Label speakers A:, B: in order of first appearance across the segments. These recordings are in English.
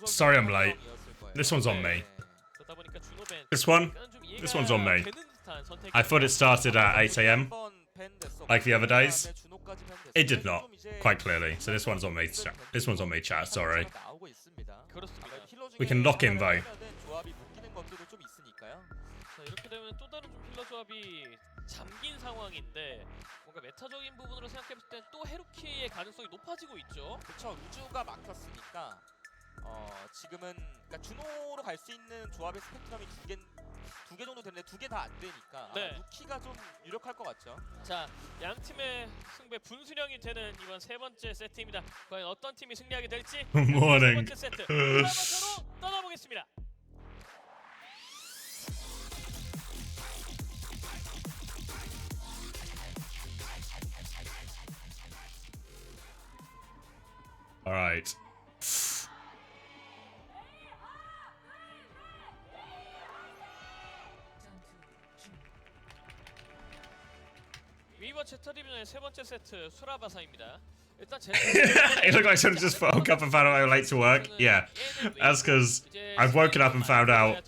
A: Sorry I'm late. This one's on me. This one's on me. I thought it started at 8 AM, like the other days. It did not, quite clearly. So this one's on me. This one's on me, chat. Sorry. We can lock in though.
B: 잠긴 상황인데 뭔가 메타적인 부분으로 생각해봤을 땐 또 헤루키의 가능성이 높아지고 있죠.
C: 그렇죠. 우주가 막혔으니까 지금은 그러니까 준호로 갈 수 있는 조합의 스펙트럼이 두 개 정도 되는데 두 개 다 안 되니까
B: 네.
C: 루키가 좀 유력할 것 같죠.
B: 자, 양 팀의 승부의 분수령이 되는 이번 세 번째 세트입니다. 과연 어떤 팀이 승리하게 될지 세 번째 세트 드라마처로 떠나보겠습니다.
A: All right.
B: 위버 제타 디비전의 세 번째 세트 수라바사입니다. 일단
A: It looked like someone just woke up and found out I was late to work. Yeah, that's because I've woken up and found out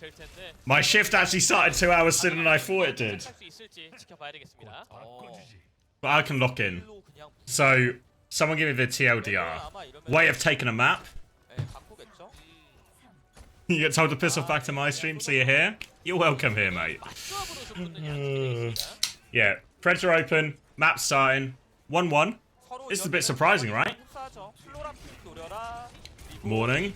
A: my shift actually started 2 hours sooner than I thought it did. But I can lock in. So, someone give me the TLDR. Way of taking a map. You get told to piss off back to my stream, so you're here? You're welcome here, mate. Yeah, Predator open, map starting, 1-1. This is a bit surprising, right? Morning.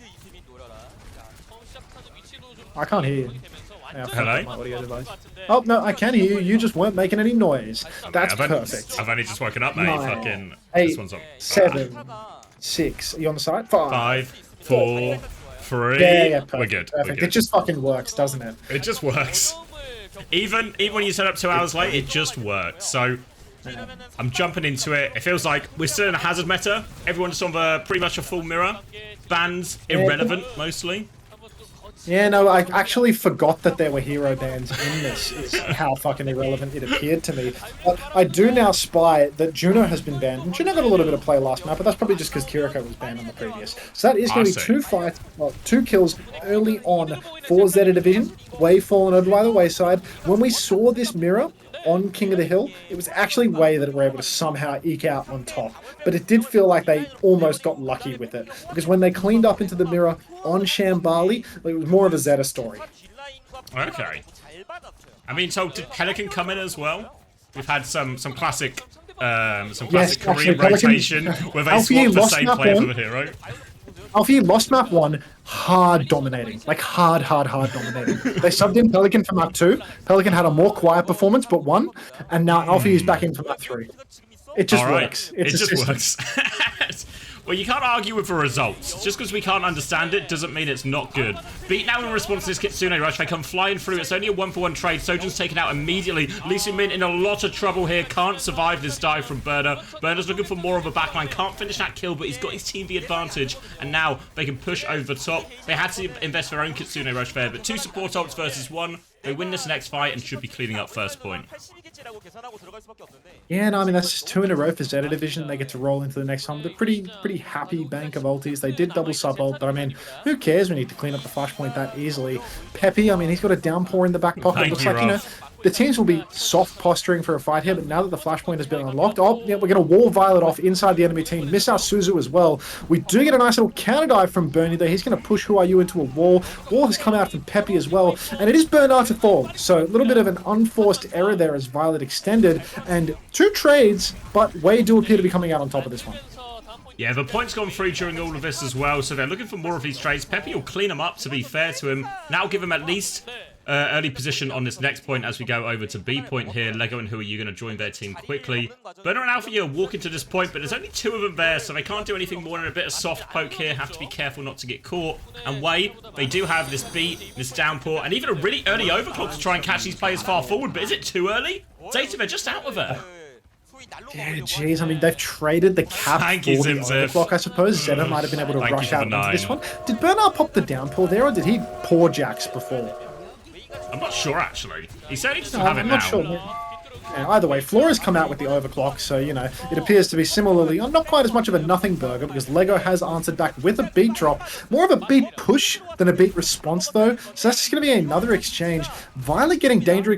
D: I can't hear you.
A: Hello?
D: Oh, no, I can hear you. You just weren't making any noise. That's perfect.
A: I've only just woken up, mate.
D: 9,
A: Fucking...
D: 8,
A: this one's on.
D: 7, 6. Are you on the side? 5,
A: 4, 3.
D: Yeah, perfect.
A: We're good.
D: Perfect.
A: We're good.
D: It just fucking works, doesn't it?
A: It just works. Even when you set up 2 hours late, it just works. So I'm jumping into it. It feels like we're still in a hazard meta. Everyone's on the pretty much a full mirror. Bans irrelevant mostly.
D: Yeah, no, I actually forgot that there were hero bans in this. Is how fucking irrelevant it appeared to me. But I do now spy that Juno has been banned. And Juno got a little bit of play last map, but that's probably just because Kiriko was banned on the previous. So that is going to be 2 fights, well, 2 kills early on for ZETA Division. Way fallen over by the wayside. When we saw this mirror on King of the Hill, it was actually Way that were able to somehow eke out on top. But it did feel like they almost got lucky with it. Because when they cleaned up into the mirror on Shambali, it was more of a ZETA story.
A: Okay. I mean, so did Pelican come in as well? We've had some classic Korean rotation where they swap the same player for the hero.
D: Alfie lost map 1 hard dominating. Like hard dominating. They subbed in Pelican for map 2. Pelican had a more quiet performance but won. And now Alfie is back in for map 3. It just works.
A: It just works. Well, you can't argue with the results. Just because we can't understand it doesn't mean it's not good. Beat now in response to this Kitsune rush. They come flying through. It's only a 1-for-1 trade. Sojourn's taken out immediately. Lisa Min in a lot of trouble here. Can't survive this dive from Burner. Burner's looking for more of a backline. Can't finish that kill, but he's got his team the advantage. And now they can push over the top. They had to invest their own Kitsune rush there, but 2 support ults versus 1. They win this next fight and should be cleaning up first point.
D: Yeah, no, I mean, that's just 2 in a row for ZETA Division. They get to roll into the next one. They're pretty happy bank of ultis. They did double sub ult, but I mean, who cares when you need to clean up the flashpoint that easily? Peppy, I mean, he's got a downpour in the back pocket. Looks like, you know, the teams will be soft posturing for a fight here, but now that the flashpoint has been unlocked, oh, yeah, we're going to wall Violet off inside the enemy team. Miss our Suzu as well. We do get a nice little counter dive from Bernie there. He's going to push Who Are You into a wall. Wall has come out from Peppy as well, and it is Bernard to fall. So a little bit of an unforced error there as Violet extended, and 2 trades, but Way do appear to be coming out on top of this one.
A: Yeah, the point's gone through during all of this as well, so they're looking for more of these trades. Peppy will clean them up, to be fair to him. Now give him at least early position on this next point as we go over to B point here. Lego and Who Are You going to join their team quickly. Burner and Alpha are walking to this point, but there's only 2 of them there, so they can't do anything more than a bit of soft poke here. Have to be careful not to get caught. And Way, they do have this beat, this downpour, and even a really early overclock to try and catch these players far forward, but is it too early? ZETA, they're just out of it.
D: Yeah, jeez, I mean, they've traded the cap for the overclock, I suppose. ZETA might have been able to rush out into this one. Did Bernard pop the downpour there, or did he pour Jax before?
A: I'm not sure, actually. He certainly doesn't have it now.
D: I'm not sure. Yeah, either way, Flora's come out with the overclock, so, you know, it appears to be similarly not quite as much of a nothing burger, because Lego has answered back with a beat drop. More of a beat push than a beat response, though, so that's just going to be another exchange. Violet getting dangerously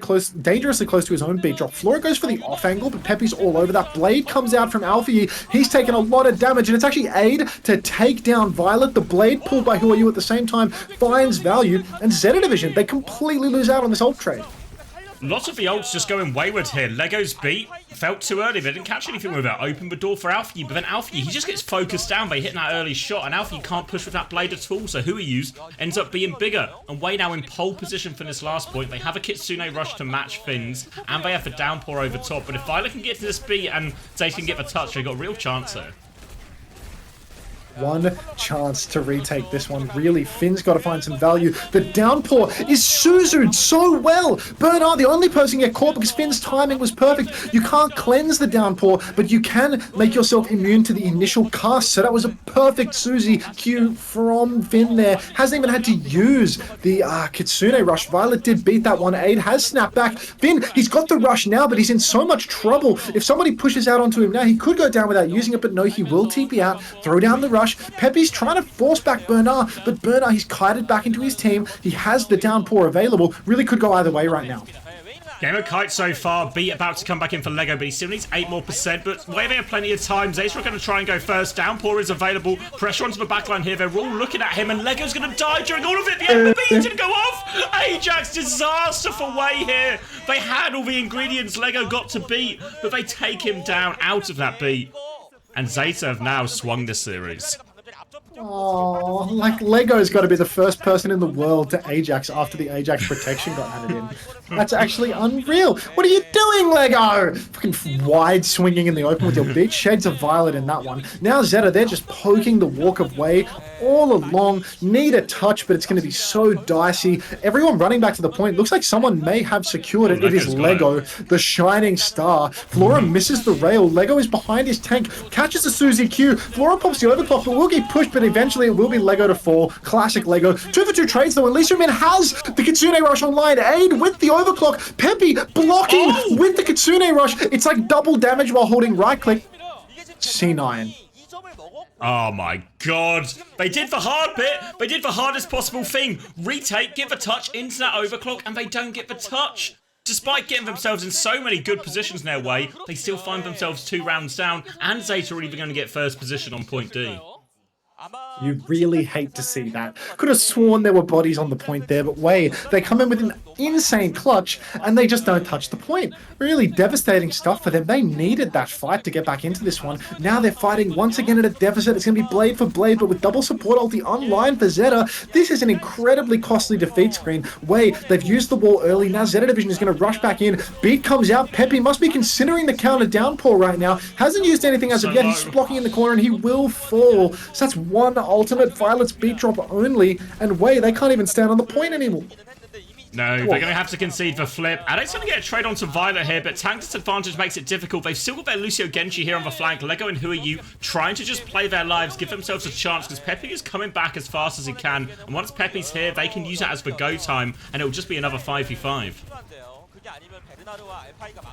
D: close to his own beat drop. Flora goes for the off angle, but Peppy's all over that. Blade comes out from Alfie. He's taken a lot of damage, and it's actually Aid to take down Violet. The blade pulled by Who Are You at the same time finds value, and ZETA Division, they completely lose out on this ult trade.
A: Lots of the ults just going wayward here. Lego's beat felt too early. They didn't catch anything with it. Opened the door for Alfie, but then Alfie, he just gets focused down by hitting that early shot, and Alfie can't push with that blade at all, so who he used ends up being bigger. And Way now in pole position for this last point. They have a Kitsune rush to match Finn's, and they have the downpour over top. But if Violet can get to this beat and Zay can get the touch, they've got a real chance there.
D: One chance to retake this one. Really, Finn's got to find some value. The downpour is Suzu'd so well. Bernard, the only person get caught because Finn's timing was perfect. You can't cleanse the downpour, but you can make yourself immune to the initial cast. So that was a perfect Suzy Q from Finn there. Hasn't even had to use the Kitsune rush. Violet did beat that one. Aid has snapped back. Finn, he's got the rush now, but he's in so much trouble. If somebody pushes out onto him now, he could go down without using it, but no, he will TP out, throw down the rush. Peppy's trying to force back Bernard, but Bernard, he's kited back into his team. He has the downpour available. Really could go either way right now.
A: Game of Kite so far. Beat about to come back in for Lego, but he still needs 8 more %. But Way they have plenty of time. Zay's going to try and go first. Downpour is available. Pressure onto the backline here. They're all looking at him, and Lego's going to die during all of it. The MVP didn't go off. HaeJeok's disaster for Way here. They had all the ingredients Lego got to beat, but they take him down out of that beat. And ZETA have now swung this series.
D: Oh, like Lego's got to be the first person in the world to Ajax after the Ajax protection got handed in. That's actually unreal. What are you doing, Lego? Fucking wide swinging in the open with your bitch. Shades of Violet in that one. Now ZETA, they're just poking the walk of Way all along. Need a touch, but it's going to be so dicey. Everyone running back to the point. Looks like someone may have secured it. It is Lego, the shining star. Flora misses the rail. Lego is behind his tank. Catches the Suzy Q. Flora pops the overclock, but will get pushed, but eventually it will be Lego to fall. Classic Lego. 2 for 2 trades though, and Lisa Min has the Kitsune rush online. Aid with the overclock. Peppy blocking with the Kitsune rush. It's like double damage while holding right click. C9.
A: Oh my god. They did the hard bit. They did the hardest possible thing. Retake, give a touch into that overclock, and they don't get the touch. Despite getting themselves in so many good positions in their way, they still find themselves 2 rounds down, and ZETA are even going to get first position on point D.
D: You really hate to see that. Could have sworn there were bodies on the point there, but wait, they come in with an insane clutch and they just don't touch the point. Really devastating stuff for them. They needed that fight to get back into this one. Now they're fighting once again at a deficit. It's going to be blade for blade, but with double support ulti online for ZETA, this is an incredibly costly defeat screen. Wait, they've used the wall early. Now ZETA Division is going to rush back in. Beat comes out. Peppy must be considering the counter downpour right now. Hasn't used anything as of yet. He's blocking in the corner and he will fall. So that's one ultimate. Violet's beat drop only, and Way, they can't even stand on the point anymore.
A: No, they're going to have to concede the flip. Ade's going to get a trade onto Violet here, but tank disadvantage makes it difficult. They've still got their Lucio Genji here on the flank. Lego and Who Are You trying to just play their lives, give themselves a chance, because Peppy is coming back as fast as he can. And once Peppy's here, they can use that as the go time, and it'll just be another 5v5.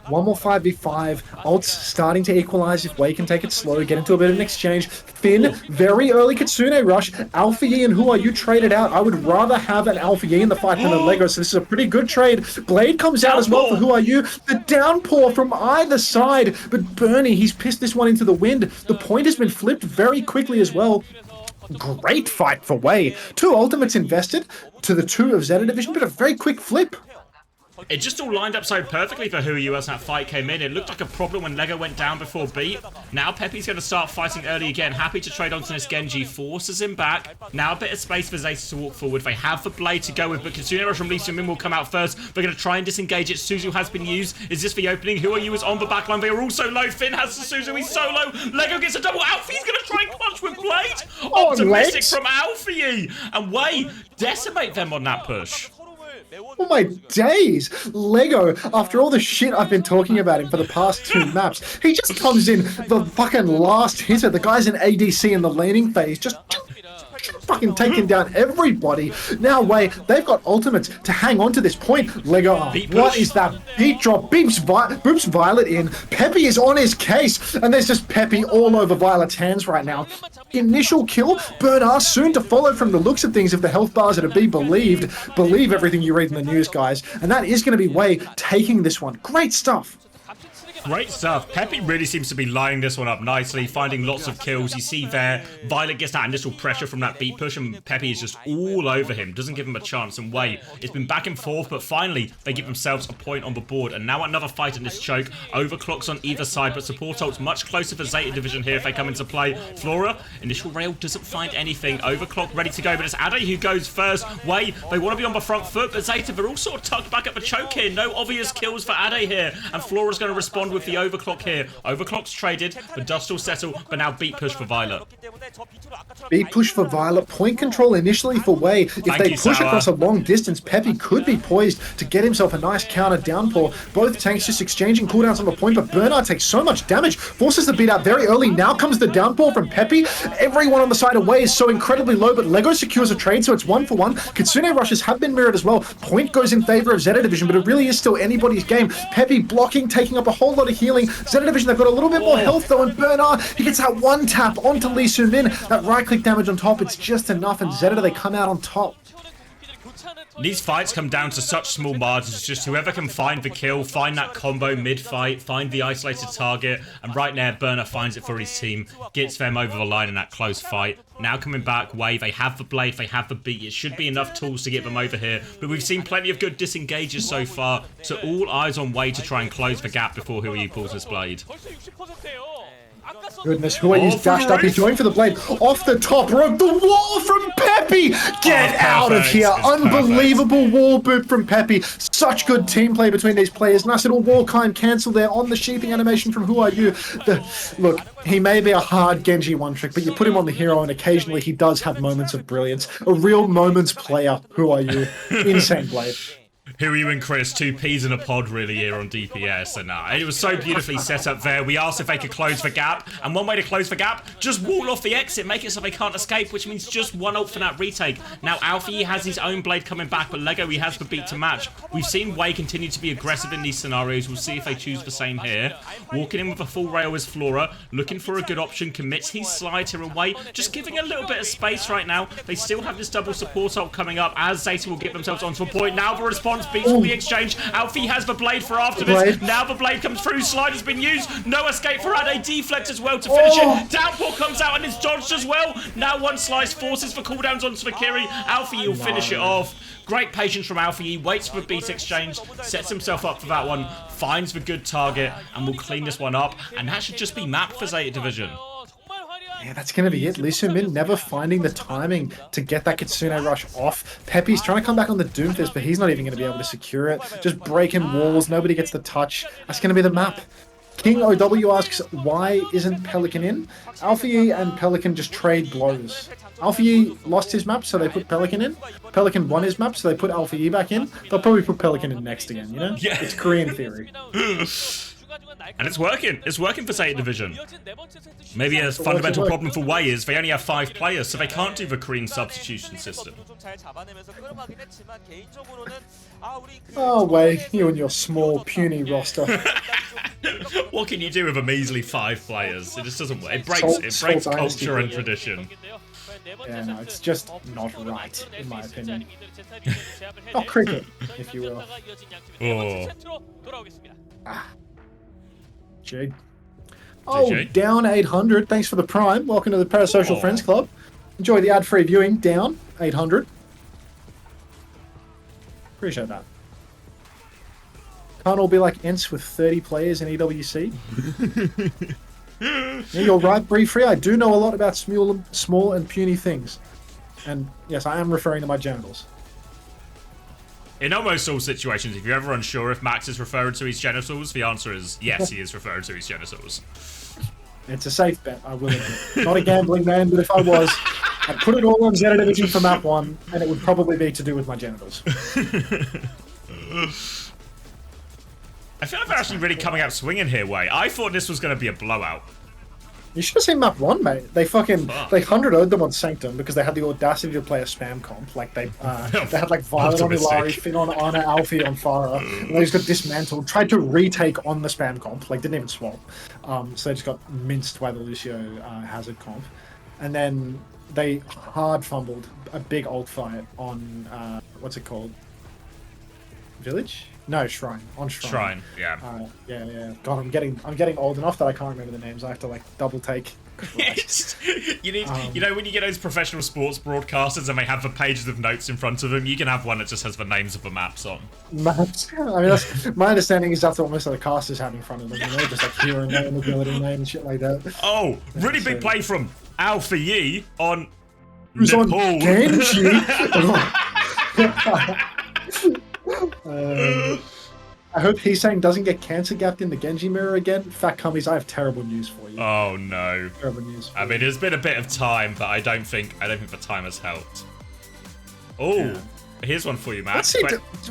D: One more 5v5. Ult's starting to equalize if Way can take it slow, get into a bit of an exchange. Finn, very early Kitsune rush. Alpha Yi and Who Are You traded out. I would rather have an Alpha Yi in the fight than a Lego, so this is a pretty good trade. Blade comes out as well for Who Are You. The downpour from either side, but Bernie, he's pissed this one into the wind. The point has been flipped very quickly as well. Great fight for Way. 2 ultimates invested to the 2 of ZETA Division, but a very quick flip.
A: It just all lined up so perfectly for Who Are You as that fight came in. It looked like a problem when Lego went down before beat. Now Peppy's going to start fighting early again. Happy to trade onto this Genji. Forces him back. Now a bit of space for ZETA to walk forward. They have the blade to go with, but Kitsune rush from Lee Min will come out first. They're going to try and disengage it. Suzu has been used. Is this the opening? Who Are You is on the backline. They are also low. Finn has the Suzu. He's so low. Lego gets a double. Alfie's going to try and clutch with blade. Optimistic from Alfie. And Way decimate them on that push.
D: Oh my days! Lego, after all the shit I've been talking about him for the past 2 maps, he just comes in the fucking last hitter. The guy's an ADC in the laning phase, just fucking taking down everybody. Now, Wei, they've got ultimates to hang on to this point. Lego, what is that beat drop? Boops Violet in. Peppy is on his case, and there's just Peppy all over Violet's hands right now. Initial kill, Bernard soon to follow from the looks of things if the health bars are to be believed. Believe everything you read in the news, guys. And that is going to be Wei taking this one. Great stuff.
A: Great stuff. Peppy really seems to be lining this one up nicely, finding lots of kills. You see there, Violet gets that initial pressure from that beat push, and Peppy is just all over him. Doesn't give him a chance. And Wei, it's been back and forth, but finally, they give themselves a point on the board. And now another fight in this choke. Overclocks on either side, but support ult's much closer for ZETA Division here if they come into play. Flora, initial rail doesn't find anything. Overclock ready to go, but it's Ade who goes first. Wei, they want to be on the front foot, but ZETA, they're all sort of tucked back at the choke here. No obvious kills for Ade here. And Flora's going to respond with the overclock here. Overclock's traded, the dust will settle, but now beat push for Violet.
D: Beat push for Violet. Point control initially for Wei. If they push across a long distance, Peppy could be poised to get himself a nice counter downpour. Both tanks just exchanging cooldowns on the point, but Bernard takes so much damage, forces the beat out very early. Now comes the downpour from Peppy. Everyone on the side of Wei is so incredibly low, but Lego secures a trade, so it's 1-for-1. Kitsune rushes have been mirrored as well. Point goes in favor of ZETA Division, but it really is still anybody's game. Peppy blocking, taking up a whole lot of healing. ZETA Division, they've got a little bit more health though, and Bernard, he gets that one tap onto Lee Soo-min. That right-click damage on top, it's just enough, and ZETA, they come out on top.
A: These fights come down to such small margins. It's just whoever can find the kill, find that combo mid-fight, find the isolated target, and right now, Bernard finds it for his team, gets them over the line in that close fight. Now coming back, Wei, they have the blade, they have the beat. It should be enough tools to get them over here, but we've seen plenty of good disengages so far, so all eyes on Wei to try and close the gap before Huayu pulls this blade.
D: Goodness, Huayu's dashed up. He's going for the blade. Off the top rope, the wall from Peppy! Get out of here! Unbelievable wall boot from Peppy. Such good team play between these players. Nice little wall climb cancel there on the sheeping animation from Huayu. Look, he may be a hard Genji one trick, but you put him on the hero and occasionally he does have moments of brilliance. A real moments player, Huayu. Insane blade.
A: Huayu and Chris, two peas in a pod really here on DPS, and it was so beautifully set up there. We asked if they could close the gap, and one way to close the gap, just wall off the exit, make it so they can't escape, which means just one ult for that retake. Now Alfie has his own blade coming back, but Lego, he has the beat to match. We've seen Wei continue to be aggressive in these scenarios. We'll see if they choose the same here. Walking in with a full rail is Flora, looking for a good option, commits his slide here away, just giving a little bit of space right now. They still have this double support ult coming up as ZETA will get themselves onto a point. Now the response beats all the exchange. Alfie has the blade for after this. Now the blade comes through. Slide has been used. No escape for Ade. Deflect as well to finish it. Downpour comes out and is dodged as well. Now one slice forces for cooldowns onto the Kiri. Alfie will finish it off. Great patience from Alfie. He waits for the beat exchange, sets himself up for that one, finds the good target, and will clean this one up. And that should just be mapped for ZETA Division.
D: Yeah, that's going to be it. Lee Soo-min never finding the timing to get that Kitsune rush off. Peppy's trying to come back on the Doomfist, but he's not even going to be able to secure it. Just breaking walls. Nobody gets the touch. That's going to be the map. King OW asks, why isn't Pelican in? Alfie and Pelican just trade blows. Alfie lost his map, so they put Pelican in. Pelican won his map, so they put Alfie back in. They'll probably put Pelican in next again, you know?
A: Yeah.
D: It's Korean theory.
A: And it's working. It's working for ZETA Division. Maybe a fundamental problem for Wei is they only have 5 players, so they can't do the Korean substitution system.
D: Oh, Wei, you and your small, puny roster.
A: What can you do with a measly 5 players? It just doesn't work. It breaks culture and tradition.
D: Yeah, no, it's just not right, in my opinion. Not cricket, if you will.
A: Oh.
D: Jig. Oh, Down 800. Thanks for the prime. Welcome to the Parasocial Friends Club. Enjoy the ad-free viewing. Down 800. Appreciate that. Can't all be like Ents with 30 players in EWC. Yeah, you're right, Bree Free. I do know a lot about small and puny things. And yes, I am referring to my genitals.
A: In almost all situations, if you're ever unsure if Max is referring to his genitals, the answer is yes, he is referring to his genitals.
D: It's a safe bet, I will admit. Not a gambling man, but if I was, I'd put it all on ZETA Division for map 1, and it would probably be to do with my genitals.
A: I feel like they're actually really coming out swinging here, Wei. I thought this was going to be a blowout.
D: You should have seen map 1, mate. They fucking
A: Fuck.
D: they 100-0'd them on Sanctum because they had the audacity to play a spam comp. Like they had like Violet on
A: Optimistic.
D: Ilari, Finn on Ana, Alfie on Farah, and they just got dismantled. Tried to retake on the spam comp, like didn't even swap. So they just got minced by the Lucio Hazard comp, and then they hard fumbled a big ult fight on what's it called? Village? No, Shrine. On Shrine.
A: Shrine, yeah.
D: Yeah. God, I'm getting old enough that I can't remember the names. I have to like double take.
A: You need, you know, when you get those professional sports broadcasters and they have the pages of notes in front of them, you can have one that just has the names of the maps on.
D: Maps. I mean, that's my understanding is that's what most of the casters have in front of them. You know, just like hero name, ability name, and shit like that.
A: Oh, really big play from Alpha Yi on
D: Who's on
A: Nepal.
D: Genji? I hope Heesang doesn't get cancer gapped in the Genji mirror again. Fat cummies, I have terrible news for you.
A: Oh no.
D: Terrible news. For
A: I mean, it's been a bit of time, but I don't think the time has helped. Oh,
D: Yeah.
A: here's one for you, Max.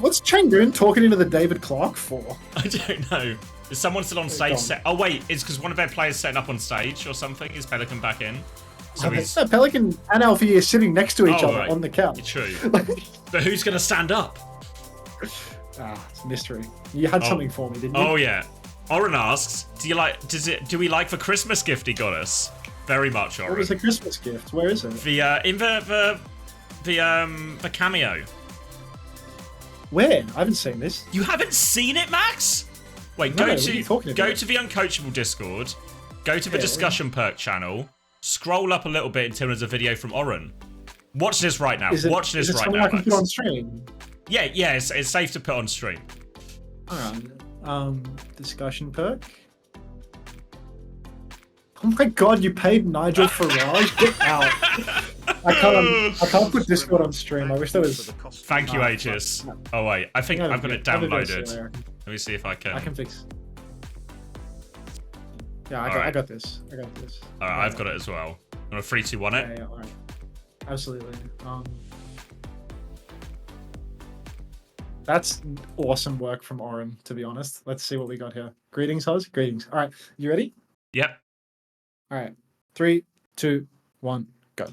D: What's Chang'un talking into the David Clark for?
A: I don't know. Is someone still on stage?
D: gone.
A: Oh wait, it's because one of their players setting up on stage or something. Is Pelican back in? So he's
D: No, Pelican and Alfie are sitting next to each
A: Oh,
D: other
A: right.
D: on the couch.
A: true. But who's gonna stand up?
D: It's a mystery. You had something for me, didn't you?
A: Oh yeah. Oren asks, do we like the Christmas gift he got us? Very much,
D: What
A: Oren.
D: was the Christmas gift? Where is it?
A: In the cameo.
D: Where? I haven't seen this.
A: You haven't seen it, Max? Wait,
D: No,
A: go
D: what are you talking
A: to
D: about?
A: the Uncoachable Discord, go to the
D: Yeah.
A: discussion perk channel, scroll up a little bit until there's a video from Oren. Watch this right now. Watch this right
D: something
A: now.
D: I can
A: Max.
D: put on stream?
A: Yeah, it's safe to put on stream.
D: Alright. Discussion perk. Oh my god, you paid Nigel Farage? Get out. I can't put Discord on stream. I wish there was.
A: Thank you, Aegis. Oh wait, I think I've got it
D: Have a go,
A: downloaded.
D: Sarah.
A: Let me see if I can.
D: I can fix. Yeah, I
A: Alright.
D: got this. I got this.
A: Alright, I've got it as well. On a 3, 2, 1 it.
D: Yeah, alright. Absolutely. That's awesome work from Oren, to be honest. Let's see what we got here. Greetings, Huz. Greetings. Alright, you ready?
A: Yep.
D: Alright. 3, 2, 1, go.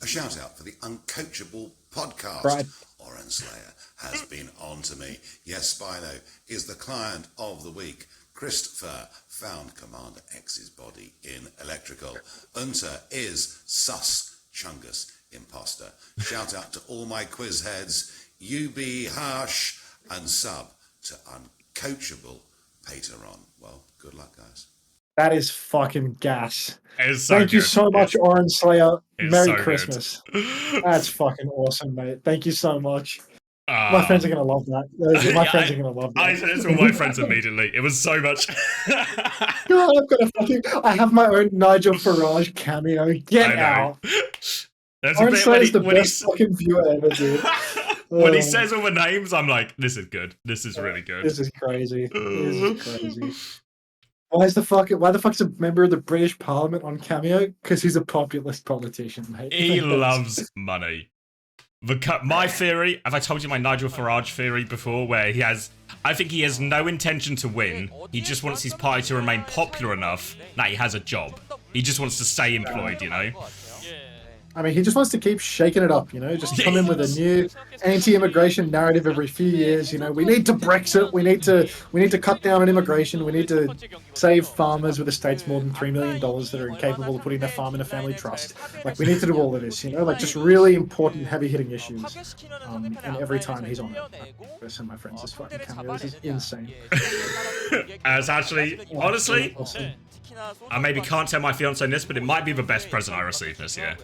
E: A shout out for the Uncoachable podcast.
D: Right.
E: Oren Slayer has been on to me. Yes, Spino is the client of the week. Christopher found Commander X's body in Electrical. Unter is sus Chungus imposter. Shout out to all my quiz heads. You be harsh and sub to Uncoachable Pateron. Well, good luck, guys.
D: That is fucking gas.
A: It's so
D: Thank you
A: good.
D: so much, Orange Slayer.
A: It's
D: Merry
A: so good.
D: Christmas. That's fucking awesome, mate. Thank you so much.
A: Ah.
D: My friends are gonna love that. My
A: Yeah,
D: friends are gonna love that.
A: I said it to all my friends immediately. It was so much.
D: God, I have my own Nigel Farage cameo. Get
A: I know.
D: out.
A: There's a
D: Orange
A: bit
D: Slayer
A: when
D: is
A: he,
D: the
A: when, he,
D: best fucking viewer ever, dude.
A: when he
D: Oh.
A: says all the names, I'm like, this is good. This is really good.
D: This is crazy. This is crazy. Why the fuck's a member of the British Parliament on cameo? Because he's a populist politician, mate.
A: He loves money. My theory, have I told you my Nigel Farage theory before, where I think he has no intention to win. He just wants his party to remain popular enough that he has a job. He just wants to stay employed, you know?
D: I mean, he just wants to keep shaking it up, you know? Just come in with a new anti-immigration narrative every few years, you know? We need to Brexit. We need to cut down on immigration. We need to save farmers with estates more than $3 million that are incapable of putting their farm in a family trust. Like, we need to do all of this, you know? Like, just really important, heavy-hitting issues. And every time he's on it, listen, my friends, this fucking cameo is insane.
A: As actually, honestly,
D: Awesome.
A: I maybe can't tell my fiance this, but it might be the best present I received this year.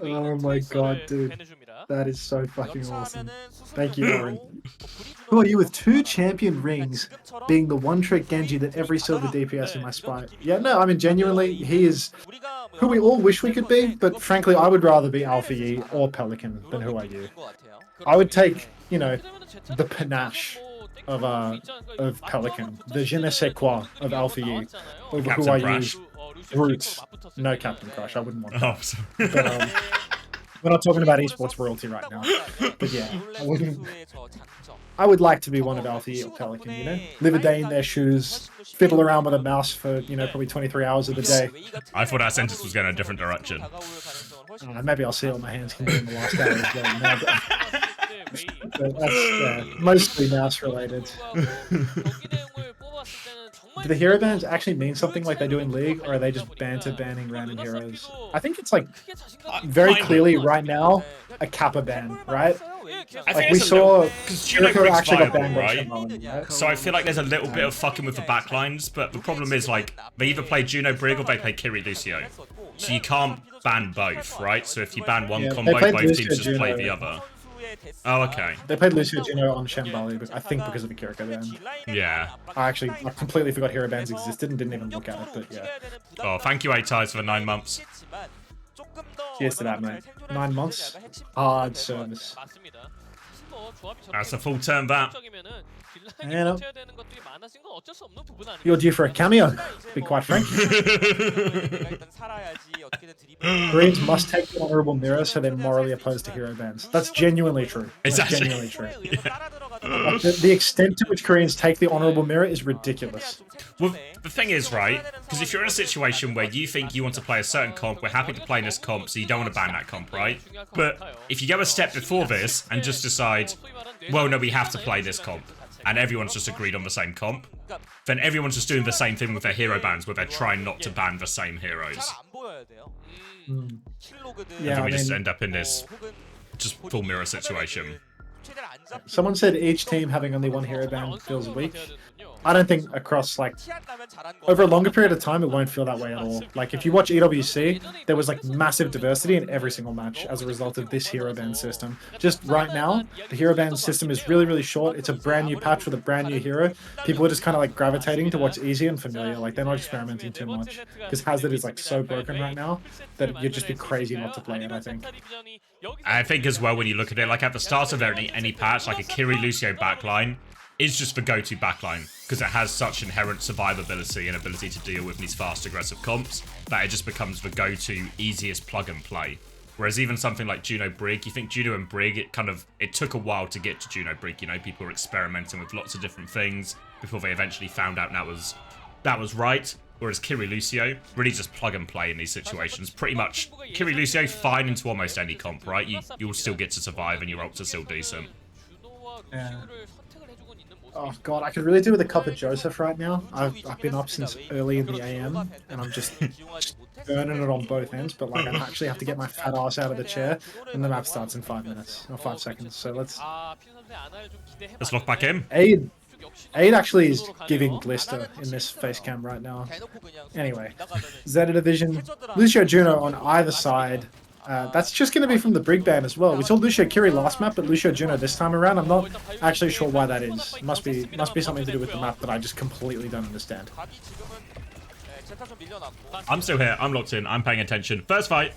D: Oh my god, dude. That is so fucking awesome. Thank you, Oren. Who are you with 2 champion rings, being the one-trick Genji that every silver DPS in my spite? Yeah, no, I mean, genuinely, he is who we all wish we could be, but frankly, I would rather be Alpha Yi or Pelican than Who Are You. I would take, you know, the panache of Pelican, the je ne sais quoi of Alpha Yi, over
A: Captain
D: Who Are
A: Crash.
D: You. Roots. No Captain Crush, I wouldn't want that.
A: Oh, sorry.
D: But, we're not talking about esports royalty right now. But yeah, I wouldn't. I would like to be one of Alfie or Pelican, you know? Live a day in their shoes, fiddle around with a mouse for, you know, probably 23 hours of the day.
A: I thought that sentence was going a different direction.
D: Maybe I'll see what my hands can do in the last hour as well. But that's mostly mouse related. Do the hero bans actually mean something like they do in League, or are they just banter banning random heroes? I think it's like very clearly right now a Kappa ban, right? Like we saw,
A: because
D: Jericho actually got
A: viable,
D: banned
A: right?
D: by Shimon, right?
A: So I feel like there's a little bit of fucking with the backlines, but the problem is like they either play Juno Brig or they play Kiri Lucio. So you can't ban both, right? So if you ban one
D: Yeah,
A: combo,
D: they played
A: both
D: Lucio
A: teams just play
D: Juno.
A: the other. Oh, okay.
D: They played Lucio Juno on Shambali, but I think because of the Kiriko ban.
A: Yeah.
D: I completely forgot hero bans existed and didn't even look at it, but yeah.
A: Oh, thank you, HaeJeokDan, for the 9 months.
D: Cheers to that, mate. 9 months? Hard service.
A: That's a full turn back.
D: Yeah, you're due for a cameo, to be quite frank. Greens must take the honorable mirror, so they're morally opposed to hero bans. That's genuinely true.
A: It's
D: That's
A: actually
D: genuinely true.
A: Yeah.
D: Like, the extent to which Koreans take the honorable mirror is ridiculous.
A: Well, the thing is, right, because if you're in a situation where you think you want to play a certain comp, we're happy to play this comp, so you don't want to ban that comp, right? But if you go a step before this and just decide, well, no, we have to play this comp, and everyone's just agreed on the same comp, then everyone's just doing the same thing with their hero bans, where they're trying not to ban the same heroes.
D: Yeah,
A: And we just end up in this just full mirror situation.
D: Someone said each team having only one hero ban feels weak. I don't think across, like, over a longer period of time, it won't feel that way at all. Like, if you watch EWC, there was, like, massive diversity in every single match as a result of this hero ban system. Just right now, the hero ban system is really, really short. It's a brand new patch with a brand new hero. People are just kind of, like, gravitating to what's easy and familiar. Like, they're not experimenting too much. Because Hazard is, like, so broken right now that you'd just be crazy not to play it, I think.
A: I think as well, when you look at it, like at the start of any patch, like a Kiri Lucio backline is just the go-to backline because it has such inherent survivability and ability to deal with these fast, aggressive comps that it just becomes the go-to easiest plug and play. Whereas even something like Juno Brig, you think Juno and Brig, it took a while to get to Juno Brig. You know, people were experimenting with lots of different things before they eventually found out that was right. Whereas Kiri Lucio, really just plug and play in these situations. Pretty much, Kiri Lucio, fine into almost any comp, right? You'll still get to survive and your ults are still decent.
D: Yeah. Oh god, I could really do with a cup of Joseph right now. I've been up since early in the AM, and I'm just burning it on both ends, but like I actually have to get my fat ass out of the chair, and the map starts in 5 minutes, or 5 seconds, so let's
A: lock back in.
D: Aid actually is giving blister in this face cam right now. Anyway, ZETA Division, Lucio Juno on either side. That's just going to be from the Brig ban as well. We saw Lucio Kiri last map, but Lucio Juno this time around. I'm not actually sure why that is. It must be something to do with the map that I just completely don't understand.
A: I'm still here. I'm locked in. I'm paying attention. First fight.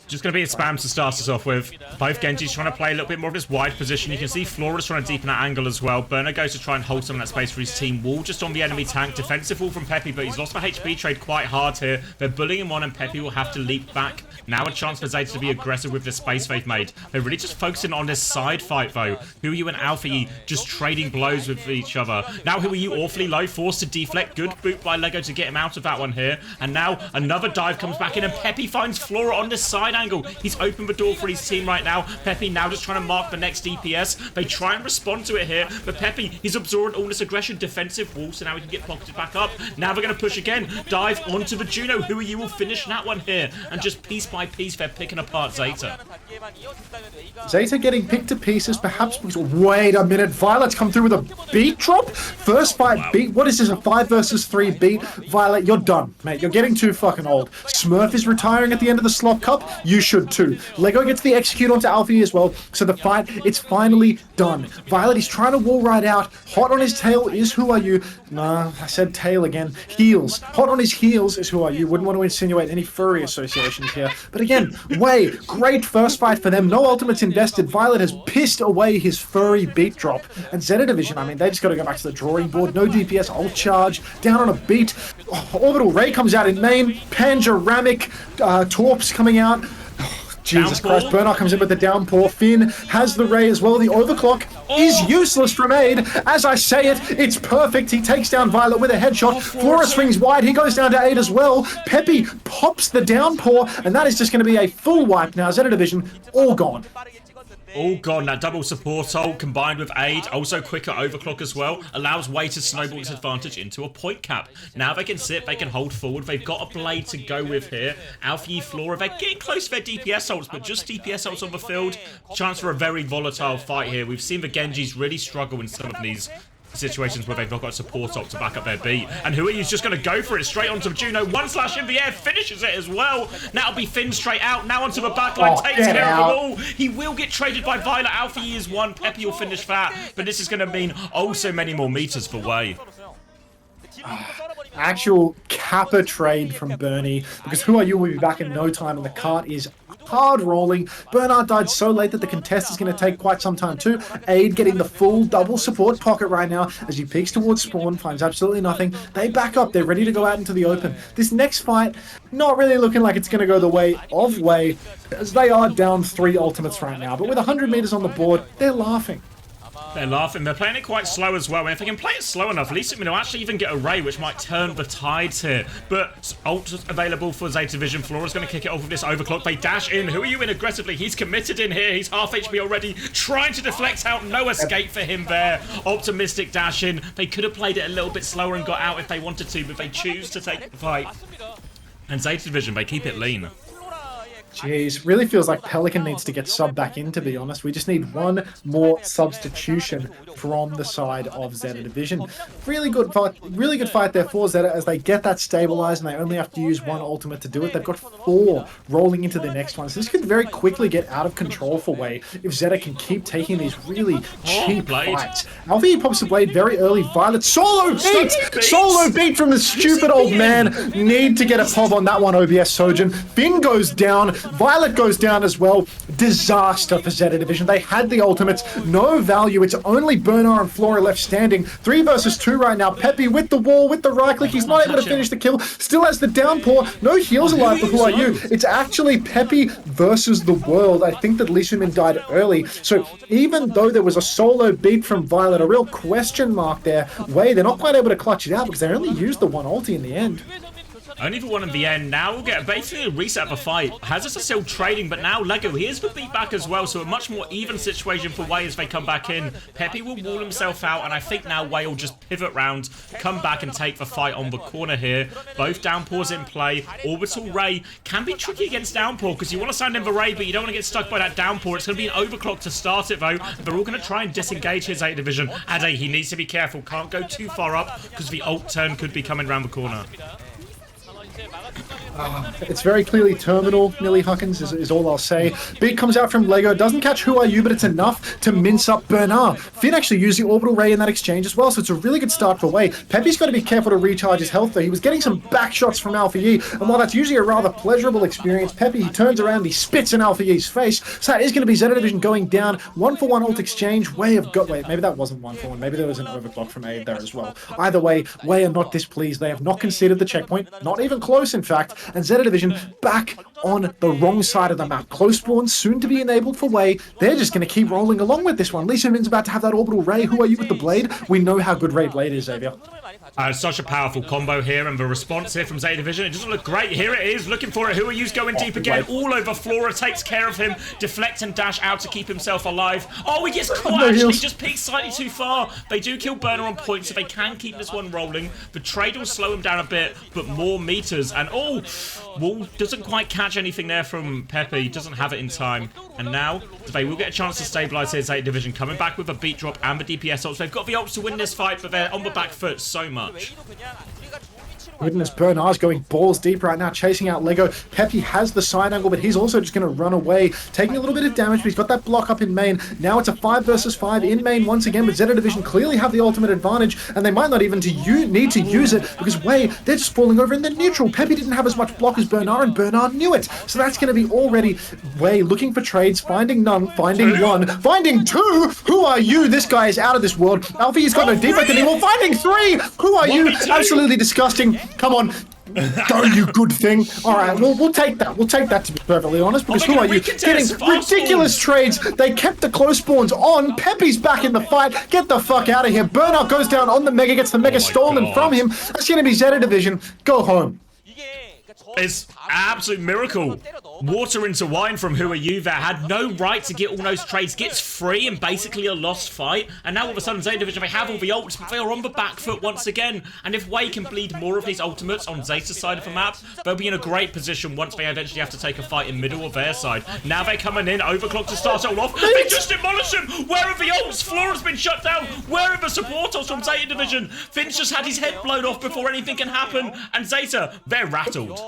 A: Just going to be a spam to start us off with. Both Genjis trying to play a little bit more of this wide position. You can see Flora's trying to deepen that angle as well. Burner goes to try and hold some of that space for his team. Wall just on the enemy tank. Defensive wall from Peppy, but he's lost the HP trade quite hard here. They're bullying him on, and Peppy will have to leap back. Now a chance for ZETA to be aggressive with the space they've made. They're really just focusing on this side fight, though. Who are you and Alfie just trading blows with each other. Now who are you awfully low, forced to deflect. Good boot by Lego to get him out of that one here. And now another dive comes back in, and Peppy finds Flora on this side angle. He's opened the door for his team right now. Peppy now just trying to mark the next DPS. They try and respond to it here, but Peppy, he's absorbed all this aggression. Defensive wall, so now he can get pocketed back up. Now they're going to push again. Dive onto the Juno. Who are you will finish that one here. And just piece by piece, they're picking apart ZETA.
D: ZETA getting picked to pieces, perhaps because... Wait a minute, Violet's come through with a beat drop? First fight beat? What is this, a 5 versus 3 beat? Violet, you're done, mate. You're getting too fucking old. Smurf is retiring at the end of the SOOP Cup. You should too. Lego gets the execute onto Alfie as well, so the fight, it's finally done. Violet, he's trying to wall right out. Hot on his tail is Who Are You? Nah, I said tail again. Heels. Hot on his heels is Who Are You? Wouldn't want to insinuate any furry associations here. But again, Way, great first fight for them. No ultimates invested. Violet has pissed away his furry beat drop. And ZETA Division, I mean, they just got to go back to the drawing board. No DPS, ult charge, down on a beat. Oh, Orbital Ray comes out in main. Pangeramic Torps coming out. Jesus Christ, Bernard comes in with the downpour. Finn has the Ray as well. The overclock is useless from Aid. As I say it, it's perfect. He takes down Violet with a headshot. Flora swings wide. He goes down to Aid as well. Peppy pops the downpour, and that is just going to be a full wipe now. ZETA Division, all gone.
A: All gone. That double support ult combined with Aid, also quicker overclock as well, allows Way to snowball its advantage into a point cap. Now they can sit, they can hold forward. They've got a blade to go with here. Alfie, Flora, they're getting close to their DPS ults, but just DPS ults on the field. Chance for a very volatile fight here. We've seen the Genjis really struggle in some of these situations where they've not got support ult to back up their beat. And Hui's just going to go for it straight onto Juno. One slash in the air, finishes it as well. Now it'll be Finn straight out. Now onto the backline, takes care of them all. He will get traded by Violet. Alfie is one. Peppy will finish that. But this is going to mean oh so many more meters for Way.
D: Actual Kappa trade from Bernie, because Who Are You will be back in no time, and the cart is hard rolling. Bernard died so late that the contest is going to take quite some time too. Aid getting the full double support pocket right now as he peeks towards spawn, finds absolutely nothing. They back up, they're ready to go out into the open. This next fight, not really looking like it's going to go the way of Way, as they are down 3 ultimates right now. But with 100 meters on the board, they're laughing.
A: They're laughing. They're playing it quite slow as well. And if they can play it slow enough, at least they'll actually even get a Ray, which might turn the tides here. But ult available for ZETA Division. Flora's going to kick it off with this overclock. They dash in. Who Are You in aggressively? He's committed in here. He's half HP already. Trying to deflect out. No escape for him there. Optimistic dash in. They could have played it a little bit slower and got out if they wanted to, but they choose to take the fight. And ZETA Division, they keep it lean.
D: Jeez, really feels like Pelican needs to get subbed back in, to be honest. We just need one more substitution from the side of ZETA Division. Really good fight there for ZETA as they get that stabilized, and they only have to use one ultimate to do it. They've got 4 rolling into the next one. So this could very quickly get out of control for Way if ZETA can keep taking these really cheap fights. Alfie pops the blade very early. Violet solo beat! Solo beat from the stupid old man. Need to get a pop on that one, OBS Sojin. Finn goes down. Violet goes down as well. Disaster for ZETA Division. They had the ultimates. No value. It's only Bernard and Flora left standing. 3 versus 2 right now. Peppy with the wall, with the right click. He's not able to finish the kill. Still has the downpour. No heals alive for Who Are You. It's actually Peppy versus the world. I think that Lee Min died early. So even though there was a solo beat from Violet, a real question mark there, Way, they're not quite able to clutch it out because they only used the one ulti in the end.
A: Only for one in the end. Now we'll get basically a reset of a fight. Hazards are still trading, but now Lego, he is the beat back as well, so a much more even situation for Way as they come back in. Peppy will wall himself out, and I think now Way will just pivot round, come back and take the fight on the corner here. Both downpours in play. Orbital Ray can be tricky against downpour because you want to stand in the Ray, but you don't want to get stuck by that downpour. It's going to be an overclock to start it though. They're all going to try and disengage his ZETA Division. Ade, he needs to be careful. Can't go too far up because the ult turn could be coming around the corner.
D: It's very clearly terminal, Millie Huckins, is all I'll say. Beat comes out from Lego, doesn't catch Who Are You, but it's enough to mince up Bernard. Finn actually used the orbital ray in that exchange as well, so it's a really good start for Way. Peppy's got to be careful to recharge his health though. He was getting some back shots from Alpha Yi, and while that's usually a rather pleasurable experience, Peppy, he turns around, he spits in Alpha Yi's face. So that is going to be ZETA Division going down. 1-for-1 ult exchange. Way have got... Wait, maybe that wasn't 1-for-1. Maybe there was an overclock from Aid there as well. Either way, Way are not displeased. They have not conceded the checkpoint. Not even close, in fact. And ZETA Division back on the wrong side of the map. Close spawn soon to be enabled for Way. They're just going to keep rolling along with this one. Lee Min's about to have that orbital ray. Who Are You with the blade? We know how good Ray Blade is, Xavier.
A: Such a powerful combo here, and the response here from ZETA Division, it doesn't look great. Here it is, looking for it. Who Are You's going deep again, all over. Flora takes care of him, deflect and dash out to keep himself alive. Oh, he gets caught, actually, just peeked slightly too far. They do kill Burner on point, so they can keep this one rolling. The trade will slow him down a bit, but more meters, and oh, Wall doesn't quite catch anything there from Peppy, doesn't have it in time. And now, they will get a chance to stabilize here, ZETA Division, coming back with a beat drop and the DPS ults. They've got the ults to win this fight, but they're on the back foot so much.
D: Goodness, Bernard's going balls deep right now, chasing out Lego. Peppy has the side angle, but he's also just going to run away, taking a little bit of damage, but he's got that block up in main. Now it's a 5 versus 5 in main once again, but ZETA Division clearly have the ultimate advantage, and they might not even need to use it, because Way, they're just falling over in the neutral. Peppy didn't have as much block as Bernard, and Bernard knew it. So that's going to be already Way looking for trades, finding none, finding one, finding 2. Who Are You? This guy is out of this world. Alfie's got no defense anymore. Finding 3. Who Are You? Absolutely disgusting. Come on. Go, you good thing. All right, we'll take that. We'll take that, to be perfectly honest, because who are you? Getting ridiculous trades. They kept the close spawns on. Peppy's back in the fight. Get the fuck out of here. Burnout goes down on the Mega, gets the Mega stolen from him. That's going to be ZETA Division. Go home.
A: It's absolute miracle. Water into wine from Who Are You there. Had no right to get all those trades. Gets free and basically a lost fight. And now all of a sudden ZETA Division, they have all the ults, but they are on the back foot once again. And if Wei can bleed more of these ultimates on Zeta's side of the map, they'll be in a great position once they eventually have to take a fight in middle of their side. Now they're coming in, overclock to start it all off. They just demolish him. Where are the ults? Flora's been shut down. Where are the supporters from ZETA Division? Finn's just had his head blown off before anything can happen. And ZETA, they're rattled.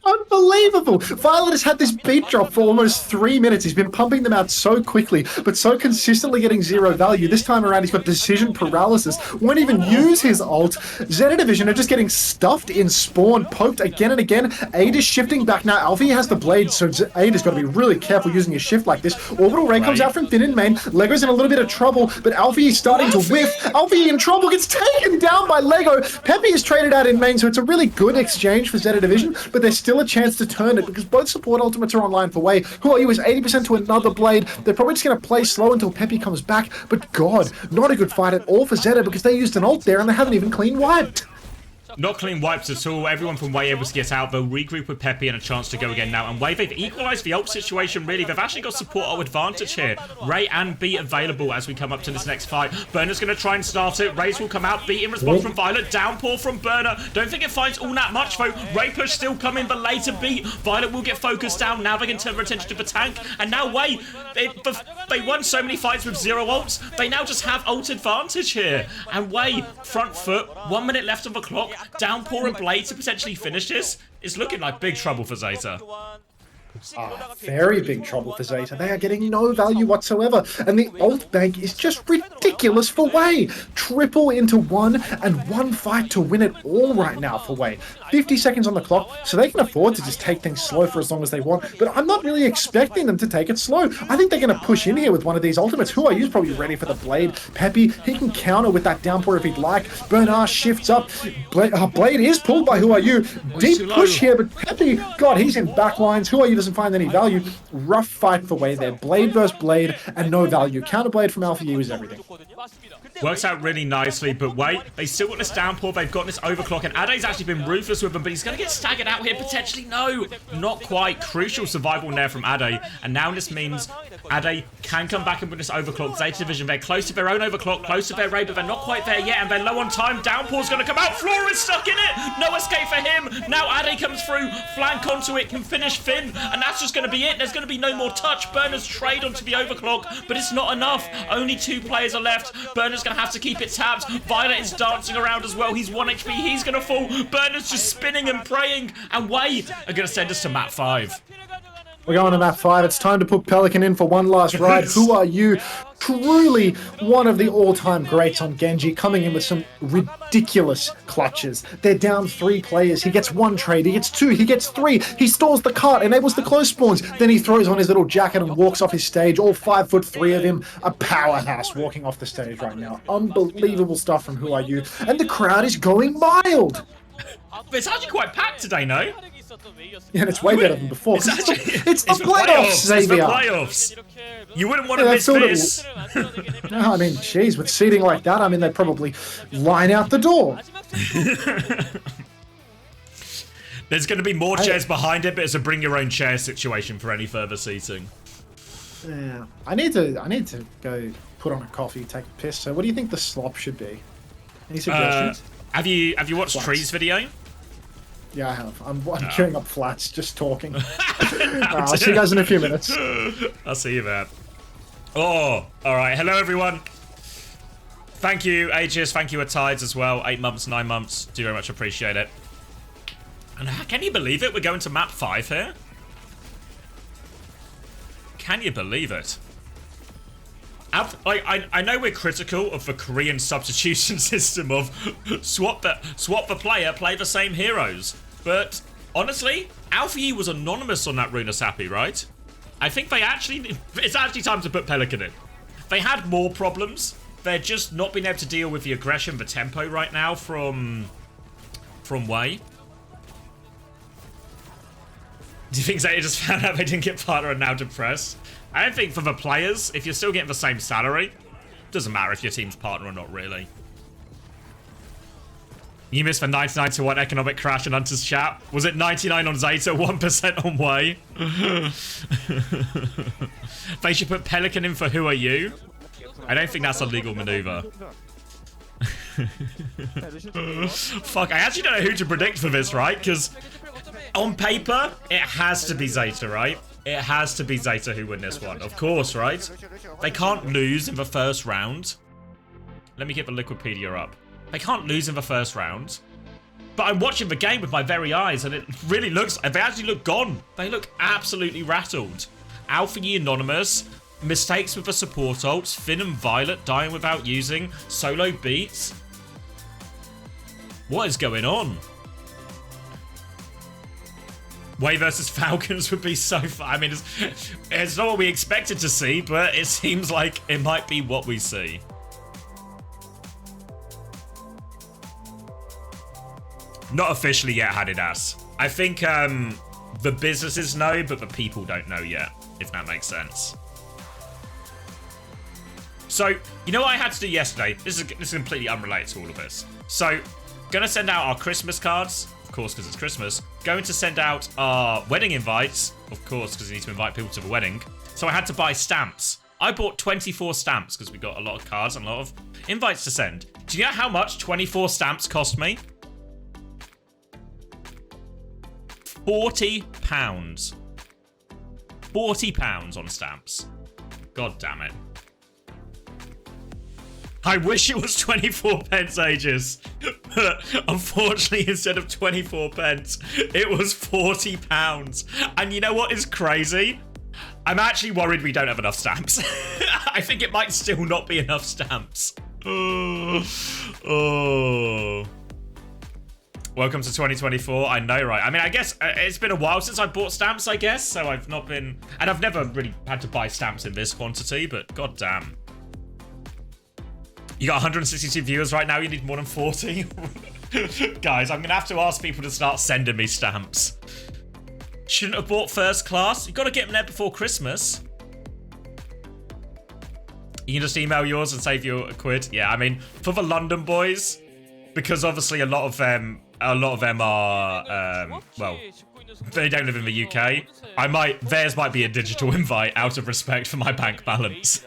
D: Unbelievable. Violet has had this beat drop for almost 3 minutes. He's been pumping them out so quickly, but so consistently getting zero value. This time around, he's got decision paralysis. Won't even use his ult. ZETA Division are just getting stuffed in spawn, poked again and again. Aid is shifting back now. Alfie has the blade, so Aid has got to be really careful using his shift like this. Orbital Ray comes out from Finn in main. Lego's in a little bit of trouble, but Alfie is starting to whiff. Alfie in trouble, gets taken down by Lego. Peppy is traded out in main, so it's a really good exchange for ZETA Division, but there's still a chance to turn it because both support ultimates are online for Wei. Who Are You is 80% to another blade. They're probably just going to play slow until Peppy comes back, but God, not a good fight at all for ZETA because they used an ult there and they haven't even clean wiped.
A: Not clean wipes at all. Everyone from Wei able to get out. They'll regroup with Peppy and a chance to go again now. And Wei, they've equalised the ult situation, really. They've actually got support ult advantage here. Ray and B available as we come up to this next fight. Burner's going to try and start it. Rays will come out. B in response from Violet. Downpour from Burner. Don't think it finds all that much, though. Ray push still coming, but later B. Violet will get focused down. Now they can turn their attention to the tank. And now Wei, they won so many fights with zero ults. They now just have ult advantage here. And Wei, front foot. 1 minute left on the clock. Downpour and Blade to potentially finish this. It's looking like big trouble for ZETA.
D: Very big trouble for ZETA. They are getting no value whatsoever. And the ult bank is just ridiculous for Wei. Triple into one and one fight to win it all right now for Wei. 50 seconds on the clock, so they can afford to just take things slow for as long as they want. But I'm not really expecting them to take it slow. I think they're going to push in here with one of these ultimates. Who Are You is probably ready for the blade. Peppy, he can counter with that downpour if he'd like. Bernard shifts up. Blade is pulled by Who Are You. Deep push here, but Peppy, God, he's in backlines. Who Are You doesn't find any value. Rough fight for Wei there. Blade versus Blade and no value. Counterblade from Alpha U is everything.
A: Works out really nicely, but wait, they still got this downpour, they've got this overclock, and Ade's actually been ruthless with them, but he's going to get staggered out here, potentially. No, not quite. Crucial survival there from Ade, and now this means Ade can come back and win this overclock. ZETA Division, they're close to their own overclock, close to their raid, but they're not quite there yet, and they're low on time. Downpour's going to come out, Flora is stuck in it, no escape for him. Now Ade comes through, flank onto it, can finish Finn, and that's just going to be it. There's going to be no more touch. Burner's trade onto the overclock, but it's not enough. Only 2 players are left. Burner's going to have to keep it tapped. Violet is dancing around as well. He's 1 HP. He's going to fall. Burner's just spinning and praying. And Wei are going to send us to map 5.
D: We're going to map 5. It's time to put Pelican in for one last ride. Who Are You? Truly one of the all-time greats on Genji, coming in with some ridiculous clutches. They're down 3 players. He gets 1 trade. He gets 2. He gets 3. He stalls the cart, enables the close spawns. Then he throws on his little jacket and walks off his stage. All 5'3" of him. A powerhouse walking off the stage right now. Unbelievable stuff from Who Are You? And the crowd is going wild.
A: But it's actually quite packed today, no?
D: Yeah, and it's way better than before. It's the playoffs, Xavier.
A: It's the playoffs. You wouldn't want to miss this.
D: No, I mean, geez, with seating like that, I mean, they'd probably line out the door.
A: There's going to be more chairs behind it, but it's a bring your own chair situation for any further seating.
D: Yeah, I need to go put on a coffee, take a piss. So, what do you think the slop should be? Any suggestions?
A: Have you watched
D: Flats.
A: Tree's video?
D: Yeah, I have. I'm queuing up flats, just talking. I'll see you guys in a few minutes.
A: I'll see you there. Oh, all right. Hello, everyone. Thank you, Aegis. Thank you, Tides as well. 8 months, 9 months. Do very much appreciate it. And can you believe it? We're going to map 5 here. Can you believe it? I know we're critical of the Korean substitution system of swap the player, play the same heroes. But honestly, Alpha E was anonymous on that Runa Sappy, right? I think it's actually time to put Pelican in. They had more problems. They're just not being able to deal with the aggression, the tempo right now from Wei. Do you think Zeta just found out they didn't get partner and now depressed? I don't think for the players, if you're still getting the same salary, doesn't matter if your team's partner or not, really. You missed the 99 to 1 economic crash in Hunter's chat. Was it 99 on Zeta, 1% on Way? They should put Pelican in for Who Are You? I don't think that's a legal maneuver. Fuck, I actually don't know who to predict for this, right? Because on paper, it has to be Zeta, right? It has to be Zeta who win this one. Of course, right? They can't lose in the first round. Let me get the Liquipedia up. They can't lose in the first round. But I'm watching the game with my very eyes, and it really looks... They actually look gone. They look absolutely rattled. Alpha Yi Anonymous... Mistakes with the support ults, Finn and Violet dying without using, solo beats. What is going on? Way versus Falcons would be so fun. I mean, it's not what we expected to see, but it seems like it might be what we see. Not officially yet, Hadidas. I think the businesses know, but the people don't know yet, if that makes sense. So, you know what I had to do yesterday? This is completely unrelated to all of this. So, gonna send out our Christmas cards, of course, because it's Christmas. Going to send out our wedding invites, of course, because we need to invite people to the wedding. So I had to buy stamps. I bought 24 stamps because we got a lot of cards and a lot of invites to send. Do you know how much 24 stamps cost me? £40. £40 on stamps. God damn it. I wish it was 24 pence, Aegis. But unfortunately, instead of 24 pence, it was £40. And you know what is crazy? I'm actually worried we don't have enough stamps. I think it might still not be enough stamps. Oh. Welcome to 2024. I know, right? I mean, I guess it's been a while since I bought stamps, I guess. So I've not been... And I've never really had to buy stamps in this quantity, but goddamn. You got 162 viewers right now. You need more than 40. Guys, I'm going to have to ask people to start sending me stamps. Shouldn't have bought first class. You got to get them there before Christmas. You can just email yours and save you £1. Yeah, I mean, for the London boys, because obviously a lot of them are, well, they don't live in the UK. Theirs might be a digital invite out of respect for my bank balance.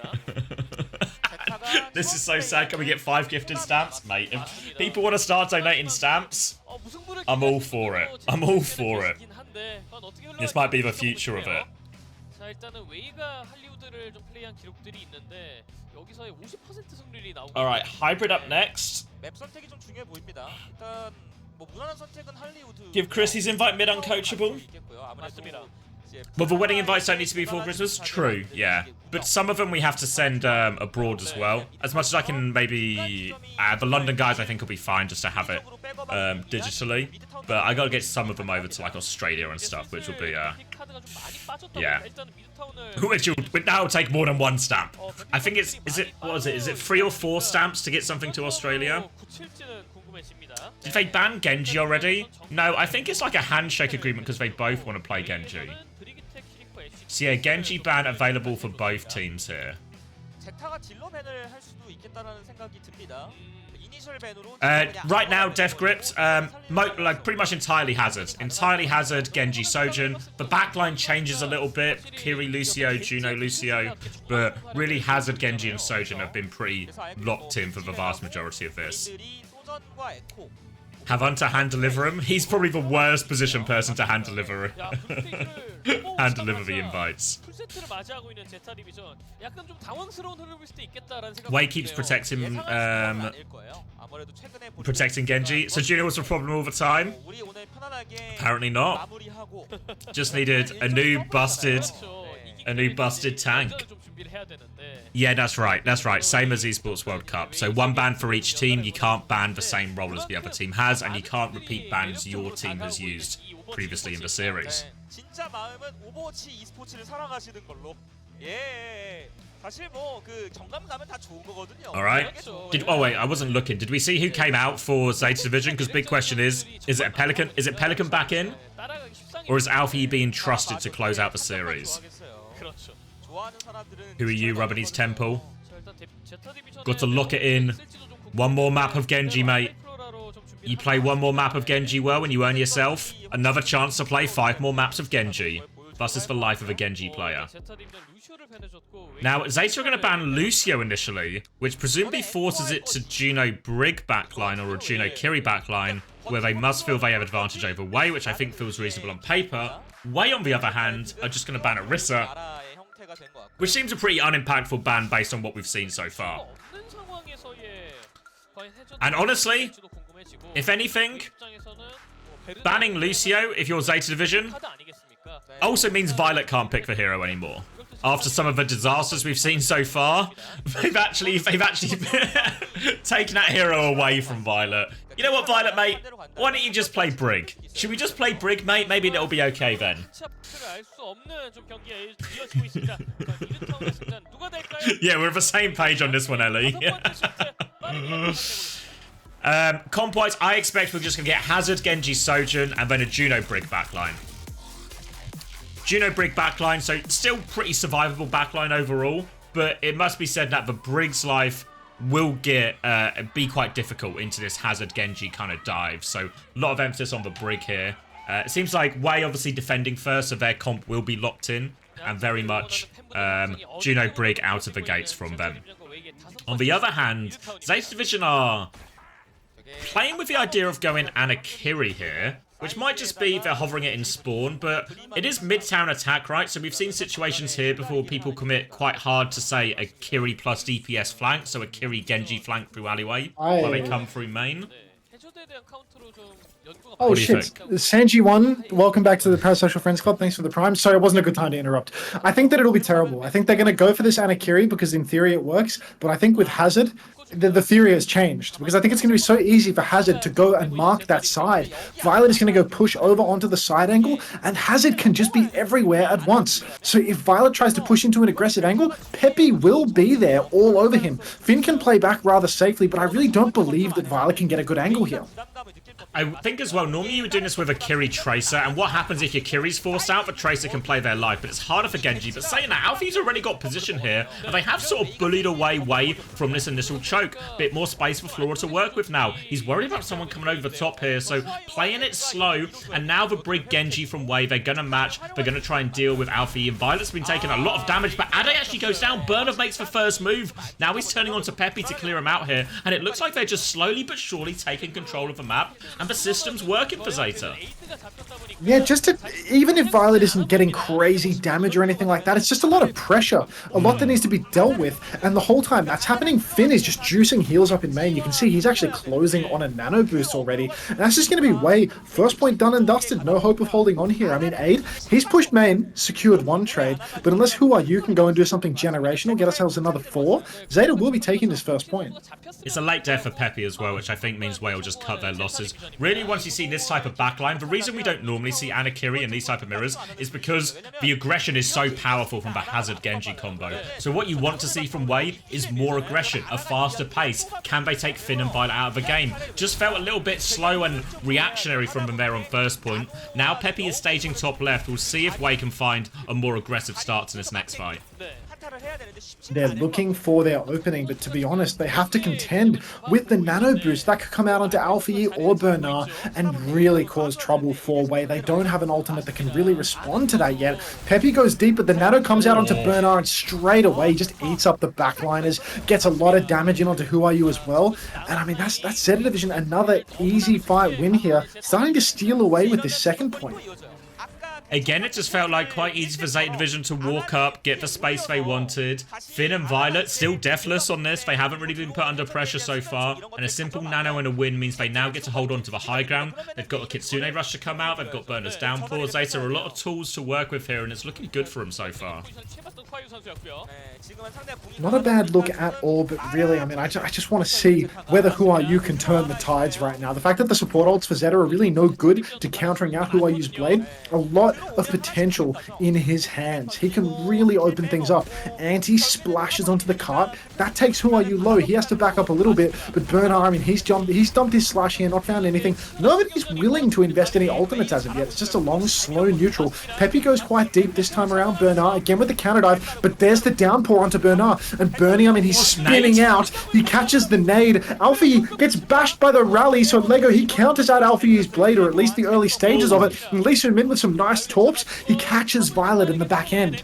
A: This is so sad. Can we get 5 gifted stamps? Mate, if people want to start donating stamps, I'm all for it. I'm all for it. This might be the future of it. Alright, hybrid up next. Give Chris his invite mid uncoachable. Well, the wedding invites don't need to be before Christmas. True, yeah. But some of them we have to send abroad as well. As much as I can maybe... the London guys I think will be fine just to have it digitally. But I gotta get some of them over to like Australia and stuff, which will be, yeah. Which now will take more than 1 stamp. I think it's... Is it 3 or 4 stamps to get something to Australia? Did they ban Genji already? No, I think it's like a handshake agreement because they both want to play Genji. So yeah, Genji ban available for both teams here. Right now, Death Gripped, like pretty much entirely Hazard. Entirely Hazard, Genji, Sojin. The backline changes a little bit. Kiri, Lucio, Juno, Lucio. But really Hazard, Genji, and Sojin have been pretty locked in for the vast majority of this. Have Hunter hand deliver him? He's probably the worst position person to hand deliver the invites. Wei keeps protecting Genji. So Juno was the problem all the time? Apparently not. Just needed a new busted tank. Yeah, that's right. That's right. Same as Esports World Cup. So 1 ban for each team. You can't ban the same role as the other team has, and you can't repeat bans your team has used previously in the series. Alright. Oh wait, I wasn't looking. Did we see who came out for ZETA Division? Because big question is it a Pelican? Is it Pelican back in? Or is Alfie being trusted to close out the series?
B: 그렇죠.
A: Who are you, rubbing his temple?
B: 자, 일단 제타 디비전에
A: Got to lock it in.
B: 쓸지도 좀
A: One more map of Genji, mate.
B: 플로라로 좀 준비를
A: You play one more map of Genji well and you earn yourself another chance to play 5 more maps of Genji. Thus is the life of a Genji player.
B: 제타 디비전 루시오를 밴해줬고
A: Now, Zeta are going to ban Lucio initially, which presumably forces it to Juno Brig backline or a Juno Kiri backline, where they must feel they have advantage over Wei, which I think feels reasonable on paper. Wei, on the other hand, are just going to ban Orisa, which seems a pretty unimpactful ban based on what we've seen so far.
B: 없는 상황에서의 과연 해전
A: And honestly,
B: 될지도 궁금해지고
A: if anything,
B: 입장에서는 뭐
A: banning Lucio, if you're Zeta Division,
B: 카드 아니겠습니까?
A: also means Violet can't pick the hero anymore. After some of the disasters we've seen so far, they've actually taken that hero away from Violet. You know what, Violet, mate? Why don't you just play Brig? Should we just play Brig, mate? Maybe it'll be okay then.
B: 차트를 알 수 없는 좀 경기가 이어지고 있습니다. 자, 이르타운의 승자는 누가 될까요?
A: Yeah, we're on the same page on this one, Ellie.
B: 첫 번째 슈트 빠르게 보내보겠습니다.
A: Comp-wise, I expect we're just going to get Hazard, Genji, Sojin, and then a Juno Brig backline. Juno Brig backline, so still pretty survivable backline overall, but it must be said that the Brig's life will be quite difficult into this Hazard Genji kind of dive. So a lot of emphasis on the Brig here. It seems like Wei obviously defending first, so their comp will be locked in, and very much Juno Brig out of the gates from them. On the other hand, Zeta Division are playing with the idea of going Anakiri here, which might just be they're hovering it in spawn, but it is mid-town attack, right? So we've seen situations here before people commit quite hard to, say, a Kiri plus DPS flank, so a Kiri Genji flank through alleyway, while they come through main.
B: 해저드에 대한 카운터로 좀 연구가
D: Oh
A: What do you
D: shit. Sanji1, welcome back to the Parasocial Friends Club. Thanks for the prime. Sorry, it wasn't a good time to interrupt. I think that it'll be terrible. I think they're going to go for this Anakiri because in theory it works, but I think with Hazard, the theory has changed because I think it's going to be so easy for Hazard to go and mark that side. Violet is going to go push over onto the side angle, and Hazard can just be everywhere at once. So if Violet tries to push into an aggressive angle, Peppy will be there all over him. Finn can play back rather safely, but I really don't believe that Violet can get a good angle here.
A: I think as well, normally you were doing this with a Kiri Tracer, and what happens if your Kiri's forced out, the Tracer can play their life, but it's harder for Genji. But saying that, Alfie's already got position here, and they have sort of bullied away Wei from this initial choke. Bit more space for Flora to work with now. He's worried about someone coming over the top here, so playing it slow, and now the Brig Genji from Wei, they're gonna match, they're gonna try and deal with Alfie, and Violet's been taking a lot of damage, but Ade actually goes down, Burner makes the first move. Now he's turning on to Peppy to clear him out here, and it looks like they're just slowly but surely taking control of the map, and the system's working for Zeta.
D: Yeah, even if Violet isn't getting crazy damage or anything like that, it's just a lot of pressure, a lot that needs to be dealt with, and the whole time that's happening, Finn is just juicing heals up in main. You can see he's actually closing on a nano boost already, and that's just going to be Wei. First point done and dusted, no hope of holding on here. I mean, Aid, he's pushed main, secured one trade, but unless Who Are You can go and do something generational, get ourselves another 4, Zeta will be taking this first point.
A: It's a late death for Peppy as well, which I think means Wei will just cut their losses. Really, once you see this type of backline, the reason we don't normally see Anakiri in these type of mirrors is because the aggression is so powerful from the Hazard Genji combo. So what you want to see from Wei is more aggression, a faster pace. Can they take Finn and Violet out of the game? Just felt a little bit slow and reactionary from them there on first point. Now Peppy is staging top left. We'll see if Wei can find a more aggressive start to this next fight.
D: They're looking for their opening, but to be honest, they have to contend with the nano boost that could come out onto Alfie or Bernard and really cause trouble for Wei. They don't have an ultimate that can really respond to that yet. Peppy goes deep, but the nano comes out onto Bernard and straight away just eats up the backliners, gets a lot of damage in onto Who Are You as well. And I mean, that's ZETA Division, another easy fight win here, starting to steal away with this second point.
A: Again, it just felt like quite easy for ZETA Division to walk up, get the space they wanted. Finn and Violet still deathless on this. They haven't really been put under pressure so far. And a simple nano and a win means they now get to hold on to the high ground. They've got a Kitsune Rush to come out. They've got Burner's Downpour. Zeta are a lot of tools to work with here, and it's looking good for them so far.
D: Not a bad look at all, but really, I mean, I just want to see whether Who Are You can turn the tides right now. The fact that the support ults for ZETA are really no good to countering out Who Are You's Blade, a lot of potential in his hands. He can really open things up. Anti splashes onto the cart. That takes Who Are You low. He has to back up a little bit, but Bernard, I mean, he's dumped his slash here, not found anything. Nobody's willing to invest any ultimates as of yet. It's just a long, slow neutral. Peppy goes quite deep this time around. Bernard again with the counter dive, but there's the downpour onto Bernard. And Bernie, I mean, he's spinning out. He catches the nade. Alfie gets bashed by the rally, so Lego, he counters out Alfie's blade, or at least the early stages of it. And Lee Min with some nice torps. He catches Violet in the back end.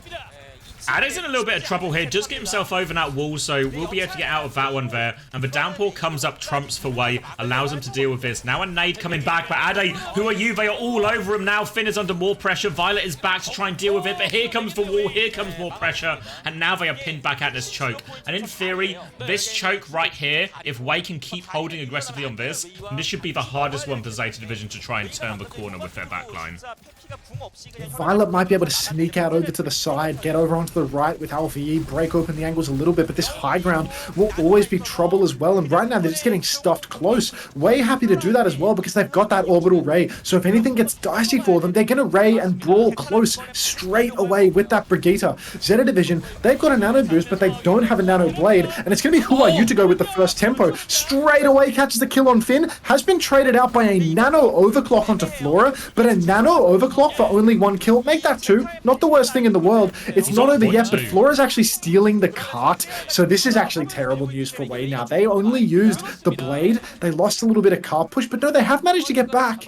A: Addy's in a little bit of trouble here, just get himself over that wall, so we'll be able to get out of that one there. And the downpour comes up, trumps for Wei, allows him to deal with this. Now a nade coming back, but Addy, Who Are You? They are all over him now. Finn is under more pressure. Violet is back to try and deal with it, but here comes the wall, here comes more pressure. And now they are pinned back at this choke. And in theory, this choke right here, if Wei can keep holding aggressively on this, then this should be the hardest one for ZETA Division to try and turn the corner with their backline.
D: Violet might be able to sneak out over to the side, get over onto the right with Alfie, break open the angles a little bit, but this high ground will always be trouble as well, and right now they're just getting stuffed close. Way happy to do that as well because they've got that orbital ray, so if anything gets dicey for them, they're going to ray and brawl close straight away with that Brigitte. ZETA Division, they've got a nano boost, but they don't have a nano blade, and it's going to be Who Are You to go with the first tempo. Straight away catches the kill on Finn, has been traded out by a nano overclock onto Flora, but a nano overclock for only one kill. Make that two. Not the worst thing in the world. It's not over yet, but Flora's actually stealing the cart. So this is actually terrible news for Wei now. They only used the blade. They lost a little bit of cart push, but no, they have managed to get back.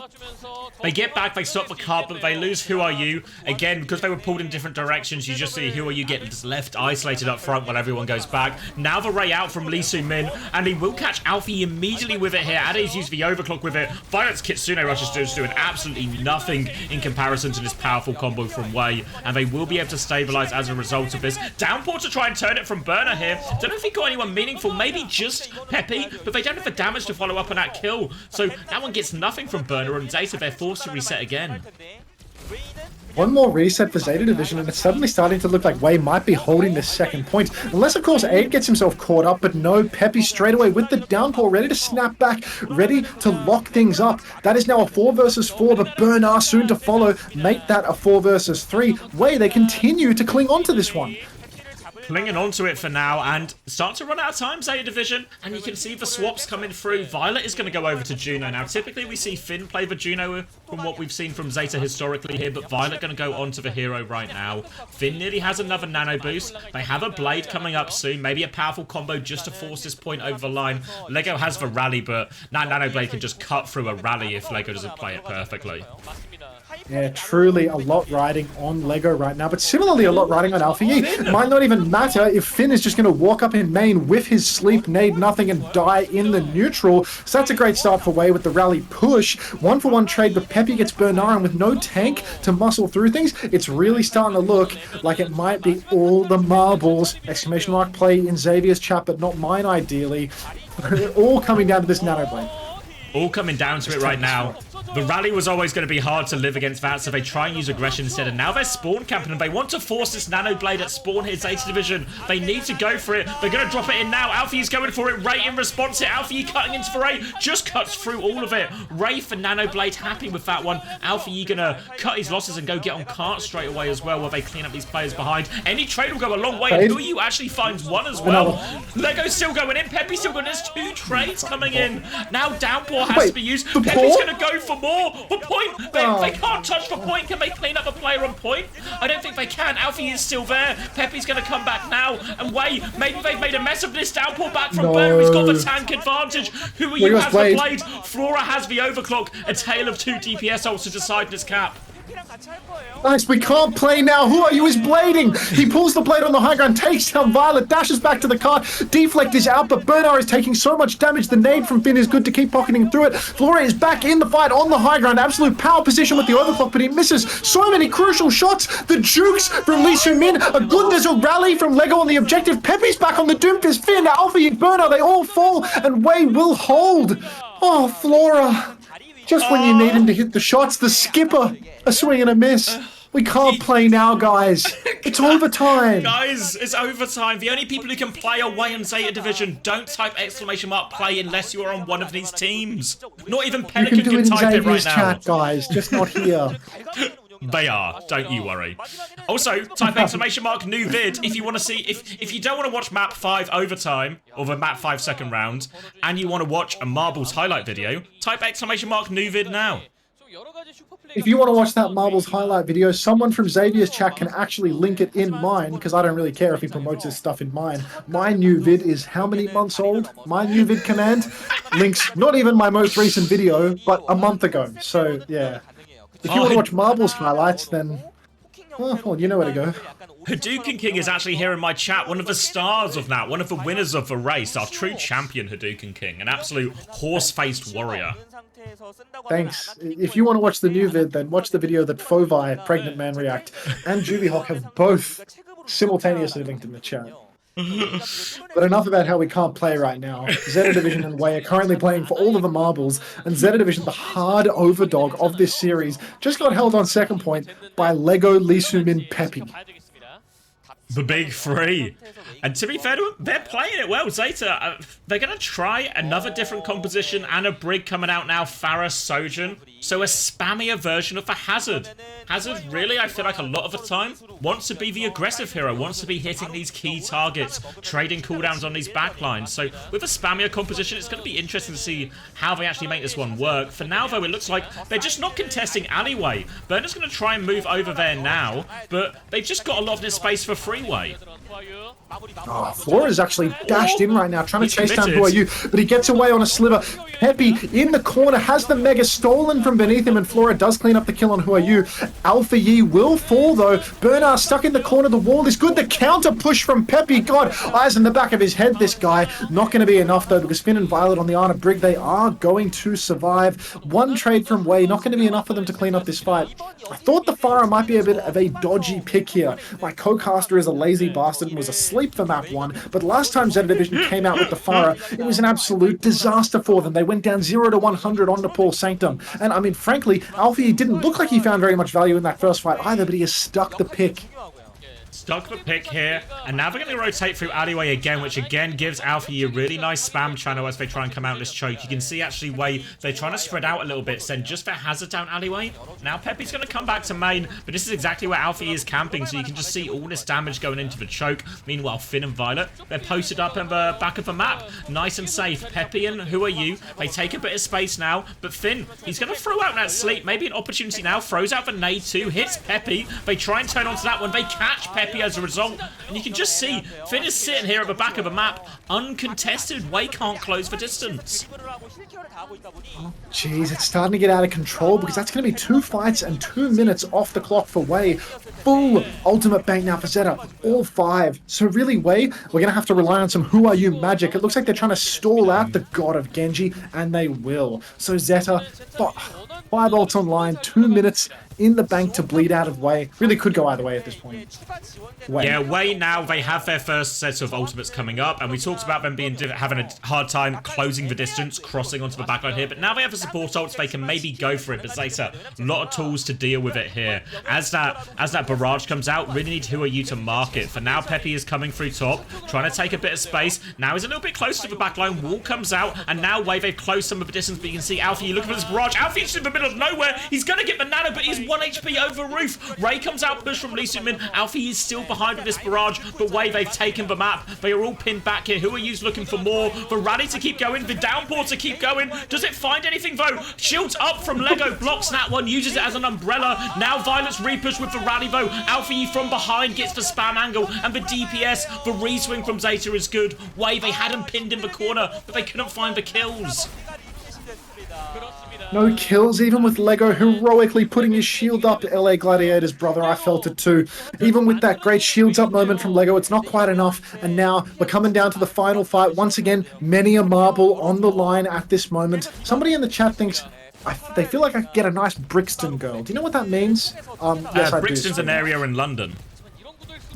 A: They get back, they stop the cart, but they lose Who Are You. Again, because they were pulled in different directions, you just see Who Are You get just left isolated up front while everyone goes back. Now the ray out from Lee Min, and he will catch Alfie immediately with it here. Addy's used the overclock with it. Violet's Kitsune Rush is just doing absolutely nothing in comparison to this powerful combo from Wei, and they will be able to stabilize as a result of this. Downpour to try and turn it from Burner here. Don't know if he got anyone meaningful, maybe just Peppy, but they don't have the damage to follow up on that kill. So that one gets nothing from Burner, and ZETA, they're forced to reset again.
D: One more reset for ZETA Division, and it's suddenly starting to look like Wei might be holding this second point. Unless, of course, Aid gets himself caught up, but no, Peppy straight away with the downpour, ready to snap back, ready to lock things up. That is now a 4 versus 4, but Bernard soon to follow, make that a 4 versus 3. Wei, they continue to cling on to this one.
A: Clinging onto it for now, and start to run out of time, ZETA Division, and you can see the swaps coming through. Violet is going to go over to Juno. Now, typically we see Finn play the Juno from what we've seen from ZETA historically here, but Violet going to go onto the hero right now. Finn nearly has another nano boost. They have a blade coming up soon, maybe a powerful combo just to force this point over the line. Lego has the rally, but that nano blade can just cut through a rally if Lego doesn't play it perfectly.
D: Yeah, truly a lot riding on Lego right now, but similarly a lot riding on Alfie. It might not even matter if Finn is just going to walk up in main with his sleep, nade nothing, and die in the neutral. So that's a great start for Wei with the rally push. 1-for-1 trade, but Peppy gets Bernard, and with no tank to muscle through things, it's really starting to look like it might be all the marbles. Exclamation mark play in Xavier's chat, but not mine ideally. All coming down to this nano blade.
A: All coming down to it right now. The rally was always going to be hard to live against that, so they try and use aggression instead, and now they're spawn camping, and they want to force this nano blade at spawn here, ZETA Division. They need to go for it. They're going to drop it in now. Alfie's going for it. Ray in response to Alfie cutting into the Ray. Just cuts through all of it. Ray for nano blade, happy with that one. Alfie going to cut his losses and go get on cart straight away as well, while they clean up these players behind. Any trade will go a long way, and Who Are You actually finds one as well. Lego's still going in. Peppy's still going. There's 2 trades coming in. Now Downpour has to be used. Peppy's going to go for more. The point. They can't touch the point. Can they clean up a player on point? I don't think they can. Alfie is still there. Peppy's going to come back now. And Wei, maybe they've made a mess of this. Downpour back from Burner. He's got the tank advantage. Who Are You has the blade. Flora has the overclock. A tale of 2 DPS ults to decide this cap.
D: Nice, we can't play now. Who Are You is blading. He pulls the blade on the high ground, takes down Violet, dashes back to the cart. Deflect is out, but Bernard is taking so much damage. The nade from Finn is good to keep pocketing through it. Flora is back in the fight on the high ground. Absolute power position with the overclock, but he misses so many crucial shots. The jukes from Lee Min are good. There's a rally from Lego on the objective. Peppy's back on the Doomfist. Finn, Alfie, and Bernard, they all fall, and Wei will hold. Oh, Flora. Just when you need him to hit the shots, the skipper, a swing and a miss. We can't play now, guys. It's overtime.
A: Guys, it's overtime. The only people who can play are Wei and ZETA Division. Don't type exclamation mark play unless you are on one of these teams. Not even Pelican
D: You can do it in
A: type it right
D: Xavier's
A: now.
D: chat, guys, just not here.
A: They are, don't you worry. Also, type exclamation mark new vid if you want to see, if you don't want to watch map 5 overtime, or the map 5 second round, and you want to watch a marbles highlight video, type exclamation mark new vid now.
D: If you want to watch that Marbles highlight video, someone from Xavier's chat can actually link it in mine, because I don't really care if he promotes his stuff in mine. My new vid is how many months old? My new vid command links not even my most recent video, but a month ago. So, yeah. If you want to watch Marbles highlights, then... well, you know where to go.
A: Hadouken King is actually here in my chat, one of the stars of that, one of the winners of the race, our true champion Hadouken King, an absolute horse-faced warrior.
D: Thanks. If you want to watch the new vid, then watch the video that Fovi, Pregnant Man React, and Jubihawk have both simultaneously linked in the chat. But enough about how we can't play right now. ZETA Division and Way are currently playing for all of the marbles, and ZETA Division, the hard overdog of this series, just got held on second point by Lego, Lisumin, Peppy.
A: The big three. And to be fair to them, they're playing it well. Zeta, they're going to try another different composition and a Brig coming out now, Farah Sojourn. So a spammier version of the Hazard. Hazard, really, I feel like a lot of the time, wants to be the aggressive hero, wants to be hitting these key targets, trading cooldowns on these backlines. So with a spammier composition, it's going to be interesting to see how they actually make this one work. For now, though, it looks like they're just not contesting alleyway. Burner's going to try and move over there now, but they've just got a lot of this space for freeway.
D: Oh, Flora's actually dashed in right now, trying to chase down Who Are You, but he gets away on a sliver. Peppy in the corner has the Mega stolen from beneath him, and Flora does clean up the kill on Who Are You. Alpha Yi will fall, though. Bernard stuck in the corner. The wall is good. The counter push from Peppy. God, eyes in the back of his head, this guy. Not going to be enough, though, because Finn and Violet on the Arna Brig, they are going to survive. One trade from Way, not going to be enough for them to clean up this fight. I thought the Farah might be a bit of a dodgy pick here. My co-caster is a lazy bastard and was asleep for map 1, but last time ZETA Division came out with the Farah, it was an absolute disaster for them. They went down 0 to 100 on Nepal Sanctum. And I mean, frankly, Alfie didn't look like he found very much value in that first fight either, but he has stuck the pick.
A: Stuck the pick here, and now they're going to rotate through alleyway again, which again gives Alfie a really nice spam channel as they try and come out in this choke. You can see actually Way, they're trying to spread out a little bit, send just their hazard down alleyway. Now Peppy's going to come back to main, but this is exactly where Alfie is camping, so you can just see all this damage going into the choke. Meanwhile, Finn and Violet, they're posted up in the back of the map, nice and safe. Peppy and Who Are You, they take a bit of space now, but Finn, he's going to throw out that sleep, maybe an opportunity now, throws out the nade too, hits Peppy, they try and turn onto that one, they catch Peppy as a result, and you can just see Finn is sitting here at the back of the map, uncontested. Way can't close the distance.
D: Oh, jeez, it's starting to get out of control because that's going to be 2 fights and 2 minutes off the clock for Way. Full ultimate bank now for ZETA, all 5. So really, Way, we're going to have to rely on some Who Are You magic. It looks like they're trying to stall out the god of Genji, and they will. So ZETA, 5 ults online, 2 minutes in the bank to bleed out of Way. Really could go either way at this point.
A: Yeah, Way now, they have their first set of ultimates coming up, and we talked about them having a hard time closing the distance, crossing onto the backline here, but now they have the support ults, they can maybe go for it, but Zeta, a lot of tools to deal with it here. As that barrage comes out, really need Who Are You to mark it. For now, Peppy is coming through top, trying to take a bit of space. Now he's a little bit closer to the backline, wall comes out, and now Way, they've closed some of the distance, but you can see Alfie looking for this barrage. Alfie's in the middle of nowhere, he's gonna get the nano, but he's 1 HP over roof. Ray comes out, push from Lee Min. Alfie is still behind with this barrage, but Way, they've taken the map. They are all pinned back here. Who Are You's looking for more? The rally to keep going, the downpour to keep going. Does it find anything though? Shields up from Lego, blocks that one, uses it as an umbrella. Now Violet's repush with the rally though. Alfie from behind gets the spam angle, and the DPS, the re-swing from Zeta is good. Way, they had him pinned in the corner, but they couldn't find the kills.
D: No kills, even with Lego heroically putting his shield up. LA Gladiators, brother, I felt it too. Even with that great shields up moment from Lego, it's not quite enough. And now we're coming down to the final fight. Once again, many a marble on the line at this moment. Somebody in the chat thinks, they feel like I could get a nice Brixton girl. Do you know what that means? Yes, I do.
A: Brixton's an area in London.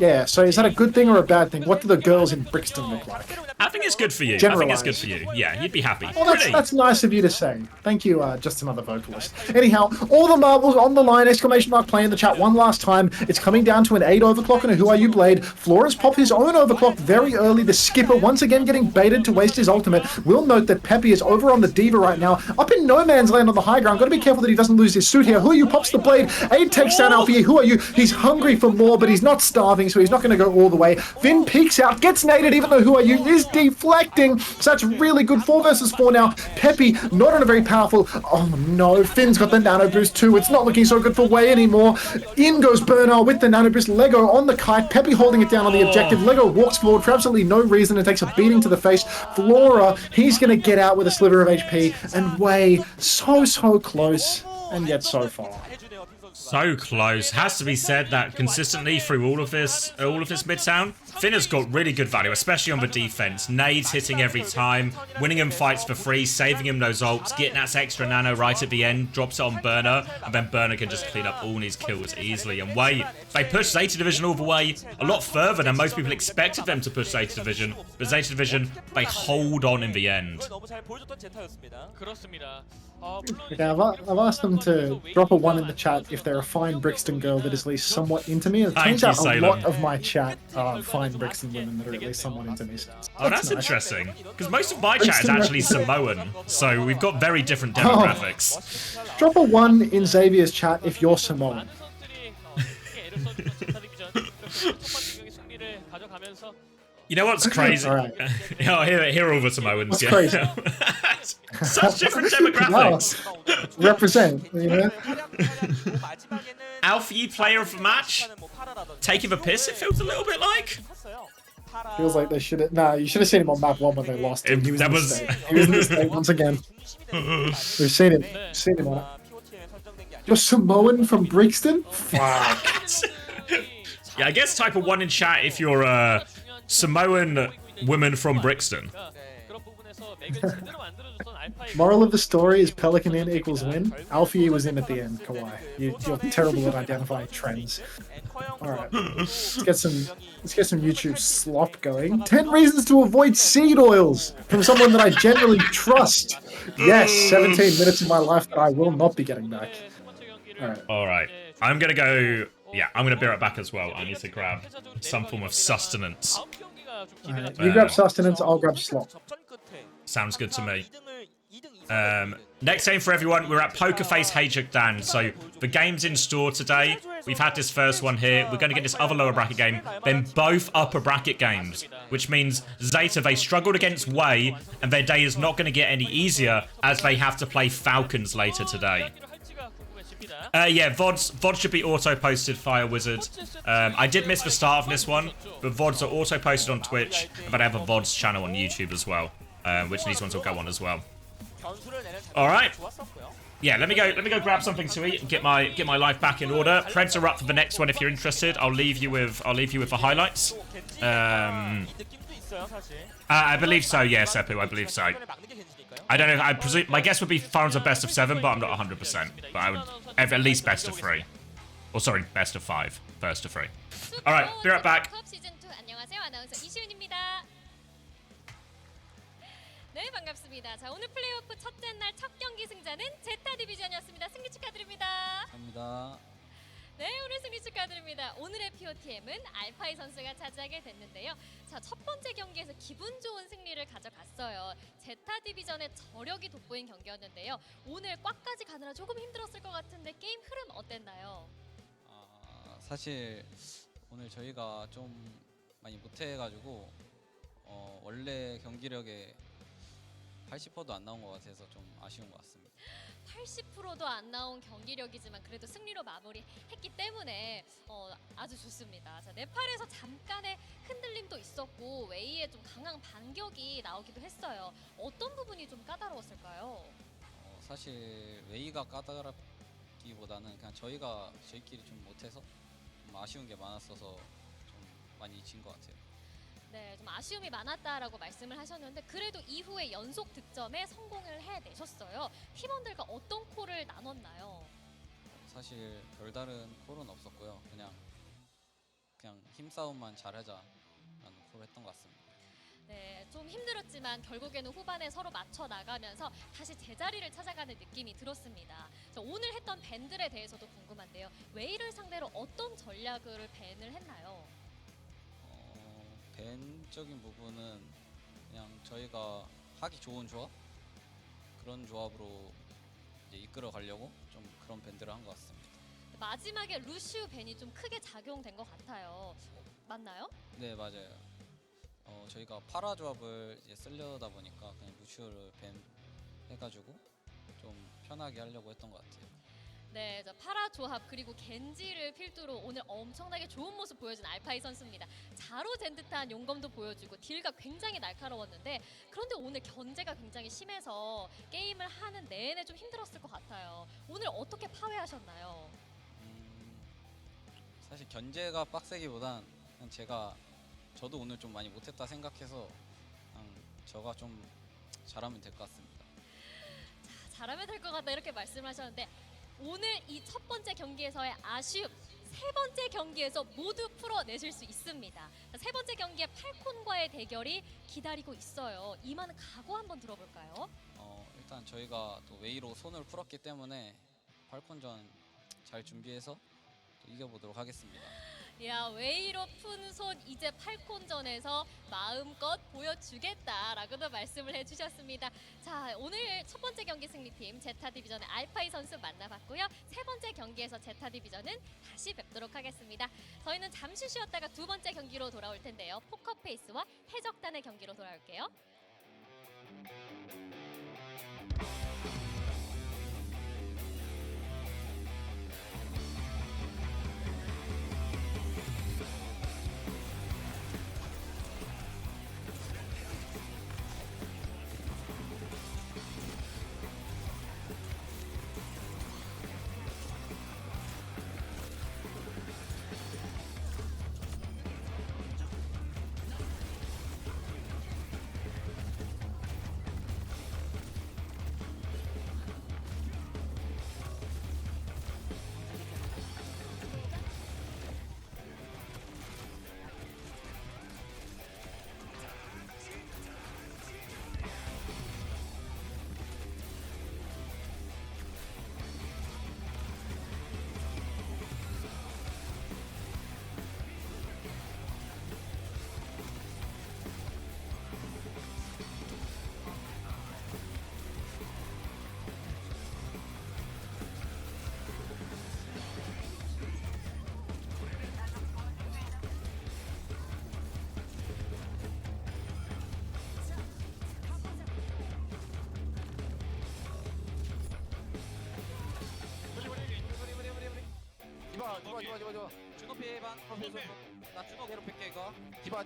D: Yeah, so is that a good thing or a bad thing? What do the girls in Brixton look like?
A: I think it's good for you. I think it's good for you. Yeah, you'd be happy.
D: Well, that's nice of you to say. Thank you, just another vocalist. Anyhow, all the marbles on the line, exclamation mark play in the chat one last time. It's coming down to an 8 overclock and a Who Are You Blade. Flores pop his own overclock very early. The skipper once again getting baited to waste his ultimate. We'll note that Peppy is over on the Diva right now, up in no man's land on the high ground. Got to be careful that he doesn't lose his suit here. Who Are You pops the blade. 8 takes down Alfie. Who Are You? He's hungry for more, but he's not starving, so he's not going to go all the way. Vin peeks out, gets naded, even though Who Are You is deflecting. So that's really good. 4 versus 4 now. Peppy not on a very powerful. Oh no, Finn's got the nano boost too. It's not looking so good for Way anymore. In goes Bernal with the nano boost. Lego on the kite. Peppy holding it down on the objective. Lego walks forward for absolutely no reason and takes a beating to the face. Flora, he's going to get out with a sliver of HP. And Way, so close, and yet so far.
A: So close. Has to be said that consistently through all of this Midtown, Finn has got really good value, especially on the defense. Nades hitting every time, winning him fights for free, saving him those ults, getting that extra nano right at the end, drops it on Burner, and then Burner can just clean up all his kills easily. And Way, they push ZETA Division all the way, a lot further than most people expected them to push ZETA Division. But ZETA Division, they hold on in the end.
D: Yeah, I've asked them to drop a 1 in the chat if they're a fine Brixton girl that is at least somewhat into me. It turns out a lot of my chat are fine Brixton women that are at least somewhat into me. So
A: that's nice. Interesting. Because most of my chat is actually Samoan, so we've got very different demographics.
D: Drop a 1 in Xavier's chat if you're Samoan.
A: You know what's crazy?
D: Right.
A: Oh, here are all the Samoans.
D: What's
A: yeah.
D: crazy?
A: Such different demographics.
D: Wow. Represent, you know?
A: Alfie, player of the match, taking the piss. It feels a little bit like.
D: Feels like they should have. Nah, you should have seen him on map 1 when they lost. He was in the state. He was in the state once again. We've seen him. We've seen him on it. You're Samoan from Brixton? Fuck.
A: Yeah, I guess type a 1 in chat if you're a Samoan woman from Brixton.
D: Moral of the story is Pelican in equals win. Alfie was in at the end, Kawhi. You're terrible at identifying trends. Alright. Let's get some YouTube slop going. 10 reasons to avoid seed oils from someone that I generally trust. Yes, 17 minutes of my life that I will not be getting back.
A: Alright. I'm gonna go. Yeah, I'm gonna be right back as well. I need to grab some form of sustenance.
D: Right, you grab sustenance, I'll grab slop.
A: Sounds good to me. Next game for everyone, we're at Pokerface HaeJeokDan. So the game's in store today. We've had this first one here. We're going to get this other lower bracket game, then both upper bracket games, which means ZETA, they struggled against Way, and their day is not going to get any easier as they have to play Falcons later today. Yeah, VODs should be auto-posted, Fire Wizard. I did miss the start of this one, but VODs are auto-posted on Twitch, but I have a VODs channel on YouTube as well, which these ones will go on as well. All right. Yeah, let me go grab something to eat and get my life back in order. Preds are up for the next one if you're interested. I'll leave you with the highlights. I believe so. Yeah, Seppu, I believe so. I don't know. I presume my guess would be finals of best of 7, but I'm not 100%. But I would have at least best of 3. Or sorry, best of 5. First of 3. All right, be right back.
F: 네, 반갑습니다. 자, 오늘 플레이오프 첫째 날 첫 경기 승자는 제타 디비전이었습니다. 승리 축하드립니다.
G: 감사합니다.
F: 네, 오늘 승리 축하드립니다. 오늘의 POTM은 알파이 선수가 차지하게 됐는데요. 자, 첫 번째 경기에서 기분 좋은 승리를 가져갔어요. 제타 디비전의 저력이 돋보인 경기였는데요. 오늘 꽉까지 가느라 조금 힘들었을 것 같은데 게임 흐름 어땠나요?
G: 사실 오늘 저희가 좀 많이 못해가지고 원래 경기력에 80%도 안 나온 것 같아서 좀 아쉬운 것 같습니다.
F: 80%도 안 나온 경기력이지만 그래도 승리로 마무리했기 때문에 아주 좋습니다. 자, 네팔에서 잠깐의 흔들림도 있었고 웨이의 좀 강한 반격이 나오기도 했어요. 어떤 부분이 좀 까다로웠을까요?
G: 사실 웨이가 까다롭기보다는 그냥 저희끼리 좀 못해서 좀 아쉬운 게 많았어서 좀 많이 진 것 같아요.
F: 네, 좀 아쉬움이 많았다라고 말씀을 하셨는데 그래도 이후에 연속 득점에 성공을 해내셨어요. 팀원들과 어떤 콜을 나눴나요?
G: 사실 별다른 콜은 없었고요. 그냥 힘싸움만 잘하자라는 콜을 했던 것 같습니다.
F: 네, 좀 힘들었지만 결국에는 후반에 서로 맞춰 나가면서 다시 제자리를 찾아가는 느낌이 들었습니다. 자, 오늘 했던 밴들에 대해서도 궁금한데요. 웨이를 상대로 어떤 전략을 밴을 했나요?
G: 밴적인 부분은 그냥 저희가 하기 좋은 조합? 그런 조합으로 이제 이끌어 가려고 좀 그런 밴드를 한 것 같습니다.
F: 마지막에 루시우 밴이 좀 크게 작용된 것 같아요. 맞나요?
G: 네, 맞아요. 저희가 파라 조합을 이제 쓰려다 보니까 그냥 루시오를 밴 해가지고 좀 편하게 하려고 했던 것 같아요.
F: 네, 저 파라 조합 그리고 겐지를 필두로 오늘 엄청나게 좋은 모습 보여준 알파이 선수입니다. 자로 잰 듯한 용검도 보여주고 딜가 굉장히 날카로웠는데 그런데 오늘 견제가 굉장히 심해서 게임을 하는 내내 좀 힘들었을 것 같아요. 오늘 어떻게 파괴하셨나요?
G: 사실 견제가 빡세기보단 그냥 저도 오늘 좀 많이 못했다 생각해서 그냥 저가 좀 잘하면 될 것 같습니다.
F: 잘하면 될 것 같다 이렇게 말씀하셨는데 오늘 이 첫 번째 경기에서의 아쉬움 세 번째 경기에서 모두 풀어내실 수 있습니다. 세 번째 경기에 팔콘과의 대결이 기다리고 있어요. 이만 각오 한번 들어볼까요?
G: 일단 저희가 또 웨이로 손을 풀었기 때문에 팔콘전 잘 준비해서 또 이겨보도록 하겠습니다.
F: 야, 웨이로 푼 손 이제 팔콘전에서 마음껏 보여주겠다라고도 말씀을 해주셨습니다. 자, 오늘 첫 번째 경기 승리팀 제타 디비전의 알파이 선수 만나봤고요. 세 번째 경기에서 제타 디비전은 다시 뵙도록 하겠습니다. 저희는 잠시 쉬었다가 두 번째 경기로 돌아올 텐데요. 포커페이스와 해적단의 경기로 돌아올게요.
H: 디바
G: 준호 피해반. 나 준호 괴롭힐게 이거.
H: 디바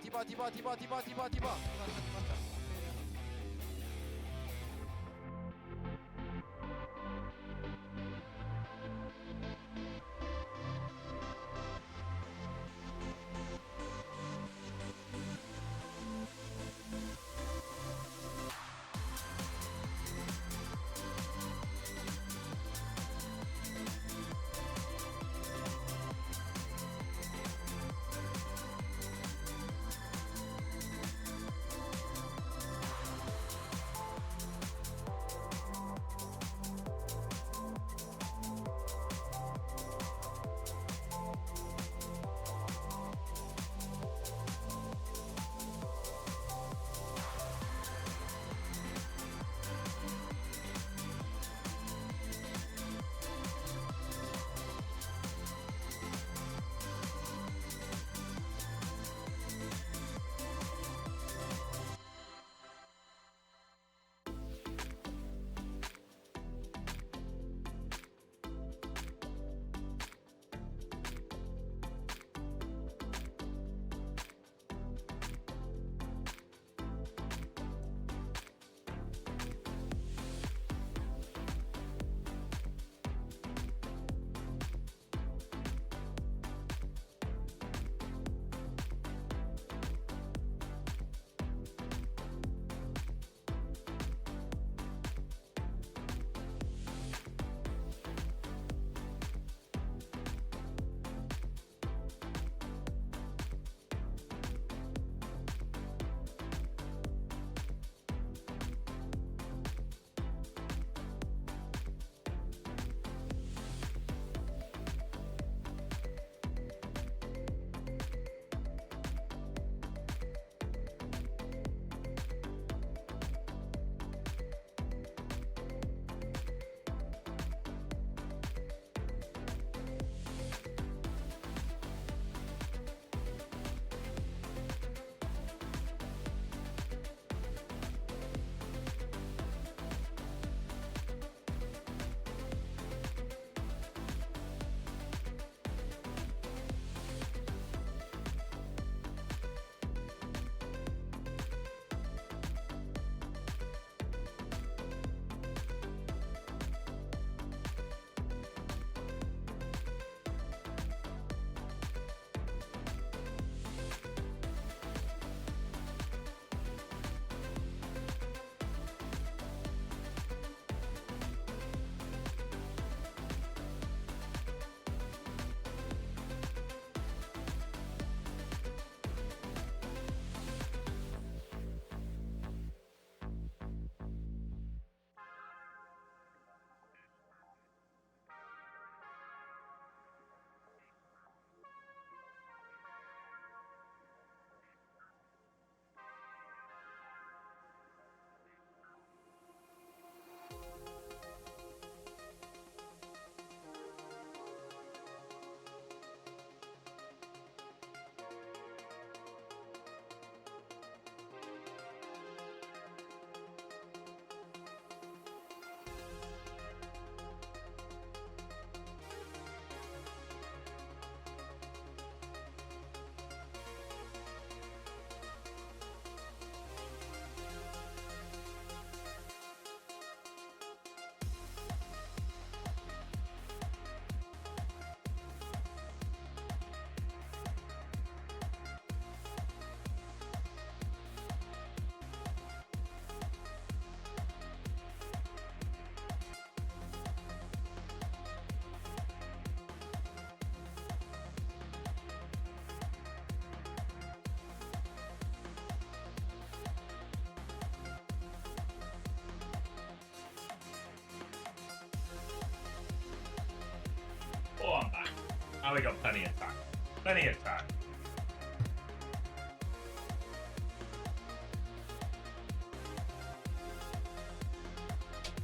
A: we got plenty of time. Plenty of time.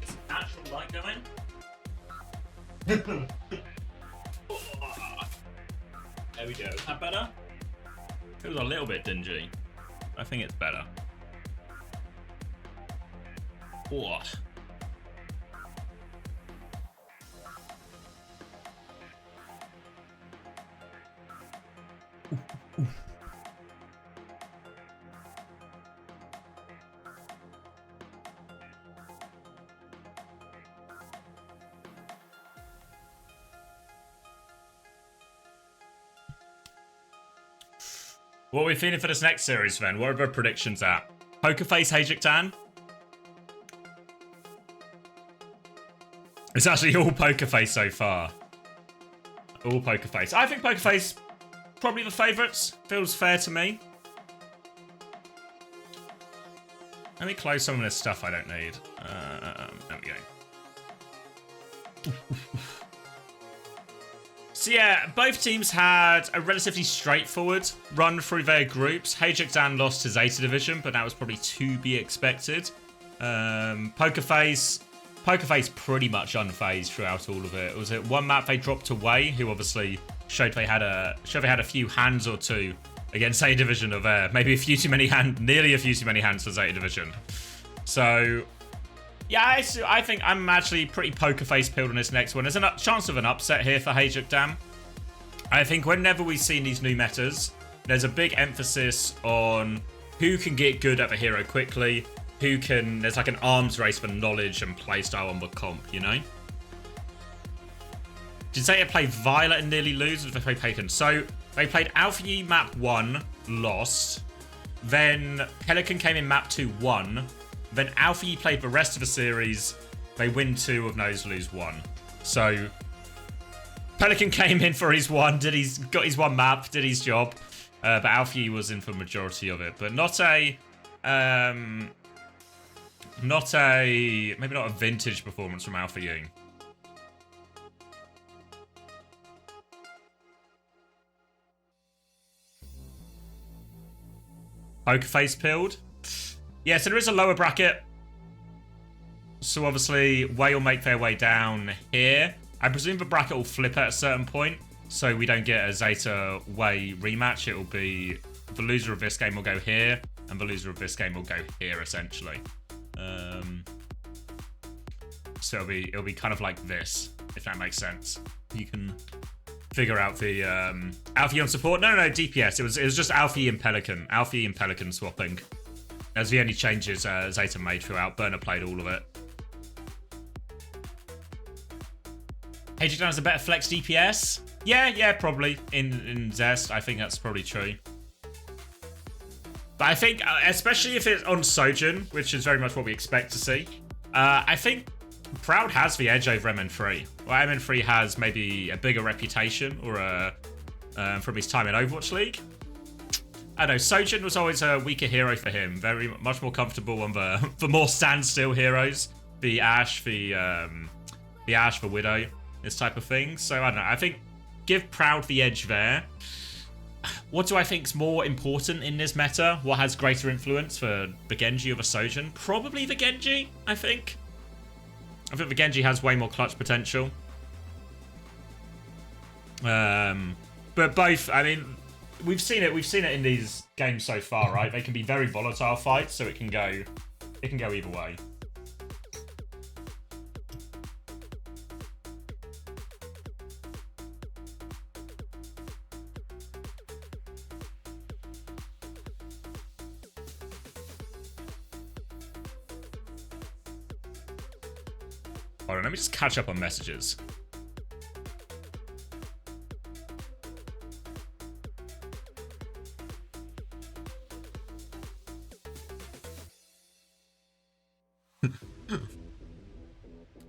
A: It's natural light going. There we go. Is that better? It was a little bit dingy. I think it's better. Oh. What are we feeling for this next series, then? What are our predictions at? Pokerface, HaeJeokDan? It's actually all Pokerface so far. All Pokerface. I think Pokerface probably the favourites. Feels fair to me. Let me close some of this stuff I don't need. There we go. So yeah, both teams had a relatively straightforward run through their groups. HaeJeokDan lost to ZETA Division, but that was probably to be expected. Pokerface pretty much unfazed throughout all of it. It was at one map they dropped away, who obviously showed they had a few hands or two against ZETA Division of maybe a few too many hands, nearly a few too many hands for ZETA Division. So yeah, I think I'm actually pretty Pokerface pilled on this next one. There's a chance of an upset here for HaeJeokDan. I think whenever we've seen these new metas, there's a big emphasis on who can get good at the hero quickly, there's like an arms race for knowledge and playstyle on the comp, you know? Did ZETA play Violet and nearly lose, or did they play Pelican? So, they played Alpha Yi map 1, lost. Then Pelican came in map 2, won. Then Alpha Yi played the rest of the series. They win 2 of those, lose 1. So, Pelican came in for his one, got his one map, did his job. But Alpha Yi was in for the majority of it. But maybe not a vintage performance from Alpha Yi. Pokerface pilled. Yeah, so there is a lower bracket. So obviously, Way will make their way down here. I presume the bracket will flip at a certain point, so we don't get a ZETA Way rematch. It will be the loser of this game will go here, and the loser of this game will go here, essentially. So it'll be kind of like this, if that makes sense. You can figure out the Alpha Yi on support. No, DPS. It was just Alpha Yi and Pelican. Alpha Yi and Pelican swapping. That's the only changes ZETA made throughout. Burner played all of it. HaeJeokDan has a better flex DPS? Yeah, probably. In Zest, I think that's probably true. But I think, especially if it's on Sojourn, which is very much what we expect to see, I think Proud has the edge over MN3. Well, MN3 has maybe a bigger reputation or from his time in Overwatch League. I don't know, Sojourn was always a weaker hero for him. Very much more comfortable on the more standstill heroes. The Ashe, the Widow, this type of thing. So I don't know. I think give Proud the edge there. What do I think is more important in this meta? What has greater influence for the Genji or the Sojourn? Probably the Genji, I think. I think the Genji has way more clutch potential. But both, I mean, we've seen it in these games so far, right? They can be very volatile fights, so it can go either way. Hold on, let me just catch up on messages.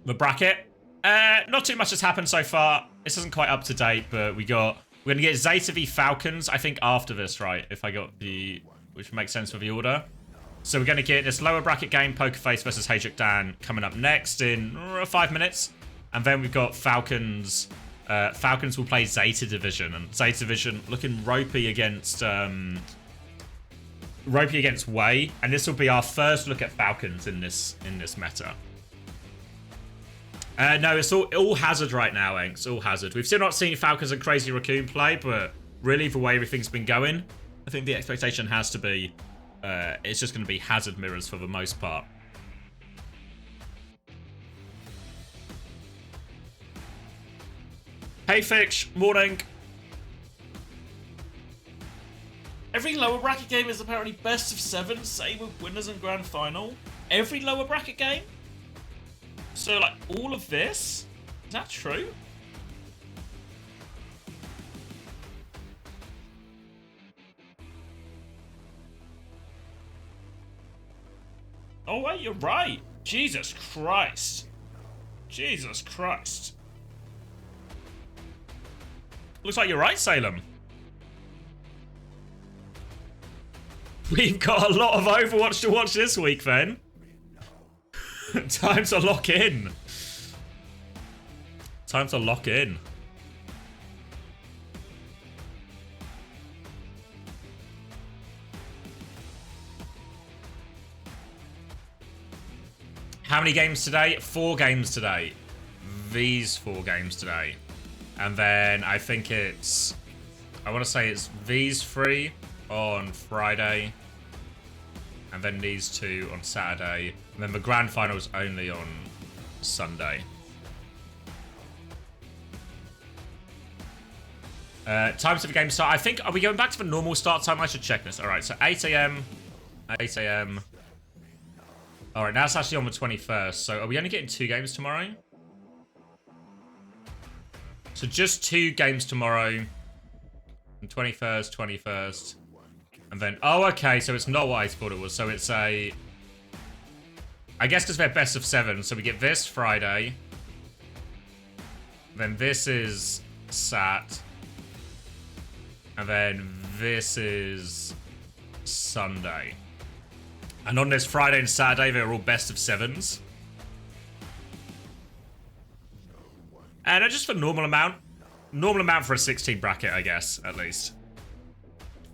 A: The bracket. Not too much has happened so far. This isn't quite up to date, but we're gonna get ZETA v Falcons, I think, after this, right? If I got which makes sense for the order. So we're gonna get this lower bracket game, Pokerface versus HaeJeokDan, coming up next in 5 minutes. And then we've got Falcons Falcons will play ZETA Division, and ZETA Division looking ropey against Wei, and this will be our first look at Falcons in this meta. No, it's all Hazard right now, Enks. All Hazard. We've still not seen Falcons and Crazy Raccoon play, but really, the way everything's been going, I think the expectation has to be it's just going to be Hazard mirrors for the most part. Hey Fix, morning. Every lower bracket game is apparently best of 7, same with winners and grand final. Every lower bracket game? So like all of this? Is that true? Oh wait, you're right. Jesus Christ. Jesus Christ. Looks like you're right, Salem. We've got a lot of Overwatch to watch this week, then. Time to lock in. Time to lock in. How many games today? 4 games today. These 4 games today. And then I think it's... I want to say it's these 3 on Friday. And then these 2 on Saturday. And then the grand final is only on Sunday. Times for the game start. I think... Are we going back to the normal start time? I should check this. Alright, so 8 AM. 8 AM. Alright, now it's actually on the 21st. So are we only getting 2 games tomorrow? So just 2 games tomorrow. And 21st, 21st. And then... Oh, okay. So it's not what I thought it was. So it's a... I guess because they're best of 7. So we get this Friday. Then this is Sat. And then this is Sunday. And on this Friday and Saturday, they're all best of 7s. And just for normal amount. Normal amount for a 16 bracket, I guess, at least.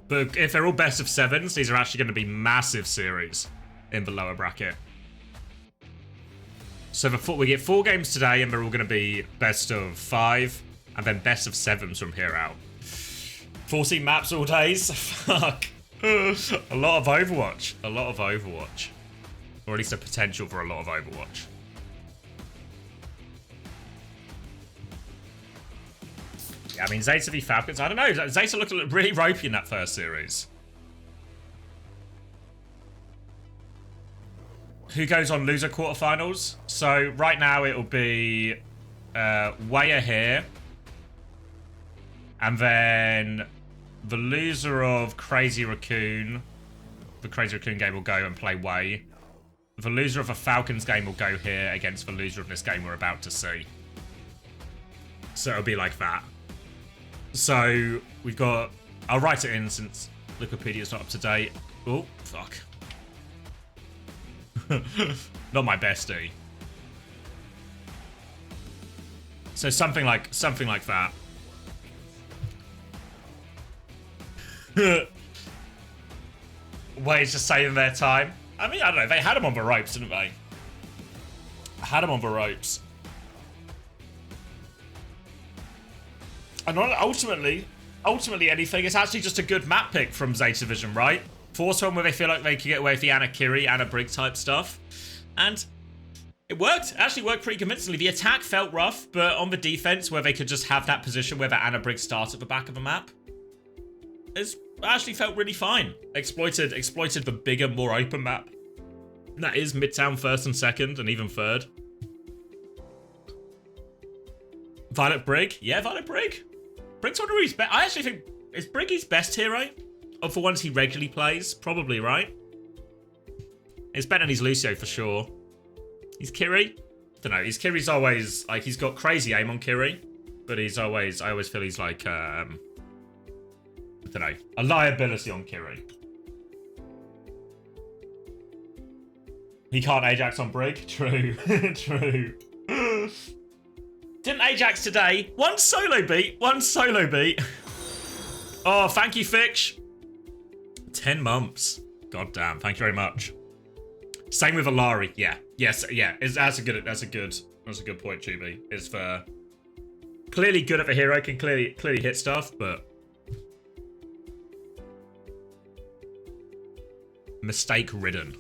A: But if they're all best of 7s, these are actually going to be massive series in the lower bracket. So we get 4 games today, and they're all going to be best of 5, and then best of 7s from here out. 14 maps all days? Fuck. A lot of Overwatch. A lot of Overwatch. Or at least a potential for a lot of Overwatch. Yeah, I mean, ZETA v Falcons. I don't know. ZETA looked really ropey in that first series. Who goes on loser quarterfinals? So right now it'll be Waya here. And then the loser of Crazy Raccoon, the Crazy Raccoon game will go and play Way. The loser of a Falcons game will go here against the loser of this game we're about to see. So it'll be like that. So we've got... I'll write it in since Wikipedia's not up to date. Oh, fuck. Not my bestie. So something like that. Ways just saving their time. I mean, I don't know. They had them on the ropes, didn't they? Had them on the ropes. And ultimately anything, it's actually just a good map pick from ZETA Division, right? Force one where they feel like they can get away with the Anna Kiri, Anna Brig type stuff. And it worked. It actually worked pretty convincingly. The attack felt rough, but on the defense where they could just have that position where the Anna Brig starts at the back of the map, it actually felt really fine. Exploited the bigger, more open map. And that is Midtown 1st and 2nd, and even 3rd. Violet Brig? Yeah, Violet Brig. Brig's one of his best. I actually think, is Brig his best hero? Of the ones he regularly plays? Probably, right? It's better than his Lucio for sure. He's Kiri? I don't know. His Kiri's always, like, he's got crazy aim on Kiri. But he's always, I always feel he's like, I don't know, a liability on Kiri. He can't Ajax on Brig? True. True. Didn't Ajax today. One solo beat. Oh, thank you, Fix. 10 months. God damn. Thank you very much. Same with Alari. Yeah. Yes. Yeah. That's a good point, Chuby. Is for clearly good of a hero, can clearly hit stuff, but mistake ridden.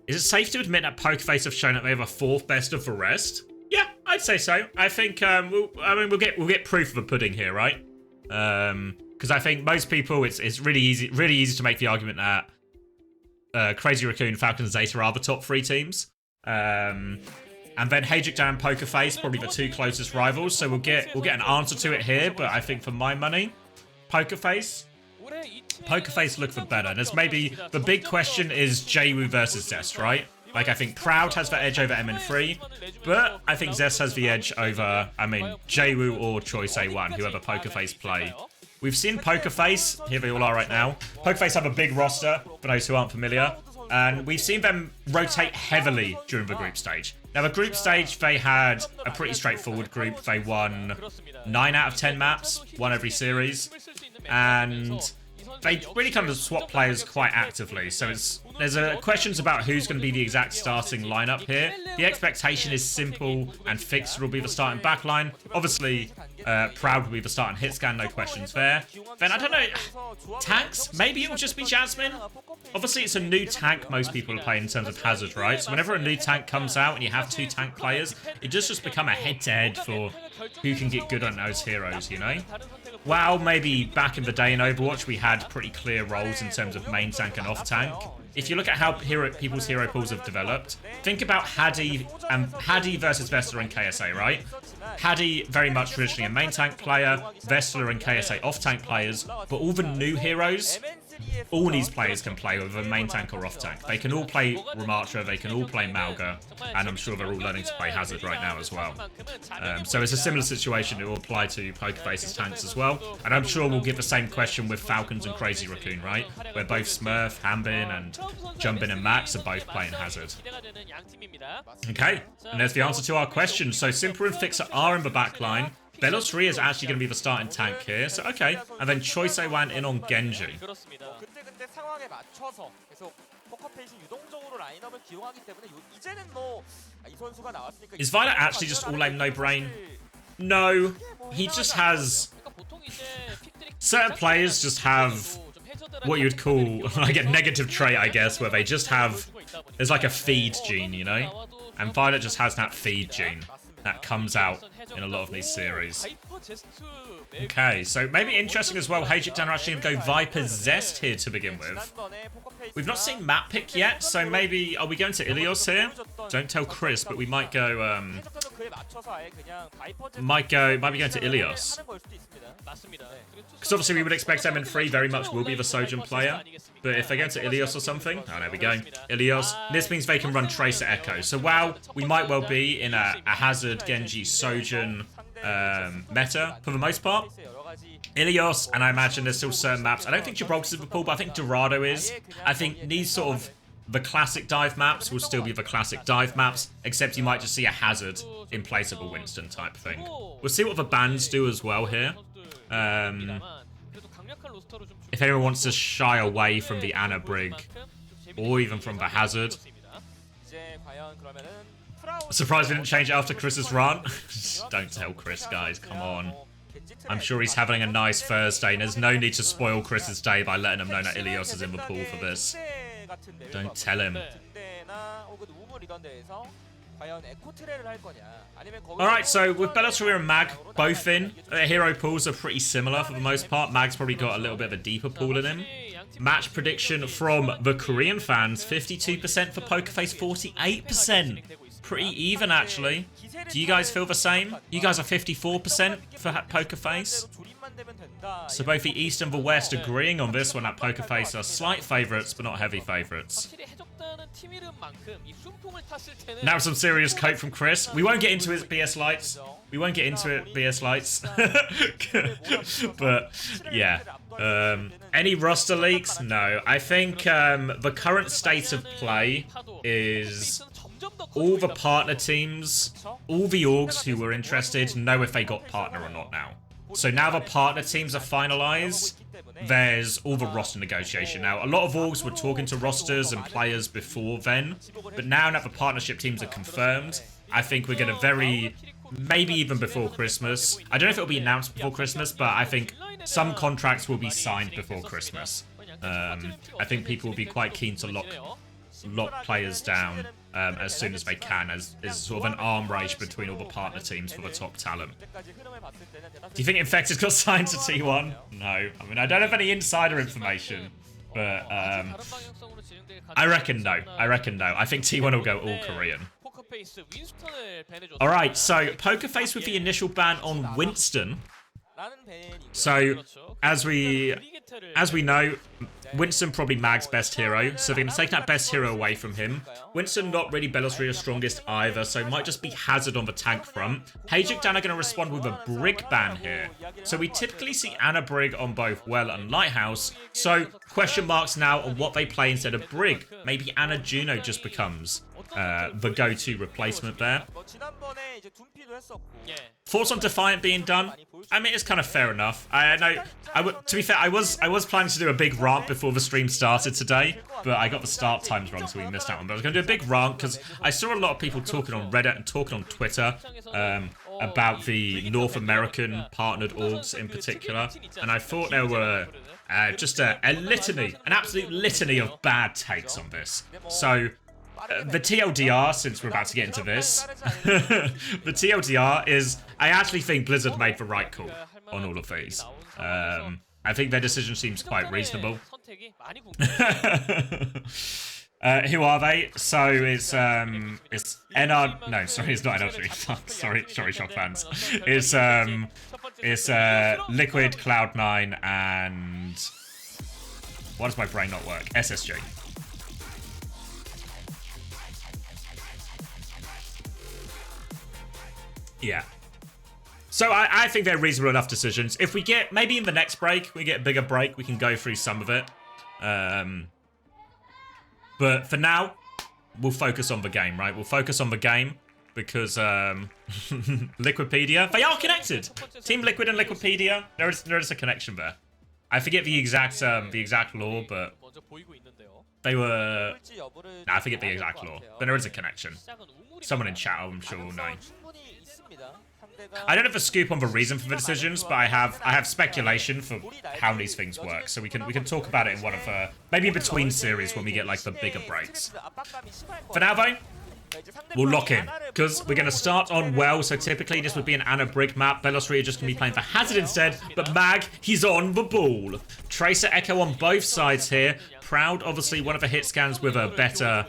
A: Is it safe to admit that Pokerface have shown that they have a 4th best of the rest? Yeah, I'd say so. I think we'll get proof of a pudding here, right? Because I think most people, it's really easy to make the argument that Crazy Raccoon, Falcons, ZETA are the top 3 teams. And then HaeJeokDan and Pokerface, probably the 2 closest rivals. So we'll get an answer to it here, but I think for my money, Pokerface look for better. And there's maybe the big question is JWoo versus Zest, right? Like, I think Proud has the edge over MN3, but I think Zest has the edge over, JWoo or Choice A1, whoever Pokerface play. We've seen Pokerface, here they all are right now. Pokerface have a big roster, for those who aren't familiar, and we've seen them rotate heavily during the group stage. Now, the group stage, they had a pretty straightforward group. They won 9 out of 10 maps, won every series, and they really kind of swap players quite actively. So there's questions about who's going to be the exact starting lineup here. The expectation is simple and Fixed will be the starting backline. Obviously, Proud will be the starting hit scan, no questions there. Then, I don't know, tanks? Maybe it will just be Jasmine? Obviously, it's a new tank most people are playing in terms of Hazard, right? So whenever a new tank comes out and you have 2 tank players, it does just become a head-to-head for who can get good on those heroes, you know? Wow, maybe back in the day in Overwatch, we had pretty clear roles in terms of main tank and off tank. If you look at how people's hero pools have developed, think about Haddy versus Vestler and KSA, right? Haddy, very much traditionally a main tank player, Vestler and KSA off tank players, but all the new heroes, all these players can play with a main tank or off tank. They can all play Ramattra, they can all play Malga, and I'm sure they're all learning to play Hazard right now as well. So it's a similar situation that will apply to Pokerface's tanks as well. And I'm sure we'll get the same question with Falcons and Crazy Raccoon, right? Where both Smurf, Hambin, and Jumbin and Max are both playing Hazard. Okay, and there's the answer to our question. So Simper and Fixer are in the back line. Belos 3 is actually going to be the starting tank here, so okay. And then Choice A1 in on Genji. Is Violet actually just all-aim no-brain? No, he just has... Certain players just have what you'd call like a negative trait, I guess, where they just have... There's like a feed gene, you know? And Violet just has that feed gene that comes out in a lot of these series. Okay, so maybe interesting as well, HaeJeokDan are actually going to go Viper Zest here to begin with. We've not seen map pick yet, so maybe... Are we going to Ilios here? Don't tell Chris, but we might go... might be going to Ilios. Because obviously we would expect MN3 very much will be the Sojourn player. But if they go to Ilios or something... Oh, there we go. Ilios. This means they can run Tracer Echo. So wow, we might well be in a Hazard, Genji, Sojourn meta for the most part. Ilios, and I imagine there's still certain maps. I don't think Gibraltar's in the pool, but I think Dorado is. I think these sort of the classic dive maps will still be the classic dive maps, except you might just see a Hazard in place of a Winston type thing. We'll see what the bans do as well here. If anyone wants to shy away from the Anna Brig, or even from the Hazard. Surprised we didn't change it after Chris's run. Don't tell Chris, guys, come on. I'm sure he's having a nice Thursday, and there's no need to spoil Chris's day by letting him know that Ilios is in the pool for this. Don't tell him. Alright, so with Bellator and Mag both in, their hero pools are pretty similar for the most part. Mag's probably got a little bit of a deeper pool in him. Match prediction from the Korean fans, 52% for Pokerface, 48%. Pretty even, actually. Do you guys feel the same? You guys are 54% for Pokerface. So both the East and the West agreeing on this one that Pokerface are slight favourites, but not heavy favourites. Now some serious cope from Chris. We won't get into his BS lights. We won't get into it, BS lights. But, yeah. Any roster leaks? No. I think the current state of play is all the partner teams, all the orgs who were interested know if they got partner or not now. So now the partner teams are finalized, there's all the roster negotiation. Now, a lot of orgs were talking to rosters and players before then, but now that the partnership teams are confirmed, I think we're going to maybe even before Christmas. I don't know if it'll be announced before Christmas, but I think some contracts will be signed before Christmas. I think people will be quite keen to lock players down as soon as they can, as sort of an arm race between all the partner teams for the top talent. Do you think Infected got signed to T1? No. I mean, I don't have any insider information, but I reckon no. I think T1 will go all Korean. Alright, so Poker Face with the initial ban on Winston. So, as we know, Winston probably Mag's best hero, so they're going to take that best hero away from him. Winston not really Belosria's strongest either, so it might just be Hazard on the tank front. HaeJeokDan are going to respond with a Brig ban here. So we typically see Ana Brig on both Well and Lighthouse, so question marks now on what they play instead of Brig. Maybe Ana Juno just becomes the go-to replacement there. Thoughts on Defiant being done? I mean, it's kind of fair enough. I know. To be fair, I was planning to do a big rant before the stream started today, but I got the start times wrong, so we missed that one. But I was going to do a big rant because I saw a lot of people talking on Reddit and talking on Twitter about the North American partnered orgs in particular, and I thought there were just a litany, an absolute litany of bad takes on this. So. The TLDR, since we're about to get into this, the TLDR is, I actually think Blizzard made the right call on all of these. I think their decision seems quite reasonable. Who are they? So it's NR. No, sorry, it's not NR3. sorry, Shock fans. It's Liquid, Cloud9, and why does my brain not work? SSG. Yeah. So I think they're reasonable enough decisions. If we get, maybe in the next break, we get a bigger break, we can go through some of it. But for now, we'll focus on the game, right? We'll focus on the game because Liquipedia, they are connected. Team Liquid and Liquipedia, there is a connection there. I forget the exact law, but they were... I forget the exact law, but there is a connection. Someone in chat, I'm sure will know. I don't have a scoop on the reason for the decisions, but I have speculation for how these things work, so we can talk about it in one of maybe in between series when we get like the bigger breaks. For now though, we'll lock in because we're going to start on Well. So typically this would be an Ana Brig map. Belosria just going to be playing for Hazard instead, but Mag, he's on the ball. Tracer Echo on both sides here. Proud, obviously one of the hit scans with a better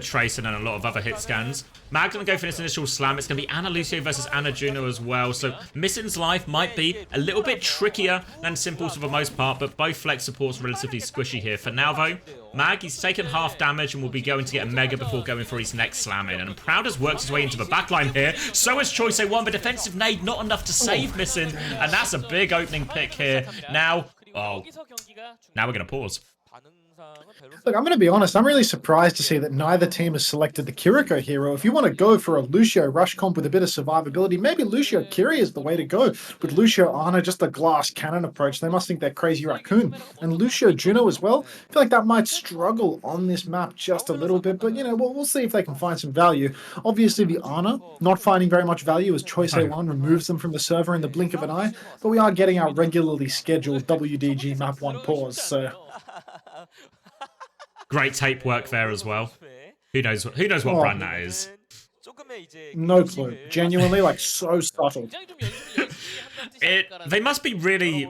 A: Tracer than a lot of other hit scans. Mag going to go for this initial slam. It's going to be Ana Lucio versus Ana Juno as well. So Missin's life might be a little bit trickier than Simples for the most part, but both flex supports relatively squishy here. For now though, Mag, he's taken half damage and will be going to get a mega before going for his next slam in. And Proud has worked his way into the backline here. So has Choice A1, but defensive nade not enough to save Missin. And that's a big opening pick here. Now, now we're going to pause.
D: Look, I'm going to be honest, I'm really surprised to see that neither team has selected the Kiriko hero. If you want to go for a Lucio rush comp with a bit of survivability, maybe Lucio Kiri is the way to go. With Lucio Ana, just a glass cannon approach, they must think they're crazy Raccoon. And Lucio Juno as well, I feel like that might struggle on this map just a little bit, but you know, we'll see if they can find some value. Obviously the Ana, not finding very much value as Choice A1 removes them from the server in the blink of an eye, but we are getting our regularly scheduled WDG map 1 pause, so...
A: Great tape work there as well. Who knows what brand that is?
D: No clue. Genuinely, like, so subtle.
A: They must be really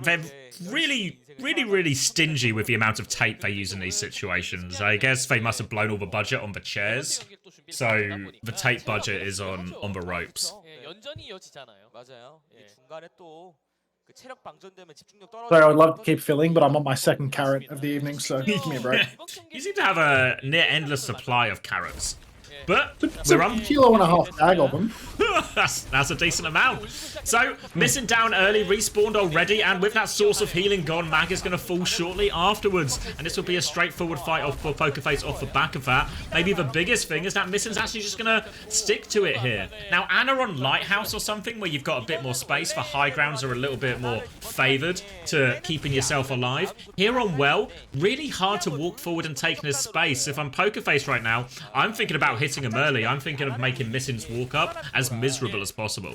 A: stingy with the amount of tape they use in these situations. I guess they must have blown all the budget on the chairs. So the tape budget is on the ropes.
D: Sorry, I would love to keep filling, but I'm on my second carrot of the evening, so give me a break.
A: You seem to have a near endless supply of carrots. But
D: we're on 1.5 kilo bag of them.
A: That's a decent amount. So, missing down early, respawned already, and with that source of healing gone, Mag is going to fall shortly afterwards. And this will be a straightforward fight off for Pokerface off the back of that. Maybe the biggest thing is that Missin's actually just going to stick to it here. Now, Anna on Lighthouse or something, where you've got a bit more space, for high grounds are a little bit more favoured to keeping yourself alive. Here on Well, really hard to walk forward and take his space. If I'm Pokerface right now, I'm thinking about hitting him early. I'm thinking of making Missin's walk up as miserable as possible.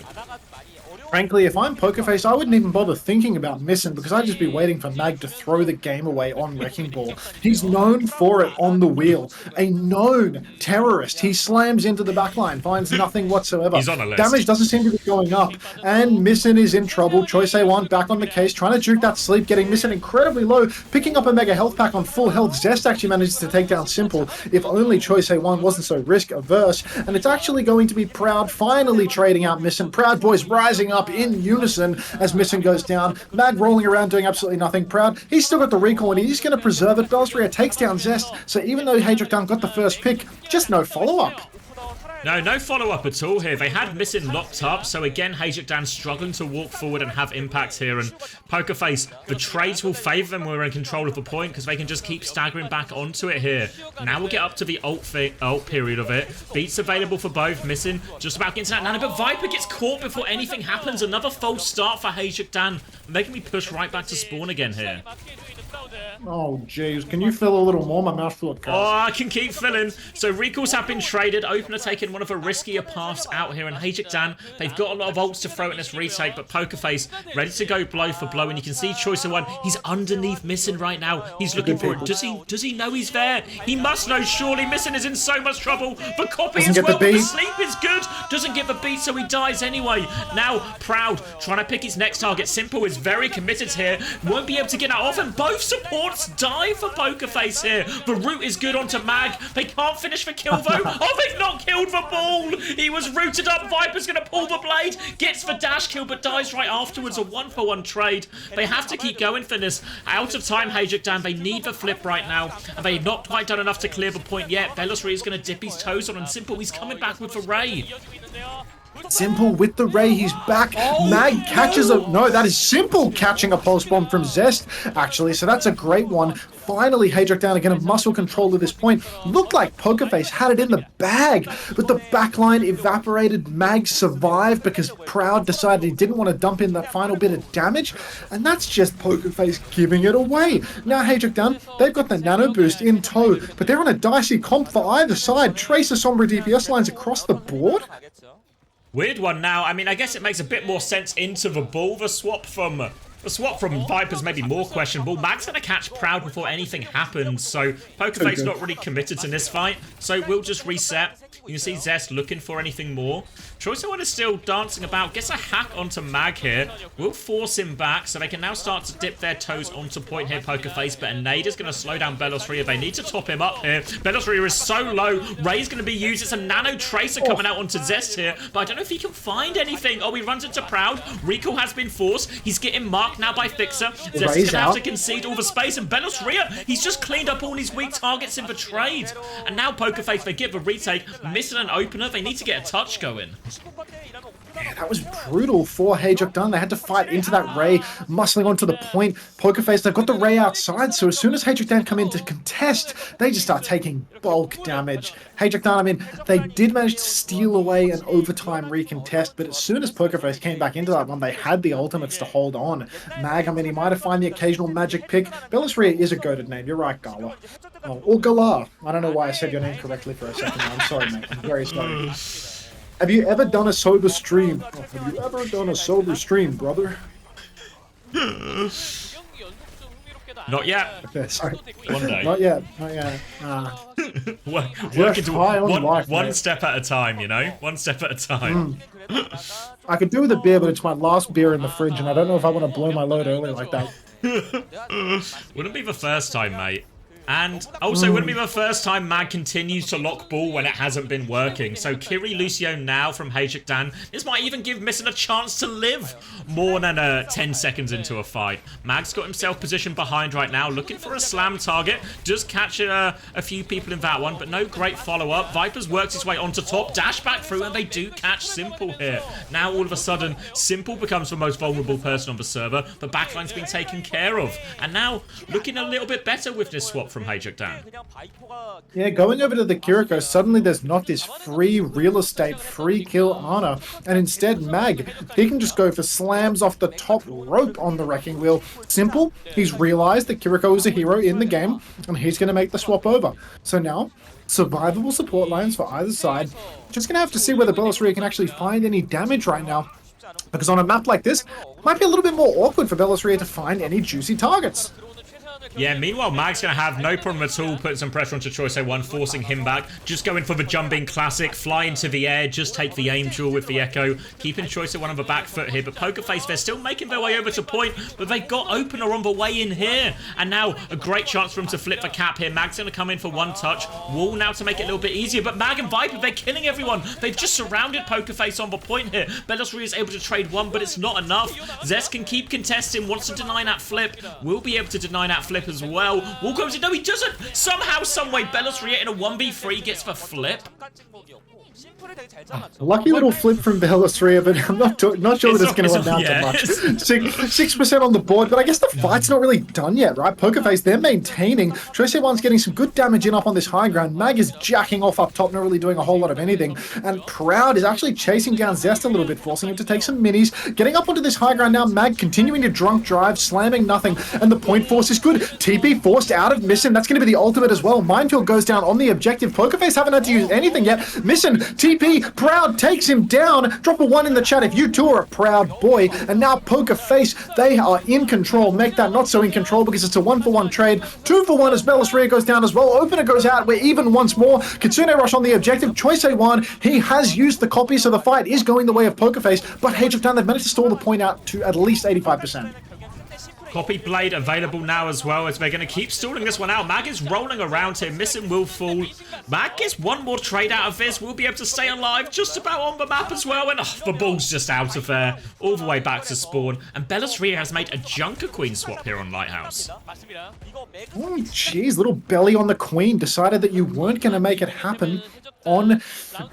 D: Frankly, if I'm Pokerface, I wouldn't even bother thinking about missing because I'd just be waiting for Mag to throw the game away on Wrecking Ball. He's known for it on the wheel. A known terrorist. He slams into the backline, finds nothing whatsoever.
A: He's on a list.
D: Damage doesn't seem to be going up, and Missin is in trouble. Choice A1 back on the case, trying to juke that sleep, getting Missin incredibly low, picking up a mega health pack on full health. Zest actually manages to take down Simple, if only Choice A1 wasn't so risk averse, and it's actually going to be Proud finally trading out Missin. Proud boys rising up in unison as Missin goes down. Mag rolling around doing absolutely nothing. Proud, he's still got the recall and he's going to preserve it. Belstria takes down Zest, so even though HaeJeokDan got the first pick, just no follow-up.
A: No follow-up at all here. They had Missin locked up, so again, HaeJeokDan struggling to walk forward and have impact here, and Pokerface, the trades will favour them when we're in control of the point, because they can just keep staggering back onto it here. Now we'll get up to the ult period of it. Beats available for both. Missin just about getting to that nano, but Viper gets caught before anything happens. Another false start for HaeJeokDan. They can be pushed right back to spawn again here.
D: Oh, jeez. Can you fill a little more? My mouth's full of cards.
A: Oh, I can keep filling. So recalls have been traded. Opener taking one of the riskier paths out here. And HaeJeokDan, they've got a lot of ults to throw in this retake. But Pokerface ready to go blow for blow. And you can see Choice of One. He's underneath Missin right now. He's looking for it. Does he know he's there? He must know. Surely Missin is in so much trouble. The copy as well. The sleep is good. Doesn't get the beat, so he dies anyway. Now, Proud trying to pick his next target. Simple is very committed here. Won't be able to get that off. And both supports die for Pokerface here. The root is good onto Mag. They can't finish the kill though. Oh, they've not killed the ball. He was rooted up. Viper's going to pull the blade. Gets the dash kill, but dies right afterwards. A 1-for-1 trade. They have to keep going for this. Out of time, HaeJeokDan. They need the flip right now. And they've not quite done enough to clear the point yet. Belisri is going to dip his toes on, and Simple, he's coming back with the Ray.
D: Simple with the Ray, he's back. Mag catches a... No, that is Simple catching a pulse bomb from Zest, actually, so that's a great one. Finally, HaeJeokDan again have muscle control at this point. Looked like Pokerface had it in the bag, but the backline evaporated. Mag survived because Proud decided he didn't want to dump in that final bit of damage, and that's just Pokerface giving it away. Now HaeJeokDan, they've got the nano boost in tow, but they're on a dicey comp for either side. Tracer Sombra DPS lines across the board.
A: Weird one now. I mean, I guess it makes a bit more sense into the ball. The swap from Viper's maybe more questionable. Mag's going to catch Proud before anything happens, so Pokerface not really committed to this fight, so we'll just reset. You can see Zest looking for anything more. Choice of One is still dancing about, gets a hack onto Mag here. We'll force him back, so they can now start to dip their toes onto point here, Pokerface, but a nade is going to slow down Belisri. They need to top him up here. Belisri is so low. Ray's going to be used. It's a nano tracer coming out onto Zest here, but I don't know if he can find anything. Oh, he runs into Proud. Recall has been forced. He's getting marked now by Fixer. Zest is going to have to concede all the space, and Belisri, he's just cleaned up all his weak targets in the trade. And now Pokerface, they get the retake, missing an opener. They need to get a touch going.
D: Yeah, that was brutal for HaeJeokDan. They had to fight into that Ray, muscling onto the point. Pokerface, they've got the Ray outside, so as soon as HaeJeokDan come in to contest, they just start taking bulk damage. HaeJeokDan, I mean, they did manage to steal away an overtime recontest, but as soon as Pokerface came back into that one, they had the ultimates to hold on. Mag, I mean, he might have found the occasional magic pick. Belisri is a goated name. You're right, Gala. Oh, or Galar. I don't know why I said your name correctly for a second. I'm sorry, mate. I'm very sorry. Have you ever done a sober stream? Oh, have you ever done a sober stream, brother?
A: Not yet.
D: Okay, sorry.
A: One day.
D: Not yet. Not yet.
A: Working to one step at a time, you know? One step at a time.
D: I could do with a beer, but it's my last beer in the fridge, and I don't know if I want to blow my load early like that.
A: Wouldn't be the first time, mate. And also, wouldn't be the first time Mag continues to lock ball when it hasn't been working. So Kiri Lucio now from HaeJeokDan. This might even give Missing a chance to live more than 10 seconds into a fight. Mag's got himself positioned behind right now, looking for a slam target. Does catch a few people in that one, but no great follow-up. Viper's works his way onto top, dash back through, and they do catch Simple here. Now, all of a sudden, Simple becomes the most vulnerable person on the server. The backline's been taken care of. And now, looking a little bit better with this swap from HaeJeokDan.
D: Yeah, going over to the Kiriko, suddenly there's not this free real estate, free kill honor, and instead Mag, he can just go for slams off the top rope on the Wrecking Wheel. Simple, he's realized that Kiriko is a hero in the game, and he's going to make the swap over. So now, survivable support lines for either side. Just going to have to see whether Bellasaria can actually find any damage right now, because on a map like this, it might be a little bit more awkward for Bellasaria to find any juicy targets.
A: Yeah, meanwhile, Mag's going to have no problem at all putting some pressure onto Choice A1, forcing him back. Just going for the jumping classic, fly into the air, just take the aim duel with the Echo, keeping Choice A1 on the back foot here. But Pokerface, they're still making their way over to point, but they got Opener on the way in here. And now, a great chance for him to flip the cap here. Mag's going to come in for one touch. Wall now to make it a little bit easier, but Mag and Viper, they're killing everyone. They've just surrounded Pokerface on the point here. Bellasaria is able to trade one, but it's not enough. Zest can keep contesting, wants to deny that flip. Will be able to deny that flip as well. Wall goes in. No, he doesn't. Somehow, someway, Bellasaria in a 1v3 gets the flip.
D: Lucky little flip from Bellasaria, but I'm not sure that it's going to amount to much. 6% on the board, but I guess the fight's not really done yet, right? Pokerface, they're maintaining. Choice A1's getting some good damage in up on this high ground. Mag is jacking off up top, not really doing a whole lot of anything. And Proud is actually chasing down Zest a little bit, forcing him to take some minis. Getting up onto this high ground now, Mag continuing to drunk drive, slamming nothing, and the point force is good. TP forced out of Missin. That's going to be the ultimate as well. Minefield goes down on the objective. Pokerface haven't had to use anything yet. Missin, TP, Proud takes him down. Drop a 1 in the chat if you two are a Proud boy. And now Pokerface, they are in control. Make that not so in control because it's a 1-for-1 trade. 2-for-1 as Bellasaria goes down as well. Opener goes out. We're even once more. Kitsune Rush on the objective. Choice A1, he has used the copy, so the fight is going the way of Pokerface. But HaeJeokDan, they've managed to stall the point out to at least 85%.
A: Copy Blade available now as well, as they're going to keep stalling this one out. Mag is rolling around here. Missing will fall. Mag gets one more trade out of this. We'll be able to stay alive just about on the map as well. And the ball's just out of there. All the way back to spawn. And Bellasaria has made a Junker Queen swap here on Lighthouse.
D: Oh, jeez. Little belly on the Queen. Decided that you weren't going to make it happen on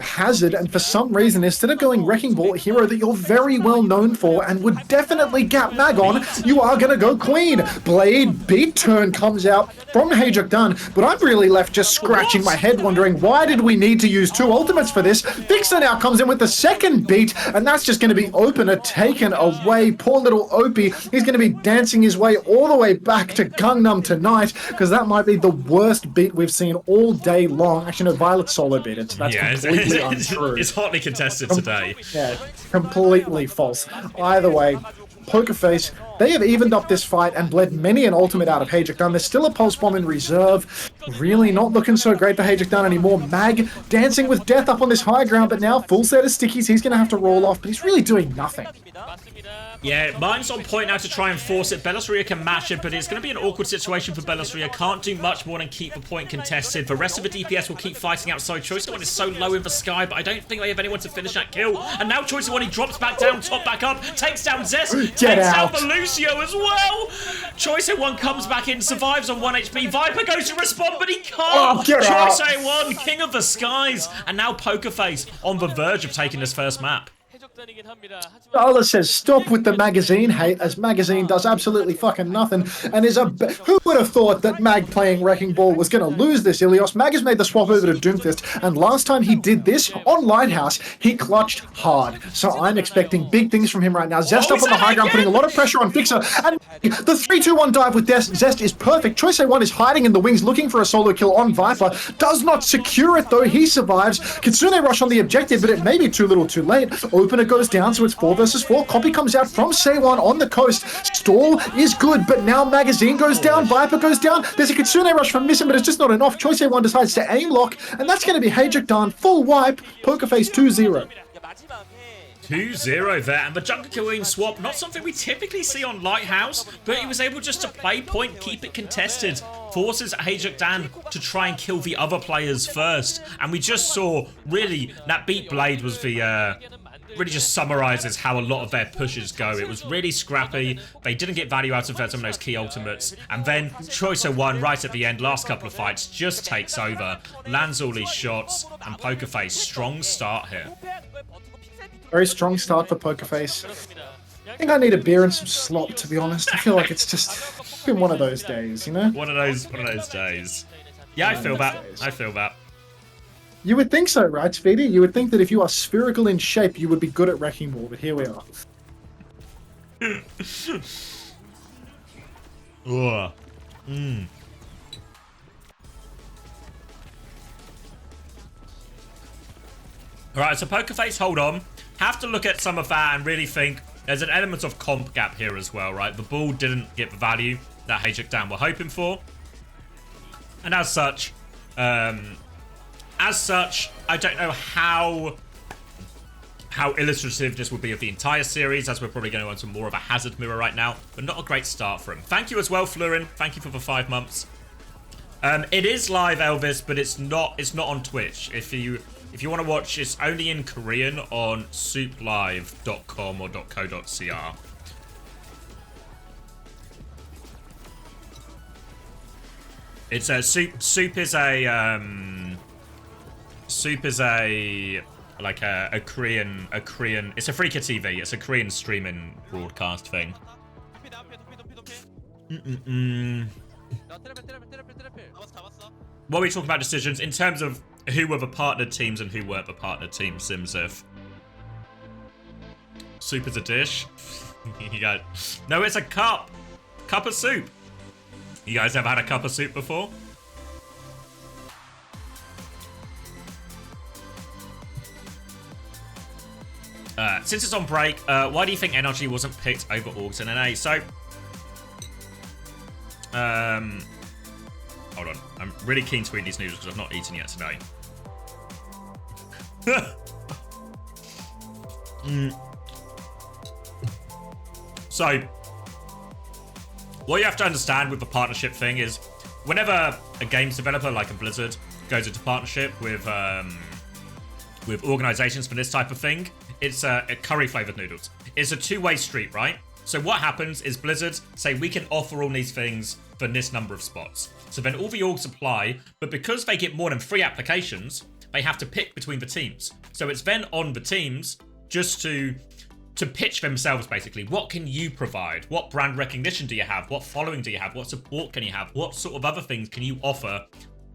D: Hazard, and for some reason, instead of going Wrecking Ball, a hero that you're very well known for and would definitely gap Mag on, you are going to go Queen. Blade beat turn comes out from HaeJeokDan, but I'm really left just scratching my head wondering, why did we need to use 2 ultimates for this? Fixer now comes in with the second beat, and that's just going to be Opener taken away. Poor little Opie, he's going to be dancing his way all the way back to Gangnam tonight, because that might be the worst beat we've seen all day long. Actually, no, Violet's solo beat it. That's completely untrue.
A: It's hotly contested today.
D: Yeah, completely false. Either way, Pokerface, they have evened up this fight and bled many an ultimate out of HaeJeokDan. There's still a pulse bomb in reserve. Really not looking so great for HaeJeokDan anymore. Mag dancing with death up on this high ground, but now full set of stickies. He's going to have to roll off, but he's really doing nothing.
A: Yeah, mine's on point now to try and force it. Bellasaria can match it, but it's going to be an awkward situation for Bellasaria. Can't do much more than keep the point contested. The rest of the DPS will keep fighting outside. Choice A1 is so low in the sky, but I don't think they have anyone to finish that kill. And now Choice A1, he drops back down, top back up, takes down Zest, takes down the Lucio as well. Choice A1 comes back in, survives on 1 HP. Viper goes to respond, but he can't. Choice A1, king of the skies. And now Pokerface on the verge of taking this first map.
D: Darla says, stop with the magazine hate, as magazine does absolutely fucking nothing, and is who would have thought that Mag playing Wrecking Ball was going to lose this, Ilios? Mag has made the swap over to Doomfist, and last time he did this on Lighthouse, he clutched hard. So I'm expecting big things from him right now. Zest up on the high ground, putting a lot of pressure on Fixer, and the 3-2-1 dive with Zest is perfect. Choice A1 is hiding in the wings, looking for a solo kill on Viper. Does not secure it, though. He survives. Kitsune Rush on the objective, but it may be too little too late. Opener goes down, so it's 4 versus 4. Copy comes out from Seiwon on the coast. Stall is good, but now Magazine goes down, Viper goes down. There's a Kitsune Rush from Missin, but it's just not enough. Choice A1 decides to aim lock, and that's going to be HaeJeokDan full wipe. Pokerface 2-0.
A: 2-0 there, and the Junker Queen swap, not something we typically see on Lighthouse, but he was able just to play point, keep it contested. forces HaeJeokDan to try and kill the other players first. And we just saw, really, that beat Blade was the, really just summarizes how a lot of their pushes go. It was really scrappy. They didn't get value out of some of those key ultimates. And then Choicer 1 right at the end, last couple of fights, just takes over, lands all these shots, and Pokerface, strong start here.
D: Very strong start for Pokerface. I think I need a beer and some slop, to be honest. I feel like it's just been one of those days, you know?
A: One of those days. Yeah, I feel that. I feel that.
D: You would think so, right, Speedy? You would think that if you are spherical in shape, you would be good at Wrecking Ball, but here we are.
A: Ugh. Alright, so Pokerface, hold on. Have to look at some of that and really think there's an element of comp gap here as well, right? The ball didn't get the value that HaeJeokDan were hoping for. And as such, I don't know how illustrative this will be of the entire series, as we're probably going to go into more of a hazard mirror right now, but not a great start for him. Thank you as well, Flurin. Thank you for the 5 months. It is live, Elvis, but it's not on Twitch. If you want to watch, it's only in Korean on souplive.com or .co.cr. It's a Soup is a like a Korean it's a Freaker TV. It's a Korean streaming broadcast thing. What are we talking about decisions in terms of who were the partnered teams and who weren't the partnered teams, Simsif? Soup is a dish. You got no, it's a cup. Cup of soup. You guys ever had a cup of soup before? Since it's on break, why do you think NRG wasn't picked over Orgs and NA? So, hold on. I'm really keen to eat these noodles because I've not eaten yet today. So, what you have to understand with the partnership thing is whenever a games developer like a Blizzard goes into partnership with organizations for this type of thing, it's a curry flavored noodles. It's a two-way street, right? So what happens is Blizzard say we can offer all these things for this number of spots. So then all the orgs apply, but because they get more than 3 applications, they have to pick between the teams. So it's then on the teams just to pitch themselves, basically. What can you provide? What brand recognition do you have? What following do you have? What support can you have? What sort of other things can you offer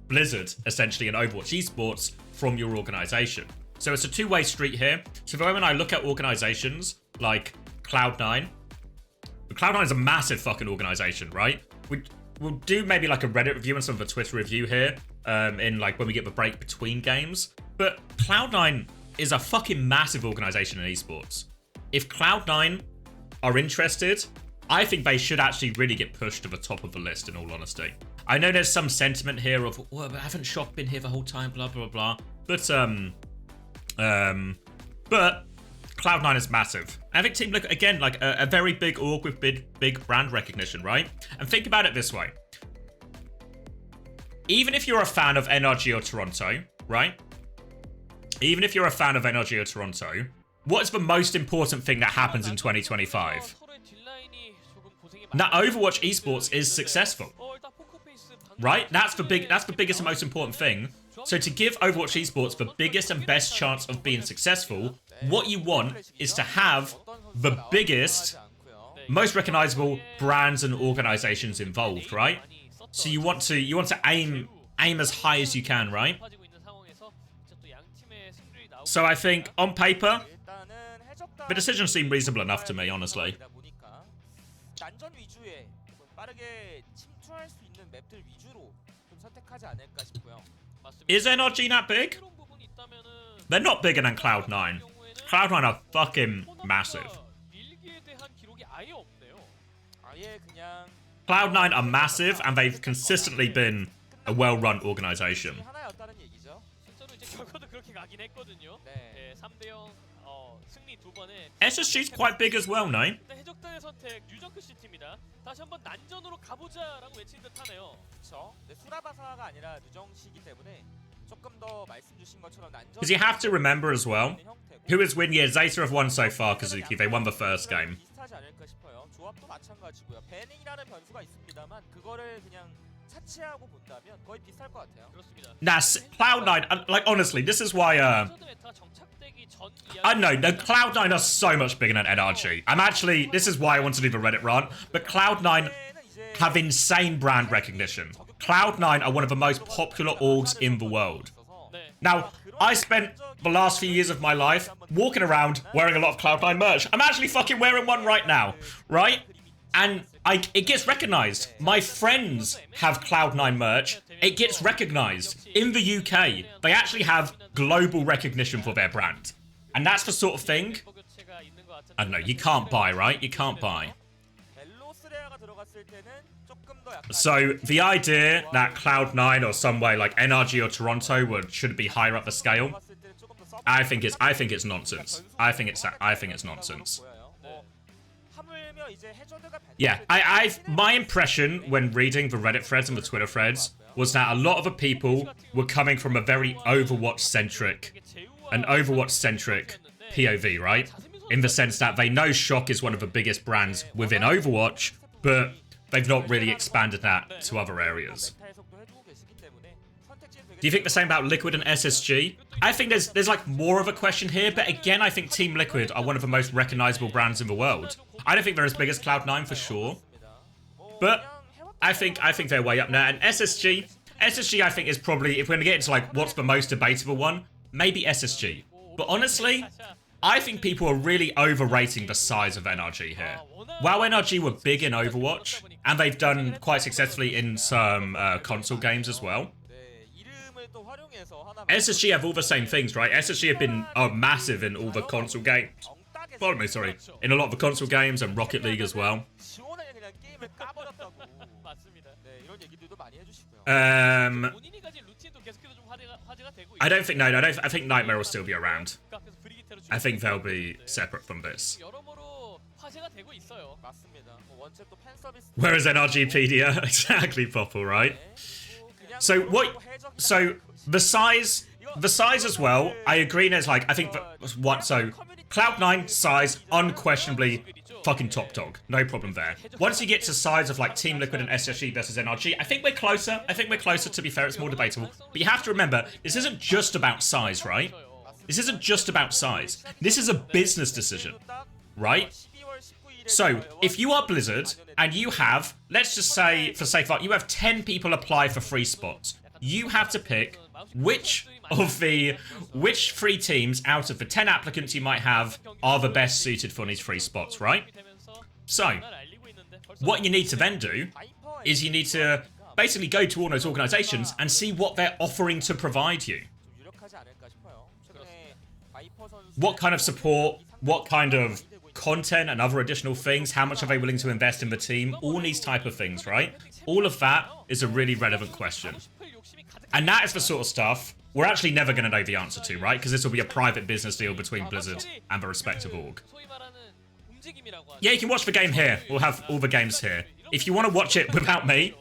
A: Blizzard, essentially, in Overwatch Esports from your organization? So it's a two-way street here. So when I look at organizations like Cloud9, Cloud9 is a massive fucking organization, right? We'll do maybe like a Reddit review and some of a Twitter review here, in like when we get the break between games. But Cloud9 is a fucking massive organization in esports. If Cloud9 are interested, I think they should actually really get pushed to the top of the list, in all honesty. I know there's some sentiment here of, well, haven't Shock been here the whole time, blah, blah, blah. But Cloud9 is massive. I think Team look again like a very big org with big brand recognition, right? And think about it this way. Even if you're a fan of NRG or Toronto, right? Even if you're a fan of NRG or Toronto, what is the most important thing that happens in 2025? That Overwatch Esports is successful, right? That's the biggest and most important thing. So to give Overwatch Esports the biggest and best chance of being successful, what you want is to have the biggest, most recognizable brands and organizations involved, right? So you want to aim as high as you can, right? So I think on paper, the decision seemed reasonable enough to me, honestly. Is NRG that big? They're not bigger than Cloud9. Cloud9 are fucking massive. Cloud9 are massive, and they've consistently been a well-run organization.
B: 승리 두 번에
A: SSG's quite big as well, no?
B: 해적단의 선택 뉴저크 시티입니다. 다시 한번 난전으로 가보자라고 외친 듯하네요.
C: 그렇죠. 네, 수라바사가 아니라 누정시기 때문에 조금 더 말씀 주신 것처럼 난전.
A: Because you have to remember as well, who has win? Yeah, Zeta have won so far, Kazuki. They won the first game.
C: 비슷하지 않을까 싶어요. 조합도 마찬가지고요. 배닝이라는 변수가 있습니다만 그거를 그냥 차치하고 본다면 거의 비슷할 것 같아요.
B: 그렇습니다.
A: Nah, Cloud9, like, honestly, this is why, I know, no, Cloud9 are so much bigger than NRG. This is why I want to do the Reddit rant, but Cloud9 have insane brand recognition. Cloud9 are one of the most popular orgs in the world. Now, I spent the last few years of my life walking around wearing a lot of Cloud9 merch. I'm actually fucking wearing one right now, right? And it gets recognized. My friends have Cloud9 merch. It gets recognized. In the UK, they actually have global recognition for their brand. And that's the sort of thing, I don't know, you can't buy, right? You can't buy. So the idea that Cloud9 or some way like NRG or Toronto should be higher up the scale, I think it's nonsense. I think it's nonsense. Yeah, my impression when reading the Reddit threads and the Twitter threads was that a lot of the people were coming from a very Overwatch-centric POV, right? In the sense that they know Shock is one of the biggest brands within Overwatch, but they've not really expanded that to other areas. Do you think the same about Liquid and SSG? I think there's like more of a question here, but again, I think Team Liquid are one of the most recognizable brands in the world. I don't think they're as big as Cloud9 for sure, but I think they're way up now. And SSG I think is probably, if we're gonna get into like what's the most debatable one, maybe SSG. But honestly, I think people are really overrating the size of NRG here. While NRG were big in Overwatch, and they've done quite successfully in some console games as well, SSG have all the same things, right? SSG have been massive in all the console games. Pardon me, sorry. In a lot of the console games and Rocket League as well. I don't think, no, I think Nightmare will still be around. I think they'll be separate from this. Whereas NRGpedia, exactly, Popple, right? So the size as well, I agree, there's like, I think, so Cloud9 size, unquestionably fucking top dog. No problem there. Once you get to size of like Team Liquid and SSG versus NRG, I think we're closer. To be fair, it's more debatable. But you have to remember, this isn't just about size, right? This isn't just about size. This is a business decision, right? So, if you are Blizzard, and you have, let's just say, for sake of argument, you have 10 people apply for free spots. You have to pick which 3 teams out of the 10 applicants you might have are the best suited for these free spots, right? So, what you need to then do is you need to basically go to all those organizations and see what they're offering to provide you. What kind of support, what kind of content and other additional things, how much are they willing to invest in the team, all these type of things, right? All of that is a really relevant question. And that is the sort of stuff we're actually never going to know the answer to, right? Because this will be a private business deal between Blizzard and the respective org. Yeah, you can watch the game here. We'll have all the games here. If you want to watch it without me,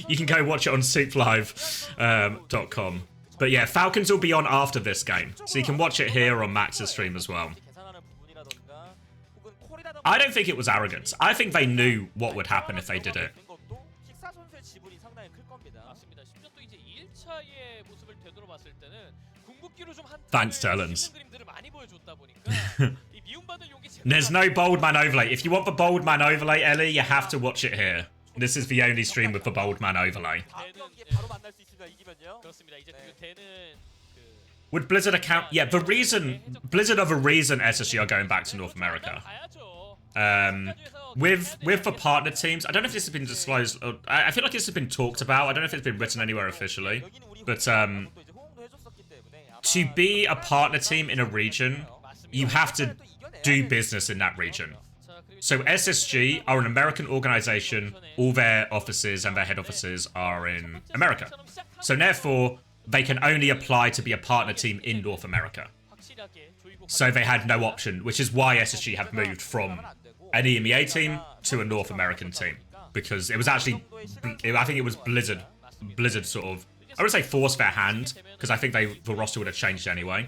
A: you can go watch it on SOOPLive.com. But yeah, Falcons will be on after this game. So you can watch it here on Max's stream as well. I don't think it was arrogance. I think they knew what would happen if they did it. Thanks, Terlens. There's no bold man overlay. If you want the bold man overlay, Ellie, you have to watch it here. This is the only stream with the bold man overlay. Would Blizzard account? Yeah, the reason Blizzard are the reason SSG are going back to North America. With the partner teams, I don't know if this has been disclosed. I feel like this has been talked about. I don't know if it's been written anywhere officially, but to be a partner team in a region, you have to do business in that region. So SSG are an American organization. All their offices and their head offices are in America. So therefore, they can only apply to be a partner team in North America. So they had no option, which is why SSG have moved from an EMEA team to a North American team. Because it was actually, I think it was Blizzard sort of, I would say forced their hand, because I think the roster would have changed anyway.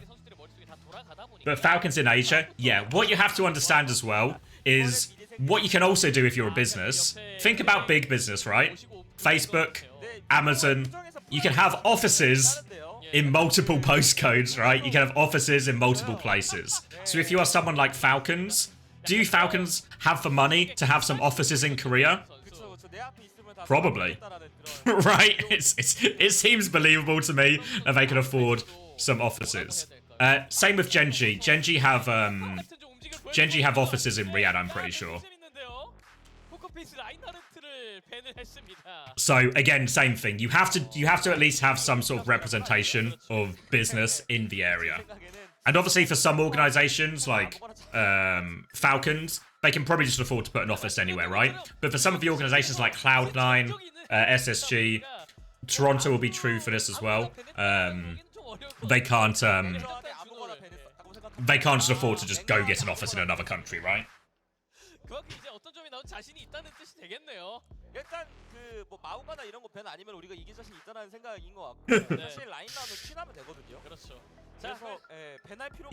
A: But Falcons in Asia, yeah, what you have to understand as well is what you can also do if you're a business. Think about big business, right? Facebook, Amazon, you can have offices in multiple postcodes, right? You can have offices in multiple places. So if you are someone like Falcons, do Falcons have the money to have some offices in Korea? Probably. Right? It seems believable to me that they can afford some offices. Same with Genji. Genji have offices in Riyadh, I'm pretty sure. So again, same thing. You have to at least have some sort of representation of business in the area. And obviously for some organizations like Falcons, they can probably just afford to put an office anywhere, right? But for some of the organizations like Cloud9, SSG, Toronto will be true for this as well. They can't just afford to just go get an office in another country, right?
C: 일단 뭐 마우가나 이런 거 밴 아니면 우리가 이길 자신 있다는 생각인 것 같고 사실 라인 나오면 퀸하면 되거든요. 그렇죠. 그래서 밴할 필요가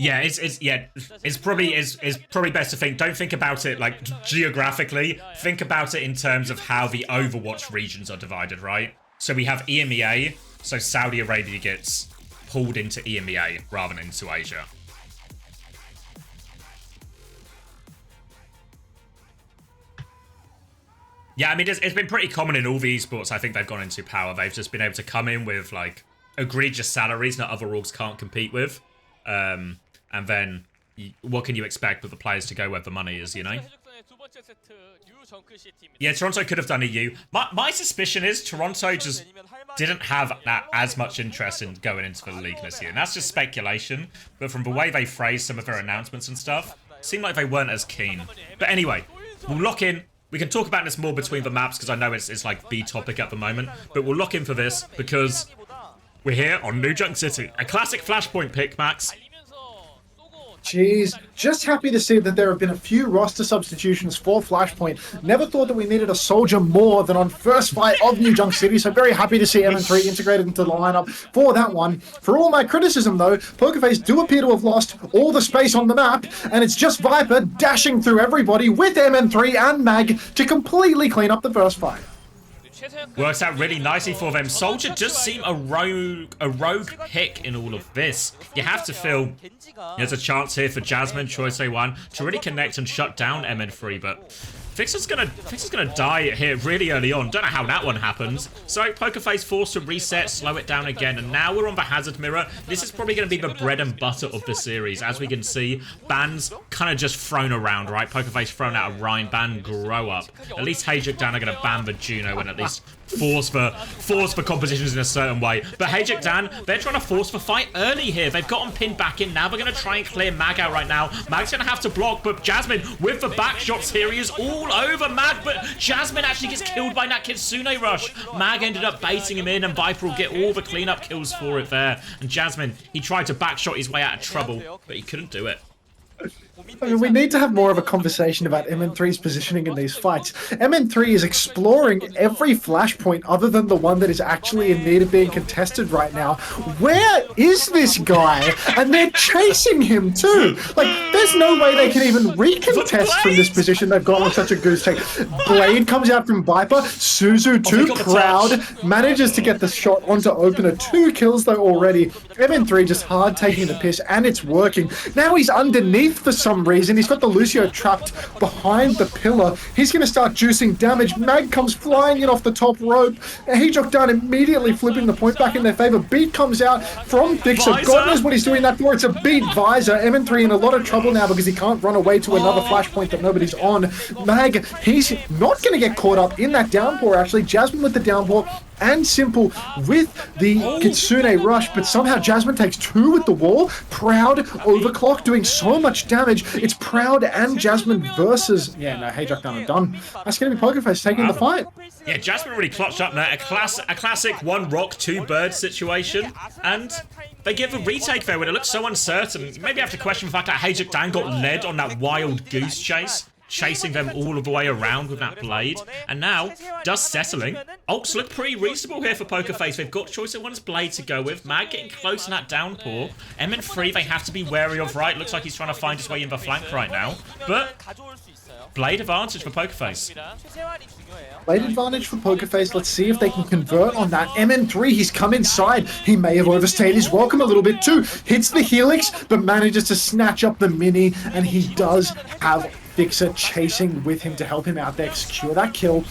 A: it's probably best to don't think about it like geographically. Think about it in terms of how the Overwatch regions are divided, right? So we have EMEA, so Saudi Arabia gets pulled into EMEA rather than into Asia. Yeah, I mean, it's been pretty common in all the esports. I think they've gone into power. They've just been able to come in with, like, egregious salaries that other orgs can't compete with. And then, what can you expect with the players to go where the money is, you know? Yeah, Toronto could have done EU. My suspicion is Toronto just didn't have that as much interest in going into the league this year. And that's just speculation. But from the way they phrased some of their announcements and stuff, it seemed like they weren't as keen. But anyway, we'll lock in. We can talk about this more between the maps because I know it's like the topic at the moment. But we'll lock in for this because we're here on New Junk City. A classic Flashpoint pick, Max.
D: Jeez, just happy to see that there have been a few roster substitutions for Flashpoint. Never thought that we needed a soldier more than on first fight of New Junk City, so very happy to see MN3 integrated into the lineup for that one. For all my criticism though, Pokerface do appear to have lost all the space on the map, and it's just Viper dashing through everybody with MN3 and Mag to completely clean up the first fight.
A: Works out really nicely for them. Soldier does seem a rogue pick in all of this. You have to feel there's a chance here for Jasmine, Choice A1 to really connect and shut down MN3, but Fixer's gonna die here really early on. Don't know how that one happens. So Pokerface forced to reset, slow it down again, and now we're on the Hazard Mirror. This is probably going to be the bread and butter of the series. As we can see, bans kind of just thrown around, right? Pokerface thrown out a Rhine ban, grow up. At least HaeJeokDan are going to ban the Juno and at least force the compositions in a certain way. But HaeJeokDan, they're trying to force the fight early here. They've got him pinned back in. Now they're going to try and clear Mag out right now. Mag's going to have to block, but Jasmine with the back shots here. He is all over Mag, but Jasmine actually gets killed by that Kitsune rush. Mag ended up baiting him in, and Viper will get all the cleanup kills for it there. And Jasmine, he tried to backshot his way out of trouble, but he couldn't do it.
D: I mean, we need to have more of a conversation about MN3's positioning in these fights. MN3 is exploring every flashpoint other than the one that is actually in need of being contested right now. Where is this guy? And they're chasing him too. Like, there's no way they can even recontest from this position. They've got on such a goose chase. Blade comes out from Viper. Suzu, too proud, manages to get the shot onto opener. 2 kills though already. MN3 just hard taking the piss, and it's working. Now he's underneath for some reason. He's got the Lucio trapped behind the pillar. He's going to start juicing damage. Mag comes flying in off the top rope. HaeJeokDan immediately flipping the point back in their favor. Beat comes out from Fixer. God knows what he's doing that for. It's a beat Visor. MN3 in a lot of trouble now because he can't run away to another flashpoint that nobody's on. Mag, he's not going to get caught up in that downpour actually. Jasmine with the downpour and Simple with the Kitsune rush, but somehow Jasmine takes 2 with the wall. Proud overclock doing so much damage. It's Proud and Jasmine versus... Yeah, no, HaeJeokDan are done. That's going to be Pokerface taking the fight.
A: Yeah, Jasmine really clutched up now. A classic 1 rock, 2 birds situation. And they give a retake there when it looks so uncertain. Maybe I have to question the fact that HaeJeokDan got led on that wild goose chase, chasing them all of the way around with that blade. And now, dust settling. Ults look pretty reasonable here for Pokerface. They've got choice of one's blade to go with. Mag getting close in that downpour. MN3 they have to be wary of, right? Looks like he's trying to find his way in the flank right now. But blade advantage for Pokerface.
D: Blade advantage for Pokerface. Let's see if they can convert on that. MN3, he's come inside. He may have overstayed his welcome a little bit too. Hits the Helix, but manages to snatch up the Mini, and he does have Fixer chasing with him to help him out there, secure that kill.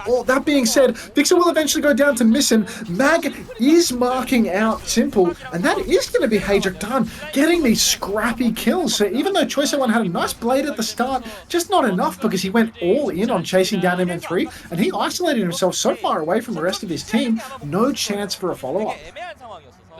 D: Well, that being said, Fixer will eventually go down to miss him. Mag is marking out Simple, and that is going to be HaeJeokDan getting these scrappy kills. So even though Choice One had a nice blade at the start, just not enough because he went all in on chasing down MN3, and he isolated himself so far away from the rest of his team, no chance for a follow-up.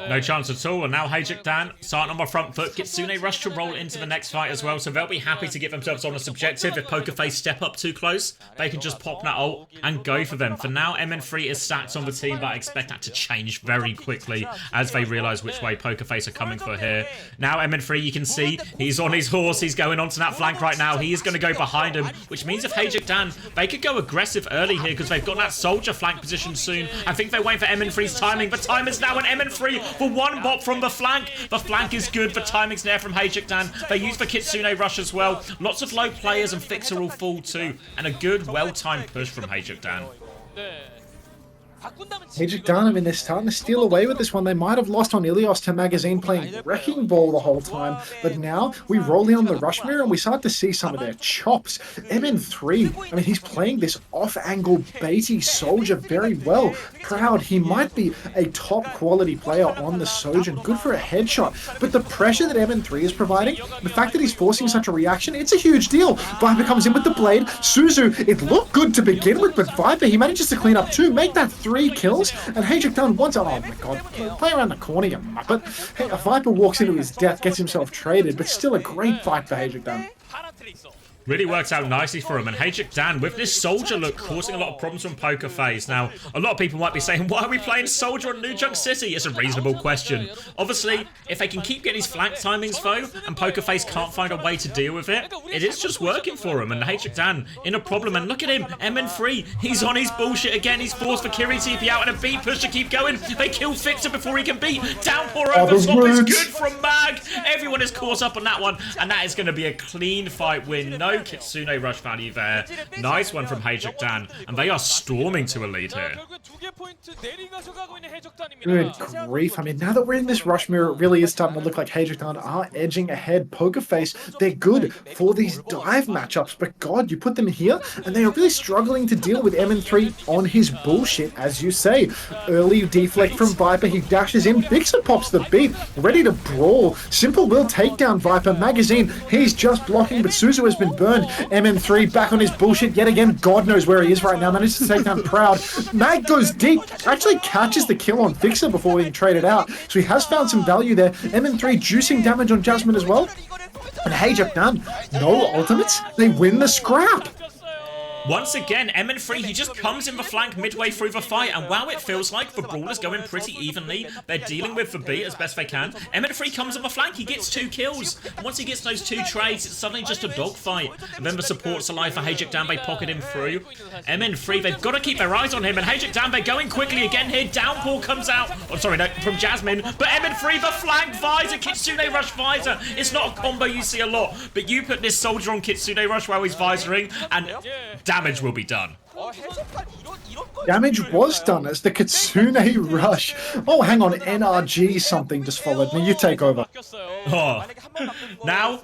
A: No chance at all, and now HaeJeokDan starting on the front foot. Kitsune Rush to roll into the next fight as well, so they'll be happy to get themselves on a subjective. If Pokerface step up too close, they can just pop that ult and go for them. For now, MN3 is stacked on the team, but I expect that to change very quickly as they realise which way Pokerface are coming for here. Now MN3, you can see, he's on his horse, he's going onto that flank right now. He is going to go behind him, which means if HaeJeokDan, they could go aggressive early here because they've got that soldier flank position soon. I think they're waiting for MN3's timing, but time is now, and MN3 for one bop from the flank. The flank is good. The timing's there from HaeJeokDan. They use the Kitsune Rush as well. Lots of low players and Fixer will fall too. And a good, well-timed push from HaeJeokDan.
D: HaeJeokDan, I mean, they're starting to steal away with this one. They might have lost on Ilios to Magazine playing Wrecking Ball the whole time, but now we roll in on the Rush Mirror and we start to see some of their chops. MN3, I mean, he's playing this off-angle baity soldier very well. Proud, he might be a top-quality player on the Sojourn, good for a headshot, but the pressure that MN3 is providing, the fact that he's forcing such a reaction, it's a huge deal. Viper comes in with the blade. Suzu, it looked good to begin with, but Viper, he manages to clean up two, make that 3 kills, and HaeJeokDan wants, oh my god, play around the corner, you muppet. Hey, a Viper walks into his death, gets himself traded, but still a great fight for HaeJeokDan.
A: Really works out nicely for him, and HaeJeokDan with this soldier look causing a lot of problems from Pokerface. Now, a lot of people might be saying, why are we playing soldier on New Junk City? It's a reasonable question. Obviously, if they can keep getting these flank timings though, and Pokerface can't find a way to deal with it, it is just working for him, and HaeJeokDan in a problem. And look at him, MN3, he's on his bullshit again. He's forced for Kiri TP out and a beat push to keep going. They kill Fixer before he can beat. Downpour over top is good from Mag. Everyone is caught up on that one, and that is going to be a clean fight win. No Kitsune Rush value there. Nice one from HaeJeokDan, and they are storming to a lead here.
D: Good grief. I mean, now that we're in this Rush Mirror, it really is starting to look like HaeJeokDan are edging ahead. Pokerface, they're good for these dive matchups, but god, you put them here, and they are really struggling to deal with MN3 on his bullshit, as you say. Early deflect from Viper, he dashes in, Fixer pops the beat, ready to brawl. Simple will take down Viper. Magazine, he's just blocking, but Suzu has been burned. MN3 back on his bullshit yet again. God knows where he is right now. Manages to take down Proud. Mag goes deep. Actually catches the kill on Fixer before being traded out. So he has found some value there. MN3 juicing damage on Jasmine as well. And HaeJeokDan, no ultimates. They win the scrap.
A: Once again, MN3, he just comes in the flank midway through the fight, and wow, it feels like the brawl is going pretty evenly. They're dealing with the beat as best they can. MN3 comes on the flank, he gets 2 kills. And once he gets those 2 trades, it's suddenly just a dogfight. And then the support's alive for HaeJeokDan, they pocket him through. MN3, they've got to keep their eyes on him, and HaeJeokDan, they're going quickly again here. Downpour comes out, oh sorry, no, from Jasmine, but MN3, the flank visor, Kitsune Rush visor. It's not a combo you see a lot, but you put this soldier on Kitsune Rush while he's visoring, and damage will be done.
D: Damage was done as the Kitsune Rush. Oh, hang on, NRG something just followed me. You take over.
A: Oh. Now,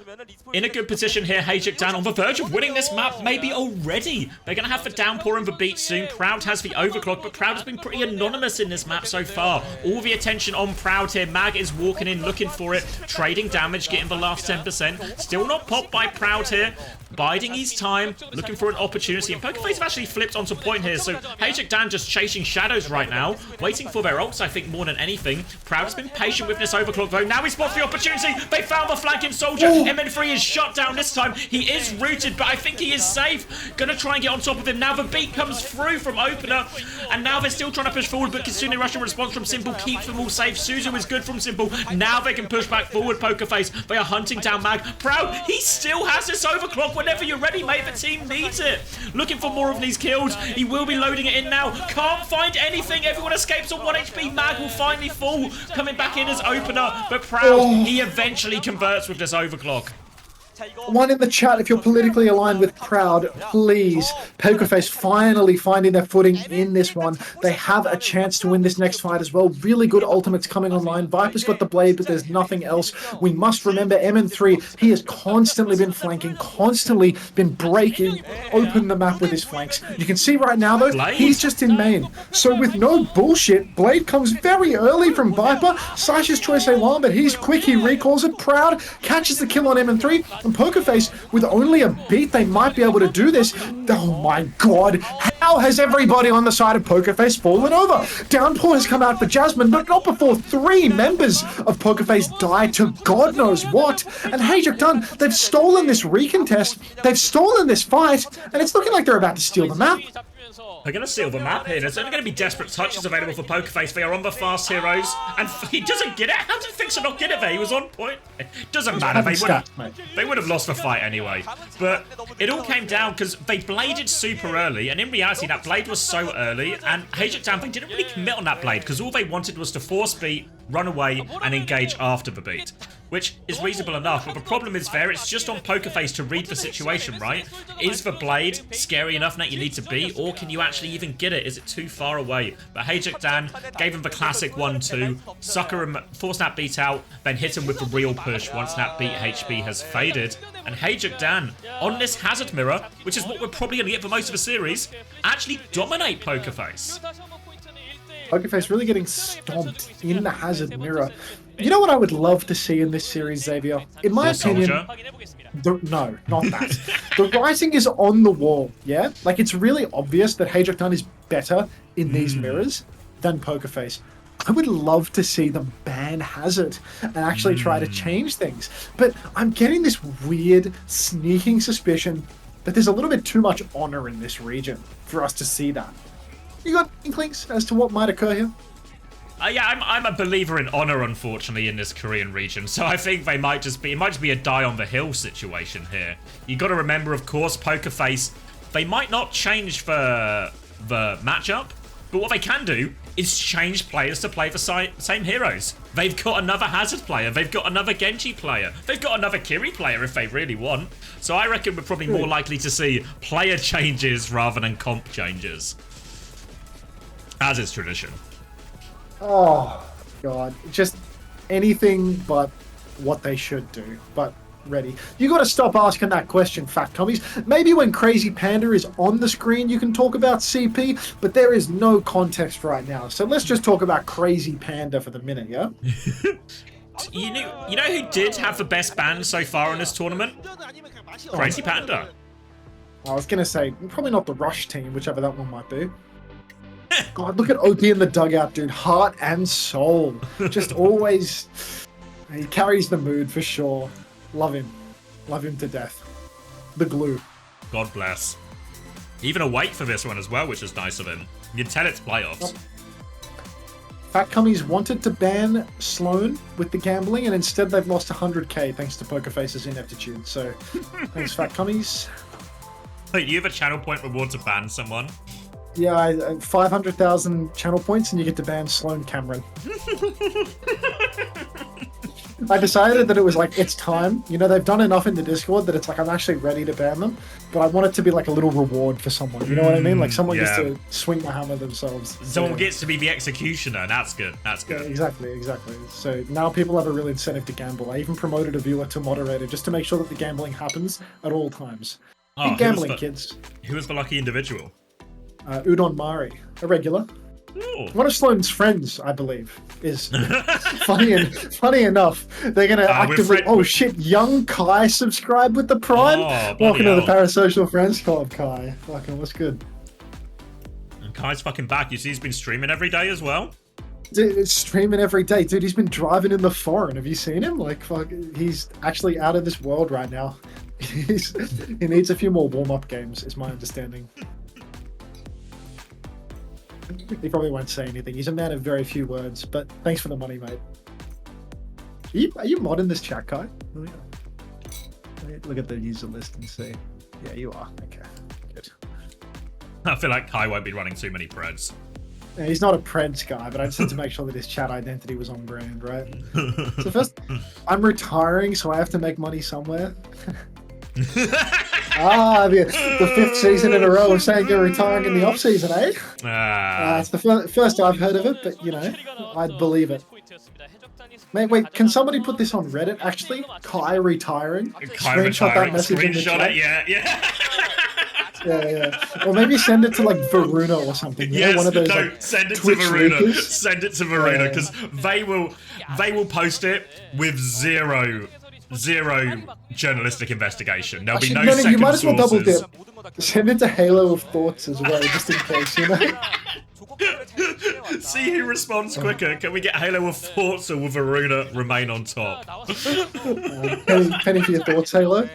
A: in a good position here, HaeJeokDan on the verge of winning this map, maybe already. They're going to have the downpour and the beat soon. Proud has the overclock, but Proud has been pretty anonymous in this map so far. All the attention on Proud here. Mag is walking in, looking for it, trading damage, getting the last 10%. Still not popped by Proud here. Biding his time, looking for an opportunity. And Pokerface have actually flipped flipped onto point here. So HaeJeokDan just chasing shadows right now, waiting for their ults, I think, more than anything. Proud has been patient with this overclock, though. Now he spots the opportunity. They found the flanking soldier. MN3 is shut down this time. He is rooted, but I think he is safe. Gonna try and get on top of him. Now the beat comes through from opener, and now they're still trying to push forward, but Kitsune Russian response from Simple keeps them all safe. Suzu is good from Simple. Now they can push back forward, Pokerface. They are hunting down Mag. Proud, he still has this overclock. Whenever you're ready, mate, the team needs it. Looking for more of these kills. He will be loading it in now. Can't find anything. Everyone escapes on 1 HP. Mag will finally fall. Coming back in as opener, but Proud, he eventually converts with this overclock.
D: One in the chat, if you're politically aligned with Proud, please. Pokerface finally finding their footing in this one. They have a chance to win this next fight as well. Really good ultimates coming online. Viper's got the blade, but there's nothing else. We must remember MN3, he has constantly been flanking, constantly been breaking open the map with his flanks. You can see right now, though, he's just in main. So with no bullshit, Blade comes very early from Viper. Sasha's choice A1, but he's quick, he recalls it. Proud catches the kill on MN3. And Pokerface, with only a beat, they might be able to do this. Oh my god, how has everybody on the side of Pokerface fallen over? Downpour has come out for Jasmine, but not before 3 members of Pokerface die to God knows what. And HaeJeokDan, they've stolen this recontest, they've stolen this fight, and it's looking like they're about to steal the map.
A: They're going to steal the map here. There's only going to be desperate touches available for Pokerface. They are on the fast heroes, and he doesn't get it. How did Fixer not get it there? He was on point. It doesn't matter. They would have lost the fight anyway. But it all came down because they bladed super early, and in reality, that blade was so early, and HaeJeokDan, they didn't really commit on that blade because all they wanted was to force beat, run away, and engage after the beat, which is reasonable enough. But the problem is there, it's just on Pokerface to read the situation, right? Is the blade scary enough that you need to beat, or can you actually even get it? Is it too far away? But HaeJeokDan gave him the classic 1-2, sucker him, force that beat out, then hit him with the real push once that beat HP has faded. And HaeJeokDan, on this hazard mirror, which is what we're probably going to get for most of the series, actually dominate Pokerface.
D: Pokerface really getting stomped in the hazard mirror. You know what I would love to see in this series, Xavier? In my opinion, no, not that. The writing is on the wall, yeah? Like, it's really obvious that HaeJeokDan is better in these mirrors than Pokerface. I would love to see them ban Hazard and actually try to change things. But I'm getting this weird, sneaking suspicion that there's a little bit too much honor in this region for us to see that. You got inklings as to what might occur here?
A: Yeah, I'm a believer in honor, unfortunately, in this Korean region. So I think it might just be a die on the hill situation here. You got to remember, of course, Pokerface, they might not change the matchup, but what they can do is change players to play the same heroes. They've got another Hazard player, they've got another Genji player, they've got another Kiri player if they really want. So I reckon we're probably more likely to see player changes rather than comp changes, as is tradition.
D: Oh, God. Just anything but what they should do. But ready. You got to stop asking that question, fat commies. Maybe when Crazy Panda is on the screen, you can talk about CP, but there is no context right now. So let's just talk about Crazy Panda for the minute, yeah?
A: You know who did have the best ban so far in this tournament? Crazy Panda.
D: I was going to say, probably not the Rush team, whichever that one might be. God, look at OP in the dugout, dude. Heart and soul. Just always... He carries the mood for sure. Love him. Love him to death. The glue.
A: God bless. Even awake for this one as well, which is nice of him. You can tell it's playoffs.
D: Fat Cummies wanted to ban Sloan with the gambling, and instead they've lost 100k thanks to Pokerface's ineptitude. So, thanks, Fat Cummies.
A: Wait, you have a channel point reward to ban someone?
D: Yeah, 500,000 channel points and you get to ban Sloan Cameron. I decided that it was like, it's time. You know, they've done enough in the Discord that it's like, I'm actually ready to ban them. But I want it to be like a little reward for someone. You know what I mean? Like someone gets to swing the hammer themselves.
A: Someone gets to be the executioner. That's good. That's good.
D: Yeah, exactly. So now people have a real incentive to gamble. I even promoted a viewer to moderator just to make sure that the gambling happens at all times. Keep gambling, kids. Who
A: was the lucky individual?
D: Udon Mari, a regular.
A: Ooh.
D: One of Sloan's friends, I believe, is funny enough. They're gonna actively. Oh shit! Young Kai subscribed with the Prime. Welcome to the Parasocial Friends Club, Kai. Fucking what's good?
A: Kai's fucking back. You see he's been streaming every day as well.
D: Dude, it's streaming every day. Dude, he's been driving in the foreign. Have you seen him? Like, fuck, he's actually out of this world right now. He needs a few more warm-up games, is my understanding. He probably won't say anything. He's a man of very few words, but thanks for the money, mate. Are you modding this chat, Kai? Look at the user list and see. Yeah, you are. Okay, good.
A: I feel like Kai won't be running too many Preds.
D: Yeah, he's not a Preds guy, but I just had to make sure that his chat identity was on brand, right? So first, I'm retiring, so I have to make money somewhere. The fifth season in a row of saying you're retiring in the off season, eh? It's the first I've heard of it, but you know, I'd believe it. Mate, wait, can somebody put this on Reddit? Actually, Kai retiring.
A: Kai
D: Screenshot
A: retiring.
D: that message in the
A: Screenshot
D: chat.
A: it. Yeah.
D: Yeah. Or maybe send it to like Varuna or something. You know, one of those, like,
A: send it to
D: Twitch
A: Varuna.
D: leakers.
A: Send it to Varuna because they will post it with zero journalistic investigation. There'll be no second
D: you might as well double
A: sources.
D: dip. Send it to Halo of Thoughts as well, just in case, you know?
A: See who responds quicker. Can we get Halo of Thoughts or will Varuna remain on top?
D: Penny for your thoughts, Halo.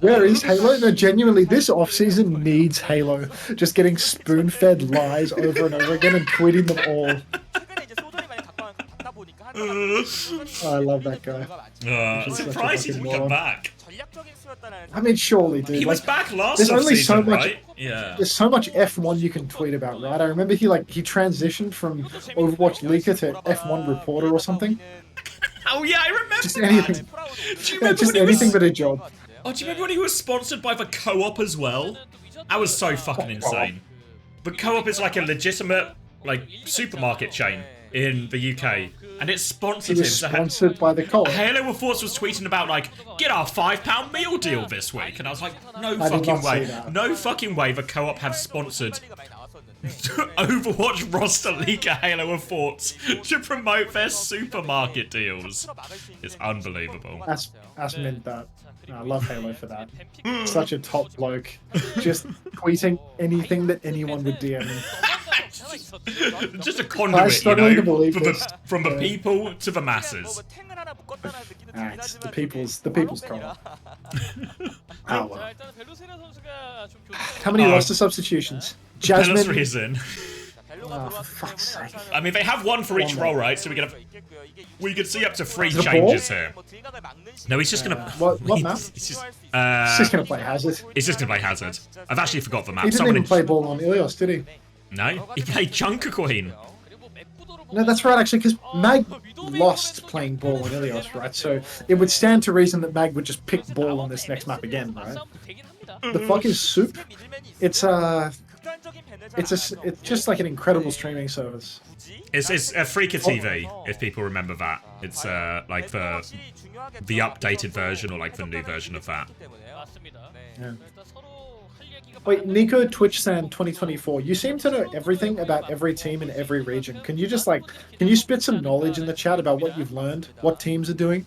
D: Where is Halo? No, genuinely, this off-season needs Halo. Just getting spoon-fed lies over and over again and tweeting them all. I love that guy.
A: I'm surprised he didn't come back.
D: I mean, surely, dude.
A: He was
D: like,
A: back last
D: there's only so
A: season,
D: much,
A: right? Yeah.
D: There's so much F1 you can tweet about, right? I remember he transitioned from Overwatch leaker to F1 reporter or something.
A: Oh yeah, I remember.
D: Just anything.
A: Do you remember
D: Just
A: when he
D: anything
A: was...
D: but a job.
A: Oh, do you remember when he was sponsored by the Co-op as well? That was so fucking insane. The Co-op is like a legitimate, like, supermarket chain in the UK, and it sponsored
D: He
A: him.
D: was sponsored by the co-op.
A: Halo of Force was tweeting about, like, get our £5 meal deal this week, and I was like, no
D: I did
A: fucking
D: not see
A: way.
D: that.
A: No fucking way the Co-op have sponsored Overwatch roster leaker Halo of Force to promote their supermarket deals. It's unbelievable.
D: That's meant that. I love Halo for that. Such a top bloke. Just tweeting anything that anyone would DM him.
A: Just a
D: I'm
A: conduit, you
D: struggling to
A: know,
D: believe
A: from
D: this.
A: the people to the masses.
D: It's the people's co-op. Oh, well. How many roster substitutions? Jasmine.
A: Pelisri is in.
D: Oh, for fuck's sake.
A: I mean, they have one for each role, right? So we could see up to 3
D: The
A: changes
D: ball?
A: here. No, he's just gonna.
D: What map?
A: He's just,
D: He's just gonna play Hazard.
A: he's just gonna play Hazard. I've actually forgot the map.
D: He didn't
A: Someone
D: even play ball on Ilios, did he?
A: No, he played Junker Queen.
D: No, that's right, actually, because Mag lost playing ball on Ilios, right? So it would stand to reason that Mag would just pick ball on this next map again, right? The fuck is SOOP? It's just like an incredible streaming service.
A: It's a Freaker TV, if people remember that. It's like the updated version or like the new version of that.
D: Yeah. Wait, Nico Twitch-san 2024, you seem to know everything about every team in every region. Can you spit some knowledge in the chat about what you've learned, what teams are doing?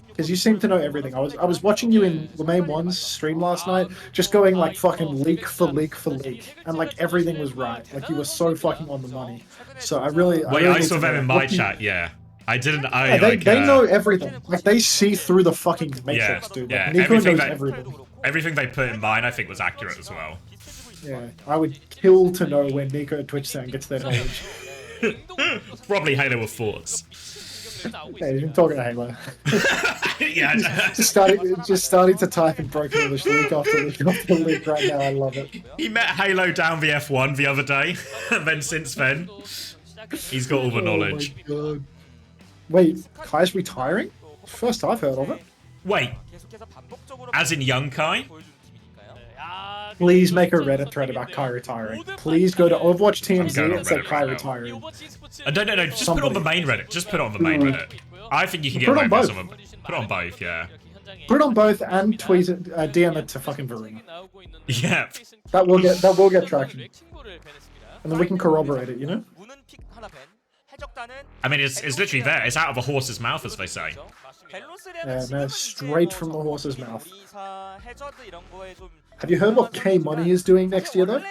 D: Because you seem to know everything. I was watching you in Lemaine 1's stream last night, just going like fucking leak for leak for leak, and like everything was right. Like you were so fucking on the money. So I really
A: I
D: need
A: saw
D: to
A: them
D: know.
A: in my chat, yeah. I didn't.
D: They know everything. Like they see through the fucking matrix, dude. Like,
A: yeah.
D: Nico knows
A: Everything
D: everything.
A: Everything they put in mine, I think, was accurate as well.
D: Yeah, I would kill to know when Nico Twitch-san gets their knowledge.
A: Probably Halo of Forts.
D: Yeah, he's been talking to Halo.
A: Yeah.
D: just starting to type in broken English leak after leak after leak right now. I love it.
A: He met Halo down the F1 the other day, and then since then, he's got all the knowledge.
D: Oh my god. Wait, Kai's retiring? First I've heard of it.
A: Wait, as in young Kai?
D: Please make a Reddit thread about Kai retiring. Please go to Overwatch TMZ and say Kai retiring.
A: No, just put it on the main Reddit. Just put it on the main Reddit. I think you can get
D: Put it
A: away
D: on
A: with
D: both.
A: some of them. Put it on both, yeah.
D: Put it on both and tweet it, DM it to fucking Varuna.
A: Yeah.
D: That will get traction. And then we can corroborate it, you know?
A: I mean, it's literally there. It's out of a horse's mouth, as they say.
D: Yeah, man, straight from the horse's mouth. Have you heard what K Money is doing next year though?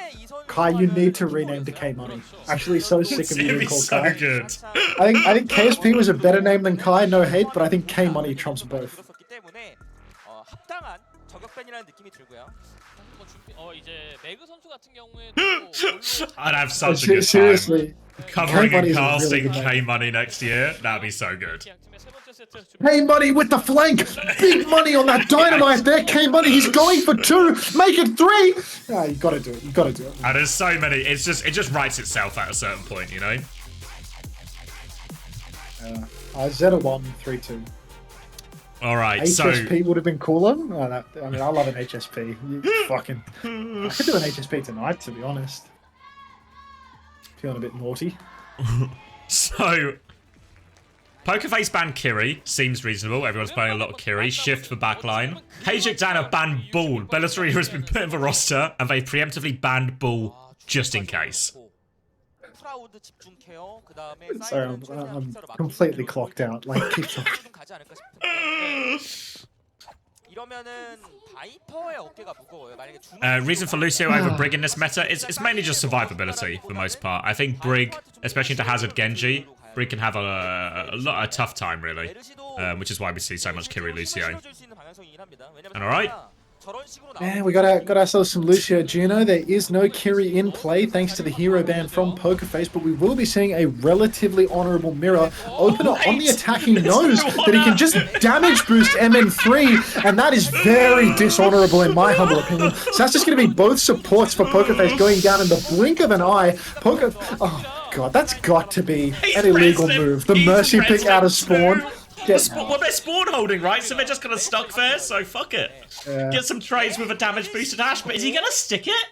D: Kai, you need to rename to K Money. Actually, so sick of you
A: It'd
D: being
A: be
D: called
A: so
D: Kai.
A: good.
D: I think KSP was a better name than Kai, no hate, but I think K Money trumps both.
C: 들었었기 때문에 합당한 저격밴이라는 느낌이 들고요.
B: 이제 매그 선수 같은 경우에도
A: I'd have such a
D: Se-
A: good time.
D: Seriously,
A: Covering
D: K-Money
A: and
D: is a really
A: casting
D: good name.
A: K-Money next year. That'd be so good.
B: 양팀의 세 번째 세트
D: K Money with the flank! Big money on that dynamite there, K Money, he's going for 2, make it 3! Ah, you gotta do it, you gotta do it.
A: And there's so many. It just writes itself at a certain point, you know.
D: ZETA 1, 3-2.
A: All right, so
D: HSP would have been cooler. I mean, I love an HSP. Fucking, I could do an HSP tonight, to be honest. Feeling a bit naughty.
A: Pokerface banned Kiri. Seems reasonable. Everyone's playing a lot of Kiri. Shift for backline. HaeJeokDan have banned Bull. Bellatori has been put in the roster, and they preemptively banned Bull just in case.
C: 프라우드 집중 케어 그다음에
D: Sorry, I'm completely clocked out. Like, keep talking.
C: 좀 가지 않을까 싶은데 이러면은 바이퍼의 어깨가 무거워요. 만약에
A: Reason for Lucio over Brig in this meta is it's mainly just survivability for the most part. I think Brig, especially to Hazard Genji, Brig can have a tough time really, which is why we see so much Kiri Lucio. And alright.
D: Yeah, we got ourselves some Lucio Juno. There is no Kiri in play thanks to the hero ban from Pokerface, but we will be seeing a relatively honourable mirror opener on the attack. He knows that he can just damage boost MN3, and that is very dishonourable in my humble opinion. So that's just going to be both supports for Pokerface going down in the blink of an eye. Oh god, that's got to be an illegal move. The Mercy pick out of spawn.
A: Well, they're spawn holding, right? So they're just kind of stuck there, so fuck it.
D: Yeah.
A: Get some trades with a damage boosted Ash, but is he going to stick it?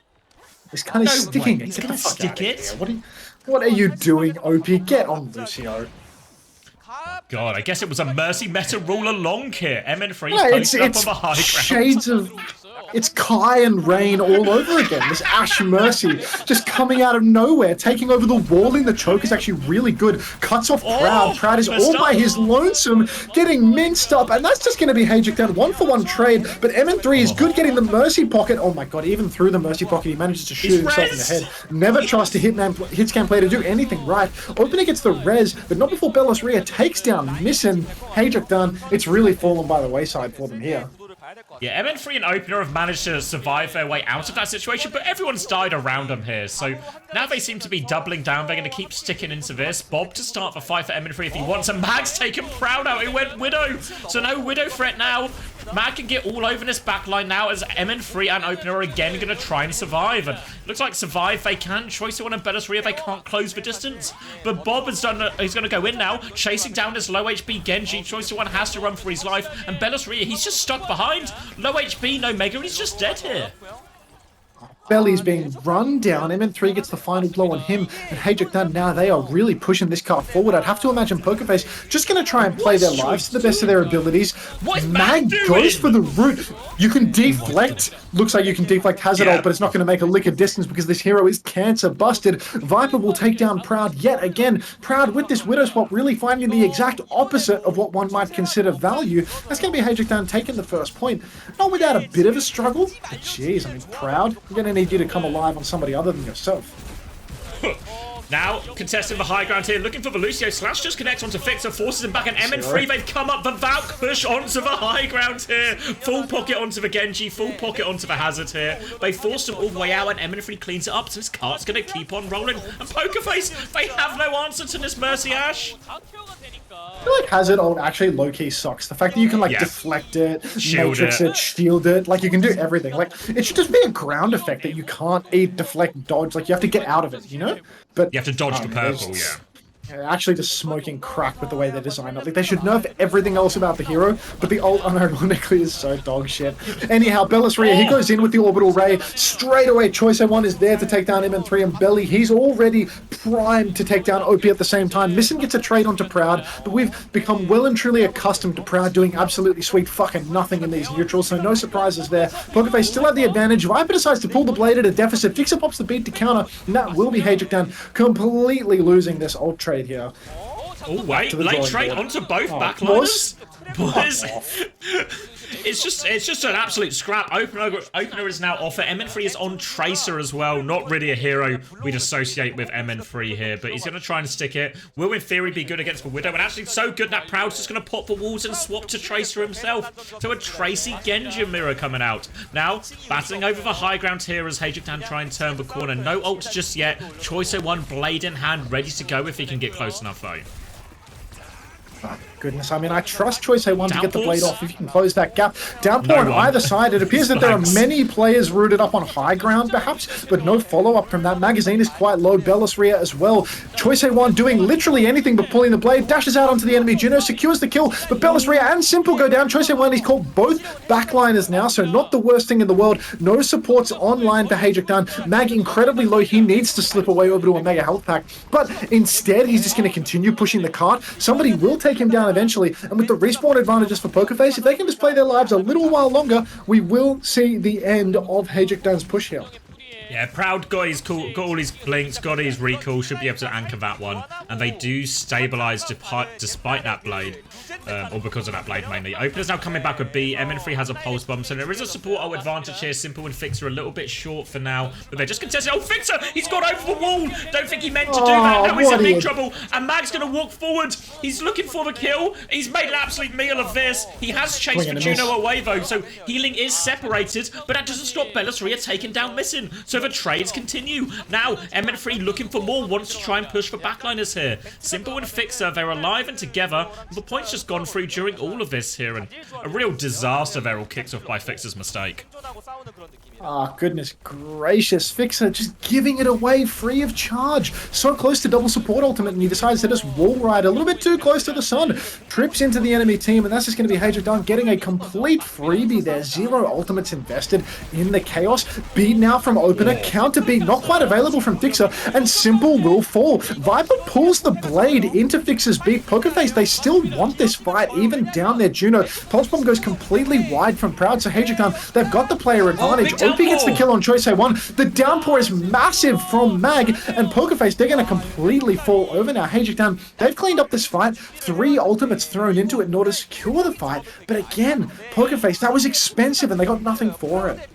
D: He's kind of sticking it.
A: He's
D: Get
A: going
D: the
A: to
D: fuck
A: stick
D: out of
A: it?
D: here. What are you doing, OP? Get on, Lucio.
A: God, I guess it was a Mercy meta rule along here. MN3
D: Yeah,
A: posted up on the high ground.
D: shades of... It's Kai and Rain all over again. This Ash Mercy just coming out of nowhere, taking over the wall in the choke is actually really good. Cuts off Proud. Proud is all by his lonesome, getting minced up, and that's just going to be HaeJeokDan 1-for-1 trade. But MN3 is good getting the Mercy pocket. Oh my god, even through the Mercy pocket, he manages to shoot himself in the head. Never trust a Hitscan player to do anything right. Opener gets the res, but not before Bellatori takes down missing HaeJeokDan. It's really fallen by the wayside for them here.
A: Yeah, MN3 and Opener have managed to survive their way out of that situation, but everyone's died around them here. So now they seem to be doubling down. They're going to keep sticking into this. Bob to start the fight for MN3 if he wants. And Mag's taken Proud out. He went Widow. So no Widow threat now. Mag can get all over this backline now as MN3 and Opener are again going to try and survive. And it looks like survive they can. Choice1 and Bellatori, they can't close the distance. But Bob has done. He's going to go in now, chasing down this low HP Genji. Choice1 has to run for his life. And Bellatori, he's just stuck behind. Low HP, no Mega, and he's just dead here.
D: Belly's being run down. MN3 gets the final blow on him, and HaeJeokDan now they are really pushing this car forward. I'd have to imagine Pokerface just going to try and play their lives to the best of their abilities. Mag goes for the root. You can deflect. Looks like you can deflect Hazard ult, but it's not going to make a lick of distance because this hero is cancer busted. Viper will take down Proud yet again. Proud with this Widow swap really finding the exact opposite of what one might consider value. That's going to be HaeJeokDan taking the first point. Not without a bit of a struggle, but jeez, I mean, Proud, you're going to need you to come alive on somebody other than yourself.
A: Now, contesting the high ground here, looking for the Lucio. Slash just connects onto Fixer, forces him back, and MN3, they've come up. The Valk push onto the high ground here. Full pocket onto the Genji, full pocket onto the Hazard here. They forced him all the way out, and MN3 cleans it up, so his cart's going to keep on rolling. And Pokerface, they have no answer to this Mercy Ash.
D: I feel like Hazard ult actually low-key sucks. The fact that you can, like, deflect it, matrix it, shield it, like, you can do everything. Like, it should just be a ground effect that you can't deflect, dodge. Like, you have to get out of it, you know? But
A: you have to dodge the purple, yeah.
D: Actually just smoking crack with the way they design it. Like, they should nerf everything else about the hero, but the ult unironically is so dog shit. Anyhow, Bellatori, he goes in with the orbital ray. Straight away, Choice1 is there to take down MN3, and Belly, he's already primed to take down OP at the same time. Missing gets a trade onto Proud, but we've become well and truly accustomed to Proud doing absolutely sweet fucking nothing in these neutrals, so no surprises there. Pokerface still have the advantage. Viper decides to pull the blade at a deficit. Fixer pops the beat to counter, and that will be HaeJeokDan completely losing this ult trade here.
A: Oh wait, late trade onto both backliners. Boys, It's just an absolute scrap. Opener is now off it. MN3 is on Tracer as well. Not really a hero we'd associate with MN3 here, but he's going to try and stick it. Will, in theory, be good against the Widow, and actually so good that Proud's just going to pop the walls and swap to Tracer himself. So a Tracy Genji mirror coming out. Now, battling over the high ground here as HaeJeokDan try and turn the corner. No ults just yet. Choice 01, blade in hand, ready to go if he can get close enough, though.
D: Oh, goodness, I mean, I trust Choice A1 to get the blade off if you can close that gap. Downpour on either side. It appears that there are many players rooted up on high ground, perhaps, but no follow-up from that. Magazine is quite low. Bellisria as well. Choice A1 doing literally anything but pulling the blade. Dashes out onto the enemy. Juno secures the kill, but Bellisria and Simple go down. Choice A1, he's called both backliners now, so not the worst thing in the world. No supports online for HaeJeokDan. Mag incredibly low. He needs to slip away over to a mega health pack, but instead, he's just going to continue pushing the cart. Somebody will take him down eventually, and with the respawn advantages for Pokerface, if they can just play their lives a little while longer, we will see the end of HaeJeokDan's push here.
A: Yeah, Proud got all his blinks, got his recall, should be able to anchor that one, and they do stabilize despite that blade, or because of that blade mainly. Opener's now coming back with B. MN3 has a pulse bomb, so there is a support ult advantage here. Simple and Fixer a little bit short for now, but they're just contesting. Oh, Fixer! He's got over the wall! Don't think he meant to do that. Now he's in big trouble, and Mag's going to walk forward. He's looking for the kill. He's made an absolute meal of this. He has chased the Juno away, though, so healing is separated, but that doesn't stop Bellisria taking down Missing. So the trades continue. Now, MN3 looking for more, wants to try and push for backliners here. Simple and Fixer, they're alive and together. The point's just gone through during all of this here, and a real disaster there all kicks off by Fixer's mistake.
D: Ah, goodness gracious. Fixer just giving it away free of charge. So close to double support ultimate, and he decides to just wall ride a little bit too close to the sun. Trips into the enemy team, and that's just going to be HaeJeokDan getting a complete freebie there. 0 ultimates invested in the chaos. Beat now from Opener. Counter beat not quite available from Fixer, and Simple will fall. Viper pulls the blade into Fixer's beat. Pokerface, they still want this fight, even down there. Juno. Pulse Bomb goes completely wide from Proud, so HaeJeokDan, they've got the player advantage. OP gets the kill on Choice A1. The downpour is massive from Mag, and Pokerface, they're going to completely fall over now. HaeJeokDan, they've cleaned up this fight. 3 ultimates thrown into it in order to secure the fight, but again, Pokerface, that was expensive, and they got nothing for it.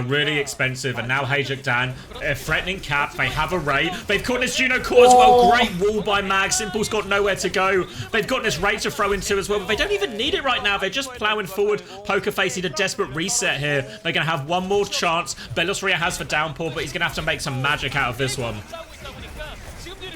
A: Really expensive, and now HaeJeokDan, threatening cap. They have a Ray. They've caught this Juno core as well. Great wall by Mag. Simple's got nowhere to go. They've got this Ray to throw into as well, but they don't even need it right now. They're just plowing forward. Pokerface need a desperate reset here. They're going to have one more chance. Bellisria has the downpour, but he's going to have to make some magic out of this one.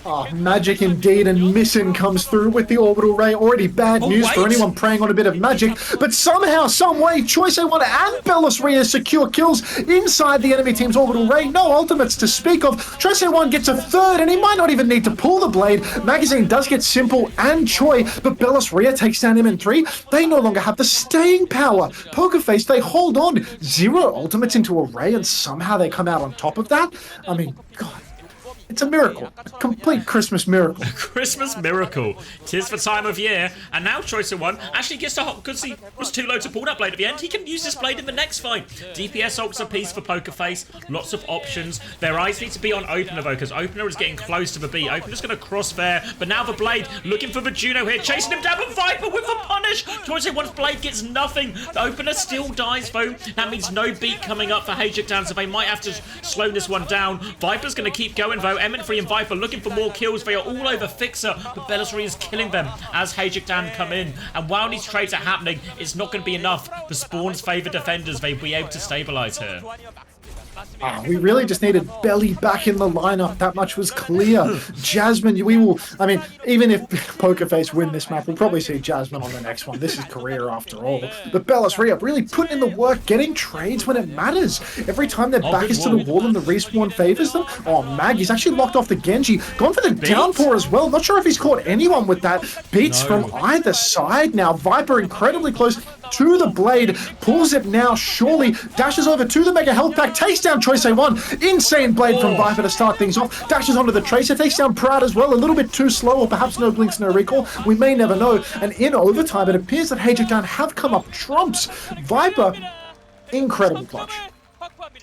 D: Oh, magic indeed, and Missing comes through with the orbital ray. Already bad news for anyone preying on a bit of magic, but somehow, someway, Choice A1 and Bellisria secure kills inside the enemy team's orbital ray. No ultimates to speak of. Choice A1 gets a third, and he might not even need to pull the blade. Magazine does get Simple and Choi, but Bellisria takes down MN3. They no longer have the staying power. Pokerface, they hold on. 0 ultimates into a ray, and somehow they come out on top of that. I mean, God. It's a miracle. A complete Christmas miracle.
A: A Christmas miracle. 'Tis the time of year. And now Choice A1 actually gets to hop because he was too low to pull that blade at the end. He can use this blade in the next fight. DPS ults a piece for Pokerface. Lots of options. Their eyes need to be on Opener though, because Opener is getting close to the B. Opener's going to cross there. But now the blade looking for the Juno here. Chasing him down, but Viper with the punish. Choice A1's blade gets nothing. The Opener still dies though. That means no beat coming up for HaeJeokDan, so they might have to slow this one down. Viper's going to keep going though. MN3 and Viper looking for more kills. They are all over Fixer, but Bellisria is killing them as HaeJeokDan come in. And while these trades are happening, it's not going to be enough. The Spawn's favored defenders, they'll be able to stabilize here.
D: We really just needed Belly back in the lineup. That much was clear. Jasmine, we will... I mean, even if Pokerface win this map, we'll probably see Jasmine on the next one. This is career after all. But Bellisria really putting in the work, getting trades when it matters. Every time their back is to the wall and the respawn favors them. Oh, Mag, he's actually locked off the Genji. Gone for the downpour as well. Not sure if he's caught anyone with that. Beats from either side now. Viper incredibly close to the blade. Pulls it now, surely. Dashes over to the Mega Health Pack. Takes down Choice A1. Insane blade from Viper to start things off. Dashes onto the Tracer. Takes down Proud as well. A little bit too slow, or perhaps no blinks, no recall. We may never know. And in overtime, it appears that HaeJeokDan have come up trumps. Viper, incredible clutch.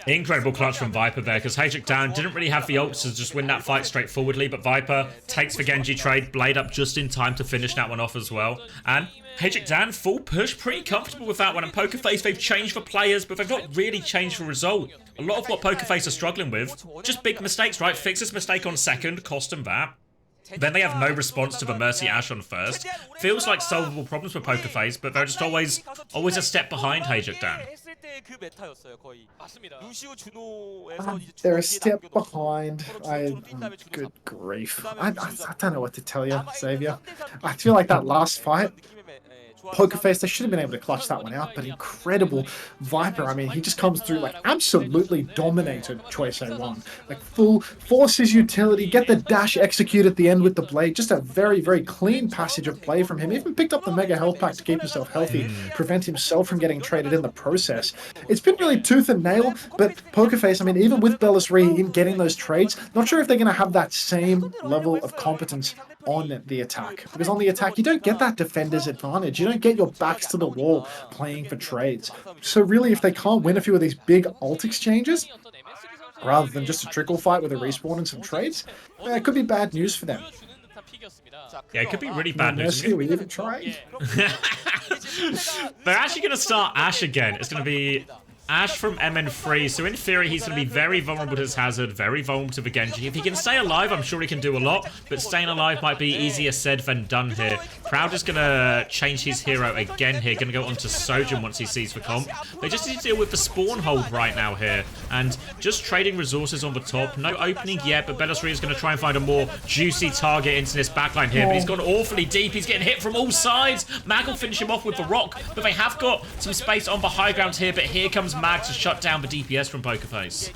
A: Incredible clutch from Viper there, because HaeJeokDan didn't really have the ults to just win that fight straightforwardly, but Viper takes the Genji trade, Blade up just in time to finish that one off as well. And HaeJeokDan, full push, pretty comfortable with that one. And Pokerface, they've changed the players, but they've not really changed the result. A lot of what Pokerface are struggling with, just big mistakes, right? Fix this mistake on second, cost them that. Then they have no response to the Mercy Ashe on first. Feels like solvable problems for Pokerface, but they're just always a step behind HaeJeokDan.
D: They're a step behind. Good grief. I don't know what to tell you, Xavier. I feel like that last fight, Pokerface, they should have been able to clutch that one out, but incredible Viper. I mean, he just comes through like absolutely dominated Choice A1. Like full force his utility, get the dash execute at the end with the blade. Just a very, very clean passage of play from him. Even picked up the mega health pack to keep himself healthy, prevent himself from getting traded in the process. It's been really tooth and nail, but Pokerface, I mean, even with Bellisree in getting those trades, not sure if they're going to have that same level of competence on the attack, because on the attack you don't get that defender's advantage, you don't get your backs to the wall playing for trades. So really, if they can't win a few of these big ult exchanges rather than just a trickle fight with a respawn and some trades, it could be bad news for them.
A: Yeah, it could be really bad news.
D: We even tried.
A: They're actually going to start Ashe again. It's going to be Ashe from MN3, so in theory he's going to be very vulnerable to his hazard, very vulnerable to the Genji. If he can stay alive, I'm sure he can do a lot, but staying alive might be easier said than done here. Proud is going to change his hero again here, going to go on to Sojourn once he sees the comp. They just need to deal with the spawn hold right now here, and just trading resources on the top. No opening yet, but Bellisree is going to try and find a more juicy target into this backline here, but he's gone awfully deep. He's getting hit from all sides. Mag will finish him off with the rock, but they have got some space on the high ground here, but here comes Mag to shut down the DPS from Pokerface.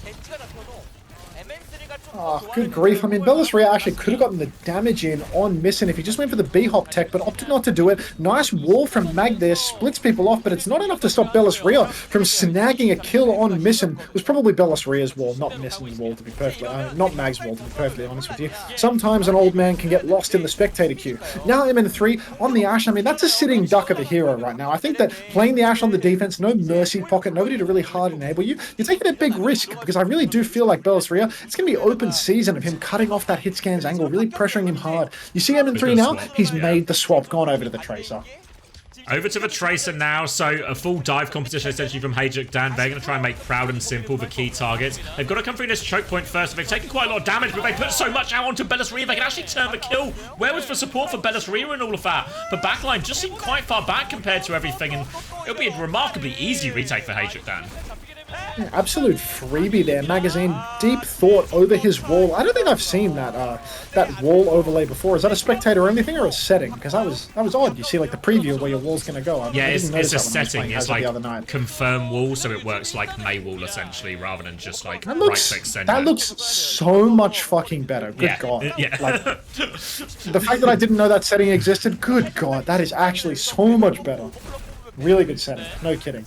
D: Oh, good grief. I mean, Bellisree actually could have gotten the damage in on Missing if he just went for the B-hop tech, but opted not to do it. Nice wall from Mag there, splits people off, but it's not enough to stop Bellisree from snagging a kill on Missing. It was probably Bellisree's wall, not Missing's wall, to be perfectly not Mag's wall, to be perfectly honest with you. Sometimes an old man can get lost in the spectator queue. Now MN3 on the Ashe. I mean, that's a sitting duck of a hero right now. I think that playing the Ashe on the defense, no mercy pocket, nobody to really hard enable you, you're taking a big risk, because I really do feel like Bellisree, it's going to be open season of him cutting off that hit scans angle, really pressuring him hard. You see MN3 now, he's made the swap, gone over to the Tracer.
A: Over to the Tracer now, so a full dive competition essentially from HaeJeokDan. They're going to try and make Proud and Simple the key targets. They've got to come through this choke point first. They've taken quite a lot of damage, but they put so much out onto Bellisree, they can actually turn the kill. Where was the support for Bellisree and all of that? The backline just seemed quite far back compared to everything, and it'll be a remarkably easy retake for HaeJeokDan.
D: Yeah, absolute freebie there. Magazine, deep thought over his wall. I don't think I've seen that that wall overlay before. Is that a spectator only thing or a setting? Because that was odd. You see like the preview where your wall's going to go.
A: Yeah, it's a setting. It's like confirm wall, so it works like May wall essentially, rather than just like right click send.
D: That looks so much fucking better. Good God.
A: Yeah.
D: Like, the fact that I didn't know that setting existed, good God, that is actually so much better. Really good setting. No kidding.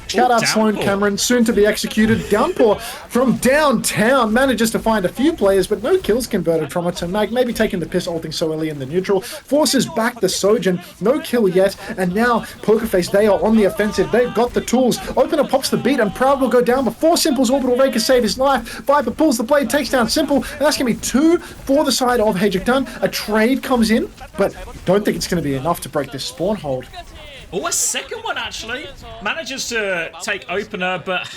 D: Shout out Sloan Cameron, soon to be executed. Downpour from downtown manages to find a few players, but no kills converted from it. So Mag maybe taking the piss ulting so early in the neutral. Forces back the Sojourn, no kill yet. And now Pokerface, they are on the offensive. They've got the tools. Opener pops the beat and Proud will go down before Simple's orbital rake can save his life. Viper pulls the blade, takes down Simple, and that's going to be 2 for the side of HaeJeokDan. A trade comes in, but don't think it's going to be enough to break this spawn hold.
A: Oh, a second one, actually. Manages to take opener, but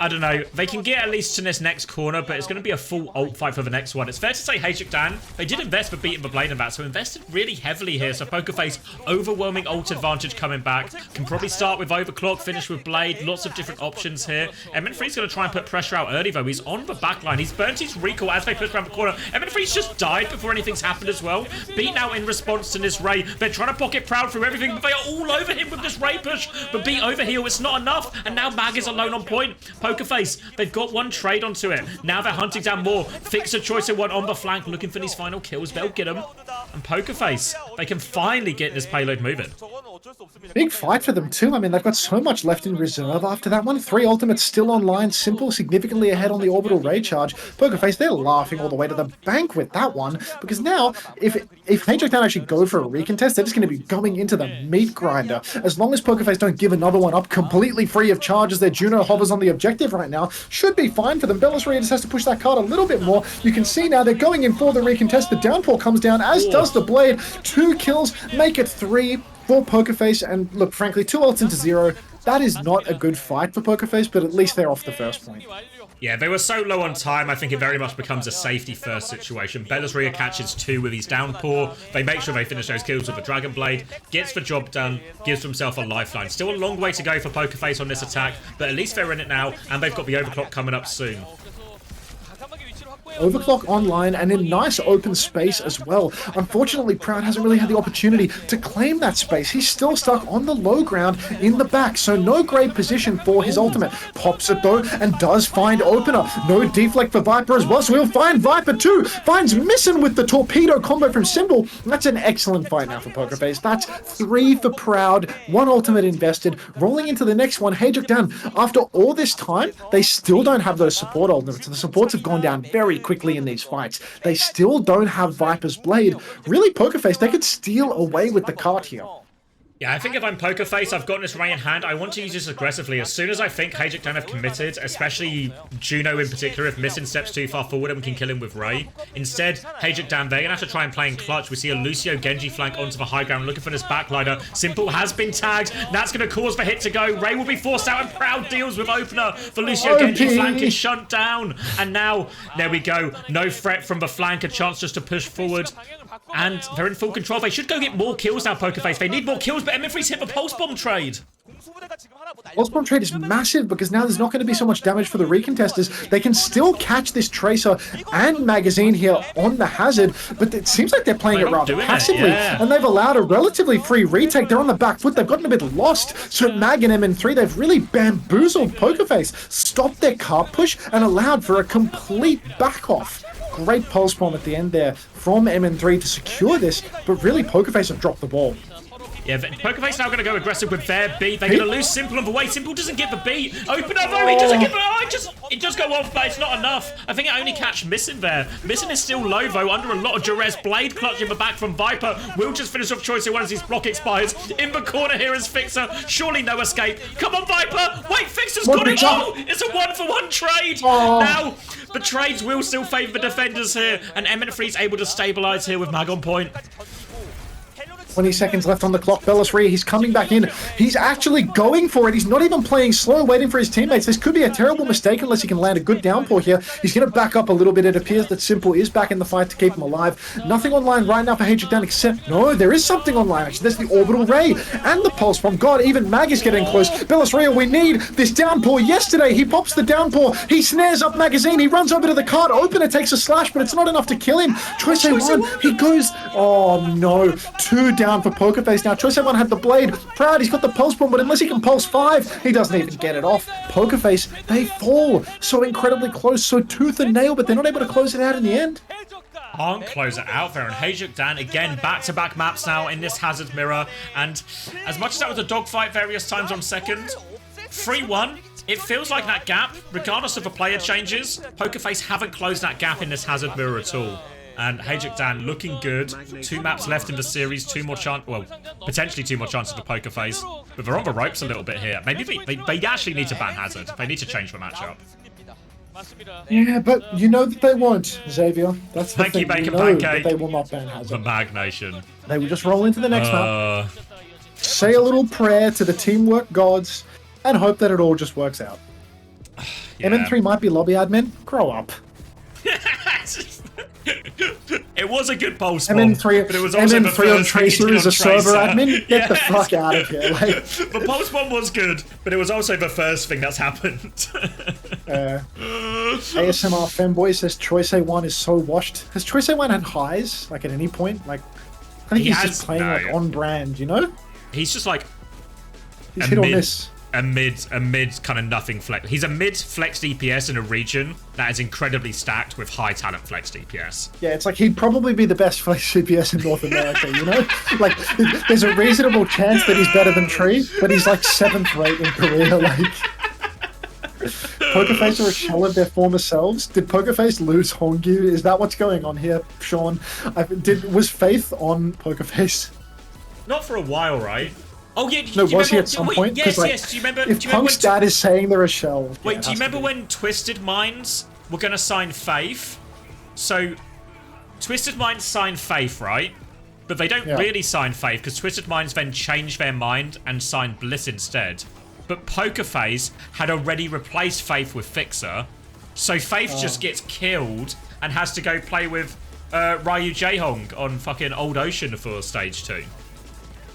A: I don't know. They can get at least to this next corner, but it's going to be a full ult fight for the next one. It's fair to say HaeJeokDan, they did invest for beating the Blade in that, so invested really heavily here. So Pokerface, overwhelming ult advantage coming back. Can probably start with Overclock, finish with Blade. Lots of different options here. MN3's going to try and put pressure out early, though. He's on the backline. He's burnt his recall as they push around the corner. MN3's just died before anything's happened as well. Beat now in response to this Ray. They're trying to pocket Proud through everything, but they are all over him with this Ray push. But beat over here, it's not enough. And now Mag is alone on point. Pokerface, they've got one trade onto it. Now they're hunting down more. Fix a choice of one on the flank, looking for these final kills. They'll get them. And Pokerface, they can finally get this payload moving.
D: Big fight for them too. I mean, they've got so much left in reserve after that one. 3 ultimates still online. Simple significantly ahead on the orbital ray charge. Pokerface, they're laughing all the way to the bank with that one, because now if HaeJeokDan actually go for a recontest, they're just going to be going into the meat grinder. As long as Pokerface don't give another one up completely free of charge as their Juno hovers on the objective right now, should be fine for them. Bellasaria just has to push that card a little bit more. You can see now they're going in for the recontest. The downpour comes down, as does the blade. 2 kills, make it 3 for Pokerface. And look, frankly, 2 ults into 0. That is not a good fight for Pokerface, but at least they're off the first point.
A: Yeah, they were so low on time, I think it very much becomes a safety-first situation. Bellasaria catches 2 with his downpour. They make sure they finish those kills with the Dragon Blade, gets the job done, gives himself a lifeline. Still a long way to go for Pokerface on this attack, but at least they're in it now, and they've got the overclock coming up soon.
D: Overclock online and in nice open space as well. Unfortunately, Proud hasn't really had the opportunity to claim that space. He's still stuck on the low ground in the back, so no great position for his ultimate. Pops it though and does find opener. No deflect for Viper as well, so he'll find Viper too. Finds Missing with the torpedo combo from Symbol. That's an excellent fight now for Pokerface. That's 3 for Proud, 1 ultimate invested. Rolling into the next one, HaeJeokDan, after all this time, they still don't have those support ultimates. The supports have gone down very quickly in these fights. They still don't have Viper's Blade. Really, Pokerface, they could steal away with the cart here.
A: Yeah, I think if I'm Pokerface, I've gotten this Ray in hand, I want to use this aggressively. As soon as I think HaeJeokDan have committed, especially Juno in particular, if Missing steps too far forward and we can kill him with Ray. Instead, HaeJeokDan, they're going to have to try and play in clutch. We see a Lucio Genji flank onto the high ground, looking for this backlider. Simple has been tagged. That's going to cause the hit to go. Ray will be forced out, and Proud deals with opener. The Lucio Genji flank is shut down. And now, there we go. No threat from the flank, a chance just to push forward. And they're in full control. They should go get more kills now, Pokerface. They need more kills, but MN3's hit the Pulse Bomb trade.
D: Pulse Bomb trade is massive because now there's not going to be so much damage for the recontesters. They can still catch this Tracer and Magazine here on the Hazard, but it seems like they're playing it rather passively, and they've allowed a relatively free retake. They're on the back foot. They've gotten a bit lost. So Mag and MN3, they've really bamboozled Pokerface, stopped their cart push, and allowed for a complete back off. Great Pulse Bomb at the end there from MN3 to secure this, but really Pokerface have dropped the ball.
A: Yeah, Pokerface now going to go aggressive with their beat. They're going to lose Simple on the way. Simple doesn't get the beat. Open up, he doesn't get the... Oh, it just go off, but it's not enough. I think it only catch Missing there. Missing is still low, though, under a lot of duress. Blade clutch in the back from Viper. Will just finish off Choice as his block expires. In the corner here is Fixer. Surely no escape. Come on, Viper. Wait, Fixer's got it. Oh, it's a 1-for-1 trade. Now, the trades will still favour the defenders here, and MN3's able to stabilise here with Mag on point.
D: 20 seconds left on the clock. Bellasaria, he's coming back in. He's actually going for it. He's not even playing slow, waiting for his teammates. This could be a terrible mistake unless he can land a good downpour here. He's going to back up a little bit. It appears that Simple is back in the fight to keep him alive. Nothing online right now for HaeJeokDan except... No, there is something online, actually. There's the Orbital Ray and the Pulse Bomb. God, even Mag is getting close. Bellasaria, we need this downpour yesterday. He pops the downpour. He snares up Magazine. He runs over to the card. Opener takes a slash, but it's not enough to kill him. Choice A1, he goes... Oh, no. 2 down for Pokerface now. Choice A1 had the blade. Proud, he's got the Pulse Bomb, but unless he can Pulse 5, he doesn't even get it off. Pokerface, they fall so incredibly close, so tooth and nail, but they're not able to close it out in the end.
A: Can't close it out there, and HaeJeokDan again back-to-back maps now in this Hazard mirror, and as much as that was a dogfight various times on second, 3-1, it feels like that gap, regardless of the player changes, Pokerface haven't closed that gap in this Hazard mirror at all. And HaeJeokDan looking good. 2 maps left in the series, 2 more chances, well, potentially 2 more chances for Pokerface. But they're on the ropes a little bit here. Maybe they actually need to ban Hazard. They need to change the matchup.
D: Yeah, but you know that they won't, Xavier. That's the thing.
A: Thank you,
D: Bacon Pancake. They will not ban Hazard.
A: The Mag Nation.
D: They will just roll into the next map, say a little prayer to the teamwork gods, and hope that it all just works out. Yeah. MN3 might be lobby admin. Grow up.
A: It was a good pulse bomb, but it was also
D: MN3 on Tracer is a server admin. Get the fuck out of here! Like,
A: the pulse bomb was good, but it was also the first thing that's happened.
D: ASMR Femboy says Choice A1 is so washed. Has Choice A1 had highs like at any point? Like, I think he's just playing like on brand, you know?
A: He's just like
D: he's hit or miss.
A: a mid kind of nothing flex. He's a mid flex DPS in a region that is incredibly stacked with high talent flex DPS.
D: Yeah, it's like he'd probably be the best flex CPS in North America, you know? Like, there's a reasonable chance that he's better than Tree, but he's like 7th rate in Korea, like... Pokerface are a shell of their former selves. Did Pokerface lose Hongyu? Is that what's going on here, Sean? Was Faith on Pokerface?
A: Not for a while, right? Oh yeah.
D: No, was he at some point?
A: Yes,
D: like,
A: yes. Do you remember?
D: If Punk's dad is saying they're a shell.
A: Wait,
D: yeah,
A: do you remember when Twisted Minds were going to sign Faith? So, Twisted Minds signed Faith, right? But they don't really sign Faith because Twisted Minds then changed their mind and signed Bliss instead. But Pokerface had already replaced Faith with Fixer, so Faith just gets killed and has to go play with Ryu Jaehong on fucking Old Ocean for Stage 2.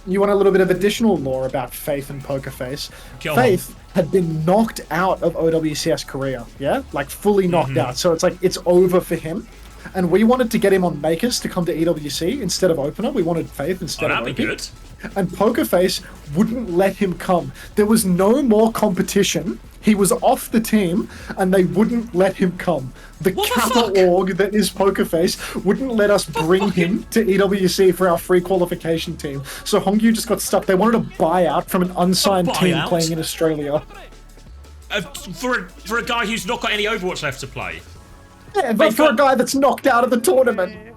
D: You want a little bit of additional lore about Faith and Pokerface? Faith had been knocked out of OWCS Korea, yeah? Like, fully knocked out. So it's like, it's over for him. And we wanted to get him on Makers to come to EWC instead of Opener. We wanted Faith instead of Opener.
A: That'd be good.
D: And Pokerface wouldn't let him come. There was no more competition. He was off the team, and they wouldn't let him come. The Kappa org that is Pokerface wouldn't let us bring him to EWC for our free qualification team. So Hongyu just got stuck. They wanted to buy out from an unsigned team playing in Australia.
A: For a guy who's not got any Overwatch left to play.
D: Yeah, but for a guy that's knocked out of the tournament.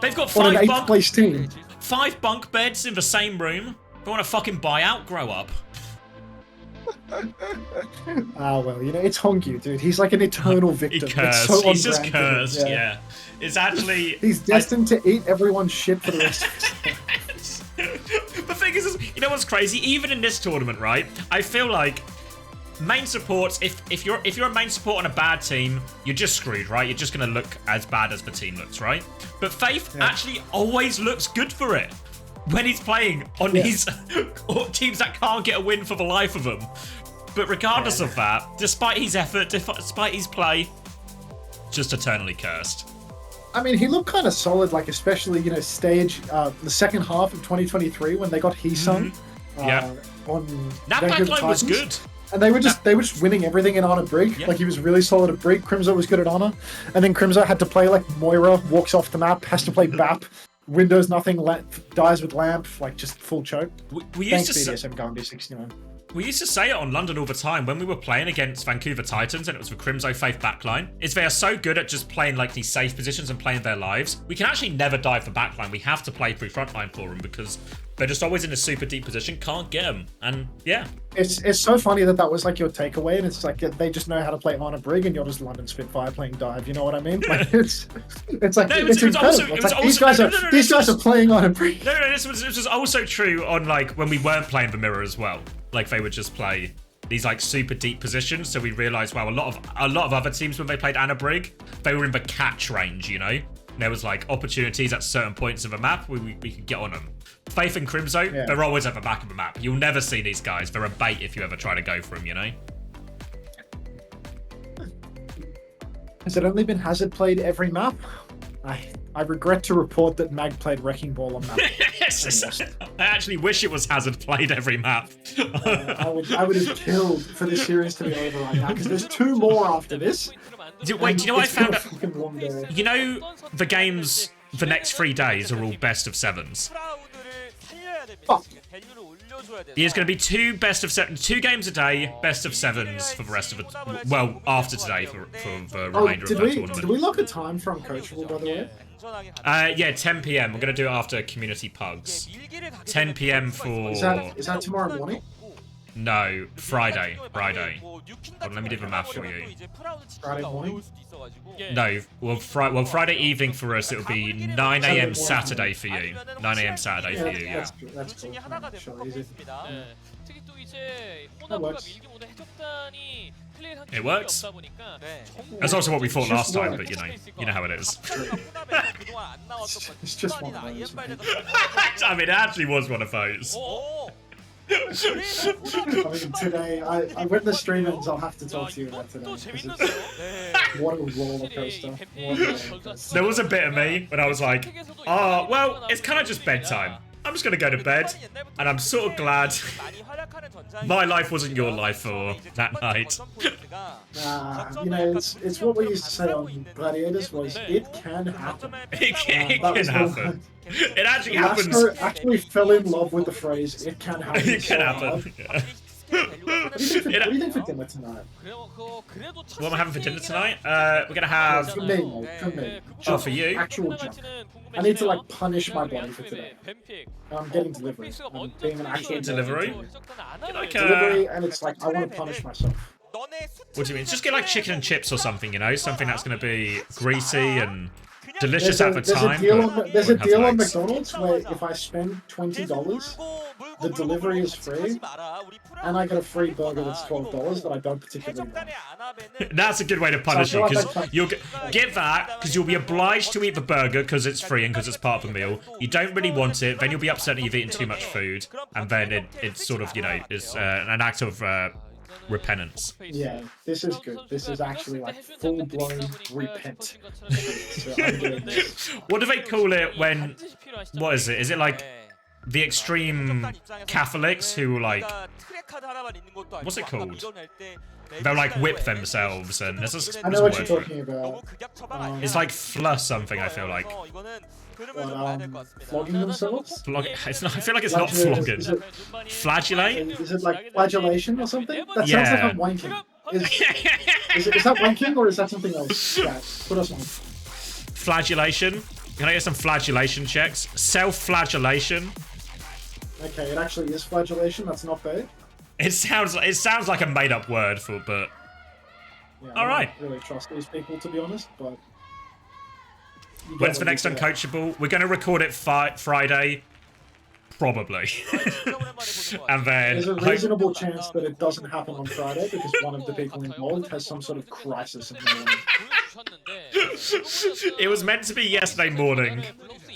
A: They've got
D: on an 8th place team.
A: 5 bunk beds in the same room. They want to fucking buy out, grow up.
D: Well, you know, it's Hongyu, dude. He's like an eternal victim.
A: He cursed.
D: So
A: he's just cursed, yeah. It's actually...
D: He's destined to eat everyone's shit for the rest of his life.
A: The thing is, you know what's crazy? Even in this tournament, right? I feel like main supports, if you're a main support on a bad team, you're just screwed, right? You're just going to look as bad as the team looks, right? But Faith actually always looks good for it when he's playing on his teams that can't get a win for the life of them. But regardless of that, despite his effort, despite his play, just eternally cursed.
D: I mean, he looked kind of solid, like especially, you know, the second half of 2023 when they got Heesung on
A: that backline was good.
D: And they were just winning everything in Honor Brig. Like, he was really solid at Brig. Crimzo was good at Honor. And then Crimzo had to play like Moira, walks off the map, has to play BAP, Windows nothing, dies with Lamp, like just full choke.
A: We used to
D: BDSM Gambia 69.
A: We used to say it on London all the time when we were playing against Vancouver Titans and it was the Crimzo Faith backline, is they are so good at just playing like these safe positions and playing their lives. We can actually never dive for backline. We have to play through frontline for them because they're just always in a super deep position, can't get them. And yeah.
D: It's so funny that was like your takeaway, and it's like they just know how to play Honor Brig and you're just London Spitfire playing dive, you know what I mean? Like it's like it's incredible. These guys are playing Honor Brig.
A: No, this was also true on like when we weren't playing the mirror as well. Like they would just play these like super deep positions. So we realized, wow, a lot of other teams when they played Anna Brig, they were in the catch range, you know? And there was like opportunities at certain points of the map where we could get on them. Faith and Crimzo, they're always at the back of the map. You'll never see these guys. They're a bait if you ever try to go for them, you know?
D: Has it only been Hazard played every map? I regret to report that Mag played Wrecking Ball on map.
A: Yes, I actually wish it was Hazard played every map.
D: I would have killed for this series to be over right now, because there's 2 more after this.
A: Wait, do you know what I found out? You know, the games the next 3 days are all best of 7s.
D: Fuck.
A: There's going to be 2 games a day, best of 7s for the rest of it. Well, after today for the remainder of the tournament.
D: Did we lock a time for Uncoachable, by the way?
A: Yeah, 10 PM. We're going to do it after Community Pugs. 10 PM for...
D: Is that tomorrow morning?
A: No, Friday. Hold on, let me do the math for you.
D: Friday morning?
A: No, well, Friday evening for us, it'll be 9 AM Saturday for you. 9 AM Saturday for you, yeah.
D: That's cool. Sure, easy.
A: It works. That's also what we thought last time, but you know how it is.
D: It's just one of those.
A: I mean, it actually was one of those.
D: I mean, today, I went to the stream and I'll have to talk to you about today. What a roller coaster.
A: There was a bit of me when I was like, oh, well, it's kind of just bedtime. I'm just gonna go to bed, and I'm sort of glad my life wasn't your life for that night.
D: You know, it's what we used to say on Gladiators was, it can happen.
A: It can
D: That was the
A: happen.
D: one.
A: It actually happens.
D: Lastro actually fell in love with the phrase, it can happen.
A: It can
D: so
A: happen.
D: hard.
A: Yeah.
D: What do you think for dinner tonight?
A: What am I having for dinner tonight? We're gonna have.
D: For me, mate, for me.
A: Oh, for you?
D: Actual junk. I need to like punish my body for today. I'm getting delivery. I'm being an actual
A: Delivery? Like
D: delivery, and it's like I want to punish myself.
A: what do you mean? Just get like chicken and chips or something, you know? Something that's gonna be greasy and delicious at the time.
D: There's a
A: but
D: deal
A: won't
D: on
A: have legs.
D: McDonald's where if I spend $20, the delivery is free, and I get a free burger that's $12 that I don't particularly want.
A: That's a good way to punish you,
D: So I feel
A: because
D: like that's-
A: you'll get that, because you'll be obliged to eat the burger because it's free and because it's part of the meal. You don't really want it, then you'll be upset that you've eaten too much food, and then it's sort of, you know, it's an act of repentance.
D: Yeah, this is good. This is actually like full-blown repent. So I'm doing this.
A: What do they call it when... What is it? Is it like the extreme Catholics who like... What's it called? They'll like whip themselves and there's a,
D: I
A: there's
D: know
A: a
D: what
A: word
D: you're
A: for it.
D: talking about.
A: It's like flush something, I feel like.
D: Flogging themselves?
A: It's not, I feel like it's not flogging. Flagellate?
D: Is it like flagellation or something? That sounds
A: Yeah.
D: like I'm wanking. Is that wanking or is that something else? Yeah, put us on.
A: Flagellation? Can I get some flagellation checks? Self-flagellation?
D: Okay, it actually is flagellation. That's not bad.
A: It sounds like a made-up word for, but
D: Yeah,
A: All right.
D: I don't really trust these people, to be honest, but... you get
A: when's the
D: what
A: next
D: you get.
A: Uncoachable? We're going to record it Friday, probably. And then
D: There's a reasonable chance that it doesn't happen on Friday because one of the people involved has some sort of crisis in the morning.
A: it was meant to be yesterday morning.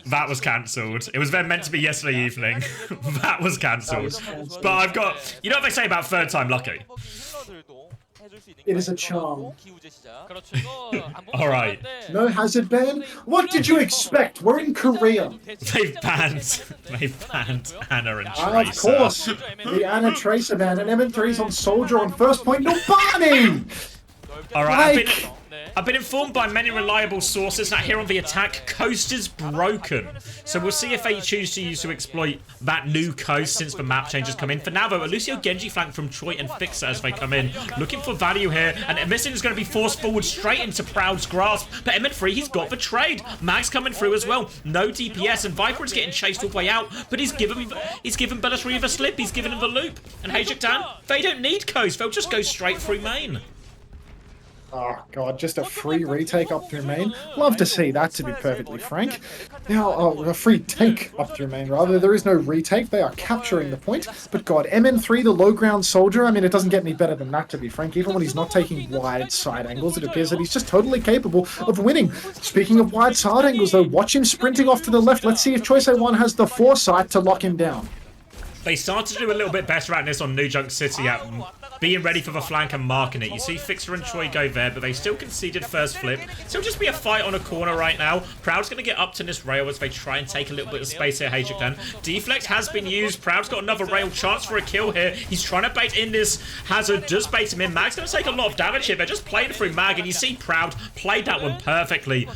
A: That was cancelled. It was then meant to be yesterday evening. That was cancelled. But I've got... You know what they say about third time lucky?
D: It is a charm.
A: Alright.
D: No hazard ban? What did you expect? We're in Korea.
A: They've banned Anna and
D: Ah, of
A: Tracer.
D: course. The Anna Tracer ban and M3's on Soldier on first point. No Barney!
A: Alright,
D: Like-
A: I've been informed by many reliable sources that here on the attack, coast is broken. So we'll see if they choose to use to exploit that new coast since the map changes come in. For now though, a Lucio Genji flank from Choi and Fixer as they come in. Looking for value here, and Missing is going to be forced forward straight into Proud's grasp. But MN3, he's got the trade. Mag's coming through as well. No DPS, and Viper is getting chased all the way out. But he's given Bella3 the slip, he's given him the loop. And HaeJeokDan, they don't need coast, they'll just go straight through main.
D: Oh god, just a free retake up through main. Love to see that, to be perfectly frank. Now, a free take up through main, rather. There is no retake, they are capturing the point. But god, MN3, the low ground soldier, I mean, it doesn't get any better than that, to be frank. Even when he's not taking wide side angles, it appears that he's just totally capable of winning. Speaking of wide side angles, though, watch him sprinting off to the left. Let's see if Choice A1 has the foresight to lock him down.
A: They started to do a little bit better at this on New Junk City at being ready for the flank and marking it. You see Fixer and Choi go there, but they still conceded first flip. So it'll just be a fight on a corner right now. Proud's going to get up to this rail as they try and take a little bit of space here, HaeJeokDan. Deflect has been used. Proud's got another rail chance for a kill here. He's trying to bait in this hazard, just bait him in. Mag's going to take a lot of damage here. They're just playing through Mag, and you see Proud played that one perfectly.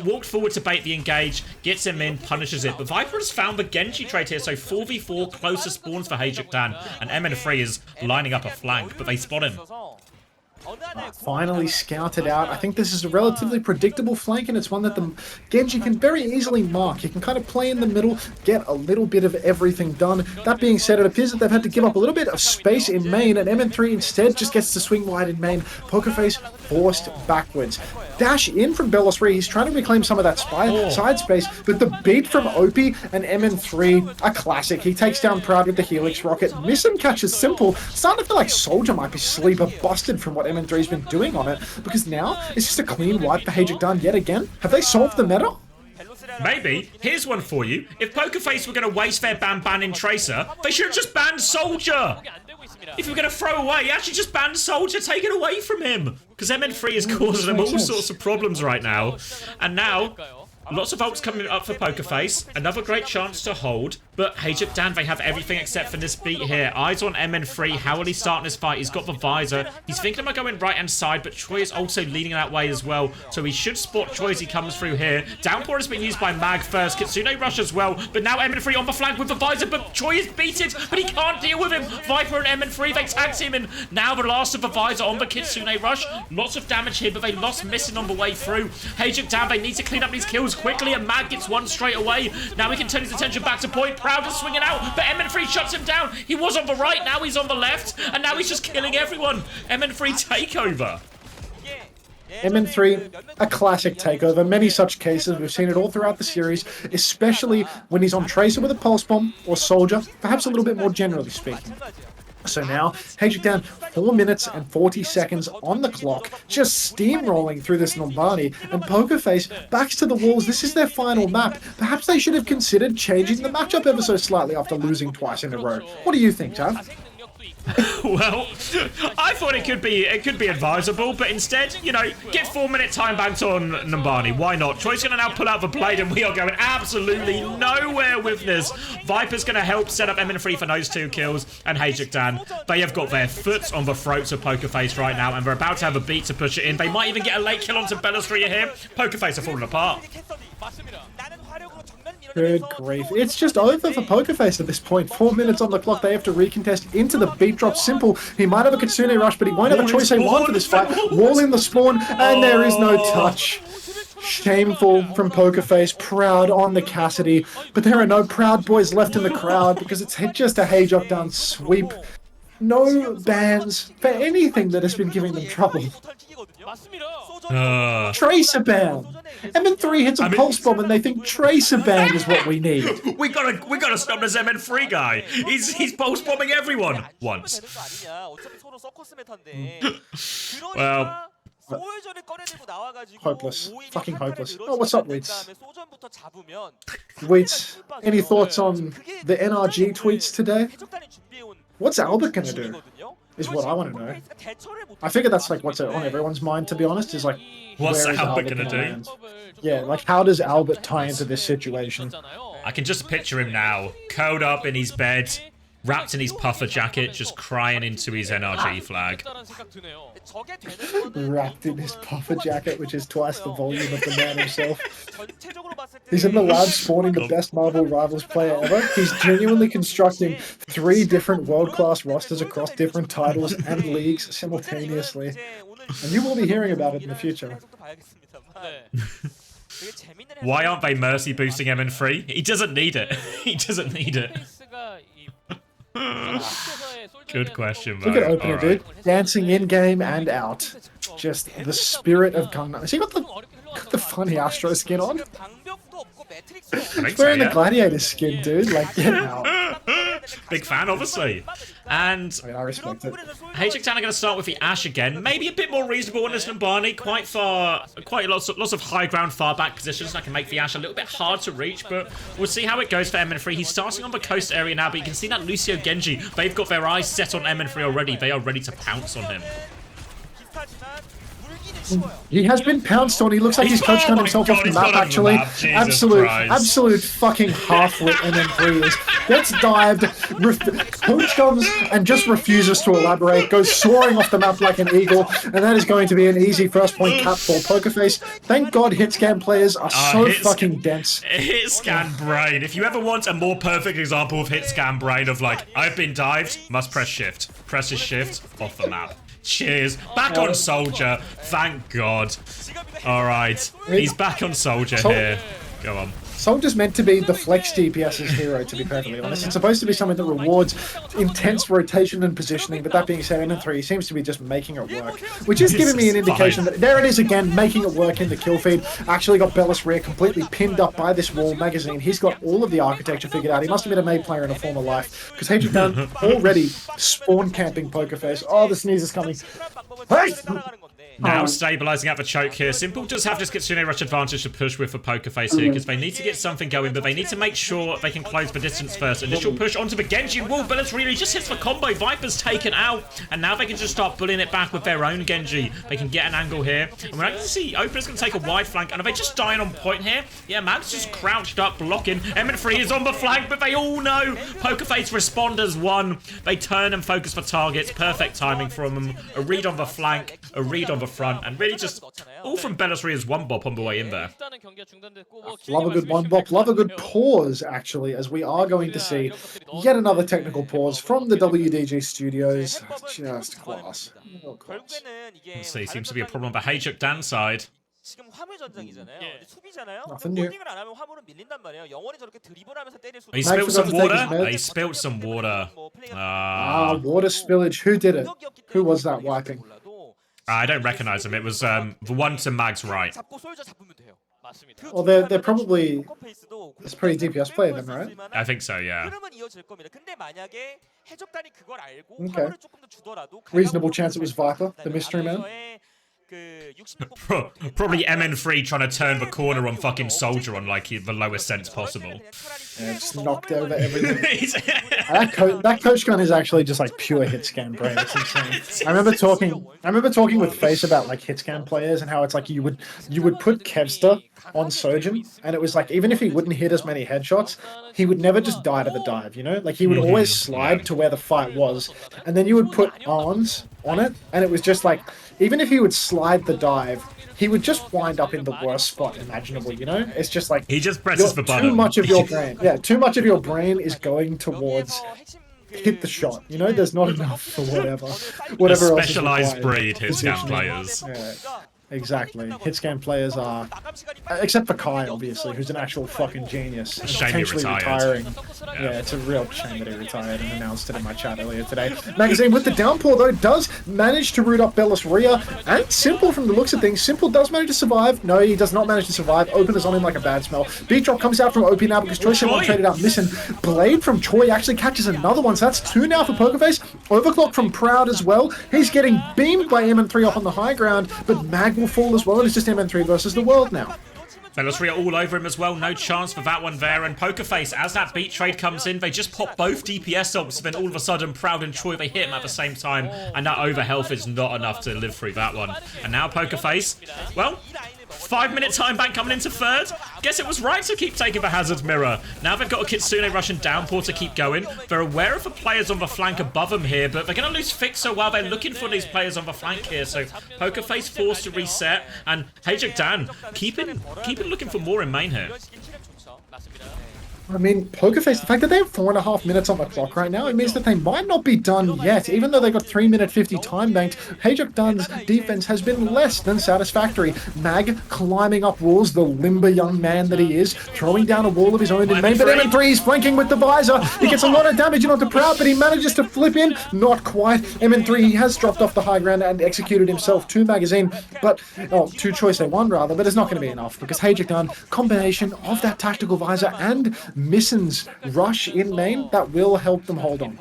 A: Walked forward to bait the engage, gets him in, punishes it. But Viper has found the Genji trade here, so 4v4 closer spawns for HaeJeokDan, and MN3 is lining up a flank, but they spot him.
D: Finally scouted out. I think this is a relatively predictable flank, and it's one that the Genji can very easily mark. He can kind of play in the middle, get a little bit of everything done. That being said, it appears that they've had to give up a little bit of space in main, and MN3 instead just gets to swing wide in main. Pokerface forced backwards. Dash in from Bella3. He's trying to reclaim some of that side space, but the beat from Opie and MN3, a classic. He takes down Proud with the Helix Rocket. Miss him catches simple. Starting to feel like Soldier might be sleeper busted from what MN3's been doing on it, because now it's just a clean wipe for HaeJeokDan yet again. Have they solved the meta?
A: Maybe. Here's one for you. If Pokerface were going to waste their ban in Tracer, they should have just banned Soldier. If you're going to throw away, actually just ban Soldier, take it away from him. Because MN3 is causing them all sorts of problems right now. And now, lots of ults coming up for Pokerface. Another great chance to hold. But HaeJeokDan, they have everything except for this beat here. Eyes on MN3. How will he start in this fight? He's got the visor. He's thinking about going right-hand side, but Choi is also leaning that way as well. So he should spot Choi as he comes through here. Downpour has been used by Mag first. Kitsune rush as well. But now MN3 on the flank with the visor, but Choi is beaten, but he can't deal with him. Viper and MN3, they tagged him, and now the last of the visor on the Kitsune rush. Lots of damage here, but they lost missing on the way through. HaeJeokDan, they need to clean up these kills quickly, and Mag gets one straight away. Now he can turn his attention back to point. Proud is swinging out, but MN3 shuts him down. He was on the right, now he's on the left, and now he's just killing everyone. MN3 takeover.
D: MN3, a classic takeover. Many such cases. We've seen it all throughout the series, especially when he's on Tracer with a Pulse Bomb or Soldier, perhaps a little bit more generally speaking. So now, HaeJeokDan, 4 minutes and 40 seconds on the clock, just steamrolling through this Numbani, and Pokerface backs to the walls. This is their final map. Perhaps they should have considered changing the matchup ever so slightly after losing twice in a row. What do you think, Tav?
A: Well, I thought it could be advisable, but instead, you know, get 4-minute time banked on Numbani. Why not? Choi's going to now pull out the blade, and we are going absolutely nowhere with this. Viper's going to help set up MN3 for those 2 kills, and HaeJeokDan, they have got their foot on the throats of Pokerface right now, and they're about to have a beat to push it in. They might even get a late kill onto Bellastria here. Pokerface are falling apart.
D: Good grief. It's just over for Pokerface at this point. 4 minutes on the clock. They have to recontest into the beat drop. Simple. He might have a Kitsune rush, but he won't have a choice A1 for this fight. Wall in the spawn, and there is no touch. Shameful from Pokerface. Proud on the Cassidy, but there are no Proud boys left in the crowd because it's just a HaeJeokDan sweep. No bans for anything that has been giving them trouble. Tracer ban. MN3 hits a pulse bomb and they think Tracer ban is what we need.
A: We gotta stop this MN3 guy. He's pulse bombing everyone once. Well,
D: hopeless. Fucking hopeless. Oh, what's up, Weeds? Weeds, any thoughts on the NRG tweets today? What's Albert gonna do? Is what I want to know. I figure that's like what's on everyone's mind, to be honest, is like,
A: what's Albert gonna do?
D: Land? Yeah, like how does Albert tie into this situation?
A: I can just picture him now, curled up in his bed, wrapped in his puffer jacket, just crying into his NRG flag.
D: Wrapped in his puffer jacket, which is twice the volume of the man himself. He's in the lab spawning the best Marvel Rivals player ever. He's genuinely constructing 3 different world-class rosters across different titles and leagues simultaneously. And you will be hearing about it in the future.
A: Why aren't they mercy boosting MN3? He doesn't need it. He doesn't need it. Good question, man.
D: Look at opener, dude. Dancing in game and out. Just the spirit of Gangnam. Has he got the funny Astro skin on? He's wearing the Gladiator skin, dude. Like, get out.
A: Big fan, obviously. And
D: I mean, I respect it.
A: HaeJeokDan are going to start with the Ash again. Maybe a bit more reasonable on this Numbani. Quite lots of high ground, far back positions that can make the Ash a little bit hard to reach. But we'll see how it goes for MN3. He's starting on the coast area now, but you can see that Lucio Genji. They've got their eyes set on MN3 already. They are ready to pounce on him.
D: He has been pounced on. He looks like he's coach gun himself off the map, actually. Absolute fucking half-wit MN3 is. Gets dived, coach comes and just refuses to elaborate, goes soaring off the map like an eagle, and that is going to be an easy first point cap for Pokerface. Thank God hit scan players are so fucking dense.
A: Hit scan brain. If you ever want a more perfect example of hit scan brain of like, I've been dived, must press shift. Press his shift, off the map. Cheers. Back on Soldier. Thank God. Alright. He's back on Soldier here. Go on.
D: Soldier's meant to be the flex DPS's hero, to be perfectly honest. It's supposed to be something that rewards intense rotation and positioning, but that being said, MN3 seems to be just making it work, which is giving me an indication that there it is again, making it work in the kill feed. Actually got Bellastria completely pinned up by this wall magazine. He's got all of the architecture figured out. He must have been a May player in a former life, because HaeJeokDan already spawn camping Pokerface. Oh, the sneeze is coming. Hey!
A: Now stabilizing out the choke here. Simple does have this Kitsune Rush advantage to push with for Pokerface here because they need to get something going, but they need to make sure they can close the distance first. Initial push onto the Genji wall, but it's really just hits the combo. Viper's taken out, and now they can just start bullying it back with their own Genji. They can get an angle here, and we're going to see Opener's going to take a wide flank, and are they just dying on point here? Yeah, Mag's just crouched up, blocking. M3 is on the flank, but they all know Pokerface respond as one. They turn and focus for targets. Perfect timing from them. A read on the flank, a read on the front, and really just all from Bellatoria's one bop on the way in there.
D: Love a good one bop, love a good pause, actually, as we are going to see yet another technical pause from the WDG studios. Just class. Oh, class.
A: Let's see, seems to be a problem on the HaeJeokDan side.
C: 지금 화물 전장이잖아요. 근데 수비잖아요.
D: Nothing new.
C: 홀딩을 안 하면 화물은 밀린단 말이에요. 영원히 저렇게 드리블하면서 때릴 수.
A: He
D: Max
A: spilled some
D: forgot to take his
A: water.
D: meds.
A: He spilled some water.
D: Water spillage. Who did it? Who was that wiping?
A: I don't recognize him. It was the one to Mag's right.
C: 잡고 솔저 잡으면 돼요.
D: Well, they're probably it's pretty DPS player then, right?
A: I think so, yeah.
C: 흐름은 이어질 겁니다. 근데 만약에 해적단이 그걸 알고
D: Okay.
C: 화물을 조금 더 주더라도
D: Reasonable chance it was Viper, the mystery man.
A: Probably MN3 trying to turn the corner on fucking Soldier on like the lowest sense possible.
D: Yeah, just knocked over everything. That coach gun is actually just like pure hit scan brain. It's insane. I remember talking with Face about like hit scan players and how it's like you would put Kevster on Sojourn, and it was like even if he wouldn't hit as many headshots, he would never just die to the dive, you know? Like he would always slide to where the fight was, and then you would put arms on it, and it was just like even if he would slide the dive, he would just wind up in the worst spot imaginable, you know? It's just like
A: he just presses the button.
D: Too much of your brain. Yeah, too much of your brain is going towards hit the shot. You know, there's not enough for whatever
A: A
D: else.
A: specialized breed hit scan players.
D: Yeah. Exactly. Hit scan players are, except for Kai, obviously, who's an actual fucking genius. And
A: Shame he
D: potentially
A: retired.
D: retiring. Yeah, it's a real shame that he retired and announced it in my chat earlier today. Magazine with the downpour, though, does manage to root up Bellastoria and Simple from the looks of things. Simple does manage to survive. No, he does not manage to survive. Opener's on him like a bad smell. Beat drop comes out from OP now because Choi Simon traded out missing. Blade from Choi actually catches another one, so that's 2 now for Pokerface. Overclock from Proud as well. He's getting beamed by MN3 off on the high ground, but Mag will fall as well, and it's just MN3 versus the world now.
A: Bellastoria all over him as well, no chance for that one there, and Pokerface, as that beat trade comes in, they just pop both DPS ults, then all of a sudden Proud and Choi, they hit him at the same time, and that over health is not enough to live through that one. And now Pokerface, well, 5-minute time bank coming into third. Guess it was right to keep taking the hazard mirror. Now they've got a Kitsune Rush and downpour to keep going. They're aware of the players on the flank above them here, but they're going to lose Fixer while they're looking for these players on the flank here. So Pokerface forced to reset, and HaeJeokDan keeping looking for more in main here.
D: I mean, Pokerface, the fact that they have 4.5 minutes on the clock right now, it means that they might not be done yet. Even though they got 3-minute 50 time banked, HaeJeokDan's defense has been less than satisfactory. Mag climbing up walls, the limber young man that he is, throwing down a wall of his own in main, but MN3 is flanking with the visor. He gets a lot of damage onto Proud, but he manages to flip in. Not quite. MN3, he has dropped off the high ground and executed himself. 2 magazine, but, 2 choice A1 rather, but it's not going to be enough because HaeJeokDan, combination of that tactical visor and Missen's rush in main, that will help them hold on.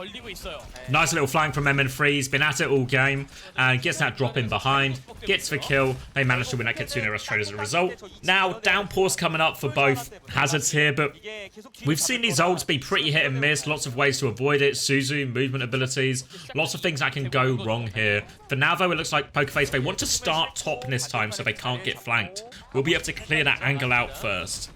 A: Nice little flank from MN3. He's been at it all game and gets that drop in behind, gets the kill. They managed to win that Kitsune Rush trade as a result. Now, downpour's coming up for both hazards here, but we've seen these ults be pretty hit and miss. Lots of ways to avoid it. Suzu, movement abilities, lots of things that can go wrong here. For now, though, it looks like Pokerface, they want to start top this time so they can't get flanked. We'll be able to clear that angle out first.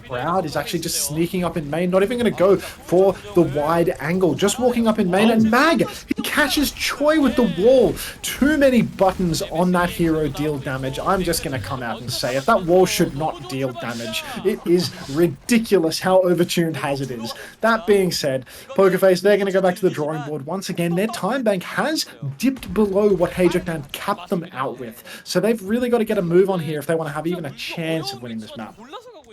D: Proud is actually just sneaking up in main, not even going to go for the wide angle, just walking up in main, and Mag, he catches Choi with the wall. Too many buttons on that hero deal damage. I'm just going to come out and say it. That wall should not deal damage. It is ridiculous how overtuned Hazard is. That being said, Pokerface, they're going to go back to the drawing board once again. Their time bank has dipped below what HaeJeokDan capped them out with. So they've really got to get a move on here if they want to have even a chance of winning this map.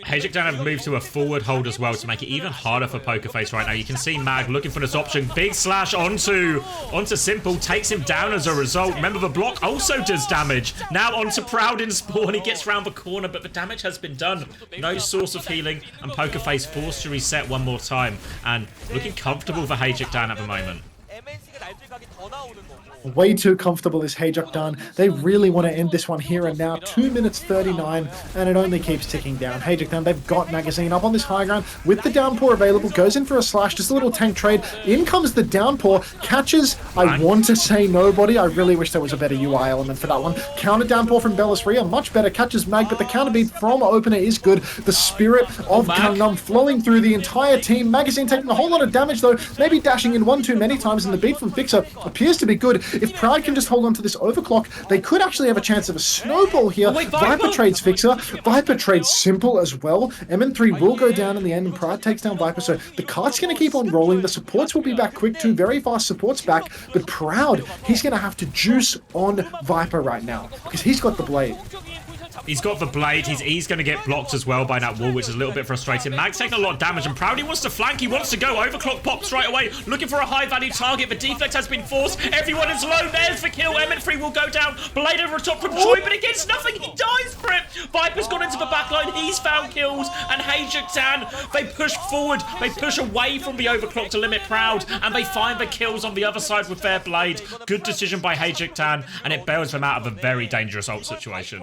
A: HaeJeokDan have moved to a forward hold as well to make it even harder for Pokerface right now. You can see Mag looking for this option. Big slash onto Simple, takes him down as a result. Remember, the block also does damage. Now onto Proud in spawn. He gets round the corner, but the damage has been done. No source of healing, and Pokerface forced to reset one more time. And looking comfortable for HaeJeokDan at the moment.
C: MNC가 날들각이 더 나오는 거고.
D: Way too comfortable is HaeJeokDan. They really want to end this one here and now. 2 minutes 39, and it only keeps ticking down. HaeJeokDan, they've got Magazine up on this high ground with the downpour available. Goes in for a slash, just a little tank trade. In comes the downpour. Catches, I want to say nobody. I really wish there was a better UI element for that one. Counter downpour from Bellisria, much better. Catches Mag, but the counter beat from Opener is good. The spirit of Gangnam flowing through the entire team. Magazine taking a whole lot of damage though, maybe dashing in one too many times, and the beat from Fixer appears to be good. If Proud can just hold on to this overclock, they could actually have a chance of a snowball here. Viper trades Fixer. Viper trades Simple as well. MN3 will go down in the end, and Pride takes down Viper, so the cart's going to keep on rolling. The supports will be back quick too. Very fast supports back, but Proud, he's going to have to juice on Viper right now, because he's got the blade.
A: He's got the blade. He's going to get blocked as well by that wall, which is a little bit frustrating. Mag's taking a lot of damage, and Proud, he wants to flank. He wants to go. Overclock pops right away, looking for a high-value target. The deflect has been forced. Everyone is low. There's the kill. MN3 will go down. Blade over top from Troy, but it gets nothing. He dies for it. Viper's gone into the backline. He's found kills, and HaeJeokDan, they push forward. They push away from the overclock to limit Proud, and they find the kills on the other side with their blade. Good decision by HaeJeokDan, and it bails them out of a very dangerous ult situation.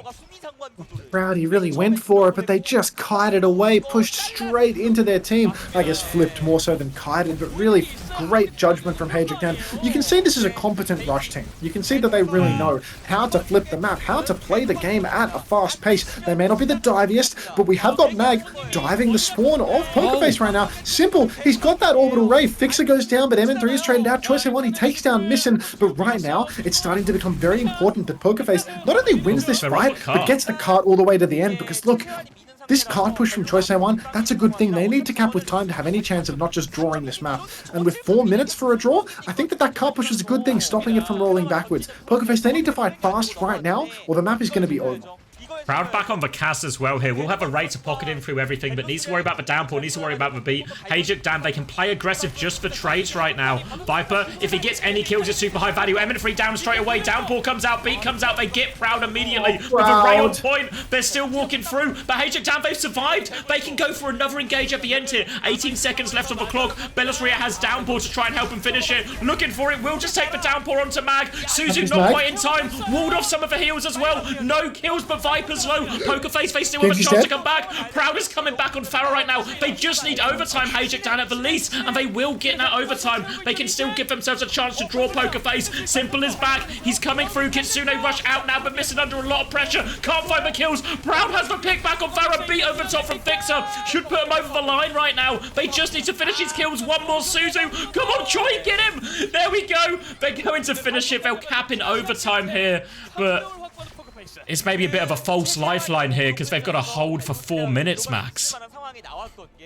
D: Proud, he really went for it, but they just kited away, pushed straight into their team. I guess flipped more so than kited, but really great judgment from HaeJeokDan. You can see this is a competent rush team. You can see that they really know how to flip the map, how to play the game at a fast pace. They may not be the diviest, but we have got Mag diving the spawn of Pokerface right now. Simple, he's got that orbital ray. Fixer goes down, but MN3 is traded out. Choice A1, he takes down Missin, but right now it's starting to become very important that Pokerface not only wins this fight, but gets the cart all the way to the end, because look, this card push from Choice A1, that's a good thing. They need to cap with time to have any chance of not just drawing this map. And with 4 minutes for a draw, I think that card push is a good thing, stopping it from rolling backwards. Pokerface, they need to fight fast right now, or the map is going to be over.
A: Proud back on the cast as well here. We'll have a Ray to pocket in through everything, but needs to worry about the downpour, needs to worry about the beat. HaeJeokDan, they can play aggressive just for trades right now. Viper, if he gets any kills, it's super high value. MN3 down straight away. Downpour comes out, beat comes out. They get Proud immediately with a Ray on point. They're still walking through, but HaeJeokDan, they've survived. They can go for another engage at the end here. 18 seconds left on the clock. Bellisria has Downpour to try and help him finish it. Looking for it. Will just take the Downpour onto Mag. Suzu not quite in time. Walled off some of the heals as well. No kills, but Viper's low. Pokerface, they still have a chance to come back. Proud is coming back on Farah right now. They just need overtime, HaeJeokDan at the least, and they will get that overtime. They can still give themselves a chance to draw Pokerface. Simple is back. He's coming through. Kitsune rush out now, but missing under a lot of pressure. Can't find the kills. Proud has the pick back on Farah. Beat over top from Fixer. Should put him over the line right now. They just need to finish his kills. One more Suzu. Come on, Troy, get him. There we go. They're going to finish it. They'll cap in overtime here, but it's maybe a bit of a false lifeline here because they've got to hold for 4 minutes max.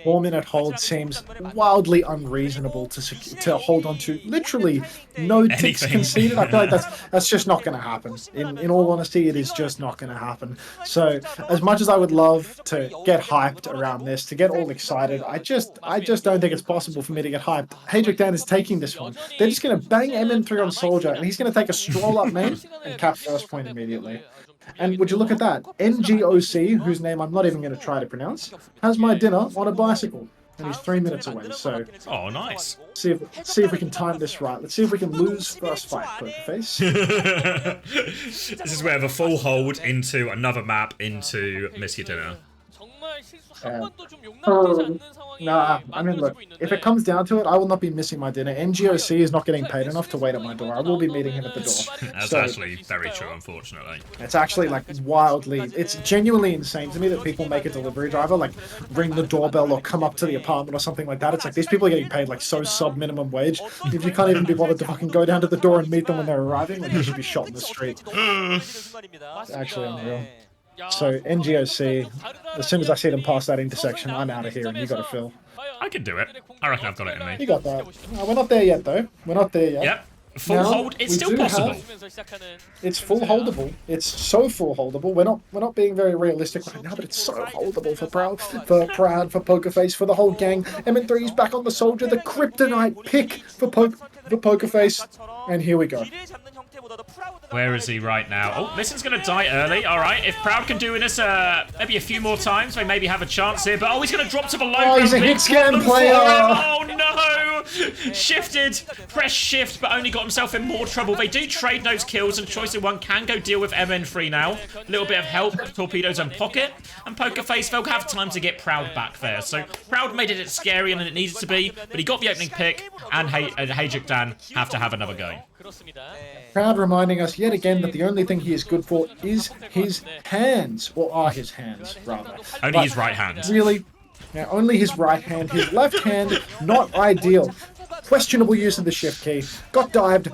D: 4 minute hold seems wildly unreasonable to hold on to. Literally no ticks conceded. I feel like that's just not going to happen. In all honesty, it is just not going to happen. So as much as I would love to get hyped around this, to get all excited, I just don't think it's possible for me to get hyped. HaeJeokDan is taking this one. They're just going to bang MN3 on Soldier, and he's going to take a stroll up main and cap first point immediately. And would you look at that? NGOC, whose name I'm not even going to try to pronounce, has my dinner on a bicycle. And he's 3 minutes away, so...
A: Oh, nice.
D: See if we can time this right. Let's see if we can lose first fight, Pokerface.
A: This is where the full hold into another map into Miss Your Dinner.
D: Nah, I mean, look, if it comes down to it, I will not be missing my dinner. NGOC is not getting paid enough to wait at my door. I will be meeting him at the door.
A: That's actually very true, unfortunately.
D: It's actually, like, wildly... It's genuinely insane to me that people make a delivery driver, like, ring the doorbell or come up to the apartment or something like that. It's like, these people are getting paid, like, so sub-minimum wage. If you can't even be bothered to fucking go down to the door and meet them when they're arriving, like, you should be shot in the street. It's actually unreal. So, NGOC, as soon as I see them pass that intersection, I'm out of here and you gotta fill.
A: I can do it. I reckon I've got it in me.
D: You got that. We're not there yet, though. We're not there yet.
A: Yep. Full hold. It's still possible.
D: It's full holdable. It's so full holdable. We're not being very realistic right now, but it's so holdable for Proud, for Pokerface, for the whole gang. MN3 is back on the Soldier, the kryptonite pick for Pokerface, and here we go.
A: Where is he right now? Oh, Missin's going to die early. All right, if Proud can do this maybe a few more times, they maybe have a chance here. But he's going to drop to the low ground.
D: He's a hit scan player.
A: Oh no! Shifted, press shift, but only got himself in more trouble. They do trade those kills, and Choice in One can go deal with MN3 now. A little bit of help, Torpedo's own pocket, and Pokerface, they'll have time to get Proud back there. So Proud made it scarier than it needed to be, but he got the opening pick, and HaeJeokDan have to have another go.
D: Proud reminding us yet again that the only thing he is good for is his hands, or are his hands, rather.
A: Only his right hand.
D: Really? Yeah, only his right hand. His left hand, not ideal. Questionable use of the shift key. Got dived,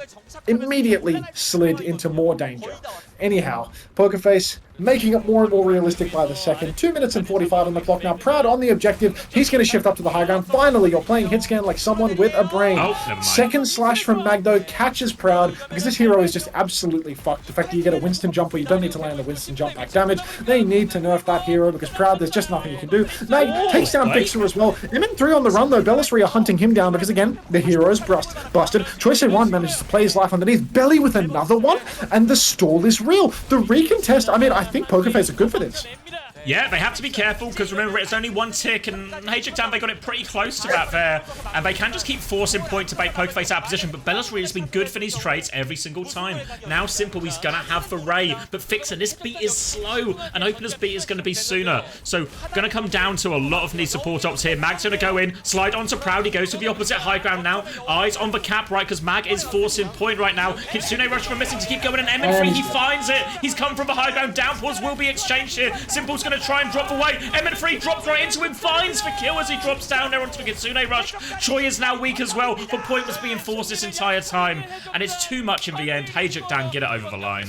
D: immediately slid into more danger. Anyhow, Pokerface making it more and more realistic by the second. 2 minutes and 45 on the clock now. Proud on the objective. He's going to shift up to the high ground. Finally, you're playing hit scan like someone with a brain.
A: Oh, never mind.
D: Second slash from Magdo catches Proud because this hero is just absolutely fucked. The fact that you get a Winston jump where you don't need to land the Winston jump back damage. They need to nerf that hero because Proud, there's just nothing you can do. Mag takes down Fixer as well. MN3 on the run though. Bellisry are hunting him down because again, the hero is busted. Choice in One manages to play his life underneath. Belly with another one, and the stall is real. The recontest, I mean, I think Pokerface are good for this.
A: Yeah, they have to be careful, because remember, it's only one tick, and HaeJeokDan, they got it pretty close to that there, and they can just keep forcing point to bait Pokerface out of position, but Bellisry has been good for these trades every single time. Now Simple, he's gonna have the Ray, but Fixer, this beat is slow, and Opener's beat is gonna be sooner, so gonna come down to a lot of these support ops here. Mag's gonna go in, slide onto Proud, he goes to the opposite high ground now, eyes on the cap, right, because Mag is forcing point right now. Kitsune rush from missing to keep going, and MN3, he finds it, he's come from the high ground, downpours will be exchanged here, Simple's gonna try and drop away. MN3 drops right into him, finds the kill as he drops down there onto the Kitsune rush. Choi is now weak as well, but point was being forced this entire time, and it's too much in the end. HaeJeokDan get it over the line.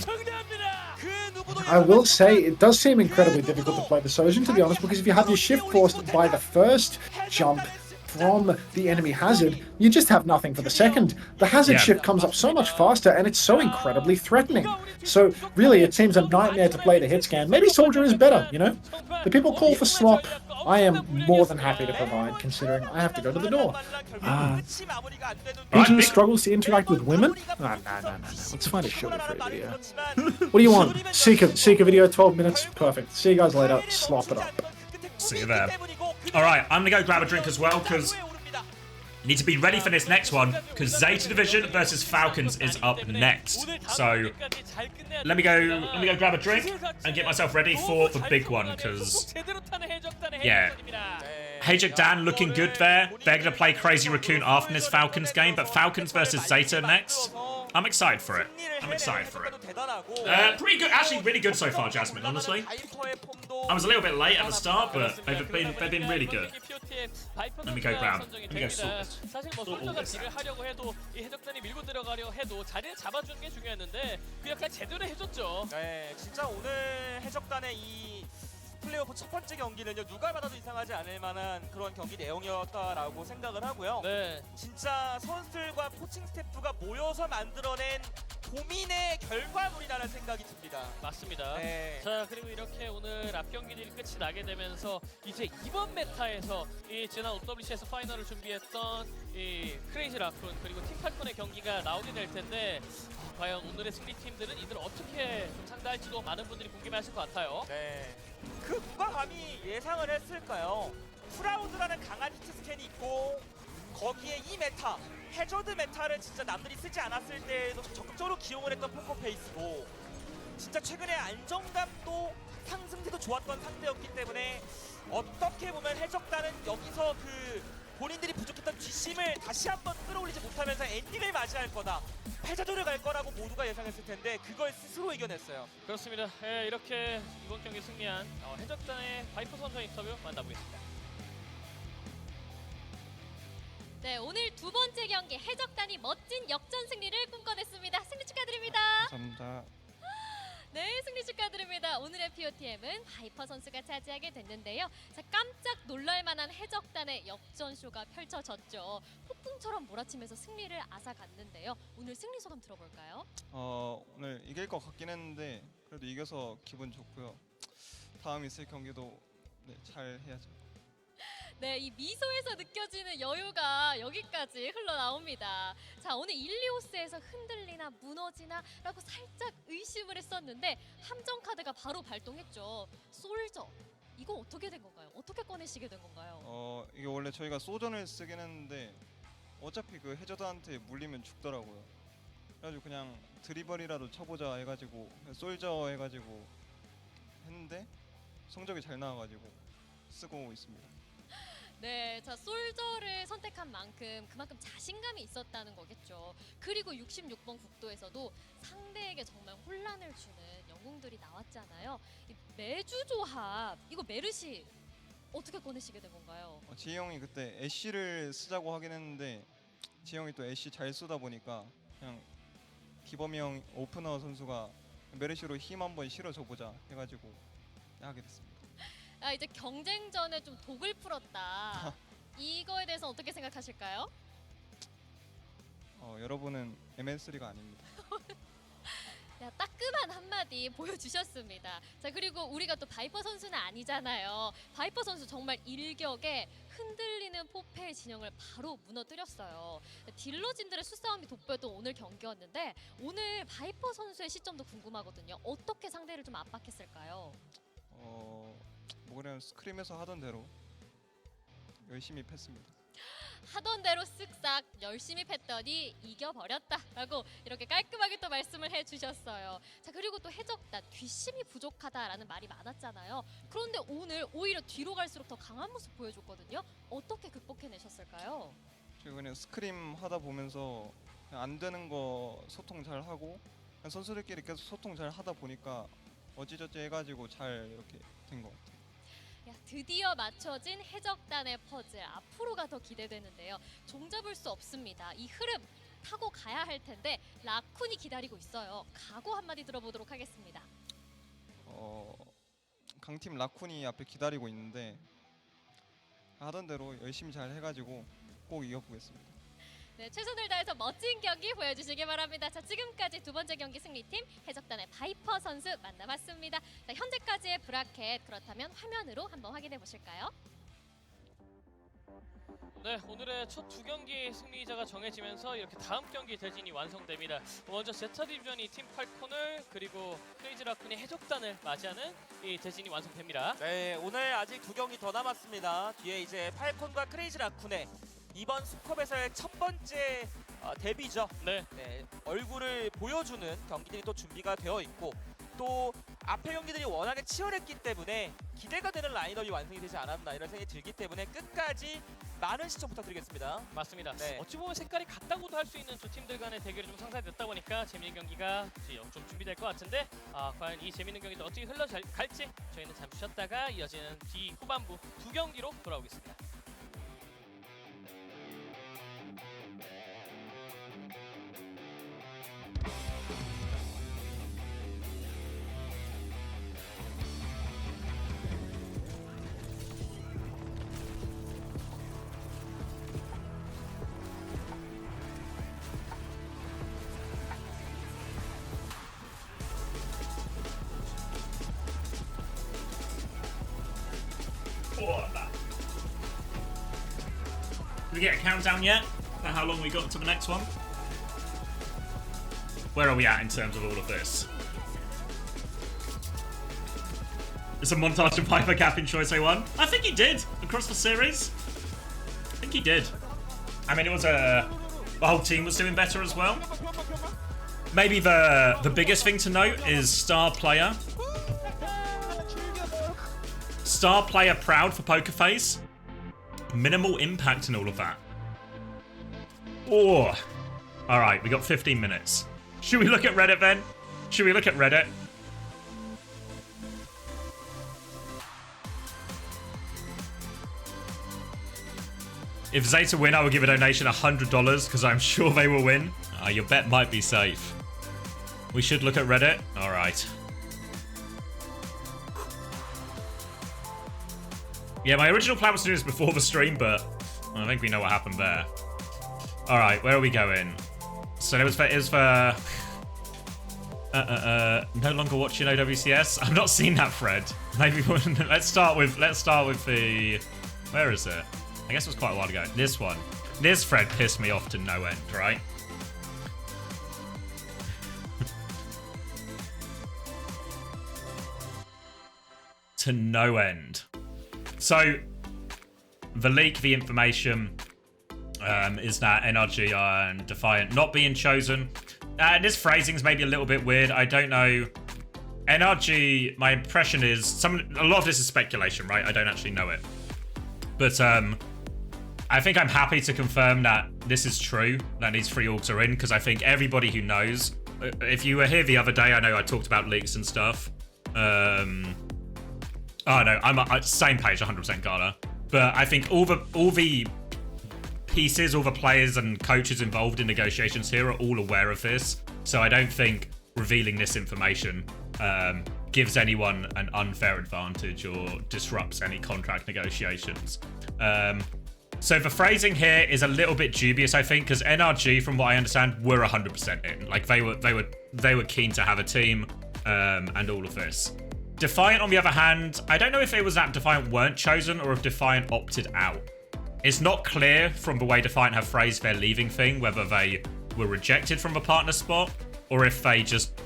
D: I will say, it does seem incredibly difficult to play the Sojin, to be honest, because if you have your shift forced by the first jump from the enemy hazard, you just have nothing for the second. The hazard shift comes up so much faster, and it's so incredibly threatening. So really, it seems a nightmare to play the hit scan. Maybe Soldier is better, you know? The people call for slop. I am more than happy to provide, considering I have to go to the door. He struggles to interact with women? No. Let's find a sugar-free video. What do you want? Seeker video, 12 minutes. Perfect. See you guys later. Slop it up.
A: See you there. Alright, I'm gonna go grab a drink as well, because you need to be ready for this next one, because ZETA Division versus Falcons is up next. So let me go grab a drink and get myself ready for the big one, because yeah, HaeJeokDan looking good there. They're gonna play Crazy Raccoon after this Falcons game, but Falcons versus ZETA next. I'm excited for it. Pretty good, actually really good so far, Jasmine, honestly. I was a little bit late at the start, but they've been really good. Let me go sort this.
B: 사실 뭐 솔저가 딜을 하려고 해도 이 해적단이 밀고 들어가려 해도 자리를 잡아주는 게 중요했는데 그 역할 제대로 해줬죠.
C: 네, 진짜 오늘 해적단의 이 플레이오프 첫 번째 경기는요, 누가 받아도 이상하지 않을 만한 그런 경기 내용이었다라고 생각을 하고요.
B: 네.
C: 진짜 선수들과 코칭 스태프가 모여서 만들어낸 고민의 결과물이라는 생각이 듭니다.
B: 맞습니다.
C: 네.
B: 자, 그리고 이렇게 오늘 앞 경기들이 끝이 나게 되면서 이제 이번 메타에서 이 지난 OWC에서 파이널을 준비했던 이 크레이지 라쿤 그리고 팀 팔콘의 경기가 나오게 될 텐데 과연 오늘의 승리 팀들은 이들 어떻게 좀 상대할지도 많은 분들이 궁금해하실 것 같아요.
C: 네. 그 누가 감히 예상을 했을까요? 프라우드라는 강한 히트 스캔이 있고 거기에 이 메타, 해저드 메타를 진짜 남들이 쓰지 않았을 때에도 적극적으로 기용을 했던 포커페이스고 진짜 최근에 안정감도 상승세도 좋았던 상대였기 때문에 어떻게 보면 해적단은 여기서 그 본인들이 부족했던 뒷심을 다시 한번 끌어올리지 못하면서 엔딩을 맞이할 거다, 패자조를 갈 거라고 모두가 예상했을 텐데 그걸 스스로 이겨냈어요.
B: 그렇습니다. 예, 이렇게 이번 경기 승리한 해적단의 바이퍼 선수 인터뷰 만나보겠습니다.
F: 네, 오늘 두 번째 경기 해적단이 멋진 역전 승리를 꿈꿔냈습니다. 승리 축하드립니다.
I: 감사합니다.
F: 네, 승리 축하드립니다. 오늘의 POTM은 바이퍼 선수가 차지하게 됐는데요. 자, 깜짝 놀랄만한 해적단의 역전쇼가 펼쳐졌죠. 폭풍처럼 몰아치면서 승리를 앗아갔는데요. 오늘 승리 소감 들어볼까요?
I: 오늘 이길 것 같긴 했는데 그래도 이겨서 기분 좋고요. 다음 있을 경기도 잘 해야죠.
F: 네, 이 미소에서 느껴지는 여유가 여기까지 흘러나옵니다. 자, 오늘 일리오스에서 흔들리나 무너지나 라고 살짝 의심을 했었는데 함정 카드가 바로 발동했죠. 솔저, 이거 어떻게 된 건가요? 어떻게 꺼내시게 된 건가요?
I: 이게 원래 저희가 소전을 쓰긴 했는데 어차피 그 해저드한테 물리면 죽더라고요. 그래가지고 그냥 드리블이라도 쳐보자 해가지고 솔저 해가지고 했는데 성적이 잘 나와가지고 쓰고 있습니다.
F: 네, 자 솔저를 선택한 만큼 그만큼 자신감이 있었다는 거겠죠. 그리고 66번 국도에서도 상대에게 정말 혼란을 주는 영웅들이 나왔잖아요. 이 매주 조합 이거 메르시 어떻게 꺼내시게 된 건가요?
I: 지혜 형이 그때 애쉬를 쓰자고 하긴 했는데 지혜 형이 또 애쉬 잘 쓰다 보니까 그냥 기범이 형 오프너 선수가 메르시로 힘 한번 실어줘 보자 해가지고 하게 됐습니다.
F: 아 이제 경쟁전에 좀 독을 풀었다. 이거에 대해서 어떻게 생각하실까요?
I: 여러분은 MN3가 아닙니다.
F: 야, 따끔한 한마디 보여주셨습니다. 자 그리고 우리가 또 바이퍼 선수는 아니잖아요. 바이퍼 선수 정말 일격에 흔들리는 포페의 진영을 바로 무너뜨렸어요. 딜러진들의 수싸움이 돋보였던 오늘 경기였는데 오늘 바이퍼 선수의 시점도 궁금하거든요. 어떻게 상대를 좀 압박했을까요?
I: 뭐 그냥 스크림에서 하던 대로 열심히 팼습니다.
F: 하던 대로 쓱싹 열심히 팼더니 이겨버렸다라고 이렇게 깔끔하게 또 말씀을 해주셨어요. 자 그리고 또 해적단 뒷심이 부족하다라는 말이 많았잖아요. 그런데 오늘 오히려 뒤로 갈수록 더 강한 모습 보여줬거든요. 어떻게 극복해내셨을까요?
I: 제가 그냥 스크림 하다 보면서 그냥 안 되는 거 소통 잘 하고 그냥 선수들끼리 계속 소통 잘 하다 보니까 어찌저찌 해가지고 잘 이렇게 된 것 같아요.
F: 야, 드디어 맞춰진 해적단의 퍼즐 앞으로가 더 기대되는데요. 종잡을 수 없습니다. 이 흐름 타고 가야 할 텐데 라쿤이 기다리고 있어요. 각오 한마디 들어보도록 하겠습니다.
I: 강팀 라쿤이 앞에 기다리고 있는데 하던 대로 열심히 잘 해가지고 꼭 이겨보겠습니다.
F: 네, 최선을 다해서 멋진 경기 보여주시기 바랍니다. 자, 지금까지 두 번째 경기 승리팀 해적단의 바이퍼 선수 만나봤습니다. 자, 현재까지의 브라켓 그렇다면 화면으로 한번 확인해 보실까요?
B: 네, 오늘의 첫 두 경기 승리자가 정해지면서 이렇게 다음 경기 대진이 완성됩니다. 먼저 제타 디비전이 팀 팔콘을 그리고 크레이지 라쿤이 해적단을 맞이하는 이 대진이 완성됩니다.
C: 네, 오늘 아직 두 경기 더 남았습니다. 뒤에 이제 팔콘과 크레이지 라쿤의 이번 숲컵에서의 첫 번째 데뷔죠.
B: 네.
C: 네, 얼굴을 보여주는 경기들이 또 준비가 되어 있고 또 앞에 경기들이 워낙에 치열했기 때문에 기대가 되는 라인업이 완성이 되지 않았나 이런 생각이 들기 때문에 끝까지 많은 시청 부탁드리겠습니다.
B: 맞습니다.
C: 네.
B: 어찌 보면 색깔이 같다고도 할 수 있는 두 팀들 간의 대결이 좀 상상됐다 보니까 재밌는 경기가 좀 준비될 것 같은데 과연 이 재밌는 경기도 어떻게 흘러갈지 저희는 잠시 쉬었다가 이어지는 뒤 후반부 두 경기로 돌아오겠습니다.
A: Did we get a countdown yet? For how long we got to the next one? Where are we at in terms of all of this? It's a montage of Piper capping choice A1. I think he did across the series. I think he did. I mean, it was the whole team was doing better as well. Maybe the biggest thing to note is star player proud for Poker Face. Minimal impact and all of that. Oh, all right. We got 15 minutes. Should we look at Reddit then? Should we look at Reddit? If ZETA win, I will give a donation $100 because I'm sure they will win. Your bet might be safe. We should look at Reddit. All right. Yeah, my original plan was to do this before the stream, but I think we know what happened there. All right, where are we going? So it was for no longer watching OWCS. I've not seen that thread. Maybe let's start with the. Where is it? I guess it was quite a while ago. This one. This thread pissed me off to no end, right? To no end. So, the leak, the information, is that NRG and Defiant not being chosen. This phrasing's maybe a little bit weird. I don't know. NRG, my impression is a lot of this is speculation, right? I don't actually know it. But I think I'm happy to confirm that this is true, that these 3 orgs are in, because I think everybody who knows, if you were here the other day, I know I talked about leaks and stuff. Oh no, I'm same page, 100% Gala. But I think all the pieces, all the players and coaches involved in negotiations here are all aware of this. So I don't think revealing this information gives anyone an unfair advantage or disrupts any contract negotiations. So the phrasing here is a little bit dubious, I think, because NRG, from what I understand, were 100% in. Like they were keen to have a team and all of this. Defiant, on the other hand, I don't know if it was that Defiant weren't chosen or if Defiant opted out. It's not clear from the way Defiant have phrased their leaving thing whether they were rejected from the partner spot or if they just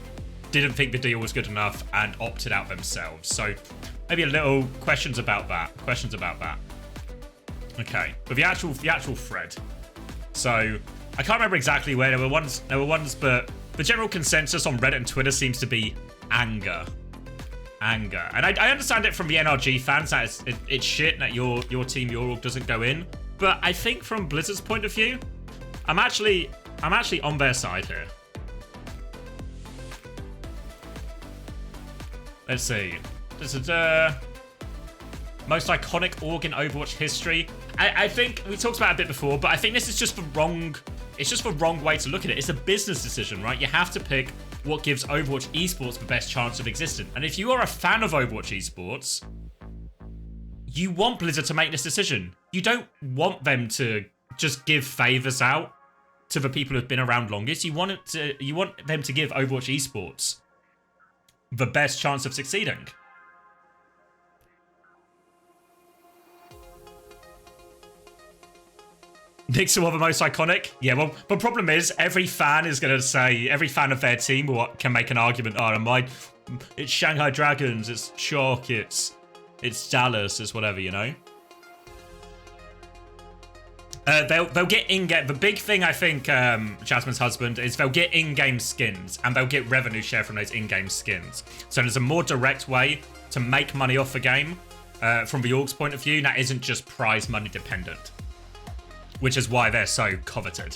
A: didn't think the deal was good enough and opted out themselves. So maybe a little questions about that. Okay, but the actual thread. So I can't remember exactly where there were ones, but the general consensus on Reddit and Twitter seems to be anger. And I understand it from the NRG fans that it's shit that your team, your org doesn't go in. But I think from Blizzard's point of view, I'm actually on their side here. Let's see. This is most iconic org in Overwatch history. I think we talked about it a bit before, but I think this is just the wrong. It's just the wrong way to look at it. It's a business decision, right? You have to pick what gives Overwatch esports the best chance of existing. And if you are a fan of Overwatch esports, you want Blizzard to make this decision. You don't want them to just give favors out to the people who've been around longest. You want them to give Overwatch esports the best chance of succeeding. Knicks are the most iconic? Yeah, well, the problem is every fan is going to say, every fan of their team can make an argument, it's Shanghai Dragons, it's Chalk, it's Dallas, it's whatever, you know? They'll get in-game, the big thing I think, Jasmine's husband, is they'll get in-game skins, and they'll get revenue share from those in-game skins. So there's a more direct way to make money off the game, from the org's point of view, that isn't just prize money dependent. Which is why they're so coveted.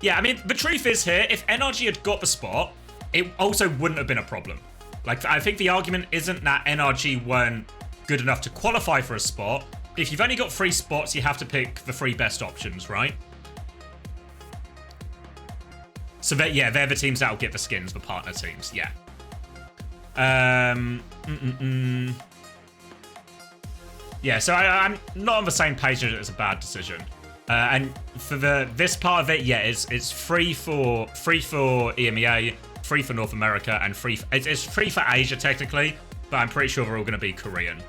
A: Yeah, I mean, the truth is here, if NRG had got the spot, it also wouldn't have been a problem. Like, I think the argument isn't that NRG weren't good enough to qualify for a spot. If you've only got 3 spots, you have to pick the 3 best options, right? So, they're the teams that'll get the skins, the partner teams, yeah. Yeah, so I'm not on the same page that it's a bad decision. And for this part of it, yeah, it's free for EMEA, free for North America, and it's free for Asia technically, but I'm pretty sure they're all going to be Korean.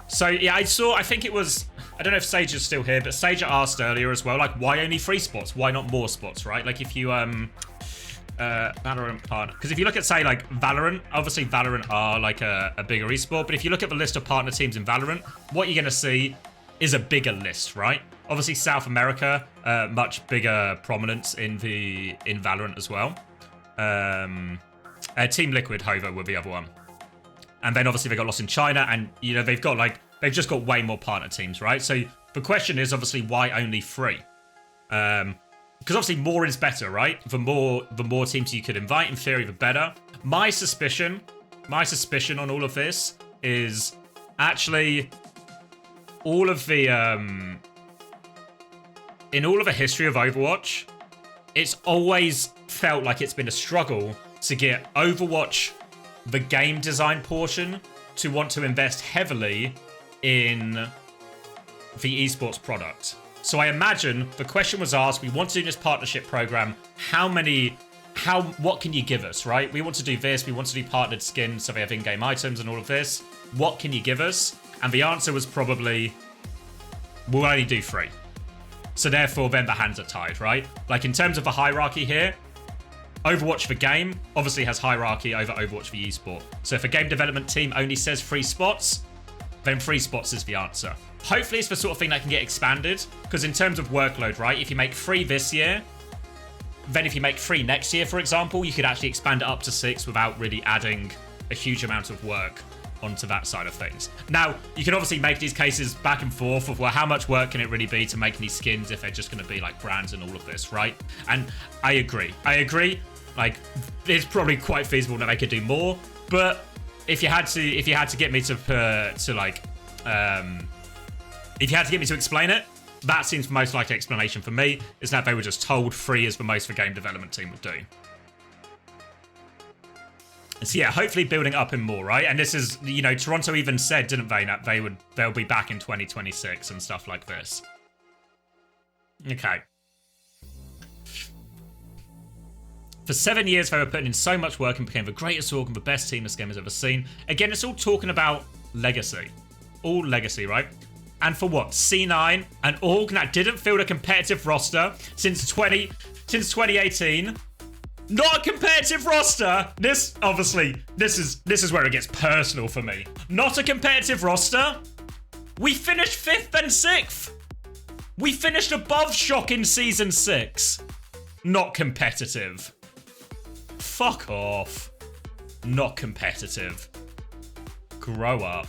A: So yeah, I think it was, I don't know if Sage is still here, but Sage asked earlier as well, like, why only 3 spots? Why not more spots, right? Like if you Valorant partner, because if you look at, say, like Valorant, obviously Valorant are like a bigger esport, but if you look at the list of partner teams in Valorant, what you're going to see is a bigger list, right? Obviously South America, much bigger prominence in Valorant as well. Team Liquid, Hover were the other one, and then obviously they got lost in China, and you know they've just got way more partner teams, right? So the question is obviously why only 3? Because obviously more is better, right? The more teams you could invite, in theory, the better. My suspicion on all of this is actually all of the in all of the history of Overwatch, it's always felt like it's been a struggle to get Overwatch, the game design portion, to want to invest heavily in the esports product. So I imagine the question was asked, we want to do this partnership program, what can you give us, right? We want to do this, we want to do partnered skins, so they have in-game items and all of this. What can you give us? And the answer was probably, we'll only do 3. So therefore, then the hands are tied, right? Like in terms of the hierarchy here, Overwatch the game obviously has hierarchy over Overwatch the esport. So if a game development team only says 3 spots, then 3 spots is the answer. Hopefully it's the sort of thing that can get expanded, because in terms of workload, right, if you make 3 this year, then if you make 3 next year, for example, you could actually expand it up to 6 without really adding a huge amount of work onto that side of things. Now, you can obviously make these cases back and forth of, well, how much work can it really be to make these skins if they're just going to be like brands and all of this, right? And I agree. Like, it's probably quite feasible that they could do more, but if you had to get me to explain it, that seems the most likely explanation for me, is that they were just told 3 is the most the game development team would do. So yeah, hopefully building up in more, right? And this is, you know, Toronto even said, didn't they, that they'll be back in 2026 and stuff like this. Okay. For 7 years, they were putting in so much work and became the greatest org and the best team this game has ever seen. Again, it's all talking about legacy. All legacy, right? And for what? C9, an org that didn't field a competitive roster since 2018. Not a competitive roster. This is where it gets personal for me. Not a competitive roster. We finished 5th and 6th. We finished above Shock in Season 6. Not competitive. Fuck off. Not competitive. Grow up.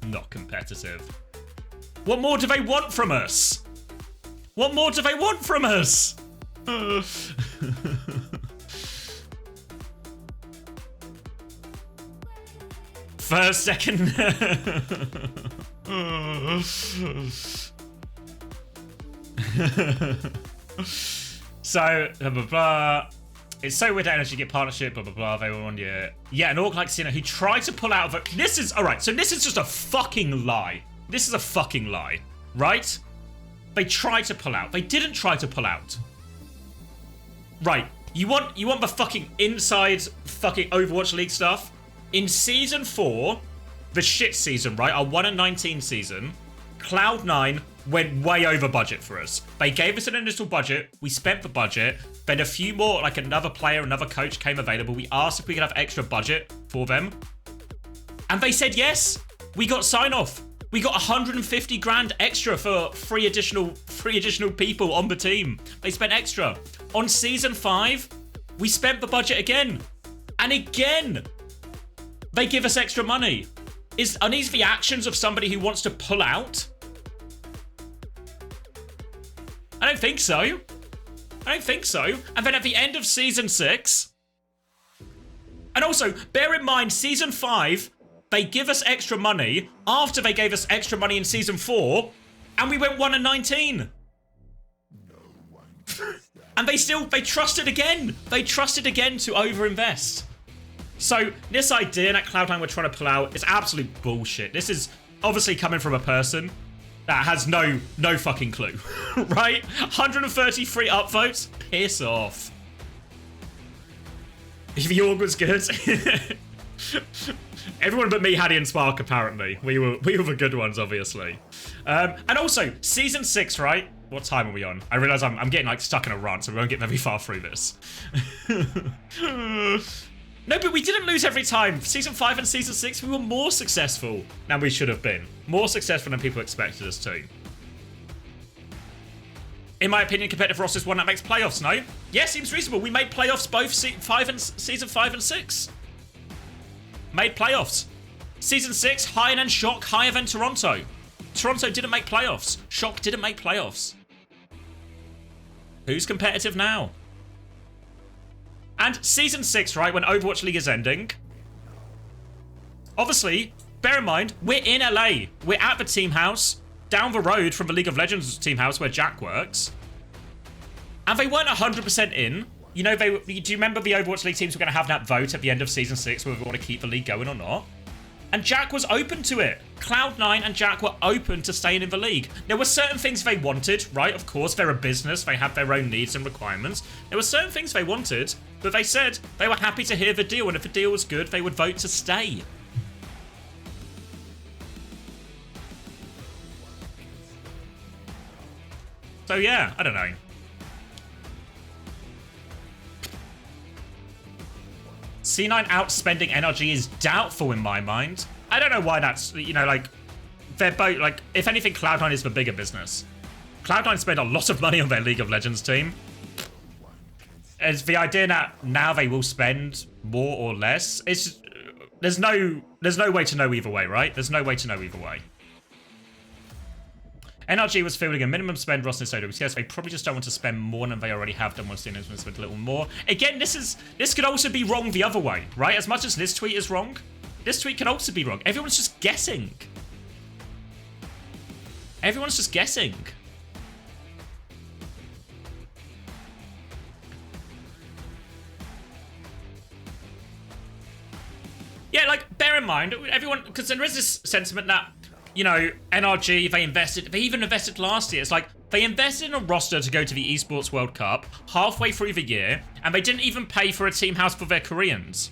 A: Not competitive. What more do they want from us? What more do they want from us? First, second. So, blah, blah, blah. It's so weird that energy get partnership, blah, blah, blah. They were on, yeah. Yeah, an orc like Cena who tried to pull out of it. This is, alright, so this is just a fucking lie. This is a fucking lie, right? They tried to pull out. They didn't try to pull out. Right, you want the fucking inside fucking Overwatch League stuff? In Season 4, the shit season, right? Our 1-19 season, Cloud9 went way over budget for us. They gave us an initial budget, we spent the budget, then a few more, like another player, another coach came available. We asked if we could have extra budget for them. And they said yes. We got sign-off. We got 150 grand extra for three additional people on the team. They spent extra. On Season 5, we spent the budget again. And again, they give us extra money. Are these the actions of somebody who wants to pull out? I don't think so. I don't think so. And then at the end of Season 6... And also, bear in mind, Season 5, they give us extra money after they gave us extra money in Season 4, and we went 1-19. And they trusted again. They trusted again to overinvest. So, this idea that Cloud9 were trying to pull out is absolute bullshit. This is obviously coming from a person that has no fucking clue, right? 133 upvotes? Piss off. If the org was good. Everyone but me, Hattie and Spark, apparently. We were the good ones, obviously. And also, Season 6, right? What time are we on? I realise I'm getting like stuck in a rant, so we won't get very far through this. No, but we didn't lose every time. Season 5 and Season 6, we were more successful than we should have been. More successful than people expected us to. In my opinion, competitive roster is one that makes playoffs, no? Yeah, seems reasonable. We made playoffs both Season 5 and 6. Made playoffs. Season 6, higher than Shock, higher than Toronto. Toronto didn't make playoffs. Shock didn't make playoffs. Who's competitive now? And Season 6, right, when Overwatch League is ending. Obviously, bear in mind, we're in LA. We're at the team house, down the road from the League of Legends team house where Jack works. And they weren't 100% in. You know, do you remember the Overwatch League teams were going to have that vote at the end of Season 6 whether we want to keep the league going or not? And Jack was open to it. Cloud9 and Jack were open to staying in the league. There were certain things they wanted, right? Of course, they're a business. They have their own needs and requirements. There were certain things they wanted, but they said they were happy to hear the deal, and if the deal was good, they would vote to stay. So yeah, I don't know. C9 outspending NRG is doubtful in my mind. I don't know why that's, you know, like, they're both, like, if anything, Cloud9 is the bigger business. Cloud9 spent a lot of money on their League of Legends team. It's the idea that now they will spend more or less. It's there's no way to know either way, right? There's no way to know either way. NRG was fielding a minimum spend roster in SOWCS. They probably just don't want to spend more than they already have done. Want to spend a little more. Again, this could also be wrong the other way, right? As much as this tweet is wrong, this tweet could also be wrong. Everyone's just guessing. Everyone's just guessing. Yeah, like, bear in mind, everyone, because there is this sentiment that, you know, NRG, they even invested last year. It's like, they invested in a roster to go to the Esports World Cup halfway through the year, and they didn't even pay for a team house for their Koreans.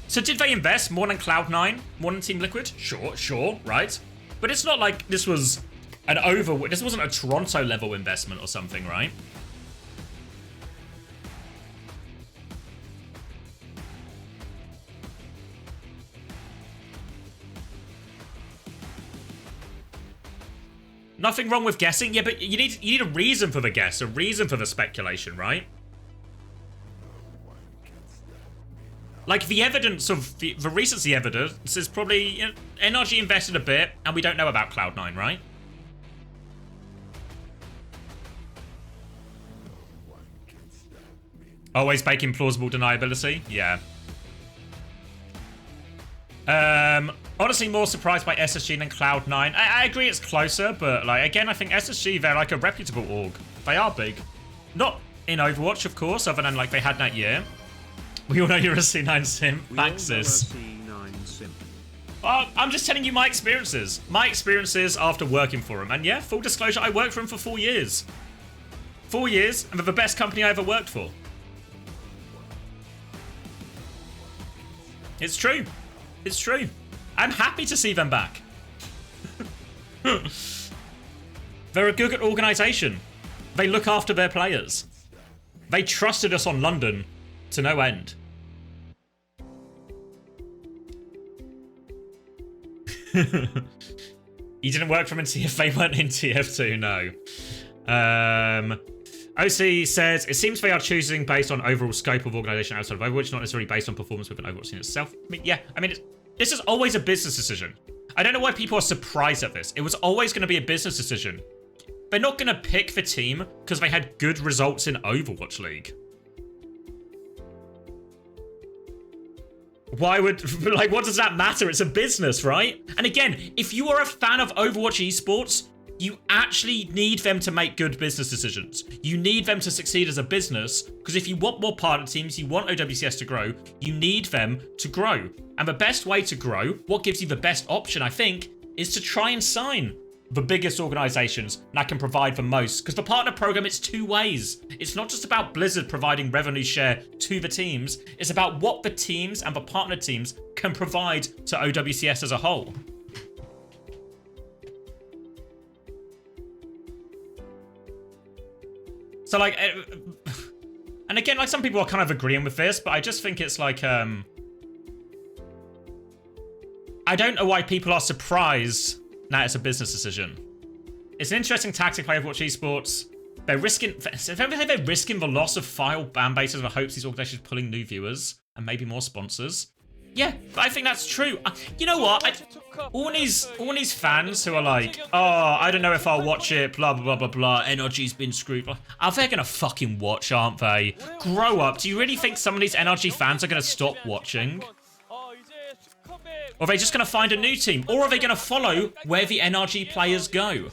A: So did they invest more than Cloud9? More than Team Liquid? Sure, right? But it's not like this was this wasn't a Toronto-level investment or something, right? Nothing wrong with guessing. Yeah, but you need a reason for the guess, a reason for the speculation, right? Like, the evidence of the recency evidence is probably, you know, NRG invested a bit, and we don't know about Cloud9, right? Always making plausible deniability? Yeah. Honestly, more surprised by SSG than Cloud9. I agree it's closer, but, like, again, I think SSG, they're, like, a reputable org. They are big. Not in Overwatch, of course, other than, like, they had that year. We all know you're a C9 simp. Thanks, sis. I'm just telling you my experiences. My experiences after working for them. And yeah, full disclosure, I worked for them for 4 years. 4 years, and they're the best company I ever worked for. It's true. It's true. I'm happy to see them back. They're a good organisation. They look after their players. They trusted us on London to no end. You didn't work for them in TF, they weren't in TF2, no. OC says, it seems they are choosing based on overall scope of organisation outside of Overwatch, not necessarily based on performance within Overwatch scene itself. I mean, yeah, I mean, this is always a business decision. I don't know why people are surprised at this. It was always going to be a business decision. They're not going to pick the team because they had good results in Overwatch League. Why would, like, what does that matter? It's a business, right? And again, if you are a fan of Overwatch esports, you actually need them to make good business decisions. You need them to succeed as a business, because if you want more partner teams, you want OWCS to grow, you need them to grow. And the best way to grow, what gives you the best option, I think, is to try and sign the biggest organizations that can provide the most. Because the partner program, it's two ways. It's not just about Blizzard providing revenue share to the teams. It's about what the teams and the partner teams can provide to OWCS as a whole. So, like, and again, like, some people are kind of agreeing with this, but I just think it's like, I don't know why people are surprised that it's a business decision. It's an interesting tactic by Overwatch esports. They're risking the loss of file ban bases in the hopes these organizations are pulling new viewers and maybe more sponsors. Yeah, I think that's true. You know what? All these fans who are like, oh, I don't know if I'll watch it, blah, blah, blah, blah, blah, NRG's been screwed. Are they going to fucking watch, aren't they? Grow up. Do you really think some of these NRG fans are going to stop watching? Or are they just going to find a new team? Or are they going to follow where the NRG players go?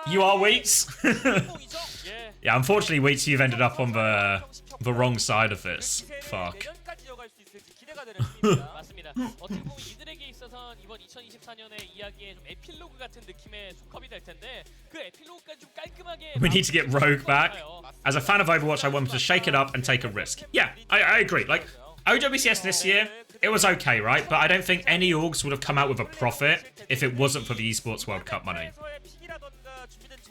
A: You are, Wheats? Yeah, unfortunately, Wheats, you've ended up on the wrong side of this. Fuck.
B: 맞습니다. 어떻게 보면 이들에게 있어서는 이번 2024년의 이야기의 좀 에필로그 같은 느낌의 숲컵이 될 텐데 그 에필로그까지 좀 깔끔하게.
A: We need to get Rogue back. As a fan of Overwatch, I want to shake it up and take a risk. Yeah, I agree. Like, OWCS this year, it was okay, right? But I don't think any orgs would have come out with a profit if it wasn't for the Esports World Cup money.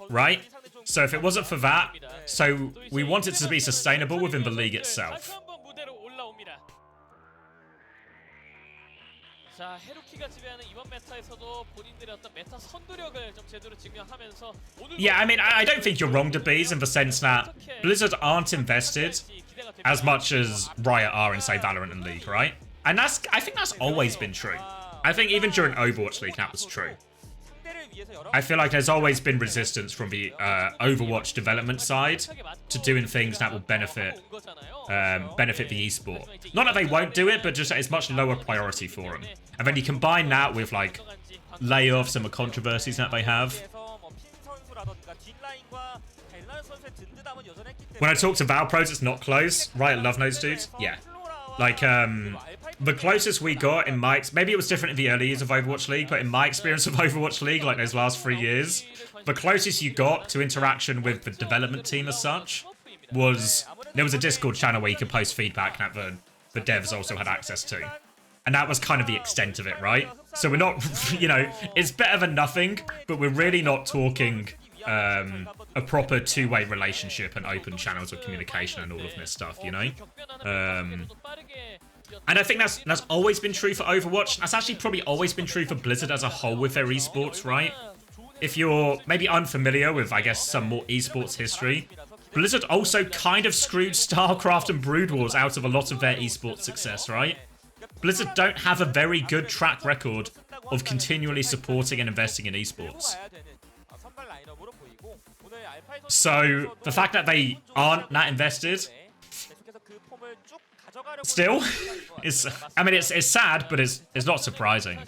A: right? So if it wasn't for that, so we want it to be sustainable within the league itself.
B: 자, 헤루키가 지배하는 이번 메타에서도 본인들의 어떤 메타 선도력을 좀 제대로 증명하면서
A: Yeah, I mean, I don't think you're wrong to Bees in the sense that Blizzard aren't invested as much as Riot are in, say, Valorant and League, right? And I think that's always been true. I think even during Overwatch League that was true. I feel like there's always been resistance from the Overwatch development side to doing things that will benefit the esport. Not that they won't do it, but just that it's much lower priority for them. And then you combine that with like layoffs and the controversies that they have. When I talk to Val Pros, it's not close. Riot love those dudes. Yeah. Like, the closest we got in my... Maybe it was different in the early years of Overwatch League, but in my experience of Overwatch League, like those last 3 years, the closest you got to interaction with the development team as such was... There was a Discord channel where you could post feedback that the devs also had access to. And that was kind of the extent of it, right? So we're not, you know, it's better than nothing, but we're really not talking a proper two-way relationship and open channels of communication and all of this stuff, you know? And I think that's always been true for Overwatch. That's actually probably always been true for Blizzard as a whole with their esports, right? If you're maybe unfamiliar with, I guess, some more esports history, Blizzard also kind of screwed StarCraft and Brood Wars out of a lot of their esports success, right? Blizzard don't have a very good track record of continually supporting and investing in esports. So, the fact that they aren't that invested still is, I mean, it's sad, but it's not surprising.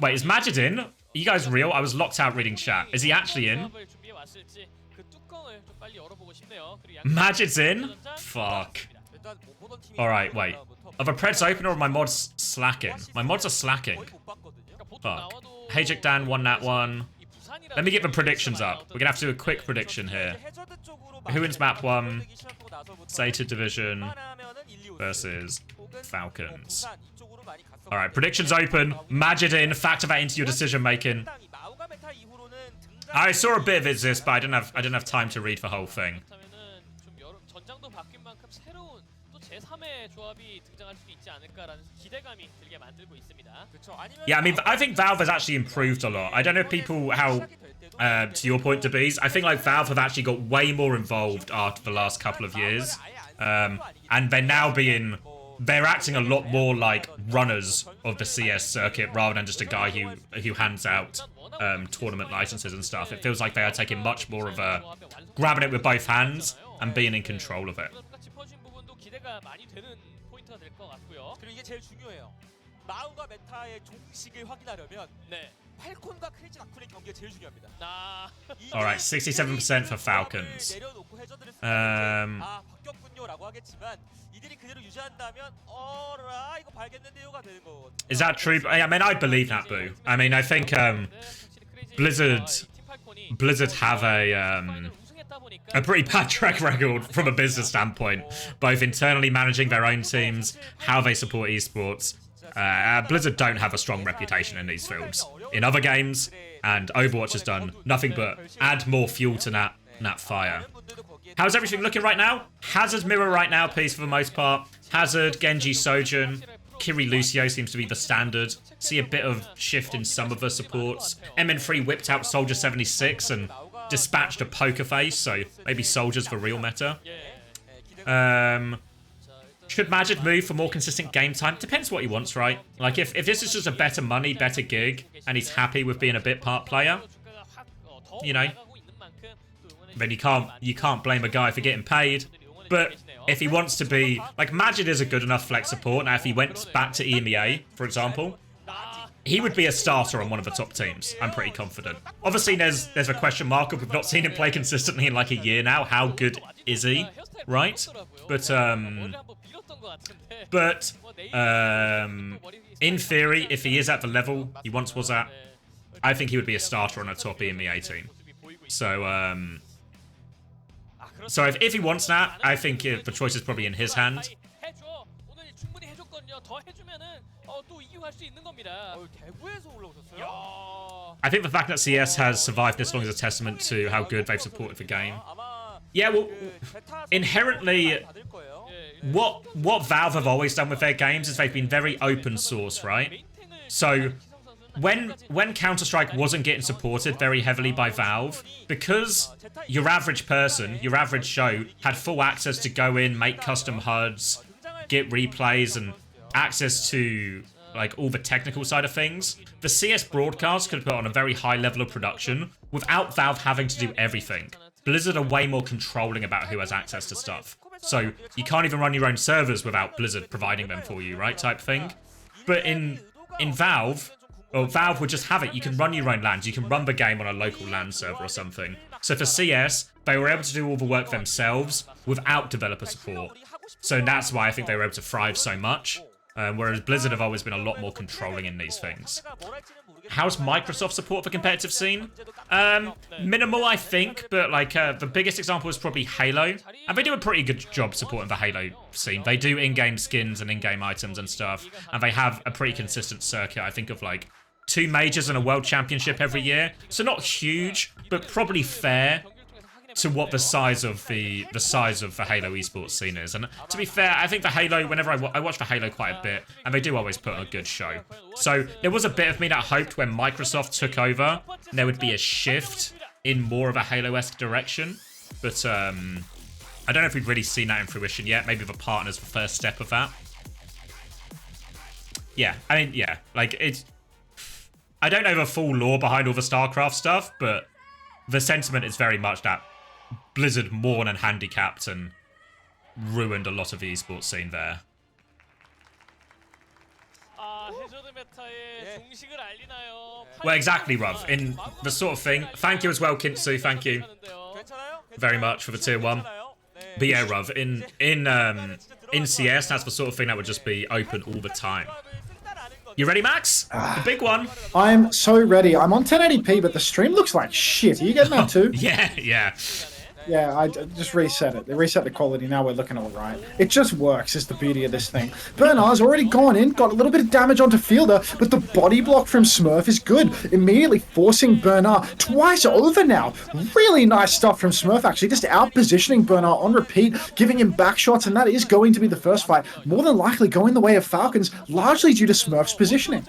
A: Wait, is Majid in? Are you guys real? I was locked out reading chat. Is he actually in? Majid's in? Fuck. Alright, wait. Are the Preds open or are my mods slacking? My mods are slacking. Fuck. HaeJeokDan won that one. Let me get the predictions up. We're gonna have to do a quick prediction here. Who wins map 1? ZETA Division versus Falcons. Alright, predictions open. Majid in. Factor that into your decision making. I saw a bit of this, but I didn't have time to read the whole thing. Yeah, I mean, I think Valve has actually improved a lot. I don't know if people, how, to your point, DeBees, I think like Valve have actually got way more involved after the last couple of years. And they're now they're acting a lot more like runners of the CS circuit rather than just a guy who hands out tournament licenses and stuff. It feels like they are taking much more of a, grabbing it with both hands and being in control of it.
C: 마음과 메타의 종식을 확인하려면 팔콘과 크레이지 라쿤의 경기가 제일 중요합니다.
A: Alright, 67% for Falcons.
C: 바뀌었군요라고 하겠지만 이들이 그대로 유지한다면 이거 발겠는데요가 되는 거거든요.
A: Is that true? I mean, I believe that, Boo. I mean, I think Blizzard have a pretty bad track record from a business standpoint, both internally managing their own teams, how they support esports. Blizzard don't have a strong reputation in these fields. In other games, and Overwatch has done nothing but add more fuel to that fire. How's everything looking right now? Hazard mirror right now, piece for the most part. Hazard, Genji, Sojourn, Kiri Lucio seems to be the standard. See a bit of shift in some of the supports. MN3 whipped out Soldier 76 and dispatched a poker face, so maybe Soldier's the real meta. Should Majid move for more consistent game time? Depends what he wants, right? Like, if this is just a better money, better gig, and he's happy with being a bit part player, you know, then you can't blame a guy for getting paid. But if he wants to be, like, Majid is a good enough flex support. Now, if he went back to EMEA, for example, he would be a starter on one of the top teams. I'm pretty confident. Obviously, there's a question mark. We've not seen him play consistently in like a year now. How good is he? Right? But in theory, if he is at the level he once was at, I think he would be a starter on a top EMEA team. So, so if he wants that, I think the choice is probably in his hand.
B: 또 이용할 수 있는 겁니다.
C: 대구에서 올라오셨어요?
B: 야.
A: I think the fact that CS has survived this long is a testament to how good they've supported the game. Yeah, well, inherently, what Valve have always done with their games is they've been very open source, right? So when Counter-Strike wasn't getting supported very heavily by Valve, because your average person, your average Joe, had full access to go in, make custom HUDs, get replays, and access to like all the technical side of things, the CS broadcast could put on a very high level of production without Valve having to do everything. Blizzard are way more controlling about who has access to stuff. So you can't even run your own servers without Blizzard providing them for you, right? Type thing. But in Valve, well, Valve would just have it. You can run your own LANs. You can run the game on a local LAN server or something. So for CS, they were able to do all the work themselves without developer support. So that's why I think they were able to thrive so much. Whereas Blizzard have always been a lot more controlling in these things. How's Microsoft support for competitive scene? Minimal, I think, but like the biggest example is probably Halo. And they do a pretty good job supporting the Halo scene. They do in-game skins and in-game items and stuff. And they have a pretty consistent circuit, I think, of like 2 majors and a world championship every year. So not huge, but probably fair to what the size of the Halo esports scene is. And to be fair, I think the Halo, whenever I watch the Halo quite a bit, and they do always put on a good show. So there was a bit of me that hoped when Microsoft took over, there would be a shift in more of a Halo-esque direction. But I don't know if we've really seen that in fruition yet. Maybe the partner's the first step of that. Yeah, I mean, yeah, like it's... I don't know the full lore behind all the StarCraft stuff, but the sentiment is very much that Blizzard mourn and handicapped and ruined a lot of the esports scene there. Well, exactly, Ruv. In the sort of thing. Thank you as well, Kintsu. Thank you very much for the tier 1. But yeah, Ruv, in CS, that's the sort of thing that would just be open all the time. You ready, Max? The big one.
D: I'm so ready. I'm on 1080p, but the stream looks like shit. Are you getting that too?
A: Yeah.
D: Yeah, I just reset it. They reset the quality. Now we're looking all right. It just works, is the beauty of this thing. Bernard's already gone in, got a little bit of damage onto Fielder, but the body block from Smurf is good, immediately forcing Bernard twice over now. Really nice stuff from Smurf, actually, just out-positioning Bernard on repeat, giving him back shots, and that is going to be the first fight. More than likely going the way of Falcons, largely due to Smurf's positioning.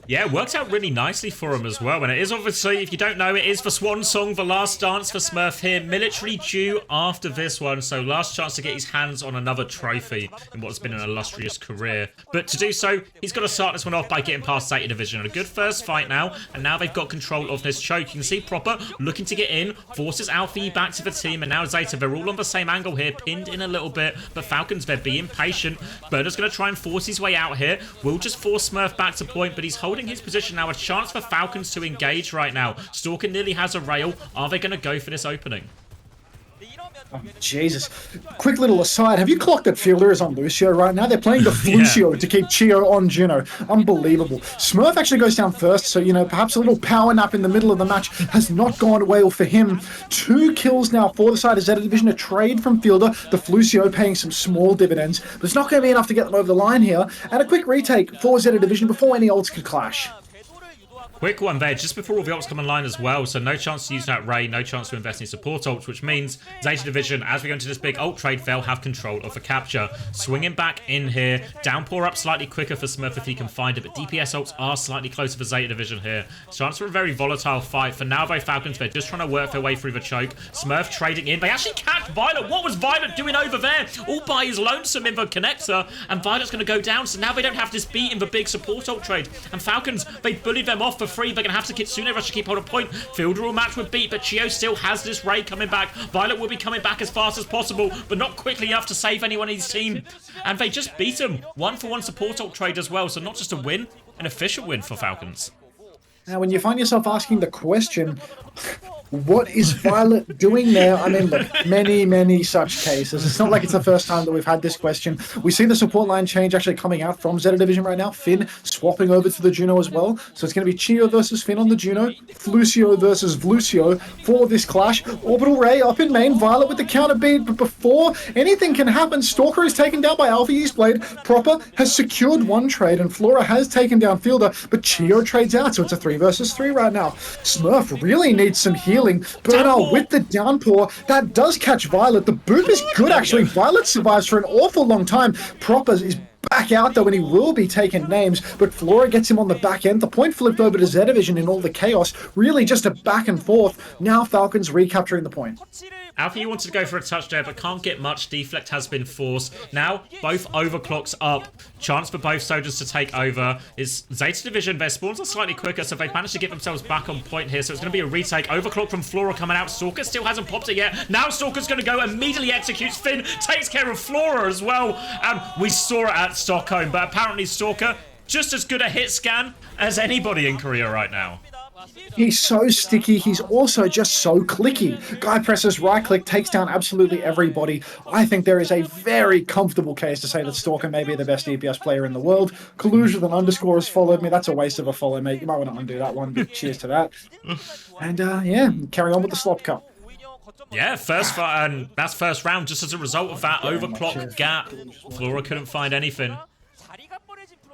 A: Yeah, it worked out really nicely for him as well. And it is obviously, if you don't know, it is the swan song, the last dance for Smurf here. Military due after this one. So last chance to get his hands on another trophy in what's been an illustrious career. But to do so, he's got to start this one off by getting past ZETA Division. A good first fight now. And now they've got control of this choke. You can see Proper looking to get in. Forces Alfie back to the team. And now ZETA, they're all on the same angle here. Pinned in a little bit. But Falcons, they're being patient. Birder's going to try and force his way out here. Will just force Smurf back to point. But he's holding his position now. A chance for Falcons to engage right now. Stalker nearly has a rail. Are they going to go for this opening?
D: Oh, Jesus. Quick little aside. Have you clocked that Fielder is on Lucio right now? They're playing the Flucio to keep Chio on Juno. Unbelievable. Smurf actually goes down first, so, you know, perhaps a little power nap in the middle of the match has not gone well for him. 2 kills now for the side of ZETA Division. A trade from Fielder. The Flucio paying some small dividends, but it's not going to be enough to get them over the line here. And a quick retake for ZETA Division before any ults could clash.
A: Quick one there, just before all the ults come online as well, so no chance to use that Ray, no chance to invest in support ults, which means ZETA Division, as we go into this big ult trade, they'll have control of the capture. Swinging back in here, downpour up slightly quicker for Smurf if he can find it, but DPS ults are slightly closer for ZETA Division here. Chance for a very volatile fight. For now, by Falcons, they're just trying to work their way through the choke. Smurf trading in. They actually catch Violet. What was Violet doing over there? All by his lonesome in the connector, and Violet's going to go down, so now they don't have this beat in the big support ult trade. And Falcons, they bullied them off for free. They're going to have to Kitsune Rush to keep hold of point. Fielder will match with beat, but Chio still has this Ray coming back. Violet will be coming back as fast as possible, but not quickly enough to save anyone in his team. And they just beat him. 1-for-1 support ult trade as well, so not just a win, an official win for Falcons.
D: Now, when you find yourself asking the question, What is Violet doing there? I mean, look, many such cases. It's not like it's the first time that we've had this question. We see the support line change actually coming out from ZETA Division right now. Finn swapping over to the Juno as well. So it's going to be Chio versus Finn on the Juno. Flucio versus Vlucio for this clash. Orbital Ray up in main. Violet with the counter beat. But before anything can happen, Stalker is taken down by Alpha Yeast Blade. Proper has secured one trade, and Flora has taken down Fielder, but Chio trades out, so it's a 3 versus 3 right now. Smurf really needs some healing. Bernal with the downpour. That does catch Violet. The boop is good, actually. Violet survives for an awful long time. Proper is back out though, and he will be taking names, but Flora gets him on the back end. The point flipped over to ZETA Division in all the chaos. Really just a back and forth. Now Falcons recapturing the point.
A: Alpha, you wanted to go for a touch there, but can't get much. Deflect has been forced. Now, both overclocks up. Chance for both soldiers to take over. Is ZETA Division, their spawns are slightly quicker, so they've managed to get themselves back on point here. So it's going to be a retake. Overclock from Flora coming out. Stalker still hasn't popped it yet. Now Stalker's going to go, immediately executes Finn, takes care of Flora as well. And we saw it at Stockholm, but apparently Stalker, just as good a hit scan as anybody in Korea right now.
D: He's so sticky. He's also just so clicky. Guy presses right click, takes down absolutely everybody. I think there is a very comfortable case to say that Stalker may be the best DPS player in the world. Collusion with an underscore has followed me. That's a waste of a follow, mate. You might want to undo that one, but cheers to that. And yeah, carry on with the SOOP Cup.
A: Yeah, and that's first round just as a result of that overclock gap. Flora couldn't find anything.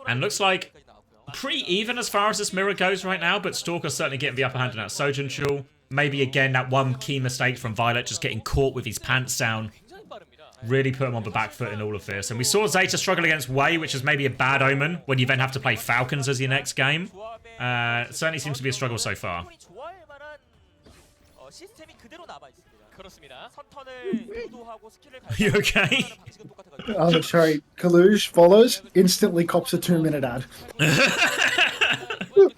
A: And looks like pretty even as far as this mirror goes right now, but Stalker's certainly getting the upper hand in that Sojin Chul. Maybe again that one key mistake from Violet, just getting caught with his pants down. Really put him on the back foot in all of this. And we saw ZETA struggle against Wei, which is maybe a bad omen when you then have to play Falcons as your next game. Certainly seems to be a struggle so far. You okay?
D: Oh, sorry. Kaluge follows, instantly cops a 2-minute ad.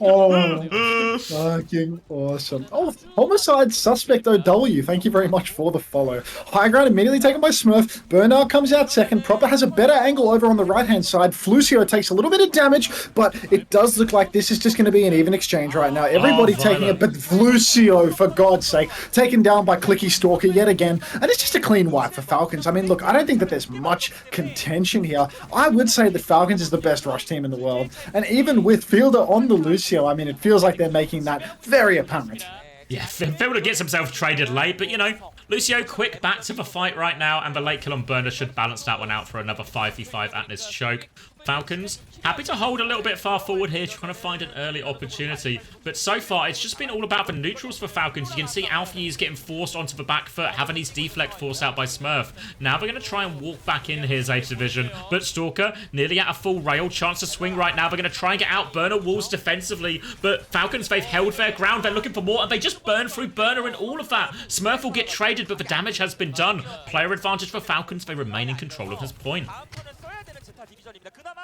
D: Oh, fucking awesome. Oh, Homicide Suspect OW, thank you very much for the follow. High ground immediately taken by Smurf. Burnout comes out second. Proper has a better angle over on the right-hand side. Flucio takes a little bit of damage, but it does look like this is just going to be an even exchange right now. Everybody taking it, but Flucio, for God's sake, taken down by Clicky Stalker yet again. And it's just a clean wipe for Falcons. I mean, look, I don't think that there's much contention here. I would say that Falcons is the best rush team in the world. And even with Fielder on the Lucio, I mean, it feels like they're making that very apparent.
A: Yeah, Fielder gets himself traded late, but you know, Lucio quick back to the fight right now, and the late kill on Burner should balance that one out for another 5v5 at this choke. Falcons happy to hold a little bit far forward here, trying to find an early opportunity. But so far, it's just been all about the neutrals for Falcons. You can see Alfie is getting forced onto the back foot, having his deflect forced out by Smurf. Now they're going to try and walk back in here, ZETA Division. But Stalker nearly at a full rail. Chance to swing right now. They're going to try and get out Burner walls defensively. But Falcons, they've held their ground. They're looking for more, and they just burn through Burner and all of that. Smurf will get traded, but the damage has been done. Player advantage for Falcons. They remain in control of this point.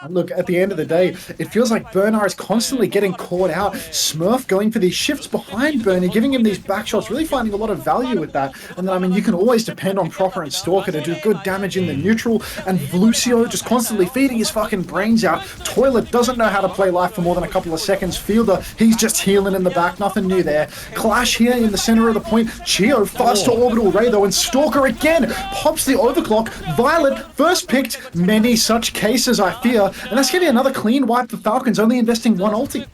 D: And look, at the end of the day, it feels like Bernard is constantly getting caught out. Smurf going for these shifts behind Bernie, giving him these back shots, really finding a lot of value with that. And then, I mean, you can always depend on Proper and Stalker to do good damage in the neutral. And Lucio just constantly feeding his fucking brains out. Toilet doesn't know how to play life for more than a couple of seconds. Fielder, he's just healing in the back, nothing new there. Clash here in the center of the point. Chio fast to Orbital Ray, though, and Stalker again pops the overclock. Violet, first picked, many such cases, I fear. And that's going to be another clean wipe for Falcons, only investing one ulti.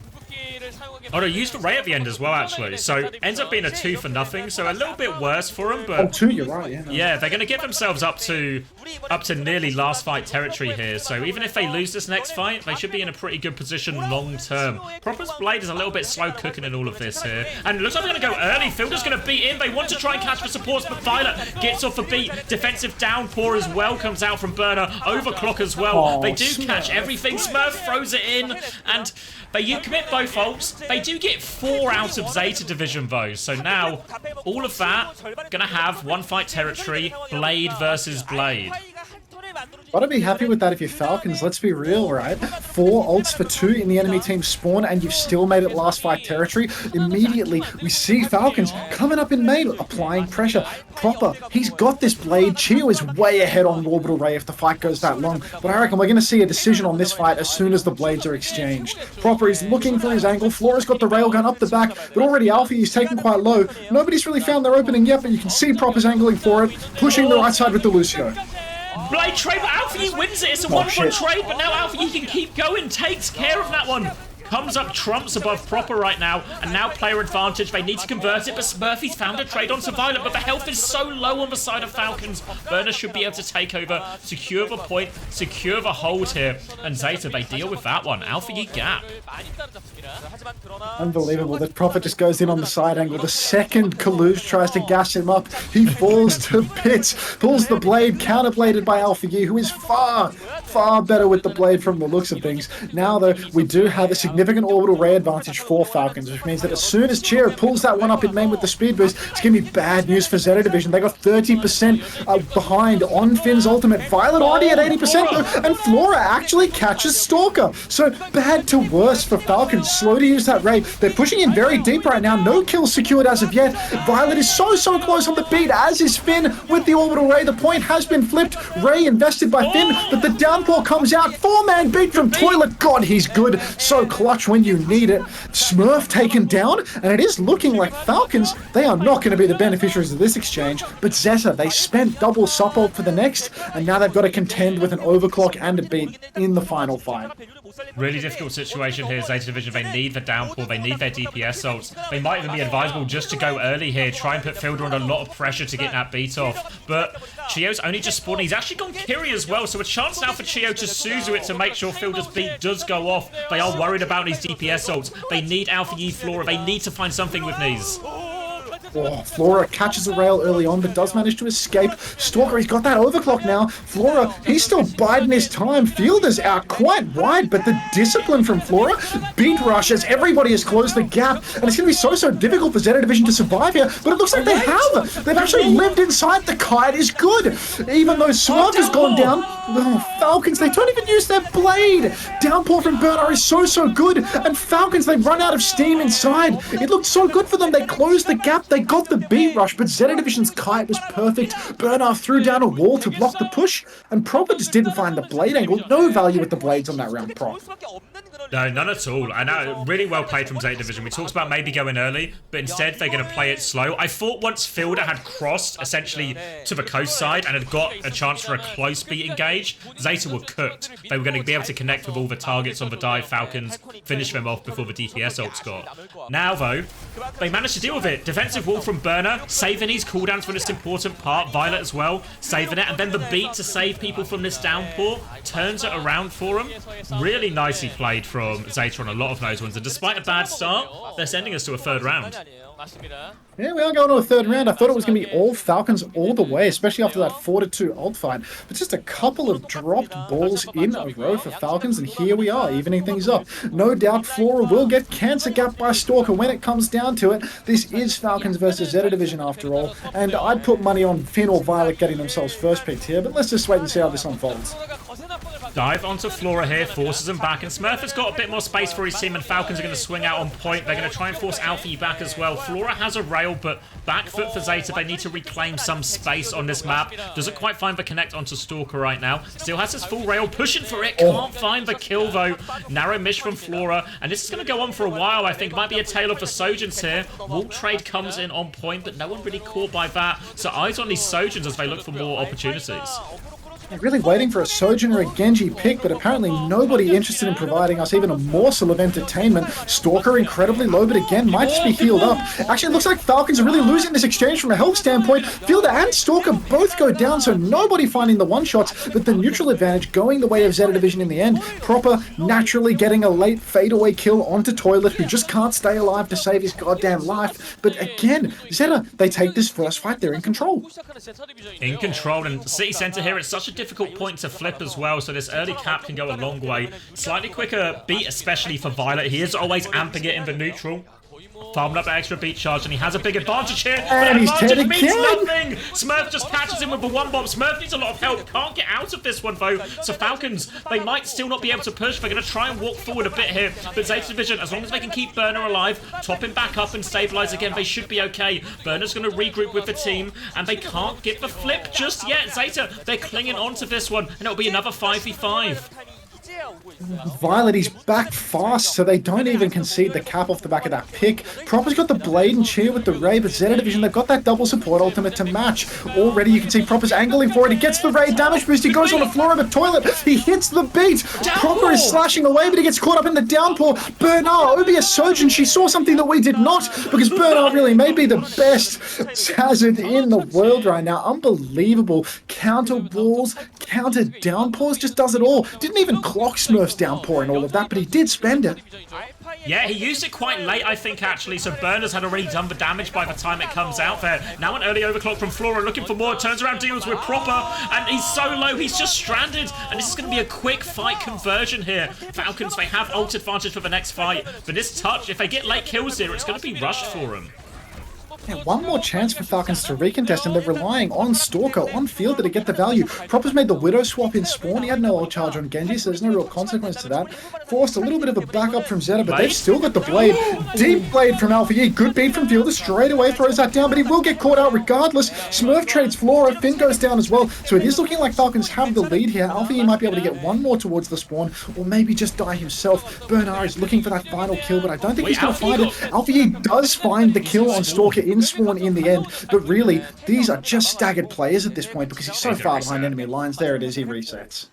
A: Oh no, used the Ray at the end as well, actually. So ends up being a 2 for nothing. So a little bit worse for them, but
D: oh, 2, you're right. Yeah.
A: Yeah, they're going to get themselves up to nearly last fight territory here. So even if they lose this next fight, they should be in a pretty good position long term. Proper's Blade is a little bit slow cooking in all of this here, and it looks like they're going to go early. Fielder's going to beat in. They want to try and catch the supports, but Violet gets off a beat. Defensive downpour as well comes out from Burner. Overclock as well. They do catch everything. Smurf throws it in, and they commit both ults. They do get 4 out of ZETA Division though, so now all of that gonna have one fight territory, Blade versus Blade.
D: Gotta be happy with that if you're Falcons, let's be real, right? 4 ults for 2 in the enemy team spawn, and you've still made it last fight territory. Immediately, we see Falcons coming up in main, applying pressure. Proper, he's got this blade. Chio is way ahead on Orbital Ray if the fight goes that long, but I reckon we're going to see a decision on this fight as soon as the blades are exchanged. Proper is looking for his angle. Flora's got the railgun up the back, but already Alfie is taken quite low. Nobody's really found their opening yet, but you can see Proper's angling for it, pushing the right side with the Lucio.
A: Blade trade, but Alfie wins it. It's a 1-1 trade, but now Alfie can keep going, takes care of that one. Comes up trumps above Proper right now, and now player advantage. They need to convert it, but Smurfy's found a trade onto Violet, but the health is so low on the side of Falcons. Burner should be able to take over, secure the point, secure the hold here, and Zeta, they deal with that one. Alfie gap.
D: Unbelievable that Proper just goes in on the side angle. The second Kaluge tries to gas him up, he falls to bits, pulls the blade, counterbladed by Alpha Yi, who is far better with the blade from the looks of things. Now though, we do have a significant orbital ray advantage for Falcons, which means that as soon as Chiro pulls that one up in main with the speed boost, it's going to be bad news for ZETA Division. They got 30% behind on Finn's ultimate. Violet already at 80% though, and Flora actually catches Stalker. So bad to worse for Falcons. Slow to use that ray. They're pushing in very deep right now. No kills secured as of yet. Violet is so close on the beat, as is Finn with the orbital ray. The point has been flipped. Ray invested by Finn, but the downpour comes out. 4-man beat from Toilet. God, he's good. So clutch when you need it. Smurf taken down, and it is looking like Falcons, they are not going to be the beneficiaries of this exchange, but Zeta, they spent double sup ult for the next, and now they've got to contend with an overclock and a beat in the final fight.
A: Really difficult situation here, Zeta Division. They need the downpour, they need their DPS ults. They might even be advisable just to go early here, try and put Fielder under a lot of pressure to get that beat off. But Chio's only just spawned. He's actually gone Kiri as well, so a chance now for Chio to Suzu it to make sure Fielder's beat does go off. They are worried about his DPS ults. They need Alpha Yi Flora. They need to find something with these.
D: Oh, Flora catches a rail early on, but does manage to escape. Stalker, he's got that overclock now. Flora, he's still biding his time. Fielders out quite wide, but the discipline from Flora, beat rush as everybody has closed the gap, and it's going to be so difficult for ZETA Division to survive here, but it looks like they have. They've actually lived inside. The kite is good. Even though Smurf has gone down, Falcons, they don't even use their blade. Downpour from Burner is so good, and Falcons, they run out of steam inside. It looked so good for them. They closed the gap. They got the beat rush, but ZETA Division's kite was perfect. Bernard threw down a wall to block the push, and Proper just didn't find the blade angle. No value with the blades on that round, Prop.
A: No, none at all. I know, really well played from ZETA Division. We talked about maybe going early, but instead they're going to play it slow. I thought once Fielder had crossed essentially to the coast side and had got a chance for a close beat engage, Zeta were cooked. They were going to be able to connect with all the targets on the dive. Falcons finish them off before the DPS ults got. Now though, they managed to deal with it. Defensive wall from Burner, saving his cooldowns for this important part. Violet as well, saving it, and then the beat to save people from this downpour turns it around for him. Really nicely played from Zeta on a lot of those ones, and despite a bad start, they're sending us to a third round.
D: Yeah, we are going to a third round. I thought it was going to be all Falcons all the way, especially after that 4-2 ult fight. But just a couple of dropped balls in a row for Falcons, and here we are, evening things up. No doubt Flora will get cancer gapped by Stalker when it comes down to it. This is Falcons versus ZETA Division after all, and I'd put money on Finn or Violet getting themselves first picked here, but let's just wait and see how this unfolds.
A: Dive onto Flora here, forces him back, and Smurf has got a bit more space for his team, and Falcons are going to swing out on point. They're going to try and force Alfie back as well. Flora has a rail, but back foot for Zeta. They need to reclaim some space on this map. Doesn't quite find the connect onto Stalker right now. Still has his full rail, pushing for it. Can't find the kill though. Narrow miss from Flora, and this is going to go on for a while. I think might be a tale of the Sojans here. Wall trade comes in on point, but no one really caught by that. So eyes on these Sojans as they look for more opportunities.
D: Really waiting for a Sojourner or a Genji pick, but apparently nobody interested in providing us even a morsel of entertainment. Stalker incredibly low, but again, might just be healed up. Actually, it looks like Falcons are really losing this exchange from a health standpoint. Fielder and Stalker both go down, so nobody finding the one-shots, but the neutral advantage going the way of ZETA Division in the end. Proper naturally getting a late fadeaway kill onto Toilet, who just can't stay alive to save his goddamn life. But again, ZETA, they take this first fight, they're in control.
A: In control, and City Center here, it's such a difficult point to flip as well, so this early cap can go a long way. Slightly quicker beat, especially for Violet. He is always amping it in the neutral. farming up that extra beat charge, and he has a big advantage here.
D: And
A: but
D: he's
A: advantage
D: dead
A: means
D: again.
A: nothing. Smurf just catches him with the one bomb. Smurf needs a lot of help. Can't get out of this one, though. So Falcons, they might still not be able to push. They're going to try and walk forward a bit here. But ZETA Division, as long as they can keep Burner alive, top him back up and stabilize again, they should be okay. Burner's going to regroup with the team, and they can't get the flip just yet. ZETA, they're clinging on to this one, and it'll be another 5v5.
D: Violet, he's back fast, so they don't even concede the cap off the back of that pick. Proper's got the Blade and Cheer with the Ray, but ZETA Division, they've got that double support ultimate to match. Already you can see Proper's angling for it. He gets the Ray damage boost. He goes on the floor of the toilet. He hits the beat. Proper is slashing away, but he gets caught up in the downpour. Bernard, OBS Surgeon, she saw something that we did not, because Bernard really may be the best Hazard in the world right now. Unbelievable. Counter walls, counter downpours, just does it all. Didn't even clock Smurf's downpour and all of that, but he did spend it.
A: Yeah, he used it quite late, I think, actually, so Burners had already done the damage by the time it comes out there. Now an early overclock from Flora, looking for more, turns around, deals with Proper, and he's so low, he's just stranded, and this is going to be a quick fight conversion here. Falcons, they have ult advantage for the next fight, but this touch, if they get late kills here, it's going to be rushed for them.
D: Yeah, one more chance for Falcons to recontest, and they're relying on Stalker on Fielder to get the value. Proper's made the Widow swap in spawn. He had no ult charge on Genji, so there's no real consequence to that. Forced a little bit of a backup from ZETA, but they've still got the Blade. Deep Blade from Alpha Yi. Good beat from Fielder. Straight away throws that down, but he will get caught out regardless. Smurf trades Flora. Finn goes down as well. So it is looking like Falcons have the lead here. Alpha Yi might be able to get one more towards the spawn, or maybe just die himself. Bernard is looking for that final kill, but I don't think he's going to find it. Alpha Yi does find the kill on Stalker in spawn in the end, but really, these are just staggered players at this point because he's so far behind enemy lines. There it is, he resets.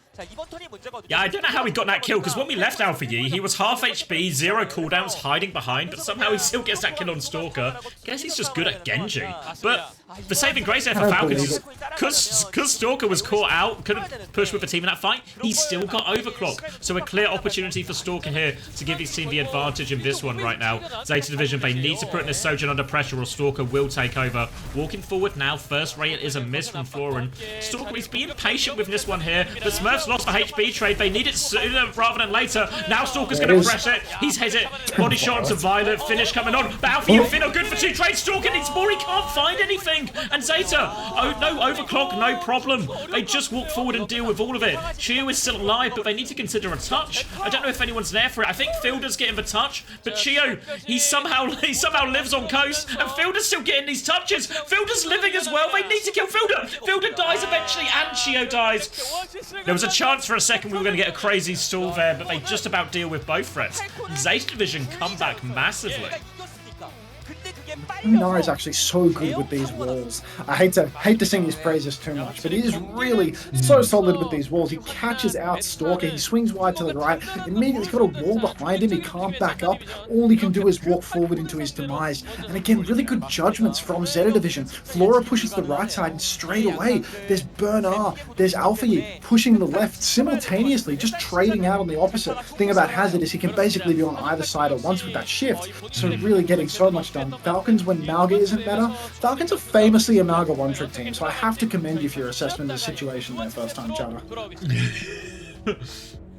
A: Yeah, I don't know how he got that kill, because when we left Alpha Yi, he was half HP, 0 cooldowns, hiding behind, but somehow he still gets that kill on Stalker. Guess he's just good at Genji. But the saving grace there for Falcons is, because Stalker was caught out, couldn't push with the team in that fight, he still got overclock. So a clear opportunity for Stalker here to give his team the advantage in this one right now. ZETA Division, they need to put this Sojourn under pressure or Stalker will take over. Walking forward now, first ray is a miss from Florin. Stalker is being patient with this one here, but Smurf's lost the HB trade. They need it sooner rather than later. Now Stalker's going to press it. He's hit it. Body shot onto Violet. Finish coming on. But Alfie and Finn are good for 2 trades. Stalker needs more. He can't find anything. And ZETA, oh no, overclock, no problem. They just walk forward and deal with all of it. Chio is still alive, but they need to consider a touch. I don't know if anyone's there for it. I think Fielder's getting the touch, but Chio, he somehow lives on coast, and Fielder's still getting these touches. Fielder's living as well. They need to kill Fielder. Fielder dies eventually, and Chio dies. There was a chance for a second we were going to get a crazy stall there, but they just about deal with both threats. ZETA Division come back massively.
D: Nara is actually so good with these walls. I hate to sing his praises too much, but he is really so solid with these walls. He catches out Stalker, he swings wide to the right, immediately he's got a wall behind him, he can't back up. All he can do is walk forward into his demise. And again, really good judgments from ZETA Division. Flora pushes the right side, and straight away, there's Bernard, there's Alpha Yi pushing the left simultaneously, just trading out on the opposite. Thing about Hazard is he can basically be on either side at once with that shift, so really getting so much done. Falcons, when Malga isn't better, Falcons are famously a Malga one-trick team, so I have to commend you for your assessment of the situation there, first time chatter.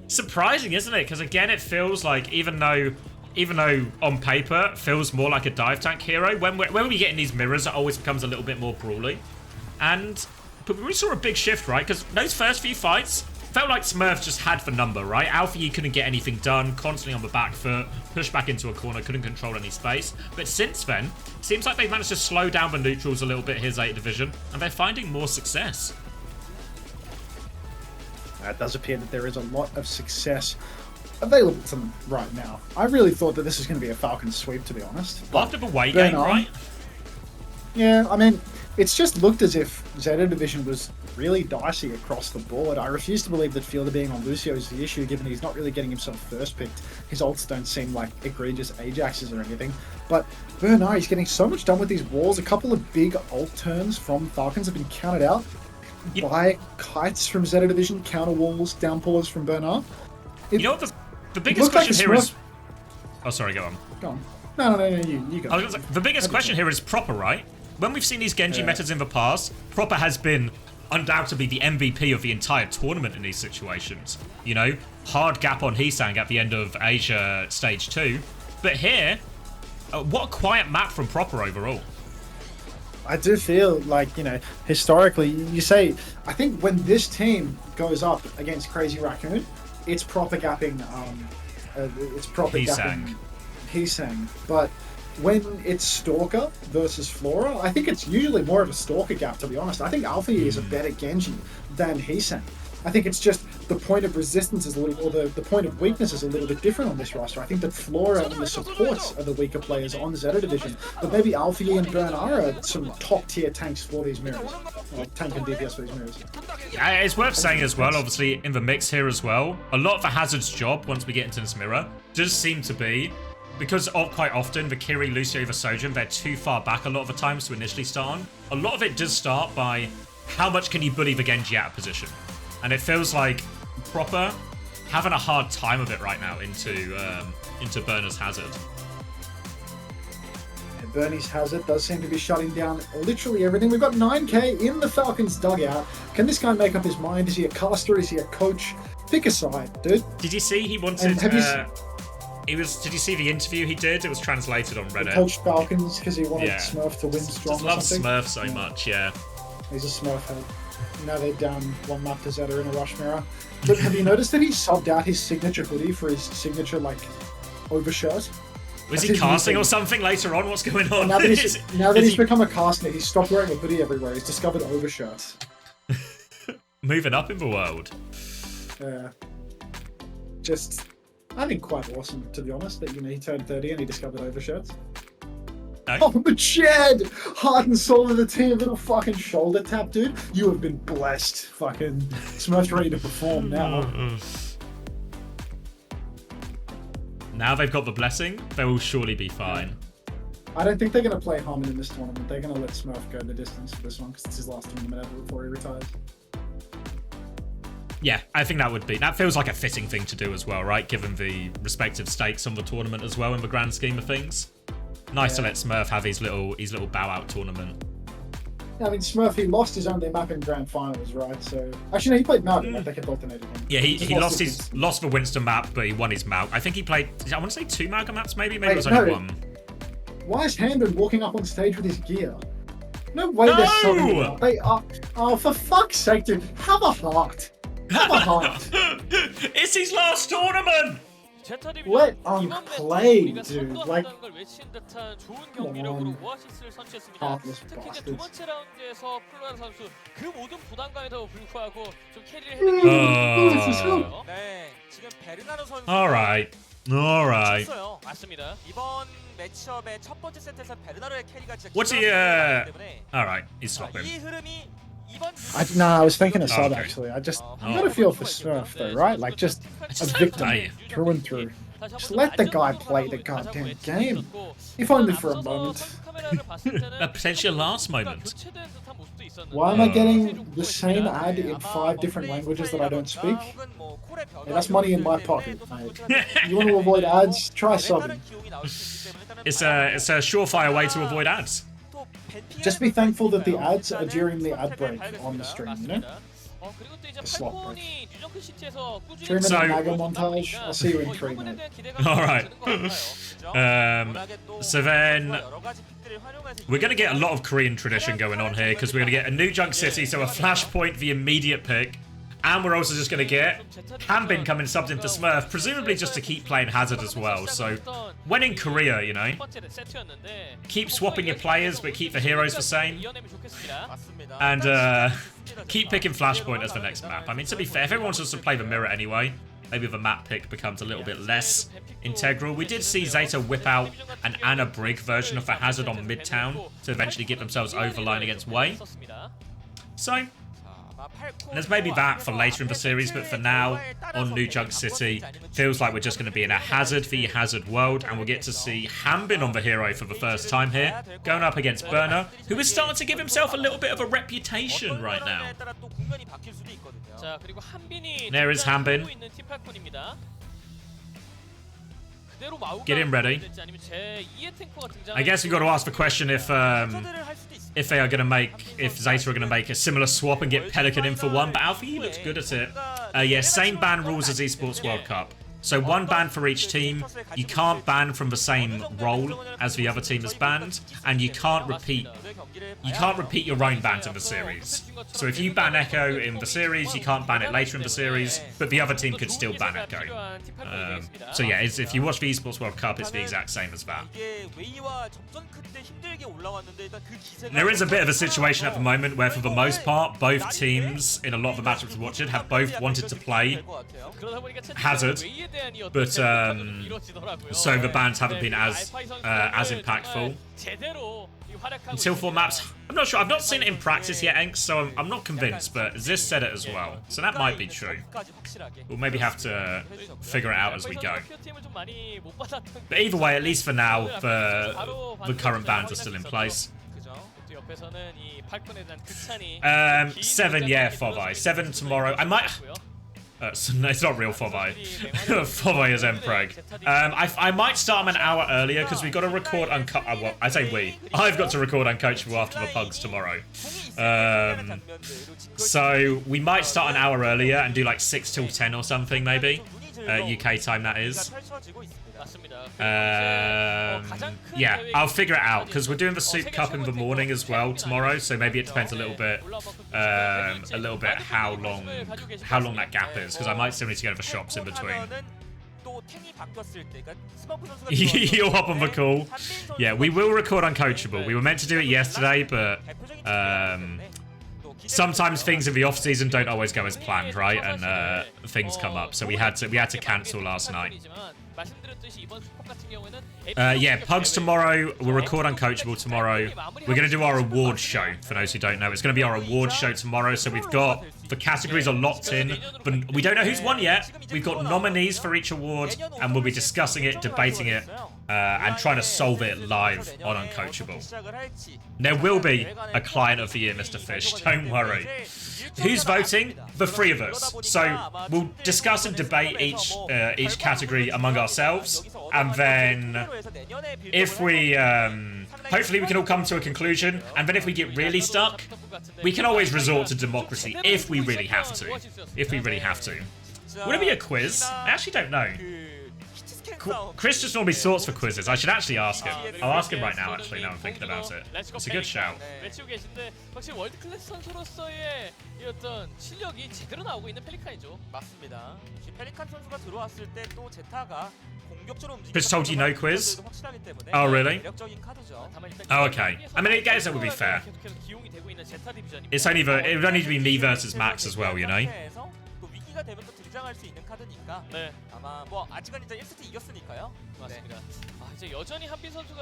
A: Surprising, isn't it? Because again, it feels like, even though on paper it feels more like a dive tank hero, when we get in these mirrors, it always becomes a little bit more brawly. But we saw a big shift, right? Because those first few fights felt like Smurf just had the number, right? Alpha Yi couldn't get anything done, constantly on the back foot, pushed back into a corner, couldn't control any space. But since then, it seems like they've managed to slow down the neutrals a little bit here, ZETA Division, and they're finding more success.
D: It does appear that there is a lot of success available to them right now. I really thought that this was going to be a Falcons sweep, to be honest.
A: After the away game, right?
D: Yeah, I mean, it's just looked as if ZETA Division was really dicey across the board. I refuse to believe that Fielder being on Lucio is the issue, given he's not really getting himself first picked. His ults don't seem like egregious Ajaxes or anything. But Bernard, he's getting so much done with these walls. A couple of big ult turns from Falcons have been counted out by kites from ZETA Division, counter walls, downpours from Bernard.
A: You know what the biggest question here is... Oh, sorry, go on.
D: Go on. No, you go.
A: The biggest question here is Proper, right? When we've seen these Genji metas in the past, Proper has been undoubtedly the MVP of the entire tournament in these situations. You know, hard gap on Heesang at the end of Asia Stage 2. But here, What a quiet map from Proper overall.
D: I do feel like, you know, historically, you say, I think when this team goes up against Crazy Raccoon, it's proper gapping, Heesang. But when it's Stalker versus Flora, I think it's usually more of a Stalker gap, to be honest. I think Alpha is a better Genji than Heesang. I think it's just the point of resistance is a little, or the point of weakness is a little bit different on this roster. I think that Flora and the supports are the weaker players on ZETA Division, but maybe Alpha and Bernara are some top tier tanks for these mirrors, or tank and DPS for these mirrors.
A: Yeah, it's worth saying as well, obviously, in the mix here as well, a lot of the Hazard's job, once we get into this mirror, does seem to be, because of quite often the Kiri, Lucio, the Sojin, they're too far back a lot of the times to initially start on. A lot of it does start by how much can you bully the Genji out of position. And it feels like Proper having a hard time of it right now into Burner's Hazard.
D: And Bernie's Hazard does seem to be shutting down literally everything. We've got 9k in the Falcons dugout. Can this guy make up his mind? Is he a caster? Is he a coach? Pick a side, dude.
A: Did you see he wanted... Did you see the interview he did? It was translated on Reddit.
D: He coached Falcons because he wanted Smurf to win strong.
A: Just loves Smurf so much, yeah.
D: He's a Smurf head. Now they're down one map to ZETA in a rush mirror. But have you noticed that he subbed out his signature hoodie for his signature, like, overshirt?
A: Was he casting or something later on? What's going on?
D: Now that he's become a caster, he's stopped wearing a hoodie everywhere. He's discovered overshirts.
A: Moving up in the world.
D: Yeah. Just, I think quite awesome, to be honest, that, you know, he turned 30 and he discovered overshirts.
A: No.
D: Oh, but Chad! Heart and soul of the team, little fucking shoulder tap, dude. You have been blessed. Fucking Smurf's ready to perform now.
A: Now they've got the blessing, they will surely be fine.
D: I don't think they're going to play Harmon in this tournament. They're going to let Smurf go the distance for this one because it's his last tournament ever before he retires.
A: Yeah, I think that feels like a fitting thing to do as well, right? Given the respective stakes on the tournament as well in the grand scheme of things. Nice to let Smurf have his little bow out tournament.
D: I mean, Smurf, he lost his only map in grand finals, right? So actually, no, he played Malcolm. Like, they kept alternating him.
A: Yeah, he lost the Winston map, but he won his Malc. I think he played. I want to say 2 Malcolm maps, maybe. Maybe it was only 1.
D: Why is Handon walking up on stage with his gear? No way they're subbing him out. They are. Oh, for fuck's sake, dude! Have a heart. Have a heart.
A: It's his last tournament.
D: Let play, dude. Like, heartless bastards.
A: Alright. What's he, alright, he's swapping.
D: I was thinking of sub actually. I'm gonna feel for Smurf though, right? Like just a victim through and through. Just let the guy play the goddamn game, if only for a moment.
A: A potential last moment.
D: Why am I getting the same ad in 5 different languages that I don't speak? Yeah, that's money in my pocket, mate. You want to avoid ads? Try subbing.
A: It's a surefire way to avoid ads.
D: Just be thankful that the ads are during the ad break on the stream, you know? The slot break. 3-minute Naga montage. I'll see you in 3 minutes.
A: Alright. So then we're going to get a lot of Korean tradition going on here because we're going to get a new Junk City, so a Flashpoint, the immediate pick. And we're also just going to get Hanbin coming subbed in for Smurf, presumably just to keep playing Hazard as well. So when in Korea, you know, keep swapping your players, but keep the heroes the same. And keep picking Flashpoint as the next map. I mean, to be fair, if everyone wants to play the mirror anyway, maybe the map pick becomes a little bit less integral. We did see ZETA whip out an Anna Brig version of the Hazard on Midtown to eventually get themselves overline against Wei. So there's maybe that for later in the series, but for now, on New Junk City, feels like we're just going to be in a Hazard v Hazard world, and we'll get to see Hanbin on the hero for the first time here, going up against Burner, who is starting to give himself a little bit of a reputation right now. There is Hanbin. Get him ready. I guess we've got to ask the question if they are going to make, if ZETA are going to make a similar swap and get Pelican in for 1, but Alfie looks good at it. Yeah, same ban rules as Esports World Cup. So one ban for each team. You can't ban from the same role as the other team has banned, and you can't repeat your own bans in the series. So if you ban Echo in the series, you can't ban it later in the series, but the other team could still ban Echo. So yeah, if you watch the Esports World Cup, it's the exact same as that. There is a bit of a situation at the moment where, for the most part, both teams in a lot of the matchups we watched have both wanted to play Hazard, but so the bans haven't been as impactful. Until 4 maps, I'm not sure. I've not seen it in practice yet, Enks, so I'm not convinced, but Ziz said it as well, so that might be true. We'll maybe have to figure it out as we go. But either way, at least for now, the current bans are still in place. 7, yeah, Fovai. 7 tomorrow. I might... no, it's not real Fovai. Fovai is Mpreg. I might start them an hour earlier because we've got to record well, I say we. I've got to record Uncoachable after the Pugs tomorrow. So we might start an hour earlier and do like 6 till 10 or something, maybe. UK time, that is. Yeah, I'll figure it out because we're doing the SOOP Cup in the morning as well tomorrow, so maybe it depends a little bit how long that gap is, because I might still need to go to the shops in between. You'll hop on the call. Yeah, we will record Uncoachable. We were meant to do it yesterday, but sometimes things in the off season don't always go as planned, right? And things come up, so we had to cancel last night. Yeah, Pugs tomorrow. We'll record Uncoachable tomorrow. We're going to do our award show, for those who don't know. It's going to be our award show tomorrow, so we've got... The categories are locked in, but we don't know who's won yet. We've got nominees for each award, and we'll be discussing it, debating it, and trying to solve it live on Uncoachable. There will be a Client of the Year, Mr. Fish. Don't worry. Who's voting? The 3 of us. So we'll discuss and debate each category among ourselves, and then if we hopefully we can all come to a conclusion, and then if we get really stuck, we can always resort to democracy if we really have to. If we really have to. Would it be a quiz? I actually don't know. Chris just normally sorts for quizzes. I should actually ask him. I'll ask him right now, actually, now I'm thinking about it. It's a good shout. Chris told you no quiz? Oh, really? Oh, okay. I mean, I guess that would be fair. It's only it would only be me versus Max as well, you know?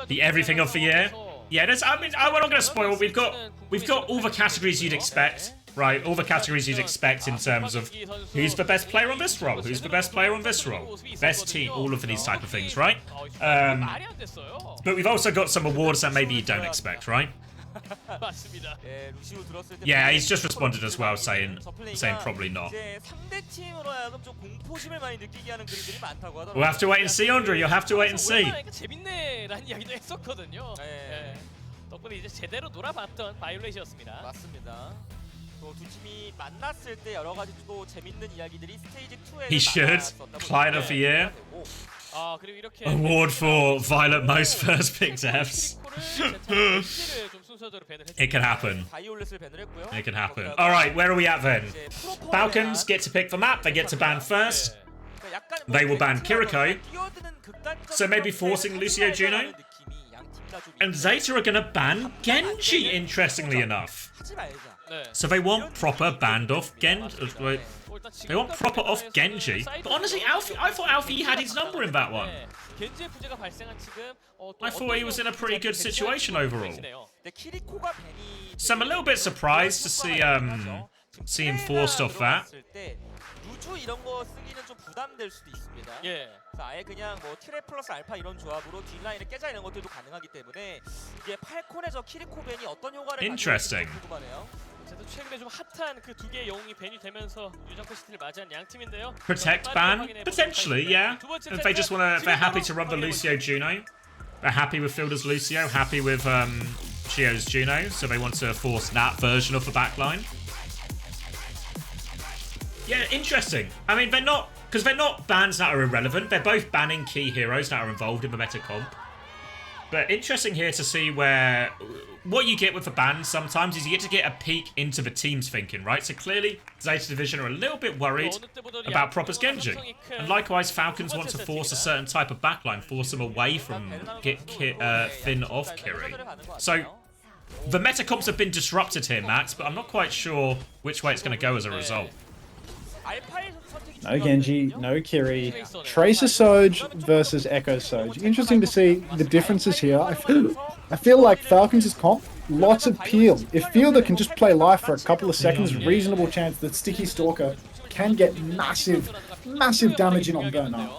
A: The everything of the year? Yeah, I mean, I'm not going to spoil. We've got all the categories you'd expect, right? All the categories you'd expect in terms of who's the best player on this role, who's the best player on this role, best team, all of these type of things, right? But we've also got some awards that maybe you don't expect, right? Yeah, he's just responded as well, saying probably not. We'll have to wait and see, Andre. You'll have to wait and see. He should. Client of the Year. Award for Violet most first pick deaths. It can happen. It can happen. Alright, where are we at then? Falcons get to pick the map. They get to ban first. They will ban Kiriko. So maybe forcing Lucio Juno. And ZETA are going to ban Genji, interestingly enough. So they want proper banned off Genji. They want proper off Genji. But honestly, I thought Alfie had his number in that one. I thought he was in a pretty good situation overall. So I'm a little bit surprised to see him forced off that.
C: 아예 그냥 뭐 트랩 플러스 알파 이런 조합으로 뒷라인을 깨자 이런 것들도 가능하기 때문에 이게 팔콘의 저 키리코 벤이 어떤 효과를
A: Interesting.
C: 궁금하네요.
B: 최근에 좀 핫한 그 두 개의 영웅이 벤이 되면서 유저코 시티를 맞이한 양 팀인데요.
A: Protect ban? Potentially, yeah. If they just want to, they're happy to run the Lucio Juno. They're happy with Fielder's Lucio, happy with Chio's Juno, so they want to force that version of the backline. Yeah, interesting. I mean, they're not because they're not bans that are irrelevant. They're both banning key heroes that are involved in the meta comp. But interesting here to see where what you get with the bans sometimes is you get to get a peek into the team's thinking, right? So clearly, ZETA Division are a little bit worried about proper scenging. And likewise, Falcons want to force a certain type of backline, force them away from Finn off Kiri. So the meta comps have been disrupted here, Max, but I'm not quite sure which way it's going to go as a result.
D: No Genji, no Kiri. Tracer Soj versus Echo Soj. Interesting to see the differences here. I feel like Falcons' comp, lots of peel. If Fielder can just play life for a couple of seconds, reasonable chance that Sticky Stalker can get massive damage in on Bernard.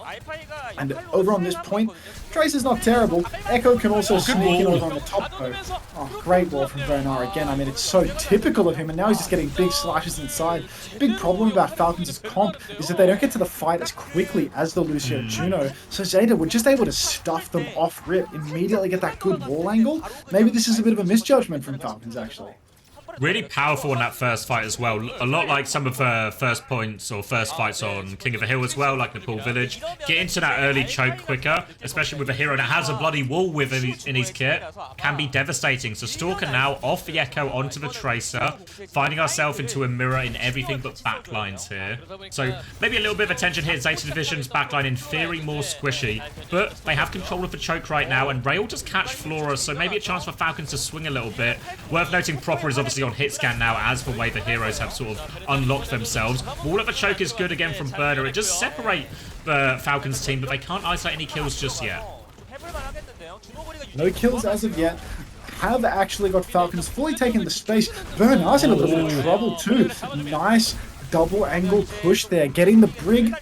D: And over on this point, Tracer's not terrible. Echo can also sneak in over on the top though. Oh, great wall from Bernard again. I mean, it's so typical of him, and now he's just getting big slashes inside. Big problem about Falcons' comp is that they don't get to the fight as quickly as the Lucio Juno, so ZETA were just able to stuff them off rip, immediately get that good wall angle. Maybe this is a bit of a misjudgment from Falcons, actually.
A: Really powerful in that first fight as well. A lot like some of the first points or first fights on King of the Hill as well, like Nepal Village. Get into that early choke quicker, especially with a hero that has a bloody wall with in his kit, can be devastating. So Stalker now off the Echo onto the Tracer, finding ourselves into a mirror in everything but backlines here. So maybe a little bit of attention here. ZETA Division's backline in theory more squishy, but they have control of the choke right now, and Ray will just catch Flora, so maybe a chance for Falcons to swing a little bit. Worth noting, Proper is obviously on hit scan now, as the way the heroes have sort of unlocked themselves. Wall of the choke is good again from Burner. It does separate the Falcons team, but they can't isolate any kills just yet.
D: No kills as of yet. Have actually got Falcons fully taking the space. Bernard's in a little bit of trouble too. Nice double angle push there, getting the Brig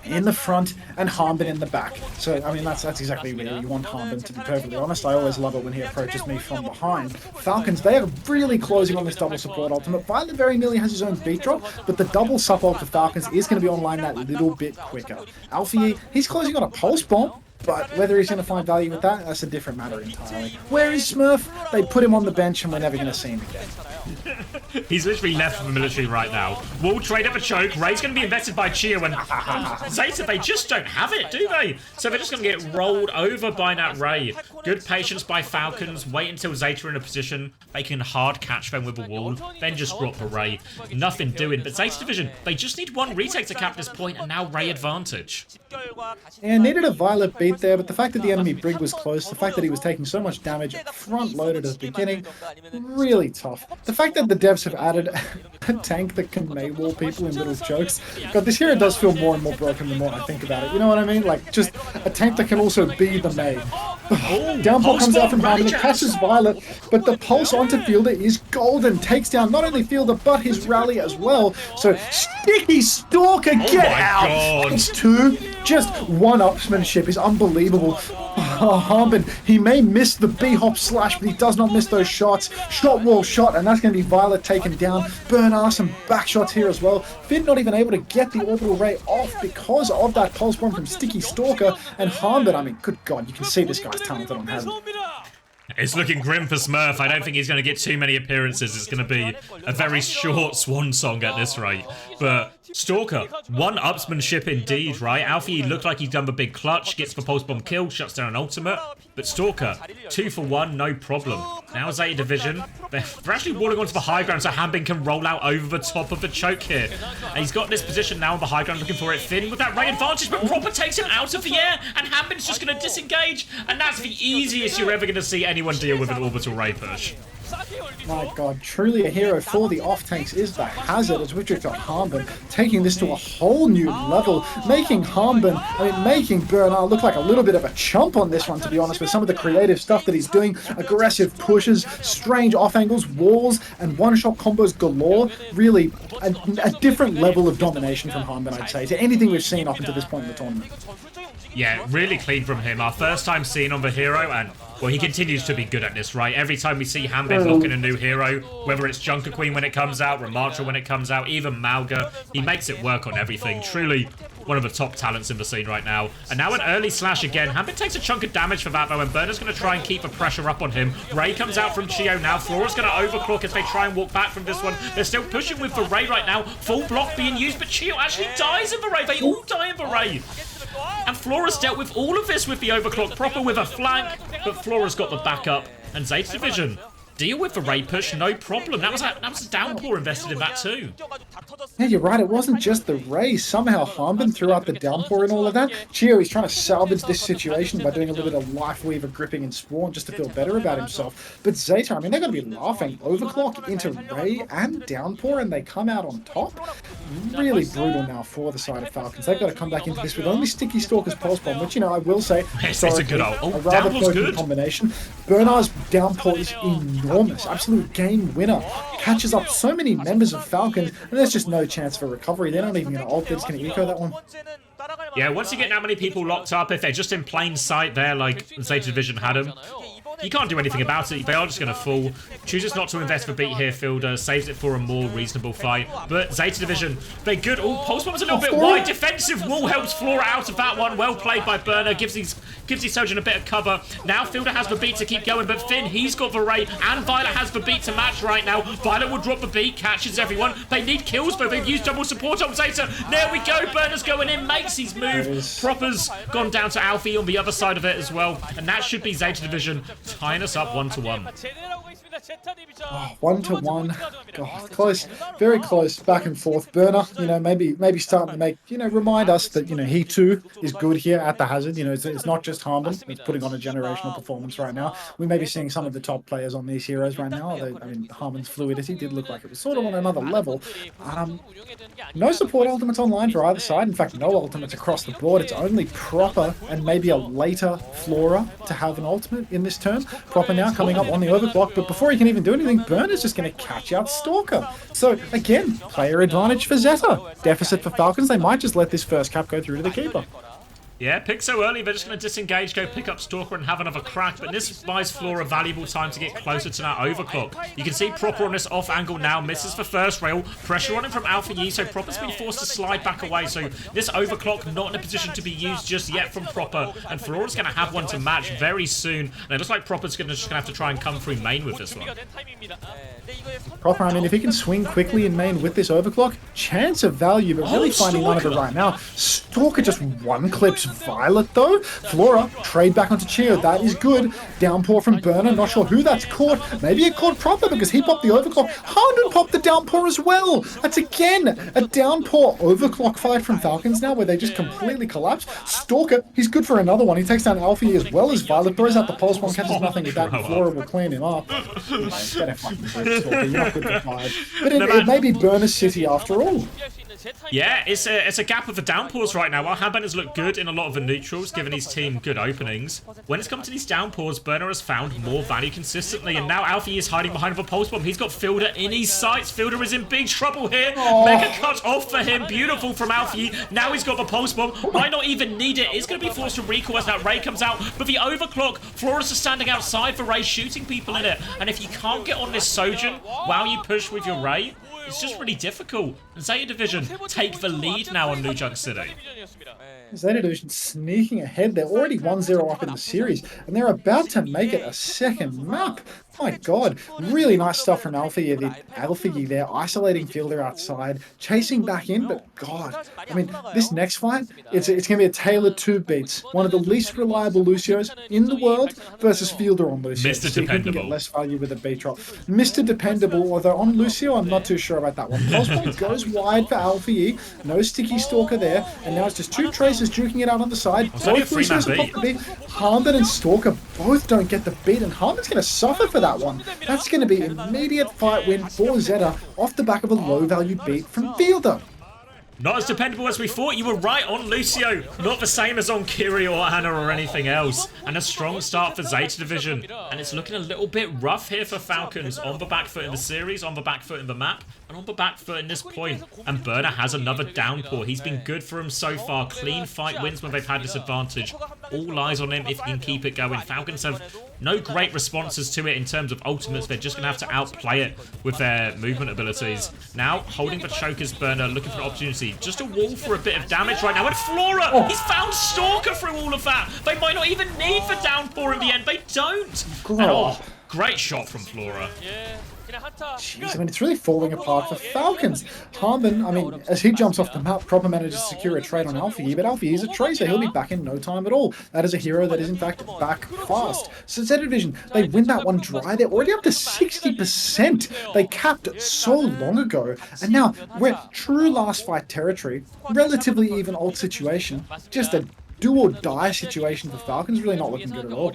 D: in the front and Harbin in the back. So, I mean, that's exactly where you want Harbin, to be perfectly honest. I always love it when he approaches me from behind. Falcons, they are really closing on this double support ultimate. Violet very nearly has his own beat drop, but the double sup ult for Falcons is going to be online that little bit quicker. Alfie, he's closing on a pulse bomb, but whether he's going to find value with that, that's a different matter entirely. Where is Smurf? They put him on the bench and we're never going to see him again.
A: He's literally left the military right now. Wall trade up a choke. Ray's going to be invested by Chia when ZETA, they just don't have it, do they? So they're just going to get rolled over by that Ray. Good patience by Falcons. Wait until ZETA in a position they can hard catch them with a wall, then just drop a Ray. Nothing doing. But ZETA Division, they just need one retake to cap this point, and now Ray advantage.
D: Yeah, needed a Violet beat there, but the fact that the enemy Brig was close, the fact that he was taking so much damage front-loaded at the beginning, really tough. The fact that the devs have added a tank that can Maywall people in little chokes. God, this hero does feel more and more broken the more I think about it. You know what I mean? Like, just a tank that can also be the May. Downpour comes out from Harmon, it catches Violet, but the pulse onto Fielder is golden. Takes down not only Fielder, but his rally as well. So, Sticky Stalker, get out!
A: God.
D: It's two. Just one-upsmanship is unbelievable. Oh, Harmon, he may miss the B-hop slash, but he does not miss those shots. Shot wall shot, and that's going to be Violet taken down. Bernard, some back shots here as well. Finn not even able to get the orbital ray off because of that pulse bomb from Sticky Stalker. And Harmon, I mean, good God, you can see this guy's talented on Hazard.
A: It's looking grim for Smurf. I don't think he's going to get too many appearances. It's going to be a very short swan song at this rate. But Stalker, one-upsmanship indeed, right? Alfie looked like he's done the big clutch, gets the pulse bomb kill, shuts down an ultimate. But Stalker, 2 for 1, no problem. Now ZETA Division, they're actually walling onto the high ground so Hambin can roll out over the top of the choke here. And he's got this position now on the high ground looking for it. Finn with that ray advantage, but Robert takes him out of the air and Hambin's just going to disengage. And that's the easiest you're ever going to see anyone deal with an orbital ray push.
D: My God, truly a hero for the off-tanks is the Hazard, as we've got Harbin taking this to a whole new level, making Bernard look like a little bit of a chump on this one, to be honest, with some of the creative stuff that he's doing. Aggressive pushes, strange off-angles, walls, and one-shot combos galore. Really, a different level of domination from Harbin, I'd say, to anything we've seen up until this point in the tournament.
A: Yeah, really clean from him. Our first time seeing on the hero, and well, he continues to be good at this, right? Every time we see Hambin locking a new hero, whether it's Junker Queen when it comes out, Ramatra when it comes out, even Malga, he makes it work on everything. Truly, one of the top talents in the scene right now. And now an early slash again. Hanbin takes a chunk of damage for that though, and Burner's going to try and keep the pressure up on him. Ray comes out from Chio now. Flora's going to overclock as they try and walk back from this one. They're still pushing with the Ray right now. Full block being used, but Chio actually dies in the Ray. They all die in the Ray. And Flora's dealt with all of this with the overclock, proper with a flank, but Flora's got the backup. And ZETA Division deal with the Ray push, no problem. That was a downpour invested in that too.
D: Yeah, you're right. It wasn't just the Ray. Somehow Hanbin threw out the downpour and all of that. Chio, he's trying to salvage this situation by doing a little bit of Life Weaver gripping and Spawn just to feel better about himself. But ZETA, I mean, they're going to be laughing. Overclock into Ray and downpour, and they come out on top. Really brutal now for the side of Falcons. They've got to come back into this with only Sticky Stalker's Pulse Bomb, which, you know, I will say,
A: It's a good ult. Oh,
D: a rather
A: downpour's
D: potent
A: good.
D: combination. Bernard's downpour is enormous. Absolute game winner. Catches up so many members of Falcon, and there's just no chance for recovery. They're not even going to ult. They're just going to eco that one.
A: Yeah, once you get that many people locked up, if they're just in plain sight there, like ZETA Division had them, you can't do anything about it. They are just going to fall. Chooses not to invest for beat here, Fielder. Saves it for a more reasonable fight. But ZETA Division, they're good. Oh, Pulse Bomb's a little bit wide. Defensive wall helps Flora out of that one. Well played by Burner. Gives his Sojourn a bit of cover. Now Fielder has the beat to keep going, but Finn, he's got the Ray, and Violet has the beat to match right now. Violet will drop the beat, catches everyone. They need kills, but they've used double support on ZETA. There we go. Burner's going in, makes his move. Proper's gone down to Alfie on the other side of it as well. And that should be ZETA Division tying us up 1-1.
D: Oh, 1-1. God, close, very close, back and forth. Burner, you know, maybe starting to make, you know, remind us that, you know, he too is good here at the Hazard. You know, it's not just Hanbin. He's putting on a generational performance right now. We may be seeing some of the top players on these heroes right now. Although, I mean, Hanbin's fluidity did look like it was sort of on another level. No support ultimates online for either side. In fact, no ultimates across the board. It's only Proper and maybe a later Flora to have an ultimate in this turn. Proper now coming up on the overclock, but before he can even do anything, Burner's just going to catch out Stalker. So, again, player advantage for ZETA. Deficit for Falcons. They might just let this first cap go through to the keeper.
A: Yeah, pick so early, they're just going to disengage, go pick up Stalker and have another crack, but this buys Flora valuable time to get closer to that overclock. You can see Proper on this off angle now, misses the first rail, pressure on him from Alpha Yi, so Proper's been forced to slide back away, so this overclock not in a position to be used just yet from Proper, and Flora's going to have one to match very soon, and it looks like Proper's just going to have to try and come through main with this one.
D: Proper, I mean, if he can swing quickly in main with this overclock, chance of value, but really finding none of it right now. Stalker just one clips Violet though. Flora, trade back onto Chio, that is good. Downpour from Burner, not sure who that's caught. Maybe it caught Proper because he popped the overclock. Hanbin popped the downpour as well. That's again a downpour overclock fight from Falcons now where they just completely collapse. Stalker, he's good for another one. He takes down Alfie as well as Violet, throws out the pulse bomb, catches nothing with that, and Flora will clean him up. Better fucking grip, Stalker. You're not good for five. But it may be Burner City after all.
A: Yeah, it's a gap of the downpours right now. While Hanbin has looked good in a lot of the neutrals, giving his team good openings, when it's come to these downpours, Burner has found more value consistently, and now Alfie is hiding behind the pulse bomb. He's got Fielder in his sights. Fielder is in big trouble here. Mega cut off for him. Beautiful from Alfie. Now he's got the pulse bomb. Might not even need it. He's going to be forced to recoil as that Ray comes out, but the overclock, Flores is standing outside for Ray, shooting people in it, and if you can't get on this Sojourn while you push with your Ray, it's just really difficult. And ZETA Division take the lead now on New Junk City.
D: ZETA Division sneaking ahead. They're already 1-0 up in the series, and they're about to make it a second map. My God, really nice stuff from Alfie there, isolating Fielder outside, chasing back in, but God, I mean, this next fight, it's going to be a tale of two beats. One of the least reliable Lucios in the world versus Fielder on Lucio.
A: Mr.
D: See who can
A: Dependable.
D: get less value with a beat drop. Mr. Dependable, although on Lucio, I'm not too sure about that one. Pulse bomb goes wide for Alfie, no Sticky Stalker there, and now it's just two Tracers juking it out on the side.
A: It's only a
D: Both Lucios
A: three-man
D: have popped the beat. Hanbin and Stalker both don't get the beat, and Hanbin's going to suffer for that one. That's going to be an immediate fight win for ZETA off the back of a low-value beat from Fielder.
A: Not as dependable as we thought. You were right on Lucio. Not the same as on Kiri or Anna or anything else. And a strong start for ZETA Division. And it's looking a little bit rough here for Falcons. On the back foot in the series, on the back foot in the map. and on the back foot in this point. And Burner has another downpour. He's been good for him so far. Clean fight wins when they've had this advantage. All eyes on him if he can keep it going. Falcons have no great responses to it in terms of ultimates. They're just going to have to outplay it with their movement abilities. Now, holding the choke is Burner, looking for an opportunity. Just a wall for a bit of damage right now. And Flora, he's found Stalker through all of that. They might not even need the downpour in the end. They don't. And, oh, great shot from Flora.
D: Jeez, I mean, it's really falling apart for Falcons. Harmon, I mean, as he jumps off the map, Proper manages to secure a trade on Alfie, but Alfie is a tracer. He'll be back in no time at all. That is a hero that is, in fact, back fast. So ZETA Division, they win that one dry. They're already up to 60%. They capped it so long ago. And now, we're true last fight territory. Relatively even old situation. Just a do-or-die situation for Falcons, really not looking good at all.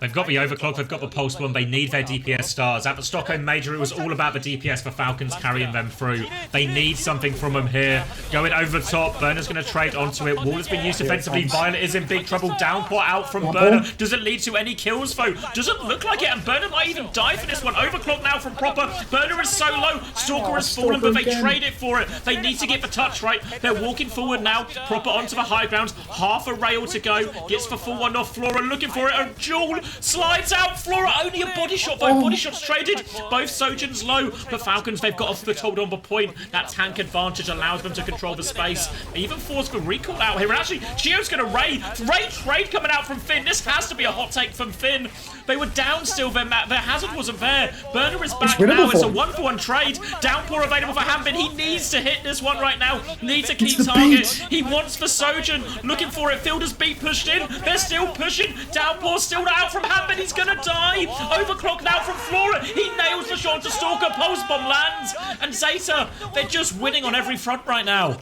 A: They've got the overclock, they've got the pulse bomb, they need their DPS stars. At the Stockholm Major, it was all about the DPS for Falcons carrying them through. They need something from them here. Going over the top, Burner's going to trade onto it. Wall has been used defensively. Violet is in big trouble. Downpour out from Burner. Does it lead to any kills, though? Doesn't look like it, and Burner might even die for this one. Overclock now from Proper. Burner is so low. Stalker has fallen, but they trade it for it. They need to get the touch, right? They're walking forward now. Proper onto the high ground. Half a rail to go. Gets the full one off Flora, looking for it. A Jewel slides out. Flora only a body shot, though. Body shots traded. Both Sojins low. But Falcons, they've got off the hold on the point. That tank advantage allows them to control the space. They even force the recall out here. And actually, Gio's going to raid. Raid trade coming out from Finn. This has to be a hot take from Finn. They were down still. Their hazard wasn't there. Burner is back now. It's a 1-for-1 trade. Downpour available for Hanbin. He needs to hit this one right now. Needs a key target. He wants the Sojin. Looking for it. Fielder's beat pushed in. They're still pushing. Downpour still not out from Hanbin. He's going to die. Overclock now from Flora. He nails the shot to Stalker. Post bomb lands. And ZETA, they're just winning on every front right now.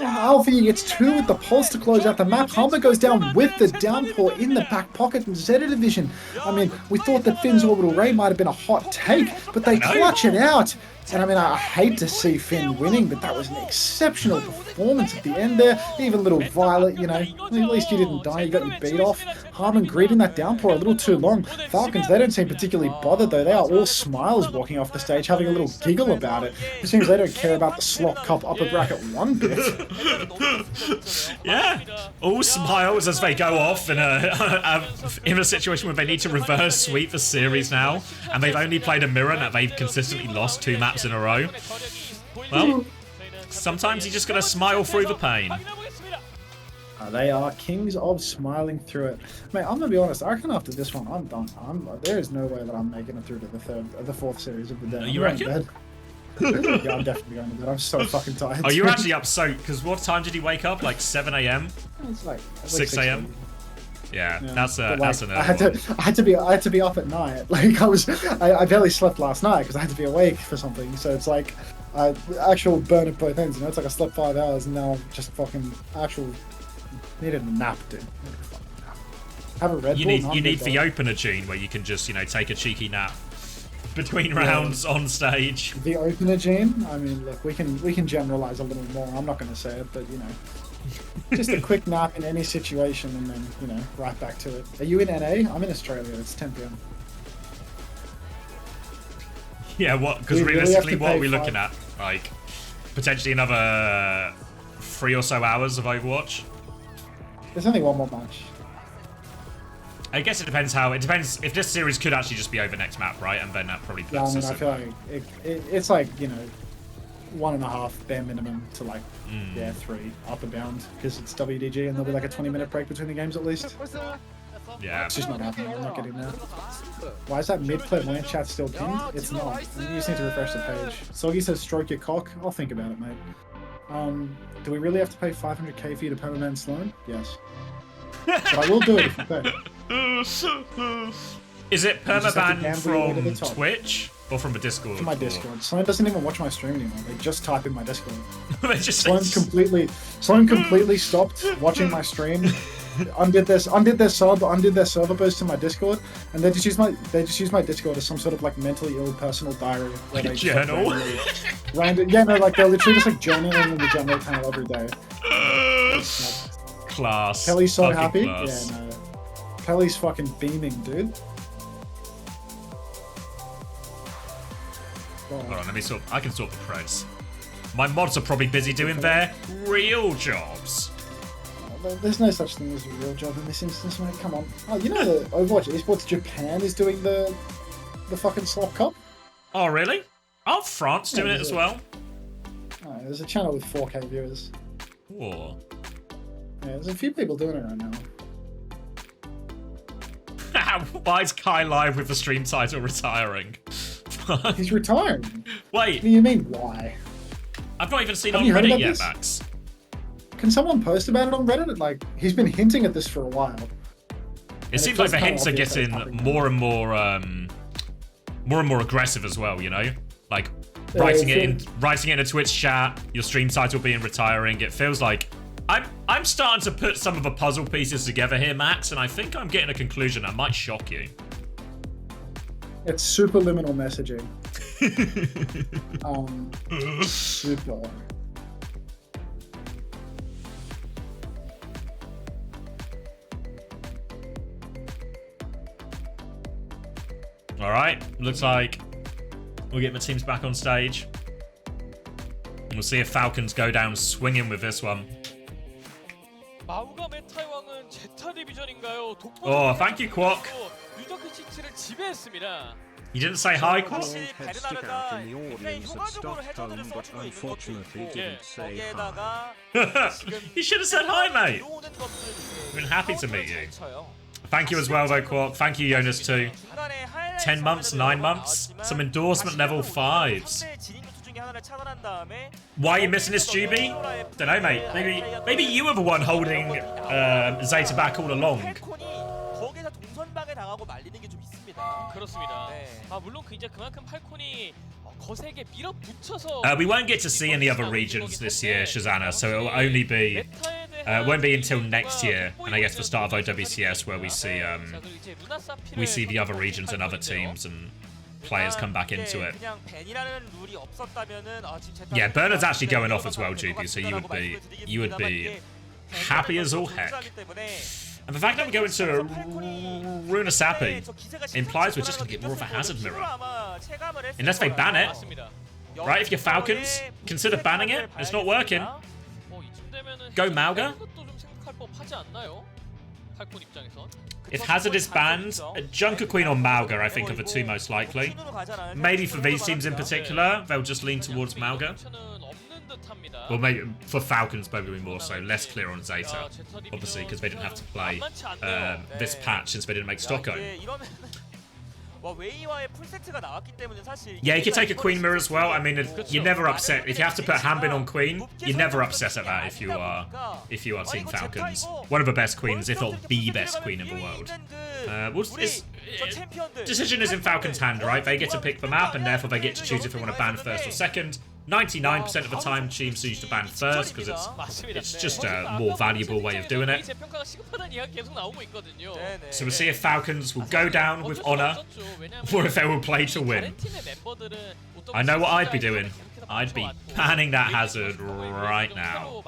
D: Alfie gets 2 with the pulse to close out the map. Harmer goes down with the downpour in the back pocket. And ZETA Division, I mean, we thought that Finn's orbital raid might have been a hot take, but they clutch it out. And I mean, I hate to see Finn winning, but that was an exceptional performance at the end there. Even little Violet, you know, at least you didn't die, you got your beat off. Harmon greeting that downpour a little too long. Falcons, they don't seem particularly bothered though. They are all smiles walking off the stage, having a little giggle about it. It seems they don't care about the SOOP Cup upper bracket one bit.
A: Yeah, all smiles as they go off in a situation where they need to reverse sweep the series now. And they've only played a mirror that they've consistently lost 2 maps in a row. Well, sometimes you just gotta smile through the pain.
D: They are kings of smiling through it. Mate, I'm gonna be honest, I reckon after this one, I'm done. There is no way that I'm making it through to the 4th series of the day.
A: You reckon?
D: Yeah, I'm definitely going to bed. I'm so fucking tired.
A: Oh, you're actually up so... Because what time did he wake up? Like 7 a.m.?
D: It's like
A: 6 a.m.? Yeah, that's an early
D: I had to be up at night. Like I barely slept last night because I had to be awake for something. So it's like actual burn at both ends. You know, it's like I slept 5 hours and now I'm just fucking needed a nap, dude. Have a Red Bull.
A: You need the opener gene where you can just take a cheeky nap between rounds on stage.
D: The opener gene. I mean, look, we can generalize a little more. I'm not going to say it, but you know. Just a quick nap in any situation and then, you know, right back to it. Are you in NA? I'm in Australia. It's 10 p.m.
A: Yeah, what? Because realistically, what are we looking at? Like, potentially another 3 or so hours of Overwatch?
D: There's only one more match.
A: I guess it depends if this series could actually just be over next map, right? And then that probably puts
D: I mean,
A: us
D: I feel like it's like, you know, 1.5 bare minimum to like 3 upper bound because it's WDG and there'll be like a 20-minute break between the games at least.
A: Yeah,
D: it's just not happening. I'm not getting there. Why is that mid-play land chat still pinned? It's not. You just need to refresh the page. Soggy says stroke your cock. I'll think about it, mate. Do we really have to pay 500k for you to permaban Sloan? Yes. But I will do it if you pay.
A: Is it permaban from Twitch? Or from a Discord?
D: From my Discord. Sloan doesn't even watch my stream anymore. They just type in my Discord.
A: Sloan
D: completely stopped watching my stream. Undid their server post in my Discord, and they just use my Discord as some sort of like mentally ill personal diary.
A: Like a journal.
D: Like they're literally just like journaling in the journal channel every day.
A: Class.
D: Kelly's so happy.
A: Class.
D: Yeah, no. Kelly's fucking beaming, dude. God.
A: Hold on, let me sort. I can sort the pros. My mods are probably busy doing their real jobs.
D: There's no such thing as a real job in this instance, mate. Come on. Oh, you know the Overwatch Esports Japan is doing the fucking SOOP Cup?
A: Oh, really? Oh, France doing it as well?
D: Oh, there's a channel with 4K viewers.
A: Whoa.
D: Yeah, there's a few people doing it right now.
A: Why is Kai live with the stream title retiring?
D: He's retiring.
A: Wait,
D: What do you mean, why?
A: I've not even seen
D: Have
A: on
D: you heard
A: Reddit
D: about
A: yet,
D: this?
A: Max.
D: Can someone post about it on Reddit? Like, he's been hinting at this for a while.
A: It seems like the hints are getting more and more aggressive as well, you know? Like, writing it in a Twitch chat, your stream title being retiring. It feels like I'm starting to put some of the puzzle pieces together here, Max, and I think I'm getting a conclusion that might shock you.
D: It's superliminal messaging. Super.
A: Alright, looks like we'll get the teams back on stage. We'll see if Falcons go down swinging with this one.
B: 마우가 메타의 왕은 제타 디비전인가요?
A: Oh, thank you, Quok.
B: 유저크 시티를 지배했습니다.
A: You didn't say hi, Quok?
C: 확실히 베르나르가 굉장히 효과적으로 해저드를 써주고 있는 것도 있고 거기에다가
A: You should have said hi, mate.
C: 들어오는 것들
A: I've been happy to meet you.
C: 쳐요.
A: Thank you as well, though, Quok. Thank you, Jonas, too. 10 months, 9 months, some endorsement level 5s. Why are you missing this, Juby? Don't know, mate. Maybe you were the one holding Zeta back all along.
C: 거기서 동선방에 당하고 말리는 게 좀 있습니다.
B: 그렇습니다. 아 물론 이제 그만큼 팔콘이 거세게 밀어붙여서
A: We won't get to see any other regions this year, Shazana, so it'll only be won't be until next year, and I guess the start of OWCS where we see the other regions and other teams and players come back into it. Yeah, Bernard's actually going off as well, Juby, so you would be happy as all heck. And the fact that we're going to Runa Sapi implies we're just going to get more of a hazard mirror. Unless they ban it. Right, if you're Falcons, consider banning it. It's not working. Go Mauga. If Hazard is banned, Junker Queen or Mauga, I think, are the two most likely. Maybe for these teams in particular, they'll just lean towards Mauga. Well, maybe for Falcons, probably more so. Less clear on Zeta, obviously, because they didn't have to play this patch since they didn't make Stockholm. Yeah, you could take a Queen mirror as well. I mean, you're never upset if you have to put Hanbin on Queen. You're never upset at that if you are Team Falcons. One of the best queens, if not the best queen in the world. Decision is in Falcons' hand, right? They get to pick the map, and therefore they get to choose if they want to ban first or second. 99% of the time, teams choose to ban first because it's just a more valuable way of doing it. So we'll see if Falcons will go down with honor or if they will play to win. I know what I'd be doing. I'd be banning that hazard right now.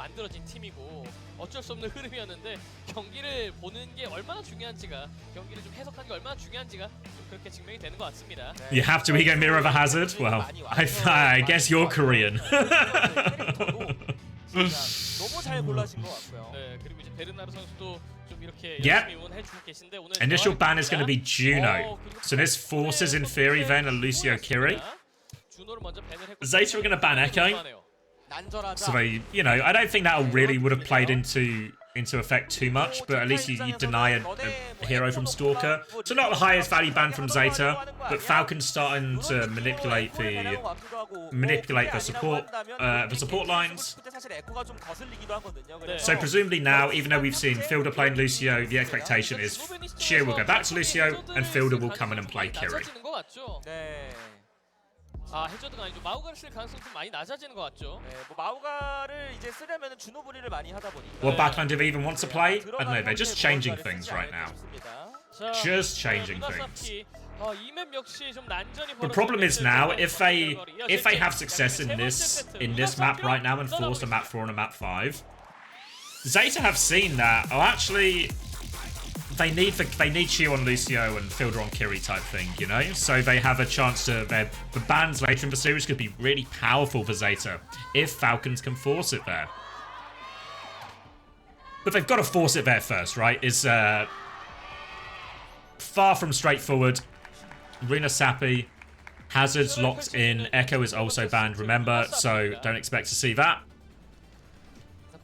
B: 어쩔 수 없는 흐름이었는데 경기를 보는 게 얼마나 중요한지가 경기를 좀 해석하는 게 얼마나 중요한지가 좀 그렇게 증명이 되는 것 같습니다.
A: You have to ego mirror the hazard? Well, I guess you're Korean.
C: 너무 잘 골라진 것 같고요.
B: 네, 그리고 이제 베르나르 선수도 좀 이렇게
A: Yep.
B: 열심히 응원해주고 계신데 오늘
A: Initial ban is going to be Juno. So this forces, in theory, then a Lucio Kiri.
B: 주노를 먼저 밴을 했고
A: Zeta are going to ban Echo. So they, you know, I don't think that really would have played into effect too much, but at least you deny a hero from Stalker. So not the highest value ban from Zeta, but Falcon's starting to manipulate the support lines. So presumably now, even though we've seen Fielder playing Lucio, the expectation is Sheer will go back to Lucio and Fielder will come in and play Kiri.
B: 아, 해저드가 아니죠. 마우가를 쓸 가능성이 좀 많이 낮아지는 것 같죠.
C: 네, 뭐 마우가를 이제 쓰려면 준호부리를 많이 하다 보니까.
A: What backline do they even want to play? I don't know, they're just changing things right now. Just changing things. The problem is now, if they have success in this map right now and force a map 4 and a map 5, Zeta have seen that, oh actually, they need Chio on Lucio and Fielder on Kiri type thing, you know? So they have a chance to... The bans later in the series could be really powerful for ZETA if Falcons can force it there. But they've got to force it there first, right? It's far from straightforward. Rena Sappy, Hazard's locked in, Echo is also banned, remember, so don't expect to see that.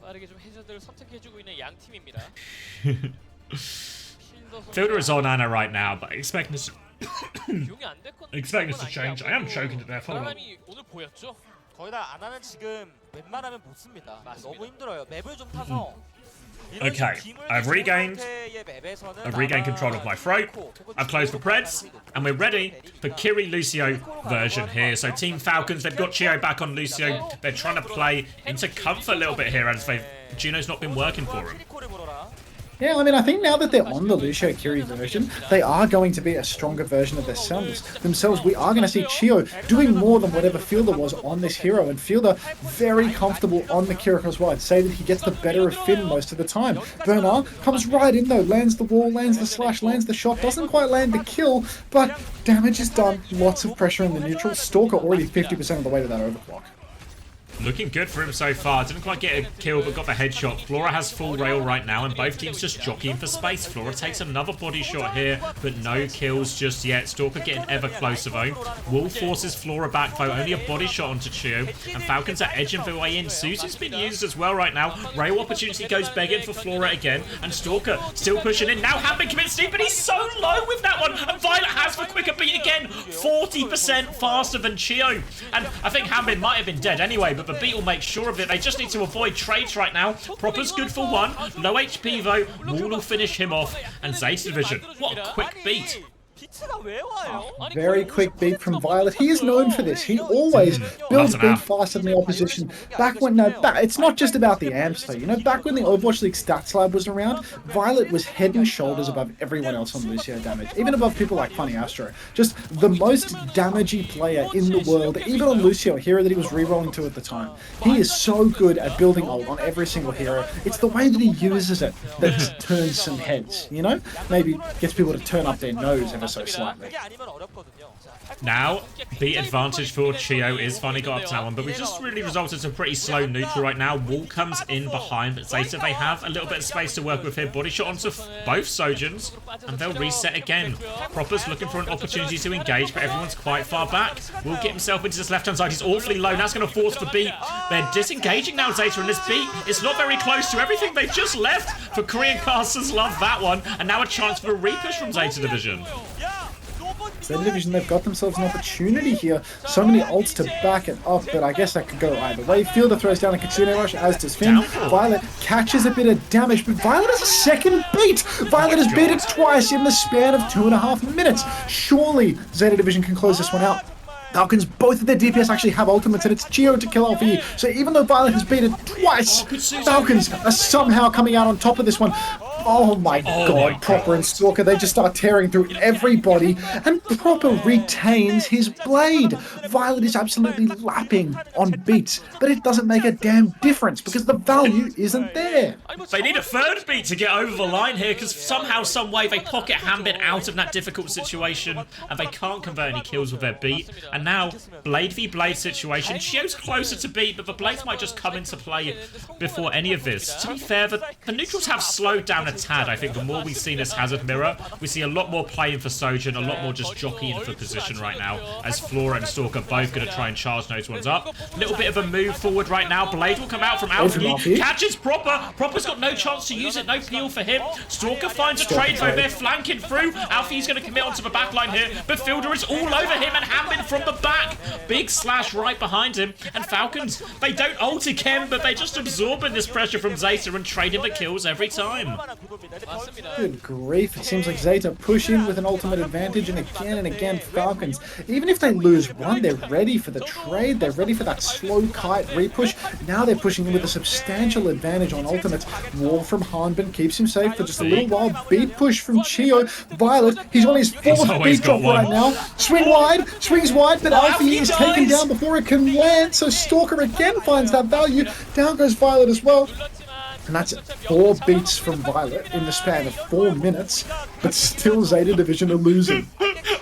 B: 빠르게 좀 해저드를 선택해주고 있는 양 팀입니다.
A: Fielder is on Anna right now, but expecting this
B: to
A: change. I am choking to death. Hold on.
B: 오늘 보였죠?
C: 거의 다 아나는 지금 웬만하면 못 씁니다. 너무 힘들어요. 맵을 좀 타서.
A: Okay, I've regained control of my throat. I've closed the Preds, and we're ready for Kiri Lucio version here. So Team Falcons, they've got Chio back on Lucio. They're trying to play into comfort a little bit here as Juno's not been working for him.
D: Yeah, I mean, I think now that they're on the Lucio Kiri version, they are going to be a stronger version of themselves. We are going to see Chio doing more than whatever Fielder was on this hero, and Fielder very comfortable on the Kira as well. I'd say that he gets the better of Finn most of the time. Bernard comes right in though, lands the wall, lands the slash, lands the shot, doesn't quite land the kill, but damage is done. Lots of pressure in the neutral. Stalker already 50% of the way to that overclock.
A: Looking good for him so far. Didn't quite get a kill, but got the headshot. Flora has full rail right now, and both teams just jockeying for space. Flora takes another body shot here, but no kills just yet. Stalker getting ever closer, though. Wolf forces Flora back, though. Only a body shot onto Chio, and Falcons are edging their way in. Suzu's been used as well right now. Rail opportunity goes begging for Flora again, and Stalker still pushing in. Now Hamben commits sneak, but he's so low with that one, and Violet has the quicker beat again. 40% faster than Chio, and I think Hamben might have been dead anyway, but the beat will make sure of it. They just need to avoid trades right now. Proper's good for one. Low HP though. Wall will finish him off. And ZETA Division, what a quick beat.
D: Very quick beat from Violet. He is known for this. He always builds beat faster than the opposition. Back when, it's not just about the amps though. You know, back when the Overwatch League Stats Lab was around, Violet was head and shoulders above everyone else on Lucio damage. Even above people like Funny Astro. Just the most damagey player in the world. Even on Lucio, a hero that he was rerolling to at the time. He is so good at building ult on every single hero. It's the way that he uses it that turns some heads, you know? Maybe gets people to turn up their nose ever so slightly.
A: Now, the advantage for Chio is finally got up to that one, but we just really resulted in a pretty slow neutral right now. Wall comes in behind, but ZETA, they have a little bit of space to work with here. Body shot onto both Sojins, and they'll reset again. Proper's looking for an opportunity to engage, but everyone's quite far back. Will get himself into this left-hand side. He's awfully low. Now it's going to force the beat. They're disengaging now, ZETA, and this beat is not very close to everything they've just left. For Korean casters, love that one. And now a chance for a repush from ZETA Division.
D: ZETA Division, they've got themselves an opportunity here. So many ults to back it up, but I guess that could go either way. Fielder throws down a Kitsune Rush, as does Finn. Violet catches a bit of damage, but Violet has a second beat! Violet has beat it twice in the span of 2.5 minutes. Surely ZETA Division can close this one out. Falcons, both of their DPS actually have ultimates, and it's Chio to kill off here. So even though Violet has beat it twice, Falcons are somehow coming out on top of this one. Oh my god, Proper and Stalker, they just start tearing through everybody, and Proper retains his blade. Violet is absolutely lapping on beats, but it doesn't make a damn difference because the value isn't there.
A: They need a third beat to get over the line here, because somehow, some way, they pocket Hamben out of that difficult situation, and they can't convert any kills with their beat. And now, Blade v Blade situation. Chio's closer to beat, but the Blades might just come into play before any of this. To be fair, the neutrals have slowed down a tad. I think the more we see this Hazard mirror, we see a lot more playing for Sojin, a lot more just jockeying for position right now, as Flora and Stalker both going to try and charge those ones up. A little bit of a move forward right now. Blade will come out from Alfie, catches Proper. Proper's got no chance to use it, no peel for him. Stalker finds a trade though, they're flanking through. Alfie's going to commit onto the backline here, but Fielder is all over him, and Hamben from the back. Big slash right behind him, and Falcons, they don't ult again, but they just absorbing this pressure from ZETA and trading the kills every time.
D: Good grief, it seems like ZETA push in with an ultimate advantage, and again Falcons, even if they lose one, they're ready for the trade, they're ready for that slow kite repush. Now they're pushing in with a substantial advantage on ultimates. Wall from Hanben keeps him safe for just a little while. Beat push from Chio. Violet, he's on his fourth beat drop right now. Swings wide, but Alfie is taken down before it can land, so Stalker again finds that value. Down goes Violet as well. And that's 4 beats from Violet in the span of 4 minutes, but still ZETA Division are losing.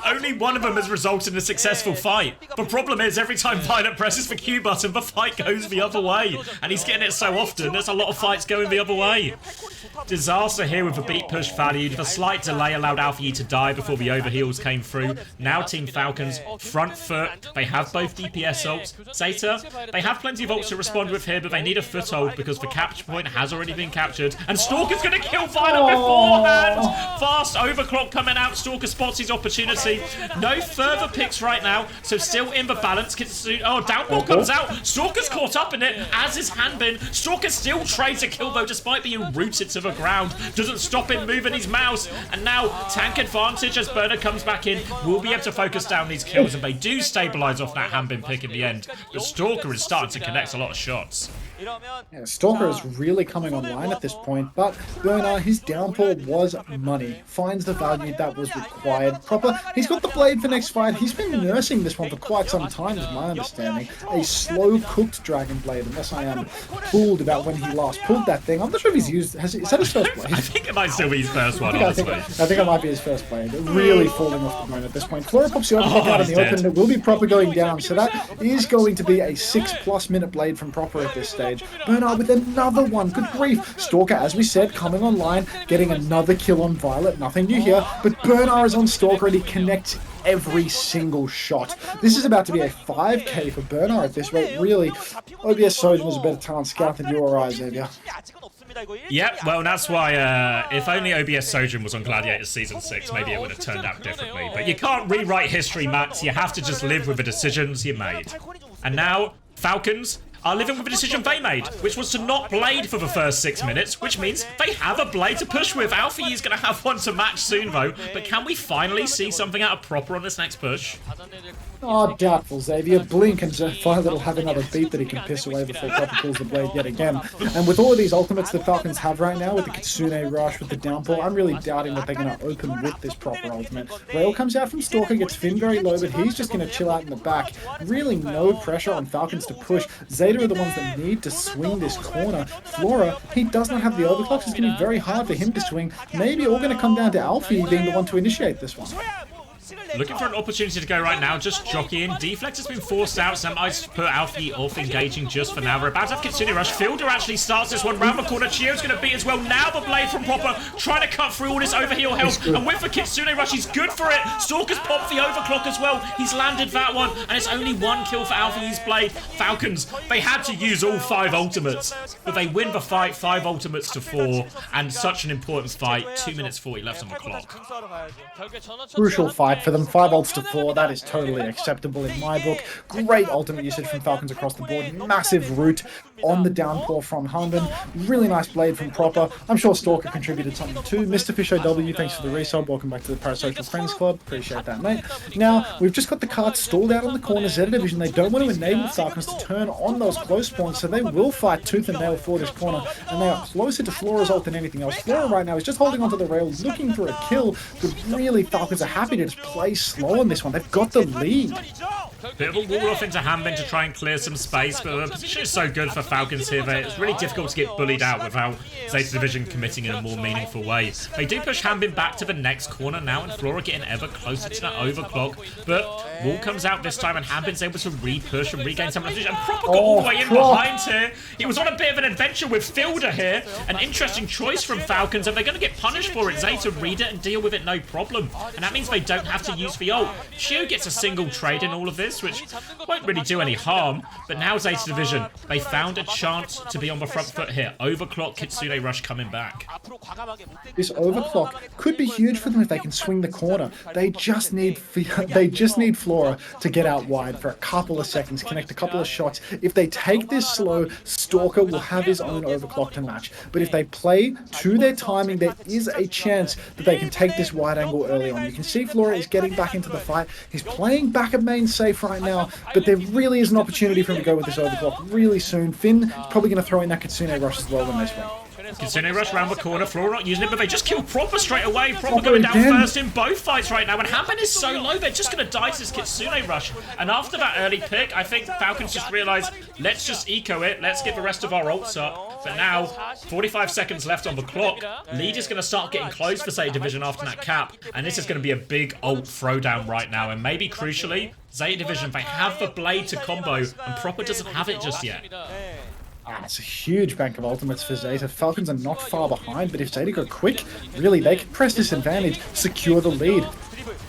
A: Only one of them has resulted in a successful fight. The problem is, every time Violet presses the Q button, the fight goes the other way. And he's getting it so often, there's a lot of fights going the other way. Disaster here with the beat push valued. The slight delay allowed Alfie to die before the overheals came through. Now Team Falcons, front foot. They have both DPS ults. ZETA, they have plenty of ults to respond with here, but they need a foothold because the capture point has already been captured. And Stalker's going to kill Violet beforehand! Fast overclock coming out. Stalker spots his opportunity. No further picks right now, so still in the balance. Oh, downball comes out. Stalker's caught up in it, as is Hanbin. Stalker still trades a kill, though, despite being rooted to the ground. Doesn't stop him moving his mouse. And now, tank advantage as Burner comes back in. Will be able to focus down these kills, and they do stabilize off that Hanbin pick in the end. But Stalker is starting to connect a lot of shots.
D: Yeah, Stalker is really coming online at this point, but Burner, his downpour was money. Finds the value that was required. Proper, he's got the blade for next fight. He's been nursing this one for quite some time, is my understanding. A slow-cooked Dragon Blade, unless I am fooled about when he last pulled that thing. I'm not sure if he's used... is that his first blade?
A: I think it might still be his first one, honestly.
D: I think it might be his first blade. Really falling off the bone at this point. Flora pops the overclock out in the open, and it will be Proper going down, so that is going to be a 6+ minute blade from Proper at this stage. Bernard with another one. Good grief. Stalker, as we said, coming online, getting another kill on Violet. Nothing new here, but Bernard is on Stalker and he connects every single shot. This is about to be a 5k for Bernard at this rate. Really, OBS Sojourn was a better talent scout than you or I, Xavier.
A: Yep, well, that's why if only OBS Sojourn was on Gladiator Season 6, maybe it would have turned out differently. But you can't rewrite history, Max. You have to just live with the decisions you made. And now, Falcons are living with a decision they made, which was to not blade for the first 6 minutes, which means they have a blade to push with. Alfie is going to have one to match soon, though. But can we finally see something out of Proper on this next push?
D: Oh, doubtful, Xavier. Blink and Violet will have another beat that he can piss away before Proper pulls the blade yet again. And with all of these ultimates the Falcons have right now, with the Kitsune Rush, with the downpour, I'm really doubting that they're going to open with this Proper ultimate. Rail comes out from Stalker, gets Finn very low, but he's just going to chill out in the back. Really no pressure on Falcons to push. ZETA are the ones that need to swing this corner. Flora, he does not have the overclock, so it's going to be very hard for him to swing. Maybe all going to come down to Alfie being the one to initiate this one.
A: Looking for an opportunity to go right now, just jockeying. Deflect has been forced out, so that might put Alfie off engaging just for now. We're about to have Kitsune Rush. Fielder actually starts this one round the corner. Chio's going to beat as well. Now the blade from Proper, trying to cut through all this overheal health. And with the Kitsune Rush, he's good for it. Stalker's popped the overclock as well. He's landed that one, and it's only 1 kill for Alfie's blade. Falcons, they had to use all 5 ultimates, but they win the fight, 5 ultimates to 4, and such an important fight. 2 minutes 40 left on the clock.
D: Crucial fight for them. 5 ults to 4, that is totally acceptable in my book. Great ultimate usage from Falcons across the board. Massive root on the downpour from Hanbin. Really nice blade from Proper. I'm sure Stalker contributed something too. Mr. Fish OW, thanks for the resub. Welcome back to the Parasocial Friends Club. Appreciate that, mate. Now, we've just got the cards stalled out on the corner. ZETA Division, they don't want to enable Falcons to turn on those close spawns, so they will fight tooth and nail for this corner, and they are closer to Flora's ult than anything else. Flora right now is just holding onto the rail, looking for a kill, but really Falcons are happy to just play slow on this one. They've got the lead.
A: Bit of a wall off into Hanbin to try and clear some space, but the position is so good for Falcons here that it's really difficult to get bullied out without ZETA Division committing in a more meaningful way. They do push Hanbin back to the next corner now, and Flora getting ever closer to that overclock, but wall comes out this time, and Hanbin's able to re-push and regain some of the position, and Proper got all the way in behind here. He was on a bit of an adventure with Fielder here. An interesting choice from Falcons, and they're going to get punished for it. ZETA read it and deal with it no problem, and that means they don't have to use the ult. Chio gets a single trade in all of this, which won't really do any harm, but now ZETA Division, they found a chance to be on the front foot here. Overclock, Kitsune Rush coming back.
D: This overclock could be huge for them if they can swing the corner. They just need Flora to get out wide for a couple of seconds, connect a couple of shots. If they take this slow, Stalker will have his own overclock to match. But if they play to their timing, there is a chance that they can take this wide angle early on. You can see Flora is getting back into the fight. He's playing back at main safe right now, but there really is an opportunity for him to go with this overclock really soon. Finn is probably going to throw in that Kitsune Rush as well when they swing.
A: Kitsune Rush round the corner, Flora not using it, but they just kill Proper straight away. Proper going down first in both fights right now, and Hanbin is so low, they're just going to die to this Kitsune Rush. And after that early pick, I think Falcons just realised, let's just eco it, let's get the rest of our ults up. But now, 45 seconds left on the clock. Lead is going to start getting close for ZETA Division after that cap. And this is going to be a big ult throwdown right now. And maybe crucially, ZETA Division, they have the blade to combo. And Proper doesn't have it just yet.
D: It's a huge bank of ultimates for ZETA. Falcons are not far behind, but if ZETA go quick, really, they can press this advantage, secure the lead.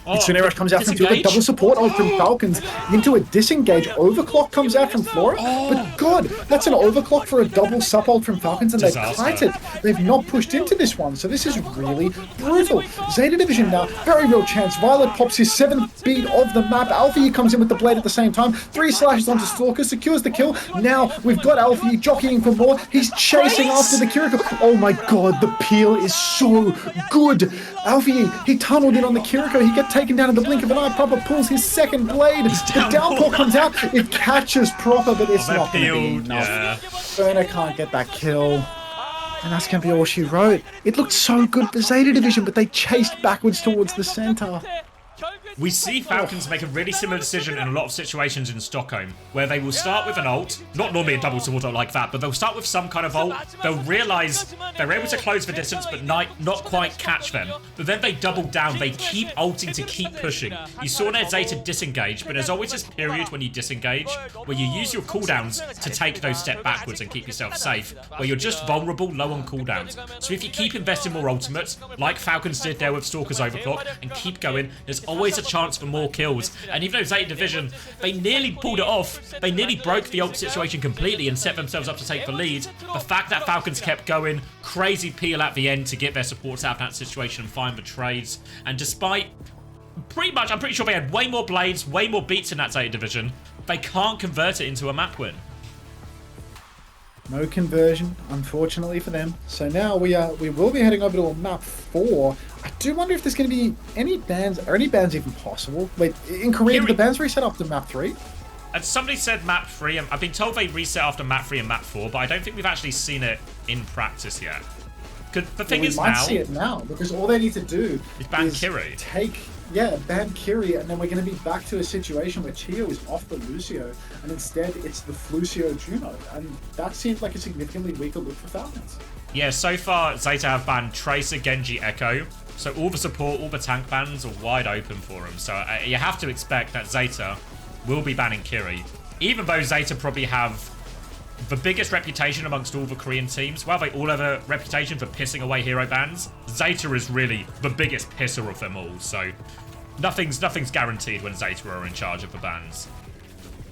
D: Kitsune Rush comes out from field, a double support ult from Falcons into a disengage. Overclock comes out from Flora, but God, that's an overclock for a double sup ult from Falcons, and they've kited. They've not pushed into this one, so this is really brutal. ZETA Division now, very real chance. Violet pops his 7th beat of the map. Alfie comes in with the blade at the same time. 3 slashes onto Stalker, secures the kill. Now we've got Alfie jockeying for more. He's chasing after the Kiriko. Oh my God, the peel is so good. Alfie, he tunneled in on the Kiriko. He got taken down in the blink of an eye. Proper pulls his 2nd blade. The downpour comes out. It catches Proper, but it's not going to be enough. Burner can't get that kill. And that's going to be all she wrote. It looked so good for ZETA Division, but they chased backwards towards the center.
A: We see Falcons make a really similar decision in a lot of situations in Stockholm, where they will start with an ult, not normally a double support ult like that, but they'll start with some kind of ult. They'll realise they're able to close the distance, but not quite catch them. But then they double down, they keep ulting to keep pushing. You saw their ZETA disengage, but there's always this period when you disengage, where you use your cooldowns to take those step backwards and keep yourself safe, where you're just vulnerable, low on cooldowns. So if you keep investing more ultimates, like Falcons did there with Stalker's Overclock, and keep going, there's always a chance for more kills. And even though ZETA Division, they nearly pulled it off, they nearly broke the ult situation completely and set themselves up to take the lead, the fact that Falcons kept going, crazy peel at the end to get their supports out of that situation and find the trades, and despite pretty much, I'm pretty sure they had way more blades, way more beats in that ZETA Division, they can't convert it into a map win.
D: No conversion, unfortunately for them. So now we will be heading over to a map 4. I do wonder if there's going to be any bans. Are any bans even possible? Wait, in Korea, did the bans reset after map 3?
A: And somebody said map 3. I've been told they reset after map 3 and map 4, but I don't think we've actually seen it in practice yet. The thing is now...
D: We might see it now, because all they need to do
A: is ban Kiri.
D: Ban Kiri, and then we're going to be back to a situation where Tio is off the Lucio, and instead it's the Flucio Juno, and that seems like a significantly weaker look for Falcons.
A: Yeah, so far ZETA have banned Tracer, Genji, Echo, so all the support, all the tank bans are wide open for them, so you have to expect that ZETA will be banning Kiri, even though ZETA probably have the biggest reputation amongst all the Korean teams. While they all have a reputation for pissing away hero bans, ZETA is really the biggest pisser of them all, so nothing's guaranteed when ZETA are in charge of the bans.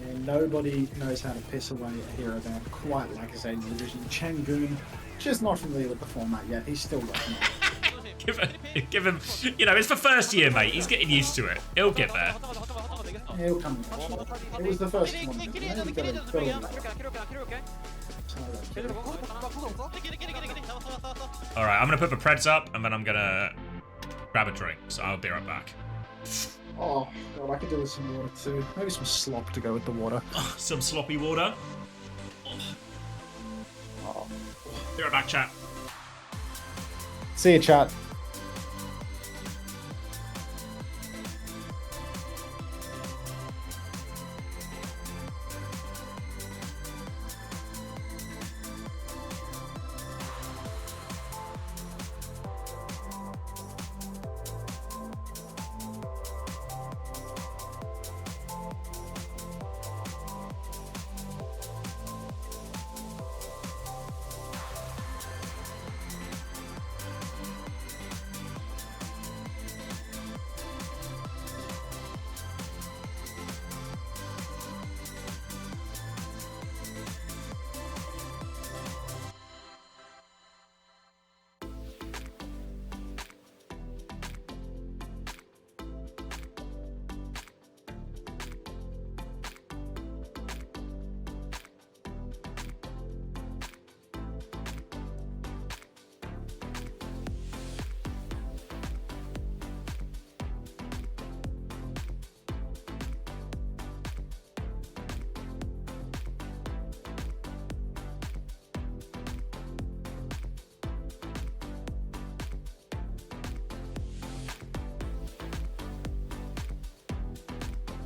D: Yeah, nobody knows how to piss away a hero ban quite like a ZETA Division. Changun, just not familiar with the format yet. He's still working on it.
A: give him, you know, it's the first year, mate. He's getting used to it. He'll get there.
D: Yeah, he'll come. It was the first one.
A: Alright, I'm gonna put the Preds up and then I'm gonna grab a drink, so I'll be right back.
D: Oh, God, I could do with some water too. Maybe some slop to go with the water.
A: Some sloppy water.
D: Oh.
A: Be right back, chat.
D: See you, chat.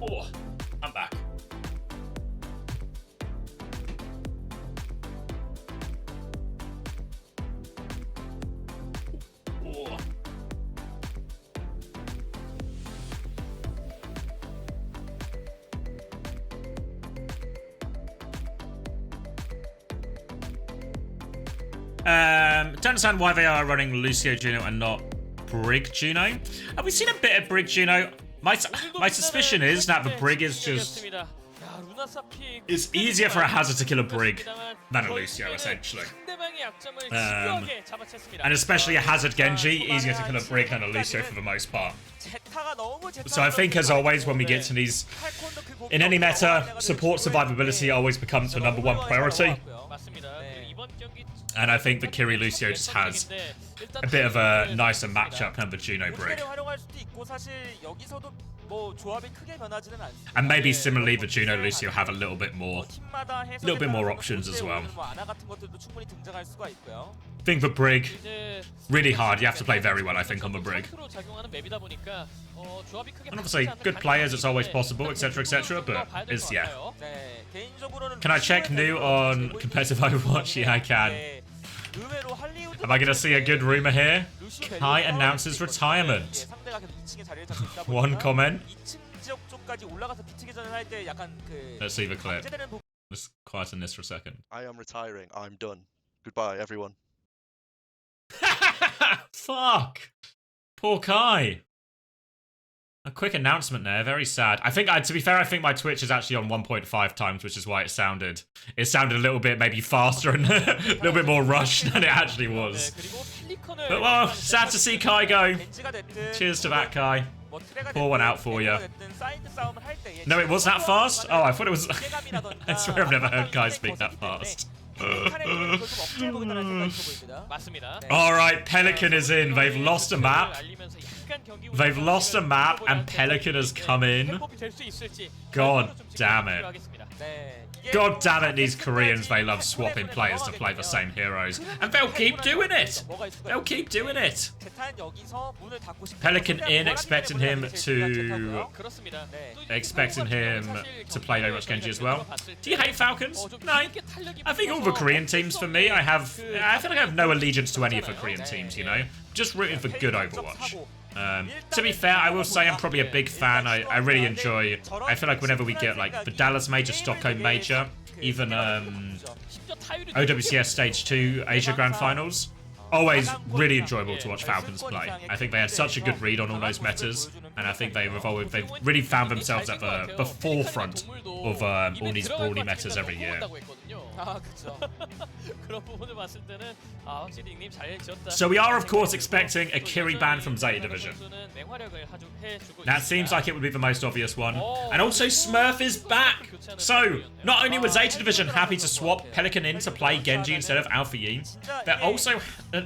A: Oh, I'm back. Don't understand why they are running Lucio Juno and not Brig Juno. Have we seen a bit of Brig Juno? My suspicion is that the Brig is just... It's easier for a Hazard to kill a Brig than a Lucio, essentially. And especially a Hazard Genji, easier to kill a Brig than a Lucio for the most part. So I think, as always, when we get to these... In any meta, support survivability always becomes the #1 priority. And I think the Kiri Lucio just has a bit of a nicer matchup than the Juno Brig. And maybe similarly, the Juno Lucio have a little bit more options as well. I think the Brig, really hard. You have to play very well, I think, on the Brig. And obviously, good players, it's always possible, etc., but it's, yeah. Can I check new on competitive Overwatch? Yeah, I can. Am I going to see a good rumor here? Kai announces retirement. One comment. Let's see the clip. Let's quieten this for a second.
J: I am retiring. I'm done. Goodbye, everyone.
A: Fuck! Poor Kai. A quick announcement there, very sad. I think, to be fair, I think my Twitch is actually on 1.5 times, which is why it sounded a little bit maybe faster and a little bit more rushed than it actually was. But well, sad to see Kai go. Cheers to that, Kai. Pour one out for you. No, it was that fast? Oh, I thought it was... I swear I've never heard Kai speak that fast. Alright, Pelican is in. They've lost a map. They've lost a map and Pelican has come in. God damn it. God damn it, these Koreans, they love swapping players to play the same heroes. And they'll keep doing it. They'll keep doing it. Pelican in, expecting him to play Overwatch Genji as well. Do you hate Falcons? No. I think all the Korean teams for me, I feel like I have no allegiance to any of the Korean teams, you know? Just rooting for good Overwatch. To be fair, I will say I'm probably a big fan. I really enjoy... I feel like whenever we get, like, the Dallas Major, Stockholm Major, even OWCS Stage 2 Asia Grand Finals, always really enjoyable to watch Falcons play. I think they had such a good read on all those metas, and I think they've really found themselves at the forefront of all these brawly metas every year. So we are, of course, expecting a Kiri ban from ZETA Division. That seems like it would be the most obvious one. And also Smurf is back! So, not only was ZETA Division happy to swap Pelican in to play Genji instead of Alpha Yi, they're also,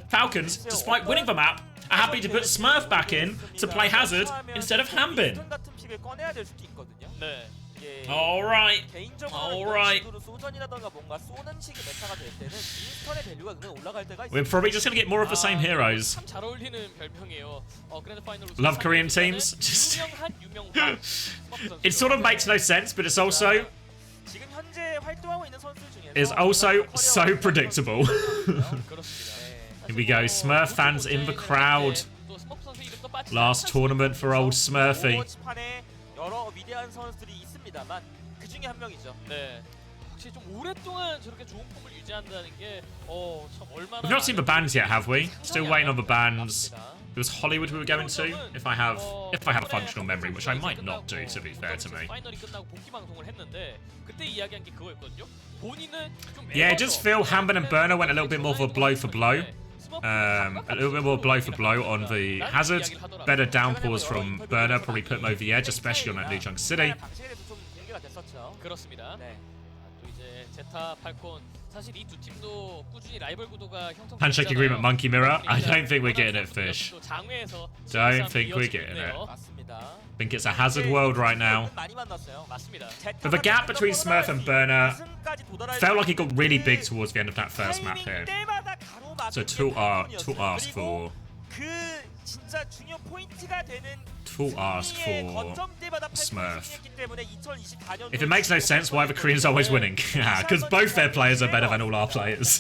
A: Falcons, despite winning the map, are happy to put Smurf back in to play Hazard instead of Hanbin. Alright. Alright. We're probably just going to get more of the same heroes. Love Korean teams. Just it sort of makes no sense, but it's also so predictable. Here we go. Smurf fans in the crowd. Last tournament for old Smurfy. We've not seen the bands yet, have we? Still waiting on the bands. It was Hollywood we were going to, if I have a functional memory, which I might not do, to be fair to me. Yeah, I just feel Hanbin and Burner went a little bit more for blow for blow. A little bit more blow for blow on the Hazard. Better downpours from Burner, probably put him over the edge, especially on that New Chunk City. Handshake agreement, Monkey Mirror. I don't think we're getting it, Fish. Don't think we're getting it. I think it's a Hazard world right now. But the gap between Smurf and Burner felt like it got really big towards the end of that first map here. So to ask for Smurf. If it makes no sense, why are the Koreans always winning? Yeah, because both their players are better than all our players.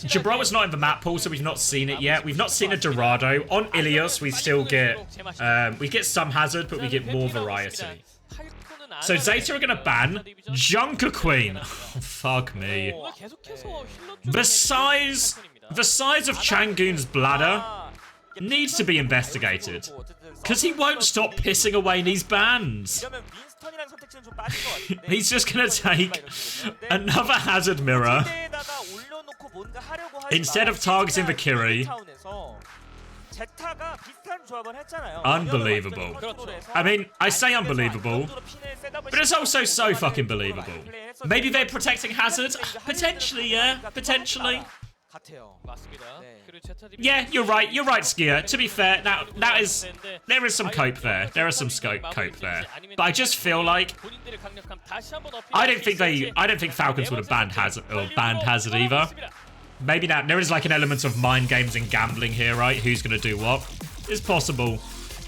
A: Gibraltar's not in the map pool, so we've not seen it yet. We've not seen a Dorado. On Ilios, we still get we get some Hazard, but we get more variety. So Zeta are going to ban Junker Queen. Oh, fuck me. The size of Changoon's bladder needs to be investigated. Because he won't stop pissing away these bans. He's just going to take another Hazard Mirror instead of targeting the Kiri. Unbelievable. I mean, I say unbelievable, but it's also so fucking believable. Maybe they're protecting Hazard? Potentially, yeah. Potentially. Yeah, you're right, Skier. To be fair, now there is some cope there. There is some cope there. But I just feel like I don't think Falcons would have banned Hazard either. Maybe now there is like an element of mind games and gambling here, right? Who's gonna do what? It's possible.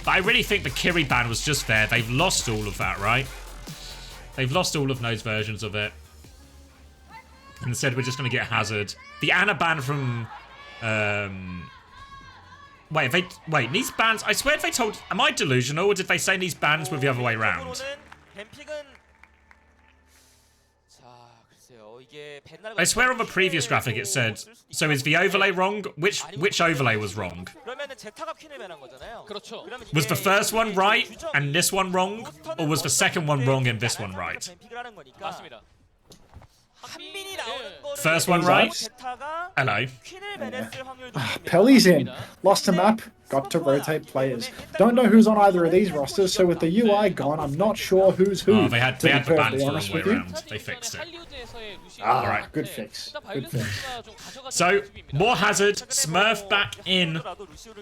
A: But I really think the Kiri ban was just fair. They've lost all of that, right? They've lost all of those versions of it. And instead we're just gonna get Hazard. The Ana ban from Wait, these bans, I swear they told, am I delusional, or did they say these bans were the other way around? I swear on the previous graphic it said, so is the overlay wrong? Which overlay was wrong? Was the first one right and this one wrong? Or was the second one wrong and this one right? First one right? Hello.
D: Pelly's in. Lost a map. Got to rotate players. Don't know who's on either of these rosters, so with the UI gone, I'm not sure who's who.
A: Oh, they had the bans the wrong way around. They fixed it.
D: Alright, good fix. Good fix.
A: So, more Hazard, Smurf back in.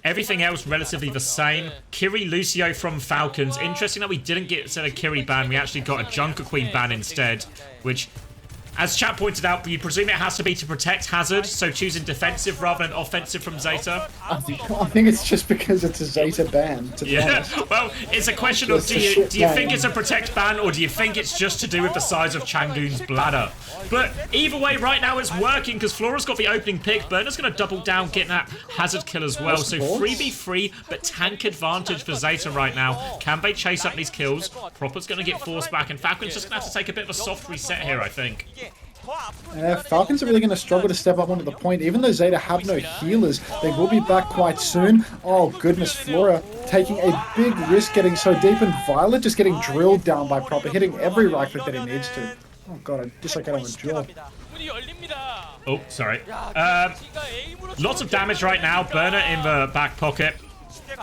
A: Everything else relatively the same. Kiri Lucio from Falcons. Interesting that we didn't get a Kiri ban. We actually got a Junker Queen ban instead, which, as chat pointed out, you presume it has to be to protect Hazard, so choosing defensive rather than offensive from Zeta.
D: I think it's just because it's a Zeta ban, to be honest.
A: Well, it's a question of do you think it's a protect ban, or do you think it's just to do with the size of Changoon's bladder? But either way, right now it's working because Flora's got the opening pick. Burner's going to double down, getting that Hazard kill as well. So 3v3, but tank advantage for Zeta right now. Can they chase up these kills? Proper's going to get forced back, and Falcon's just going to have to take a bit of a soft reset here, I think.
D: Falcons are really going to struggle to step up onto the point. Even though Zeta have no healers, they will be back quite soon. Oh, goodness, Flora taking a big risk getting so deep, and Violet just getting drilled down by Proper, hitting every right click that he needs to. Oh, God, I dislike that on the jaw.
A: Oh, sorry. Lots of damage right now. Burner in the back pocket.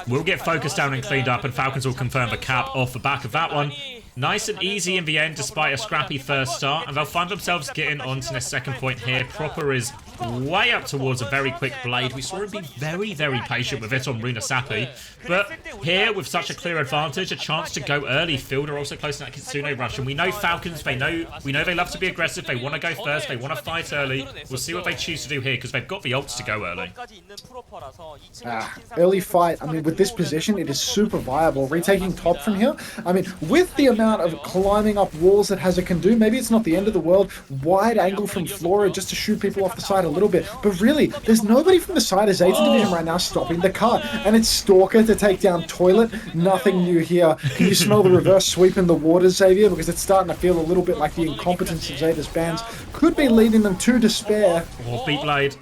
A: We'll get focused down and cleaned up, and Falcons will confirm the cap off the back of that one. Nice and easy in the end, despite a scrappy first start, and they'll find themselves getting onto their second point here. Proper is way up towards a very quick blade. We saw him be very, very patient with it on Runa Sapi, but here, with such a clear advantage, a chance to go early. Fielder also close to that Kitsune rush, and we know Falcons, we know they love to be aggressive, they want to go first, they want to fight early. We'll see what they choose to do here, because they've got the ults to go early.
D: Early fight, I mean, with this position, it is super viable. Retaking top from here, I mean, with the amount of climbing up walls that Hazard can do, maybe it's not the end of the world. Wide angle from Flora just to shoot people off the side a little bit, but really, there's nobody from the side of ZETA Division right now stopping the cut, and it's Stalker to take down Toilet. Nothing new here. Can you smell the reverse sweep in the waters, Xavier? Because it's starting to feel a little bit like the incompetence of Zeta's bans could be leading them to despair.
A: Oh, beat blade.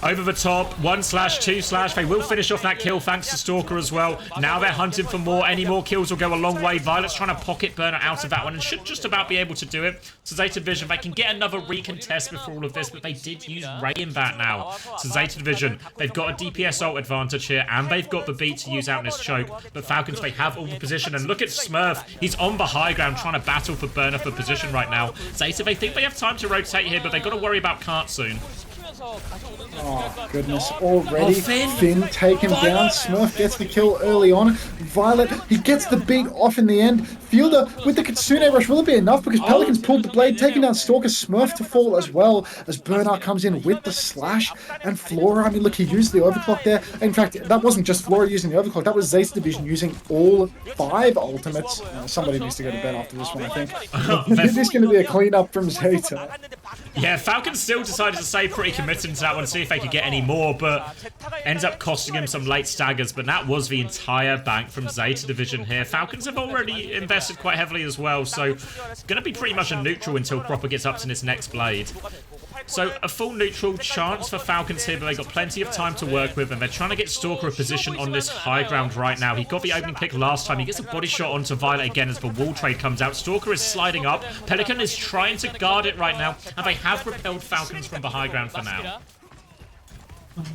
A: Over the top, 1/2/. They will finish off that kill thanks to Stalker as well. Now they're hunting for more. Any more kills will go a long way. Violet's trying to pocket Burner out of that one and should just about be able to do it. So ZETA Division, they can get another recontest before all of this, but they did use Ray in that now. So ZETA Division, they've got a DPS ult advantage here, and they've got the beat to use out in this choke. But Falcons, they have all the position, and look at Smurf. He's on the high ground trying to battle for Burner for position right now. ZETA, they think they have time to rotate here, but they've got to worry about Cart soon.
D: Oh, goodness. Already, Finn taken down. Smurf gets the kill early on. Violet, he gets the big off in the end. Fielder with the Kitsune rush. Will it be enough? Because Pelicans pulled the blade, taking down Stalker. Smurf to fall as well as Bernard comes in with the slash. And Flora, I mean, look, he used the overclock there. In fact, that wasn't just Flora using the overclock. That was ZETA Division using all 5 ultimates. Somebody needs to go to bed after this one, I think. This is going to be a cleanup from ZETA.
A: Yeah, Falcons still decided to stay pretty committed to that one, see if they could get any more, but ends up costing him some late staggers. But that was the entire bank from ZETA Division here. Falcons have already invested contested quite heavily as well, so going to be pretty much a neutral until Proper gets up to this next blade. So a full neutral chance for Falcons here, but they've got plenty of time to work with, and they're trying to get Stalker a position on this high ground right now. He got the opening pick last time. He gets a body shot onto Violet again as the wall trade comes out. Stalker is sliding up. Pelican is trying to guard it right now, and they have repelled Falcons from the high ground for now.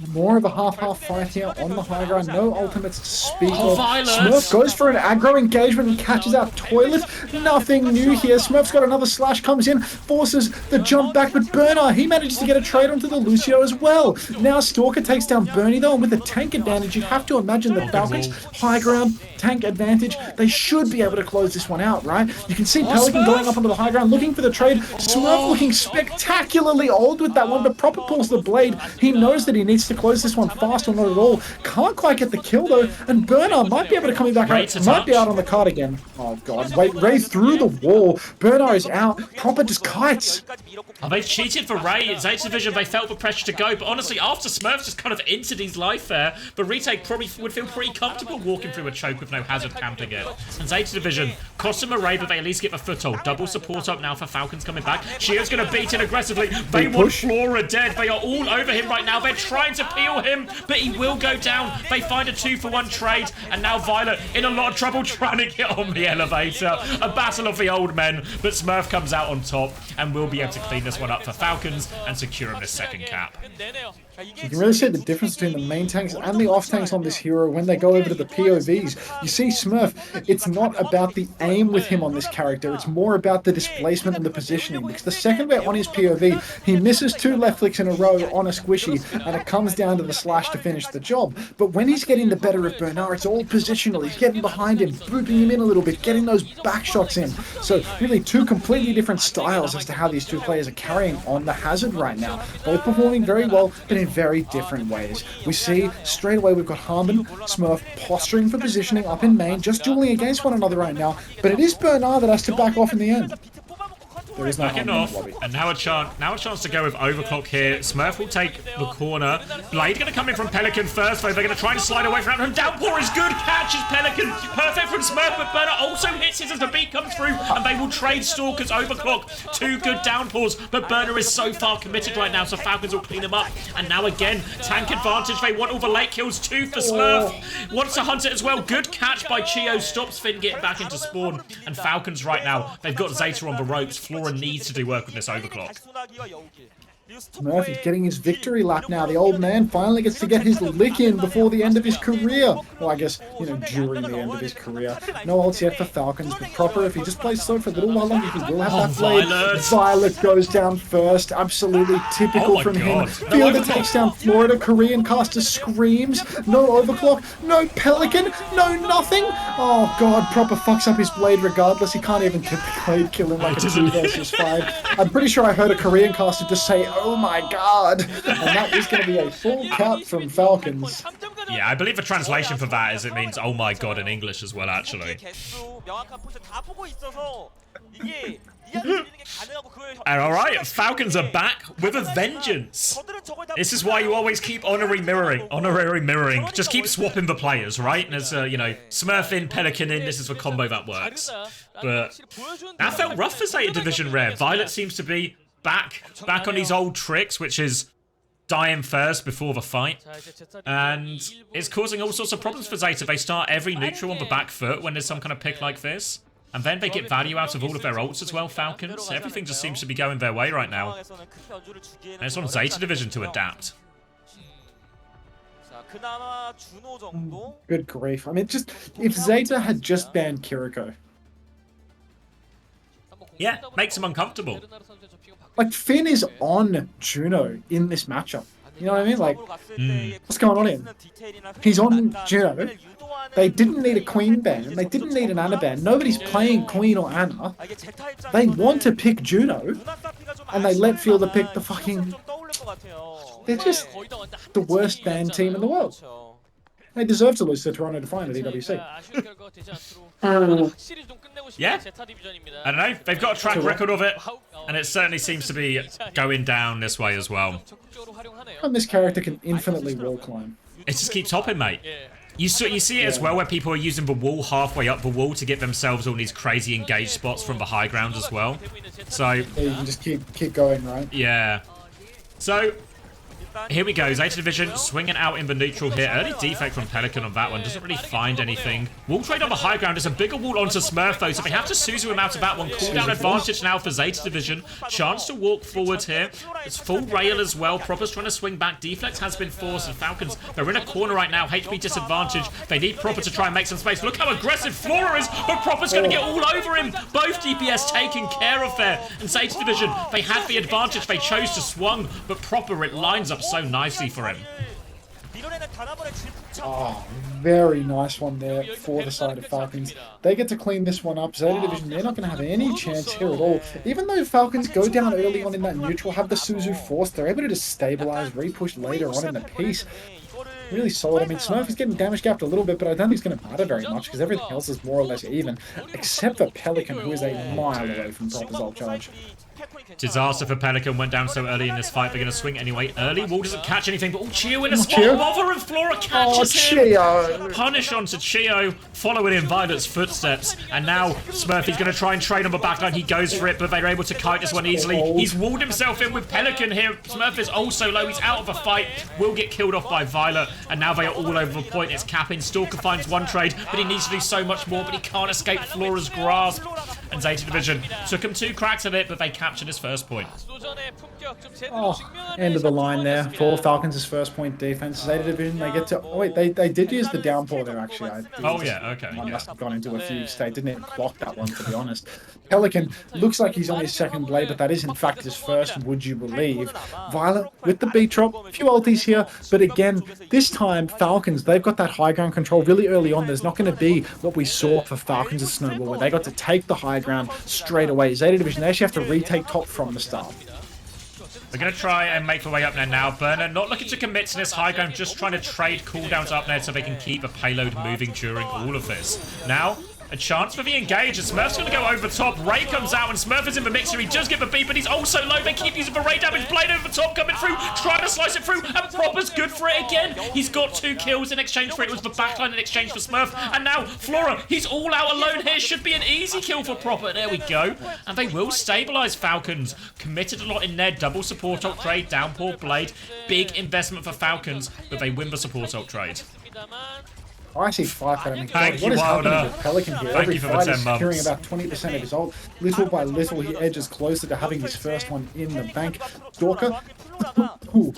D: More of a half-half fight here on the high ground. No ultimates to speak of.
A: Violet!
D: Smurf goes for an aggro engagement and catches out Toilet. Nothing new here. Smurf's got another slash, comes in, forces the jump back, but Bernard, he manages to get a trade onto the Lucio as well. Now Stalker takes down Bernie though, and with the tank advantage, you'd have to imagine the Falcons high ground, tank advantage, they should be able to close this one out, right? You can see Pelican going up onto the high ground, looking for the trade. Smurf looking spectacularly old with that one, but Proper pulls the blade. He knows that he needs to close this one fast or not at all. Can't quite get the kill though, and Bernard might be able to come back out. Might be out on the card again. Oh god, wait, Ray through the wall. Bernard is out. Proper just kites.
A: Oh, they've cheated for Ray. It's ZETA Division. They felt the pressure to go, but honestly, after Smurf just kind of entered his life there, the retake probably would feel pretty comfortable walking through a choke with no hazard camping it. And ZETA Division cost him a Ray, but they at least get the foothold. Double support up now for Falcons coming back. Shio's going to beat in aggressively. They want Flora dead. They are all over him right now. They're trying to peel him, but he will go down. They find a 2-for-1 trade, and now Violet in a lot of trouble trying to get on the elevator. A battle of the old men, but Smurf comes out on top and will be able to clean this one up for Falcons and secure him this second cap.
D: You can really see the difference between the main tanks and the off tanks on this hero when they go over to the POVs. You see Smurf, it's not about the aim with him on this character, it's more about the displacement and the positioning, because the second we're on his POV, he misses 2 left clicks in a row on a squishy, and it comes down to the slash to finish the job. But when he's getting the better of Bernard, it's all positional. He's getting behind him, booping him in a little bit, getting those back shots in. So really 2 completely different styles as to how these 2 players are carrying on the hazard right now. Both performing very well, but in very different ways. We see straight away we've got Harmon, Smurf posturing for positioning up in main, just dueling against one another right now, but it is Bernard that has to back off in the end. There is no
A: backing off, and now a chance to go with Overclock here. Smurf will take the corner. Blade going to come in from Pelican first, though. They're going to try and slide away from him. Downpour is good. Catches Pelican. Perfect from Smurf, but Burner also hits it as the beat comes through, and they will trade Stalker's Overclock. 2 good downpours, but Burner is so far committed right now, so Falcons will clean him up. And now again, tank advantage. They want all the late kills. 2 for Smurf. Wants to hunt it as well. Good catch by Chio. Stops Finn getting back into spawn. And Falcons right now, they've got ZETA on the ropes. Flora needs to do work with this Overclock.
D: Murphy's getting his victory lap now. The old man finally gets to get his lick in before the end of his career. Well, I guess, you know, during the end of his career. No ults yet for Falcons, but Proper, if he just plays slow for a little while longer, he will have that blade. Violet goes down first. Absolutely typical from him. Fielder takes down Florida. Korean caster screams. No Overclock. No Pelican. No nothing. Oh, God. Proper fucks up his blade regardless. He can't even get the blade kill in like a 2 versus 5. I'm pretty sure I heard a Korean caster just say, "Oh my god," and that is going to be a full cap from Falcons.
A: Yeah, I believe the translation for that is it means "oh my god" in English as well, actually. And alright, Falcons are back with a vengeance. This is why you always keep honorary mirroring. Just keep swapping the players, right? And as you know, Smurf in, Pelican in, this is the combo that works. But that felt rough for ZETA Division Rare. Violet seems to be back on his old tricks, which is dying first before the fight, and it's causing all sorts of problems for ZETA. They start every neutral on the back foot when there's some kind of pick like this, and then they get value out of all of their ults as well, Falcons. Everything just seems to be going their way right now, and it's on ZETA Division to adapt.
D: Good grief. I mean, just if ZETA had just banned Kiriko.
A: Yeah, makes him uncomfortable.
D: Like, Finn is on Juno in this matchup. You know what I mean? Like, what's going on here? He's on Juno. They didn't need a Queen ban. They didn't need an Anna ban. Nobody's playing Queen or Anna. They want to pick Juno. And they let Fielder pick the fucking... They're just the worst ban team in the world. They deserve to lose to Toronto Defiant at EWC.
A: Yeah, I don't know. They've got a track record of it, and it certainly seems to be going down this way as well.
D: And this character can infinitely wall climb.
A: It just keeps hopping, mate. You see it as well where people are using the wall halfway up the wall to get themselves all these crazy engaged spots from the high ground as well. So
D: Yeah, you can just keep going, right?
A: yeah. So here we go. ZETA Division swinging out in the neutral here. Early defect from Pelican on that one. Doesn't really find anything. Wall trade on the high ground. There's a bigger wall onto Smurf though, so they have to Suzu him out of that one. Cooldown advantage now for ZETA Division. Chance to walk forward here. It's full rail as well. Proper's trying to swing back. Deflex has been forced, and Falcons, they're in a corner right now. HP disadvantage. They need Proper to try and make some space. Look how aggressive Flora is, but Proper's going to get all over him. Both DPS taken care of there. And ZETA Division, they had the advantage. They chose to swung, but Proper, it lines up so nicely for him.
D: Oh, very nice one there for the side of Falcons. They get to clean this one up. ZETA Division, they're not going to have any chance here at all. Even though Falcons go down early on in that neutral, have the Suzu force, they're able to just stabilize, repush later on in the piece. Really solid. I mean, Smurf is getting damage gapped a little bit, but I don't think it's going to matter very much because everything else is more or less even, except for Pelican, who is a mile away from Proper's ult charge.
A: Disaster for Pelican, went down so early in this fight. They're going to swing anyway. Early, Wall doesn't catch anything, but Chio in a spot. Bother, and Flora catches him. Punish onto Chio, following in Violet's footsteps. And now Smurfy's going to try and trade on the backline. He goes for it, but they're able to kite this one easily. He's walled himself in with Pelican here. Smurf is also low. He's out of the fight. Will get killed off by Violet. And now they are all over the point. It's capping. Stalker finds one trade, but he needs to do so much more, but he can't escape Flora's grasp. And ZETA Division took him 2 cracks at it, but they captured his first point.
D: Oh, end of the line there for Falcons' first point defense. ZETA Division, they get to... Oh, wait, they did use the downpour there, actually.
A: Oh, yeah, okay.
D: I must have gone into a few state. Didn't even clock that one, to be honest. Pelican looks like he's on his second blade, but that is, in fact, his first, would you believe. Violet with the beat drop. A few ultis here, but again, this time, Falcons, they've got that high ground control really early on. There's not going to be what we saw for Falcons at Snowball, where they got to take the high ground straight away. ZETA Division, they actually have to retake top from the start.
A: They're going to try and make their way up there now. Burner not looking to commit to this high ground, just trying to trade cooldowns up there so they can keep a payload moving during all of this. Now, a chance for the engage, and Smurf's going to go over the top. Ray comes out, and Smurf is in the mixer. He does get the beat, but he's also low. They keep using the Ray damage. Blade over the top coming through, trying to slice it through, and Proper's good for it again. He's got 2 kills in exchange for it. It was the backline in exchange for Smurf. And now, Flora, he's all out alone here. Should be an easy kill for Proper. There we go. And they will stabilize Falcons. Committed a lot in there. Double support ult trade, downpour blade. Big investment for Falcons, but they win the support ult trade.
D: I see 5 out of me.
A: Thank
D: What
A: you,
D: is happening
A: Wilder.
D: with Pelican here?
A: Thank
D: Every
A: you for the
D: fight
A: 10
D: is
A: months.
D: securing about 20% of his ult. Little by little, he edges closer to having his first one in the bank. Stalker. Ooh.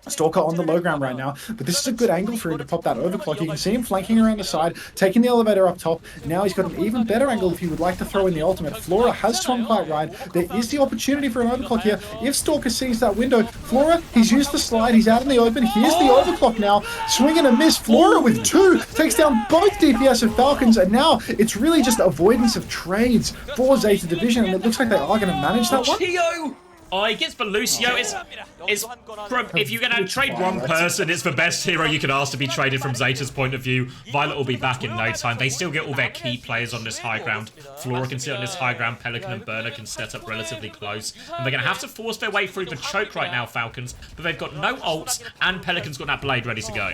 D: Stalker on the low ground right now, but this is a good angle for him to pop that overclock. You can see him flanking around the side, taking the elevator up top. Now he's got an even better angle if he would like to throw in the ultimate. Flora has swung quite right. There is the opportunity for an overclock here. If Stalker sees that window, Flora, he's used the slide, he's out in the open. Here's the overclock now. Swing and a miss. Flora with 2 takes down both DPS of Falcons, and now it's really just avoidance of trades for ZETA Division, and it looks like they are going to manage that one.
A: Oh, he gets the Lucio. It's from, if you're going to trade one person, it's the best hero you can ask to be traded from Zeta's point of view. Violet will be back in no time. They still get all their key players on this high ground. Flora can sit on this high ground. Pelican and Burner can set up relatively close. And they're going to have to force their way through the choke right now, Falcons. But they've got no ults, and Pelican's got that blade ready to go.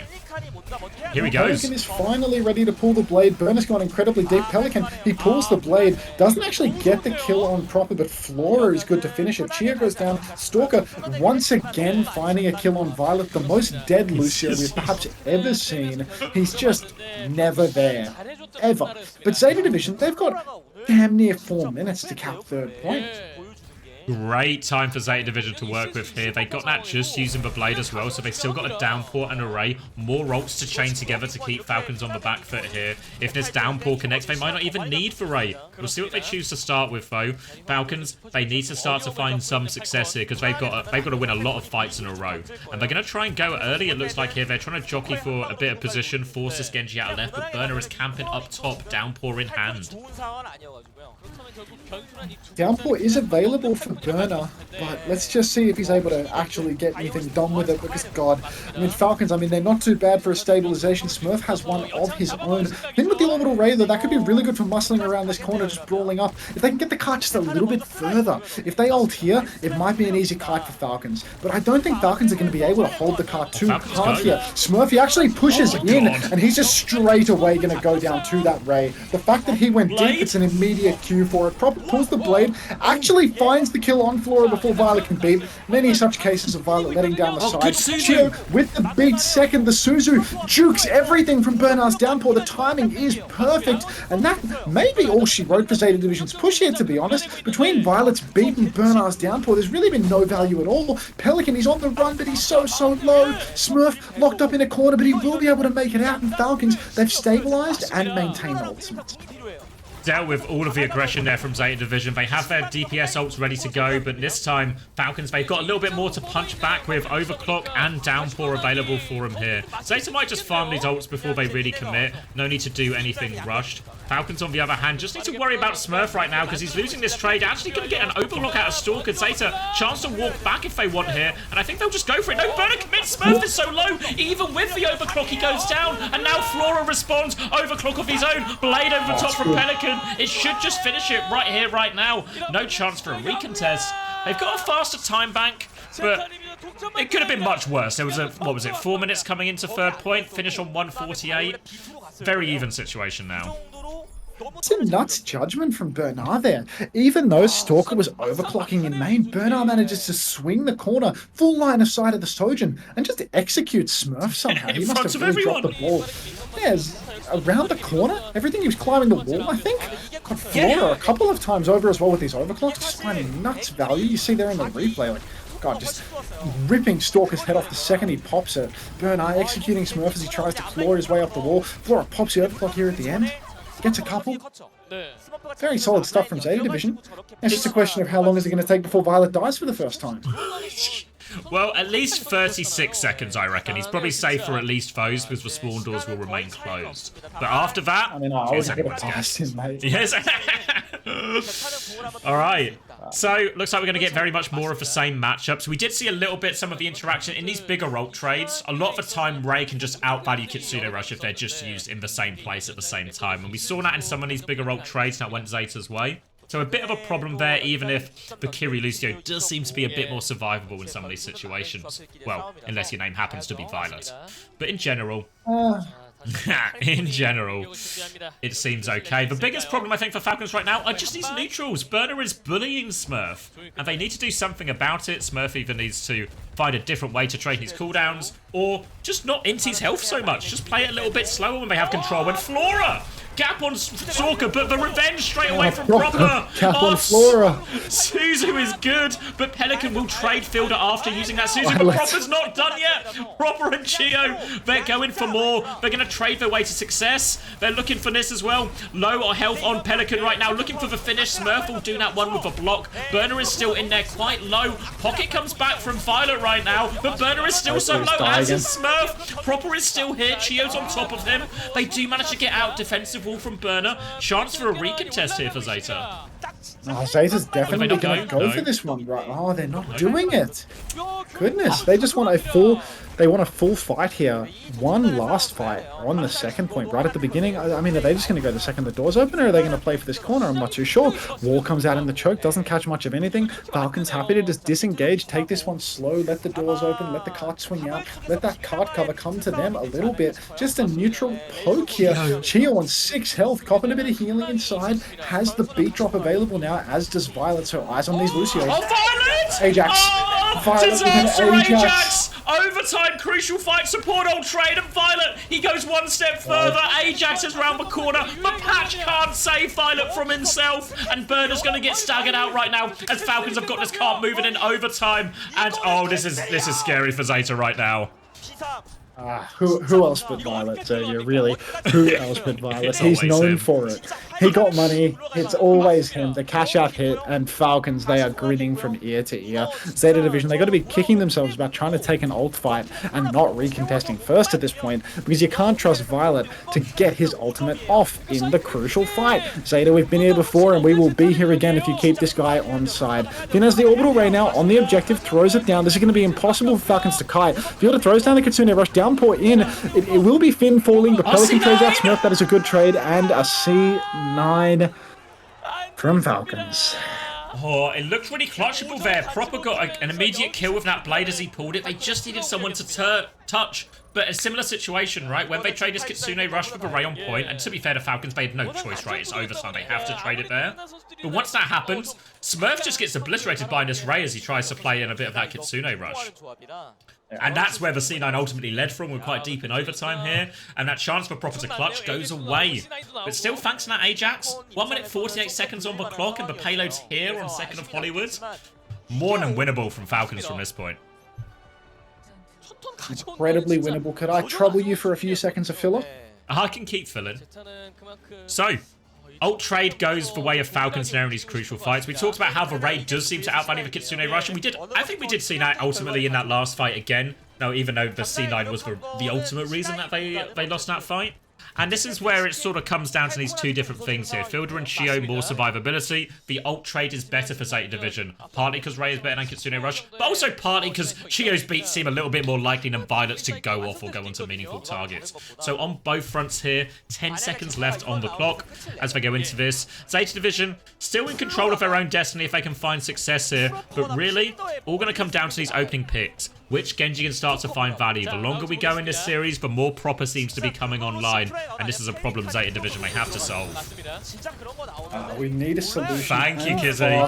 A: Here he goes.
D: Pelican is finally ready to pull the blade. Burner's gone incredibly deep. Pelican, he pulls the blade. Doesn't actually get the kill on Proper, but Flora is good to finish it. Chia goes down. Stalker once again finding a kill on Violet, the most dead Lucio we've perhaps ever seen. He's just never there, ever. But ZETA Division, they've got damn near 4 minutes to cap 3rd point.
A: Great time for ZETA Division to work with here. They got that just using the blade as well, so they still got a downpour and a ray. More ults to chain together to keep Falcons on the back foot here. If this downpour connects, they might not even need the ray. We'll see what they choose to start with, though. Falcons, they need to start to find some success here because they've got to win a lot of fights in a row. And they're going to try and go early, it looks like here. They're trying to jockey for a bit of position, force this Genji out of left, but Burner is camping up top, downpour in hand.
D: Downpour is available for for Burner, but let's just see if he's able to actually get anything done with it, because, God, I mean, Falcons, I mean, they're not too bad for a stabilization. Smurf has one of his own. I think with the Orbital Ray, though, that could be really good for muscling around this corner, just brawling up. If they can get the kite just a little bit further, if they ult here, it might be an easy kite for Falcons. But I don't think Falcons are going to be able to hold the kite too hard here. Smurf, he actually pushes in, and he's just straight away going to go down to that Ray. The fact that he went deep, it's an immediate cue for it. Pulls the blade, actually finds the kill on Flora before Violet can beat. Many such cases of Violet letting down the side. Chio with the beat second. The Suzu jukes everything from Bernard's downpour. The timing is perfect, and that may be all she wrote for ZETA Division's push here, to be honest. Between Violet's beat and Bernard's downpour, there's really been no value at all. Pelican, he's on the run, but he's so low. Smurf locked up in a corner, but he will be able to make it out. And Falcons, they've stabilized and maintained the ultimate.
A: Dealt with all of the aggression there from ZETA Division. They have their DPS ults ready to go, but this time, Falcons, they've got a little bit more to punch back with Overclock and Downpour available for them here. ZETA might just farm these ults before they really commit. No need to do anything rushed. Falcons, on the other hand, just need to worry about Smurf right now because he's losing this trade. Actually going to get an Overclock out of Stalker. ZETA, chance to walk back if they want here, and I think they'll just go for it. No, Burner commits. Smurf is so low. Even with the Overclock, he goes down, and now Flora responds. Overclock of his own. Blade over the top from Pelican. It should just finish it right here, right now. No chance for a recontest. They've got a faster time bank, but it could have been much worse. There was a, 4 minutes coming into third point, finish on 148. Very even situation now.
D: It's a nuts judgment from Bernard there. Even though Stalker was overclocking in main, Bernard manages to swing the corner, full line of sight of the Sojourn, and just execute Smurf somehow. He must have really dropped the ball. Yeah, around the corner, everything he was climbing the wall, I think. Got Flora a couple of times over as well with these overclocks, just finding nuts value. You see there in the replay, like, God, just ripping Stalker's head off the second he pops it. Bernard executing Smurf as he tries to claw his way up the wall. Flora pops the overclock here at the end. Gets a couple. Very solid stuff from ZETA Division. It's just a question of how long is it going to take before Violet dies for the first time.
A: Well, at least 36 seconds, I reckon. He's probably safe for at least those because the spawn doors will remain closed. But after that,
D: I mean, I was going to pass him, mate.
A: Yes. All right. So, looks like we're going to get very much more of the same matchups. We did see a little bit some of the interaction in these bigger ult trades. A lot of the time, Ray can just outvalue Kitsune Rush if they're just used in the same place at the same time. And we saw that in some of these bigger ult trades, and that went Zeta's way. So a bit of a problem there, even if the Kiri Lucio does seem to be a bit more survivable in some of these situations. Well, unless your name happens to be Violet. But in general... in general, it seems okay. The biggest problem, I think, for Falcons right now are just these neutrals. Burner is bullying Smurf, and they need to do something about it. Smurf either needs to find a different way to trade his cooldowns, or just not int his health so much. Just play it a little bit slower when they have control. And Flora! Gap on Stalker, but the revenge straight away from Proper.
D: Gap on Flora.
A: Suzu is good, but Pelican will trade Fielder after using that Suzu, but Proper's not done yet. Proper and Chio, they're going for more. They're going to trade their way to success. They're looking for this as well. Low or health on Pelican right now, looking for the finish. Smurf will do that one with a block. Burner is still in there quite low. Pocket comes back from Violet right now, but Burner is still so low, as is Smurf. Proper is still here. Chio's on top of him. They do manage to get out defensive wall from Burner. Chance for a recontest here for ZETA.
D: Oh, Zeta's definitely going to go for this one, right? Oh, they're not doing it. Goodness, they just want a full... They want a full fight here. One last fight on the second point right at the beginning. I mean, are they just going to go the second the doors open, or are they going to play for this corner? I'm not too sure. Wall comes out in the choke, doesn't catch much of anything. Falcon's happy to just disengage, take this one slow, let the doors open, let the cart swing out, let that cart cover come to them a little bit. Just a neutral poke here. Chio on 6 health, copping a bit of healing inside, has the beat drop available now, as does Violet, so eyes on these Lucios.
A: Oh, Violet!
D: Ajax.
A: Oh,
D: Violet
A: disaster,
D: with an
A: Ajax! Overtime, crucial fight, support old trade, and Violet, he goes one step further. Ajax is round the corner, but Patch can't save Violet from himself, and Burner's going to get staggered out right now as Falcons have got this cart moving in overtime. And oh, this is scary for ZETA right now.
D: Who else but Violet, Xavier, really? Who else but Violet? He's known
A: him.
D: for it. He got money. It's always him. The cash out hit, and Falcons, they are grinning from ear to ear. ZETA Division, they got to be kicking themselves about trying to take an ult fight and not recontesting first at this point, because you can't trust Violet to get his ultimate off in the crucial fight. ZETA, we've been here before, and we will be here again if you keep this guy on side. Finn has the orbital ray now on the objective, throws it down. This is going to be impossible for Falcons to kite. Fielder throws down the Kitsune Rush, downpour in. It will be Finn falling, but Pelican trades out Smurf. That is a good trade, and a C9 from Falcons.
A: Oh, it looked really clutchable there. Proper got an immediate kill with that blade as he pulled it. They just needed someone to touch. But a similar situation, right? When they trade his Kitsune Rush with a ray on point, and to be fair to Falcons, they had no choice, right? It's overtime. They have to trade it there. But once that happens, Smurf just gets obliterated by this ray as he tries to play in a bit of that Kitsune Rush. And that's where the C9 ultimately led from. We're quite deep in overtime here. And that chance for Proper to clutch goes away. But still, thanks to that HaeJeokDan, 1 minute 48 seconds on the clock, and the payload's here on 2nd of Hollywood. More than winnable from Falcons from this point.
D: Incredibly winnable. Could I trouble you for a few seconds of filler?
A: I can keep filling. So, ult trade goes the way of Falcons now in these crucial fights. We talked about how the raid does seem to outvalue the Kitsune Rush, and I think we did see that ultimately in that last fight again. No, even though the C9 was the ultimate reason that they lost that fight. And this is where it sort of comes down to these two different things here. Fielder and Shio, more survivability. The ult trade is better for ZETA Division. Partly because Ray is better than Kitsune Rush, but also partly because Shio's beats seem a little bit more likely than Violet's to go off or go onto meaningful targets. So on both fronts here, 10 seconds left on the clock as they go into this. ZETA Division still in control of their own destiny if they can find success here, but really, all going to come down to these opening picks. Which Genji can start to find value. The longer we go in this series, the more Proper seems to be coming online. And this is a problem ZETA Division may have to solve.
D: We need a solution.
A: Thank you, Kizzy.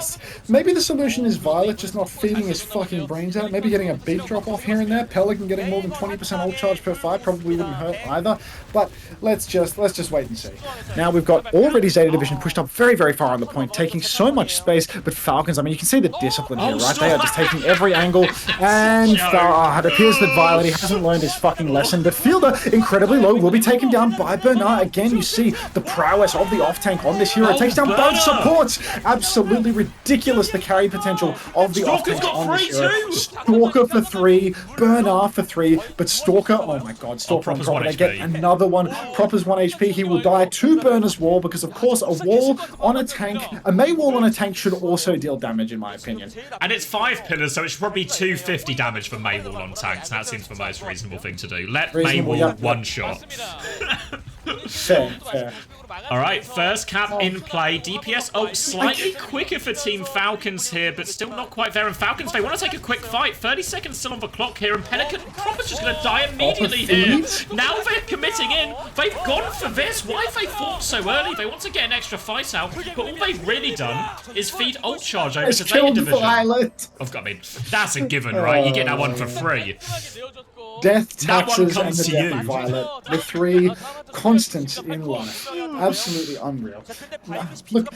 D: Maybe the solution is Violet just not feeding his fucking brains out. Maybe getting a beat drop off here and there. Pelican getting more than 20% ult charge per fight probably wouldn't hurt either. But let's just wait and see. Now we've got already ZETA Division pushed up very, very far on the point, taking so much space. But Falcons, I mean, you can see the discipline here, right? They are just taking every angle. And it appears that Violet, he hasn't learned his fucking lesson, but Fielder, incredibly low, will be taken down by Bernard. Again, you see the prowess of the off-tank on this hero. It takes down both supports. Absolutely ridiculous, the carry potential of the off-tank on this hero. Stalker for 3, Bernard for 3, but Stalker, oh my god, Stalker on Proper, they get another one. Proper's 1 HP, he will die to Bernard's wall, because of course, a wall on a tank, a Mei wall on a tank should also deal damage, in my opinion.
A: And it's 5 pillars, so it's probably 250 damage for Mei wall on tanks. That seems the most reasonable thing to do. Let Mei wall one shot.
D: Fair.
A: Alright, first cap in play. DPS ult slightly quicker for Team Falcons here, but still not quite there. And Falcons, they want to take a quick fight. 30 seconds still on the clock here, and Pelican Proper's just going to die immediately here. Now they're committing in. They've gone for this. Why have they fought so early? They want to get an extra fight out, but all they've really done is feed ult charge over to ZETA Division.
D: Violet.
A: I mean, that's a given, right? You get that one for free.
D: Death, taxes,
A: and
D: the death of Violet. The 3 constants in life. Absolutely unreal. Look,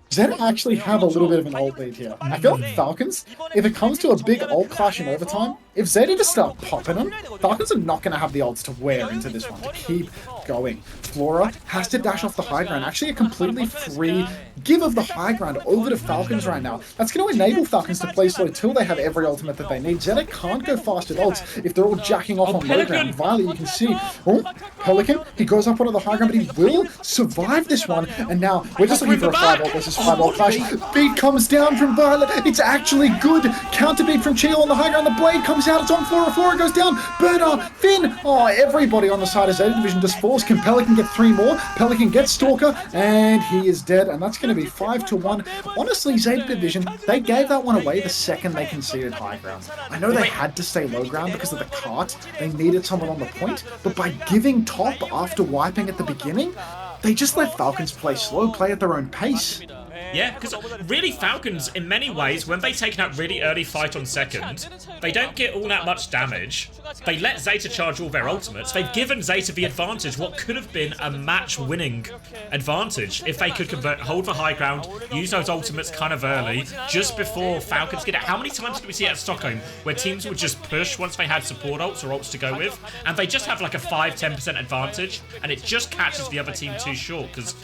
D: ZETA actually have a little bit of an ult lead here. I feel like Falcons, if it comes to a big ult clash in overtime, if ZETA just start popping them, Falcons are not going to have the ults to wear into this one, to keep going. Flora has to dash off the high ground. Actually, a completely free give of the high ground over to Falcons right now. That's going to enable Falcons to play slow till they have every ultimate that they need. ZETA can't go fast with ults if they're all jacking off on low ground. Violet, you can see. Oh, Pelican, he goes up onto the high ground, but he will survive this one. And now, we're just looking for a 5 ult versus 5 ult clash. Beat comes down from Violet. It's actually good. Counter beat from Chio on the high ground. The blade comes out. It's on Flora. Flora goes down. Bernard, Finn. Oh, everybody on the side of ZETA Division just falls. Can Pelican get 3 more? Pelican gets Stalker, and he is dead. And that's going to be 5-1. Honestly, ZETA Division, they gave that one away the second they conceded high ground. I know they had to stay low ground because of the cart. They needed someone on the point, but by giving top after wiping at the beginning, they just let Falcons play slow, play at their own pace.
A: Yeah, because really Falcons, in many ways, when they take that really early fight on second, they don't get all that much damage. They let ZETA charge all their ultimates. They've given ZETA the advantage, what could have been a match-winning advantage if they could hold the high ground, use those ultimates kind of early, just before Falcons get out. How many times did we see at Stockholm where teams would just push once they had support ults or ults to go with, and they just have like a 5-10% advantage, and it just catches the other team too short, because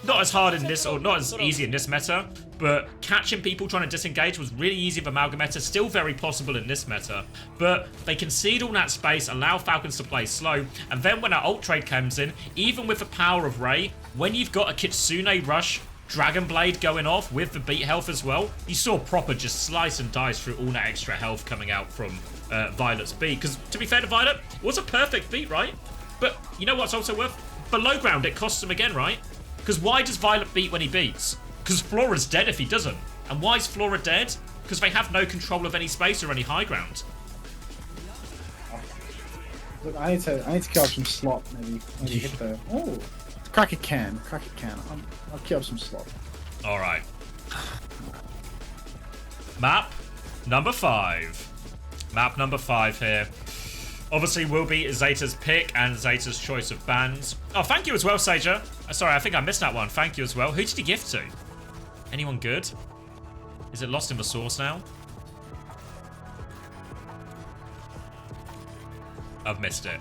A: not as hard in this, or not as easy in this meta, but catching people trying to disengage was really easy with Amalgam meta, still very possible in this meta, but they concede all that space, allow Falcons to play slow, and then when our ult trade comes in, even with the power of Ray, when you've got a Kitsune rush Dragon Blade going off with the beat health as well, you saw proper just slice and dice through all that extra health coming out from Violet's beat, because to be fair to Violet, it was a perfect beat, right? But you know what's also worth? Below ground, it costs him again, right? Because why does Violet beat when he beats? Because Flora's dead if he doesn't. And why is Flora dead? Because they have no control of any space or any high ground.
D: Look, I need to kill up some slot, maybe hit the... Oh, crack a can. I'll kill up some slot.
A: Alright. Map number 5. Map number 5 here. Obviously will be ZETA's pick and ZETA's choice of bands. Oh, thank you as well, Sager. Sorry, I think I missed that one. Thank you as well. Who did he gift to? Anyone good? Is it lost in the source now? I've missed it.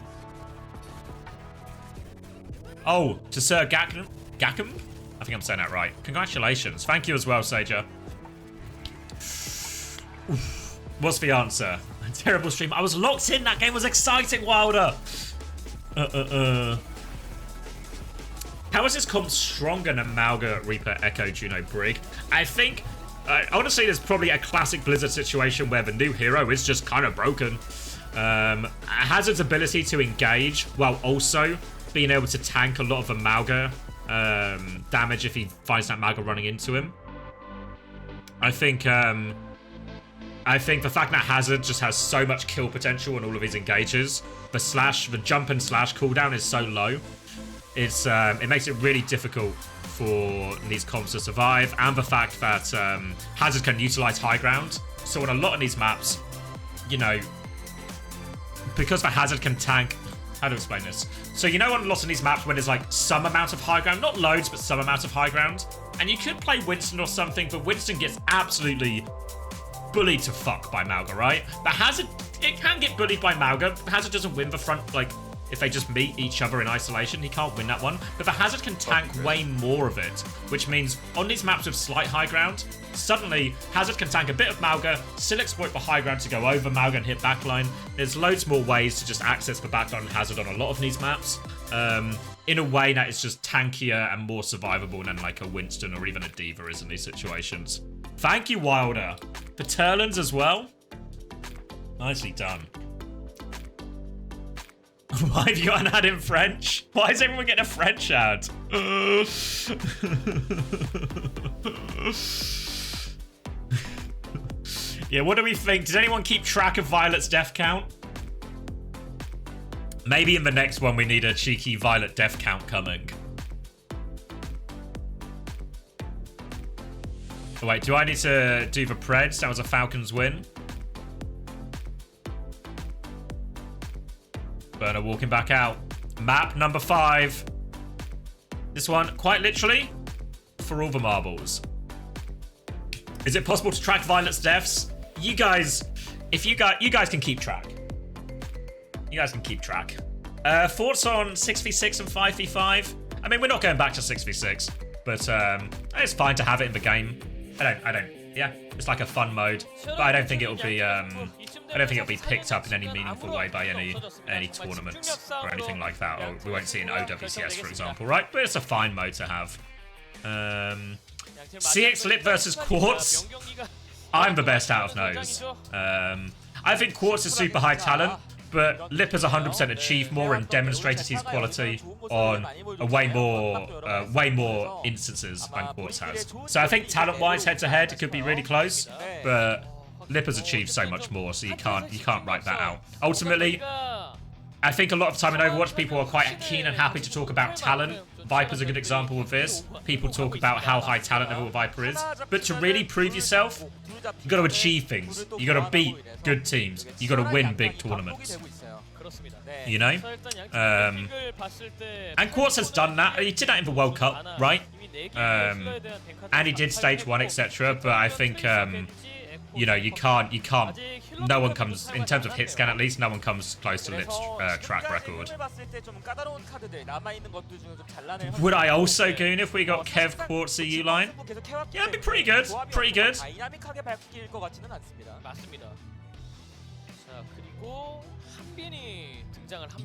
A: Oh, to Sir Gackham? I think I'm saying that right. Congratulations. Thank you as well, Sager. What's the answer? A terrible stream. I was locked in. That game was exciting, Wilder. How is this comp stronger than Malga, Reaper, Echo, Juno, Brig? I think, honestly, there's probably a classic Blizzard situation where the new hero is just kind of broken. Hazard's ability to engage while also being able to tank a lot of the Malga damage if he finds that Malga running into him. I think the fact that Hazard just has so much kill potential in all of his engages, the jump and slash cooldown is so low, it makes it really difficult for these comps to survive, and the fact that Hazard can utilize high ground. So on a lot of these maps, you know, because the Hazard can tank, how to explain this? So you know on lots of these maps when there's like some amount of high ground, not loads, but some amount of high ground, and you could play Winston or something, but Winston gets absolutely bullied to fuck by Malga, right? But Hazard, it can get bullied by Malga. Hazard doesn't win the front, like, if they just meet each other in isolation, he can't win that one. But the Hazard can tank way more of it, which means on these maps with slight high ground, suddenly Hazard can tank a bit of Malga, still exploit the high ground to go over Malga and hit backline. There's loads more ways to just access the backline Hazard on a lot of these maps. In a way that is just tankier and more survivable than like a Winston or even a D.Va is in these situations. Thank you, Wilder. For Turlins as well. Nicely done. Why have you got an ad in French? Why is everyone getting a French ad? Yeah, what do we think? Did anyone keep track of Violet's death count? Maybe in the next one we need a cheeky Violet death count coming. Oh, wait, do I need to do the Preds? That was a Falcons win. Burner walking back out. Map number 5. This one, quite literally, for all the marbles. Is it possible to track Violet's deaths? You guys, you guys can keep track. You guys can keep track. Thoughts on 6v6 and 5v5? I mean, we're not going back to 6v6, but it's fine to have it in the game. Yeah, it's like a fun mode, but I don't think it'll be picked up in any meaningful way by any tournaments or anything like that. Or we won't see it in OWCS, for example, right? But it's a fine mode to have. CX Lip versus Quartz. I'm the best out of those. I think Quartz is super high talent, but Lip has 100% achieved more and demonstrated his quality on a way more instances than Quartz has. So I think talent-wise, head-to-head, it could be really close, but Lip has achieved so much more, so you can't write that out. Ultimately, I think a lot of time in Overwatch, people are quite keen and happy to talk about talent Viper's a good example of this. People talk about how high talent level Viper is, but to really prove yourself, you got to achieve things. You got to beat good teams. You got to win big tournaments. You know? And Quartz has done that. He did that in the World Cup, right? And he did stage 1, etc. But I think, you know, you can't, no one comes, in terms of hit scan at least, no one comes close to Liv's track record. Would I also goon if we got Kev Quartz EU line? Yeah, it'd be pretty good. Pretty good.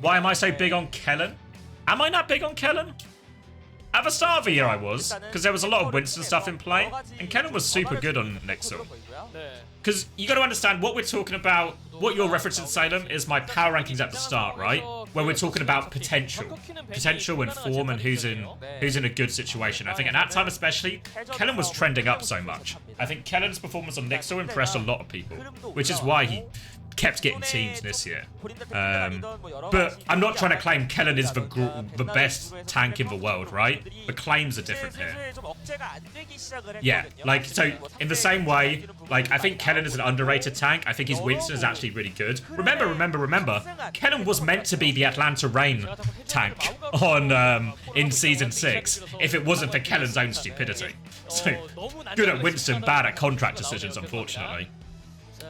A: Why am I so big on Kellen? Am I not big on Kellen? At the start of the year I was, because there was a lot of Winston stuff in play, and Kellen was super good on Nixel. Because you got to understand what we're talking about, what you're referencing, Salem, is my power rankings at the start, right? Where we're talking about potential and form and who's in a good situation. I think at that time especially, Kellen was trending up so much. I think Kellen's performance on Nixel impressed a lot of people, which is why he kept getting teams this year. But I'm not trying to claim Kellen is the best tank in the world, right? The claims are different here. Yeah, like, so in the same way, like, I think Kellen is an underrated tank. I think his Winston is actually really good. Remember, Kellen was meant to be the Atlanta Reign tank on in Season 6 if it wasn't for Kellen's own stupidity. So, good at Winston, bad at contract decisions, unfortunately.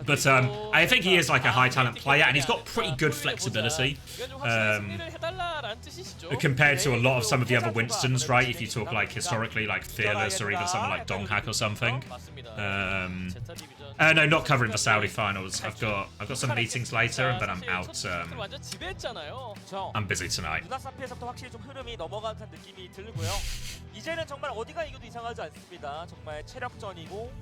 A: But I think he is like a high talent player, and he's got pretty good flexibility compared to a lot of some of the other Winstons, right? If you talk like historically, like Fearless or even someone like Donghack or something. No, not covering the Saudi finals. I've got some meetings later, and then I'm out. I'm busy tonight.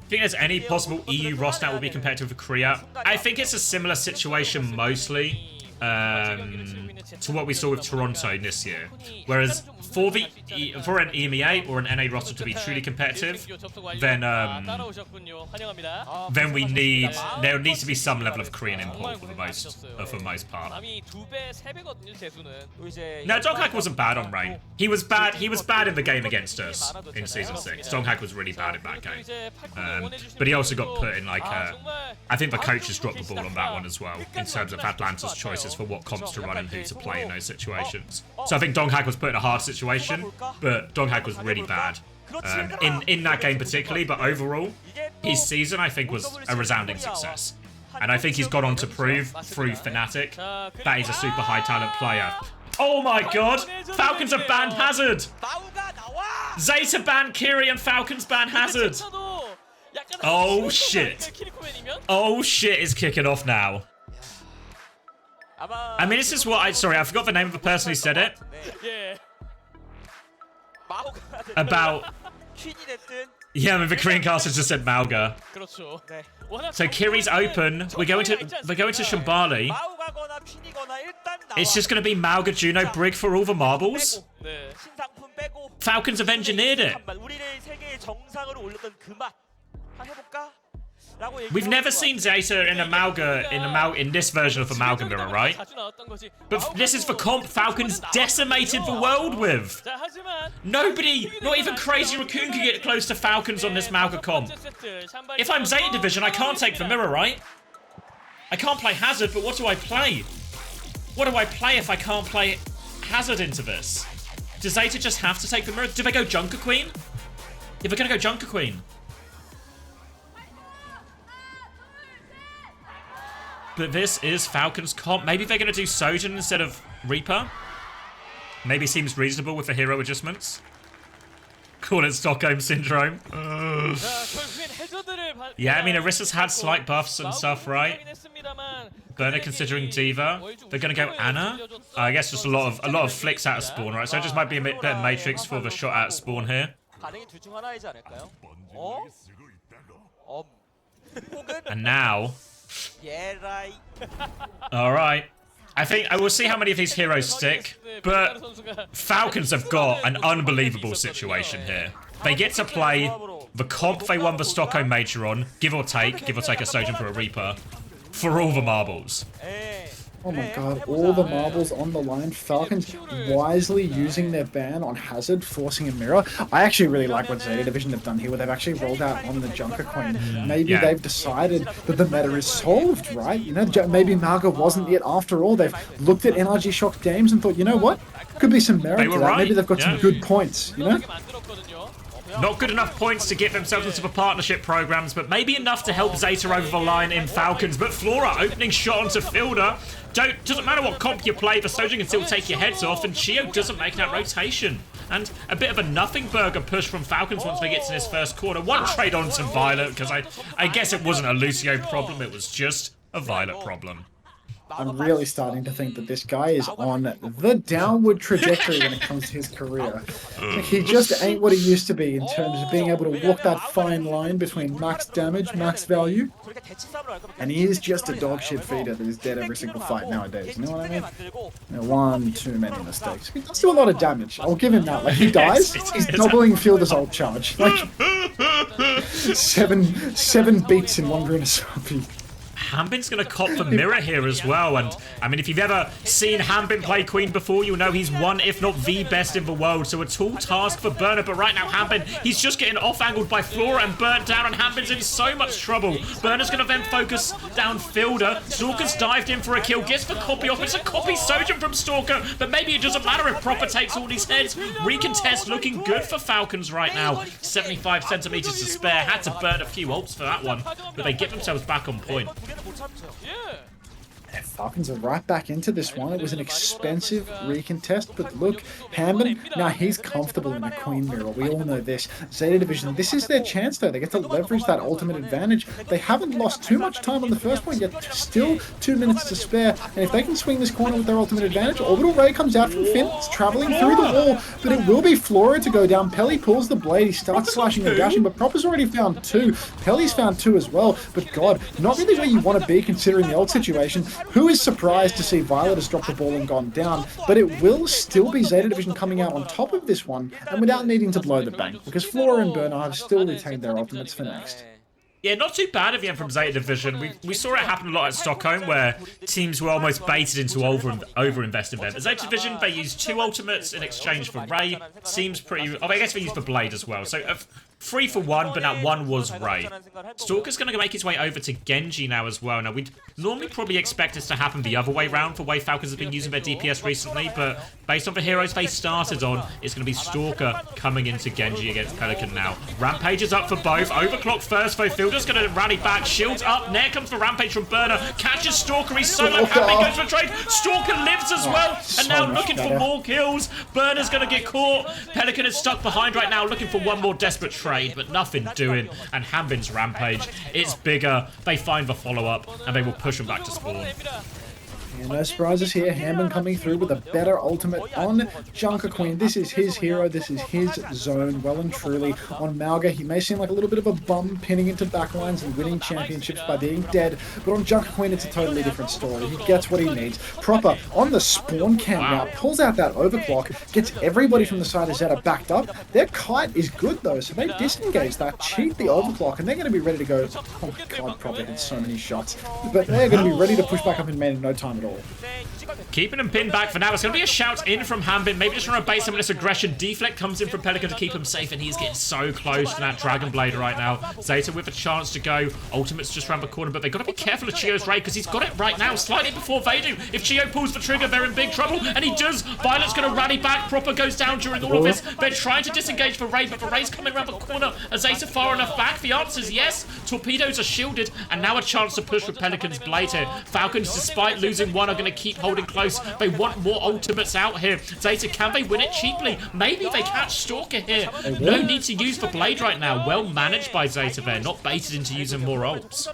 A: Think there's any possible EU roster that will be compared to Korea? I think it's a similar situation mostly to what we saw with Toronto this year. Whereas for an EMEA or an NA roster to be truly competitive, then there needs to be some level of Korean import for the most part. No, Donghack wasn't bad on Rain. He was bad in the game against us in Season 6. Donghack was really bad in that game. But he also got put in like I think the coaches dropped the ball on that one as well, in terms of Atlanta's choices for what comps to run and who to play in those situations. So I think Donghack was put in a hard situation, but Donghack was really bad in that game particularly. But overall, his season I think was a resounding success, and I think he's gone on to prove through Fnatic that he's a super high talent player. Oh my god! Falcons have banned Hazard! Zeta banned Kiri and Falcons banned Hazard! Oh shit! Oh shit is kicking off now. I mean, this is what sorry, I forgot the name of the person who said it. About... Yeah, I mean, the Korean caster just said Mauga. So Kiri's open. We're going to Shambali. It's just going to be Mauga, Juno, Brig for all the marbles. Falcons have engineered it. We've never seen Zeta in in this version of Amalga Mirror, right? But this is the comp Falcons decimated the world with. Nobody, not even Crazy Raccoon, can get close to Falcons on this Malga comp. If I'm ZETA Division, I can't take the mirror, right? I can't play Hazard, but what do I play? What do I play if I can't play Hazard into this? Does Zeta just have to take the mirror? Do they go Junker Queen? Yeah, they're gonna go Junker Queen. But this is Falcons comp. Maybe they're going to do Sojourn instead of Reaper. Maybe seems reasonable with the hero adjustments. Call it Stockholm Syndrome. Yeah, I mean, Orissa's had slight buffs and stuff, right? Burner considering Diva. They're going to go Anna. I guess just a lot of flicks out of spawn, right? So it just might be a bit better Matrix for the shot out of spawn here. And now... Alright. I think I will see how many of these heroes stick, but Falcons have got an unbelievable situation here. They get to play the comp they won the Stockholm Major on, give or take a Sojourn for a Reaper, for all the marbles.
D: Oh my god, all the marbles on the line. Falcons wisely using their ban on Hazard, forcing a mirror. I actually really like what ZETA Division have done here, where they've actually rolled out on the Junker Queen. Maybe
A: Yeah.
D: they've decided that the meta is solved, right? You know, maybe Marga wasn't it after all. They've looked at NRG Shock Games and thought, you know what? Could be some merit
A: They
D: to
A: were
D: that.
A: right,
D: Maybe they've got
A: yeah.
D: some good points, you know?
A: Not good enough points to get themselves into the partnership programs, but maybe enough to help ZETA over the line in Falcons. But Flora opening shot onto Fielder. Doesn't matter what comp you play, the Sojourn can still take your heads off, and Chio doesn't make that rotation. And a bit of a nothing burger push from Falcons once they get to this first quarter. One trade on to Violet, because I guess it wasn't a Lucio problem, it was just a Violet problem.
D: I'm really starting to think that this guy is on the downward trajectory when it comes to his career. He just ain't what he used to be in terms of being able to walk that fine line between max damage, max value, and he is just a dog shit feeder that is dead every single fight nowadays. You know what I mean? One too many mistakes. He does do a lot of damage. I'll give him that. Like, he dies, he's doubling Fielder's ult charge. Like, seven beats in one Grunasapi.
A: Hambin's going to cop the mirror here as well, and I mean, if you've ever seen Hambin play Queen before, you'll know he's one, if not the best in the world, so a tall task for Burner, but right now Hambin, he's just getting off-angled by Flora and burnt down, and Hambin's in so much trouble. Burner's going to then focus down Fielder. Stalker's dived in for a kill, gets the copy off. It's a copy Sojourn from Stalker, but maybe it doesn't matter if Proper takes all these heads. Recontest looking good for Falcons right now. 75 centimeters to spare, had to burn a few ults for that one, but they get themselves back on point.
D: Falcons are right back into this one. It was an expensive recontest, but look, Hambin, now he's comfortable in the Queen mirror. We all know this. ZETA Division, this is their chance though. They get to leverage that ultimate advantage. They haven't lost too much time on the first point yet. Still 2 minutes to spare. And if they can swing this corner with their ultimate advantage, Orbital Ray comes out from Finn. It's traveling through the wall, but it will be Flora to go down. Pelly pulls the blade. He starts slashing and dashing, but Proper's already found two. Pelly's found two as well. But God, not really where you want to be considering the ult situation. Who is surprised to see Violet has dropped the ball and gone down, but it will still be ZETA Division coming out on top of this one, and without needing to blow the bank, because Flora and Burner have still retained their ultimates for next.
A: Yeah, not too bad of the end from ZETA Division. We saw it happen a lot at Stockholm, where teams were almost baited into over-investing there. At ZETA Division, they used 2 ultimates in exchange for Ray. Seems pretty... Oh, I guess they used the Blade as well. So 3 for 1, but that 1 was Ray. Stalker's going to make his way over to Genji now as well. Now, we'd normally probably expect this to happen the other way round for the way Falcons have been using their DPS recently, but based on the heroes they started on, it's going to be Stalker coming into Genji against Pelican now. Rampage is up for both. Overclock first, though. Fielder's going to rally back. Shields up. There comes the Rampage from Burner. Catches Stalker. He's solo. Happy goes for a trade. Stalker lives as well, and now looking for more kills. Burner's going to get caught. Pelican is stuck behind right now, looking for one more desperate trade, but nothing doing. And Hambin's Rampage, it's bigger. They find the follow-up, and they will push him back to spawn.
D: Yeah, no surprises here. Hambin coming through with a better ultimate on Junker Queen. This is his hero. This is his zone, well and truly. On Malga, he may seem like a little bit of a bum pinning into backlines and winning championships by being dead, but on Junker Queen, it's a totally different story. He gets what he needs. Proper on the spawn camp now, pulls out that overclock, gets everybody from the side of ZETA backed up. Their kite is good though, so they disengage that, cheat the overclock, and they're going to be ready to go. Oh my god, Proper hit so many shots. But they're going to be ready to push back up in main in no time at all.
A: Keeping him pinned back for now. It's going to be a shout in from Hambin. Maybe just trying to bait some of this aggression. Deflect comes in from Pelican to keep him safe, and he's getting so close to that Dragon Blade right now. ZETA with a chance to go. Ultimate's just around the corner, but they've got to be careful of Chio's raid because he's got it right now, slightly before they do. If Chio pulls the trigger, they're in big trouble, and he does. Violet's going to rally back. Proper goes down during all of this. They're trying to disengage for raid, but the raid's coming around the corner. Are ZETA far enough back? The answer is yes. Torpedoes are shielded, and now a chance to push with Pelican's Blade here. Falcons, despite losing one, are going to keep holding close. They want more ultimates out here. ZETA, can they win it cheaply? Maybe they catch Stalker here. No need to use the Blade right now. Well managed by ZETA there, not baited into using more ults.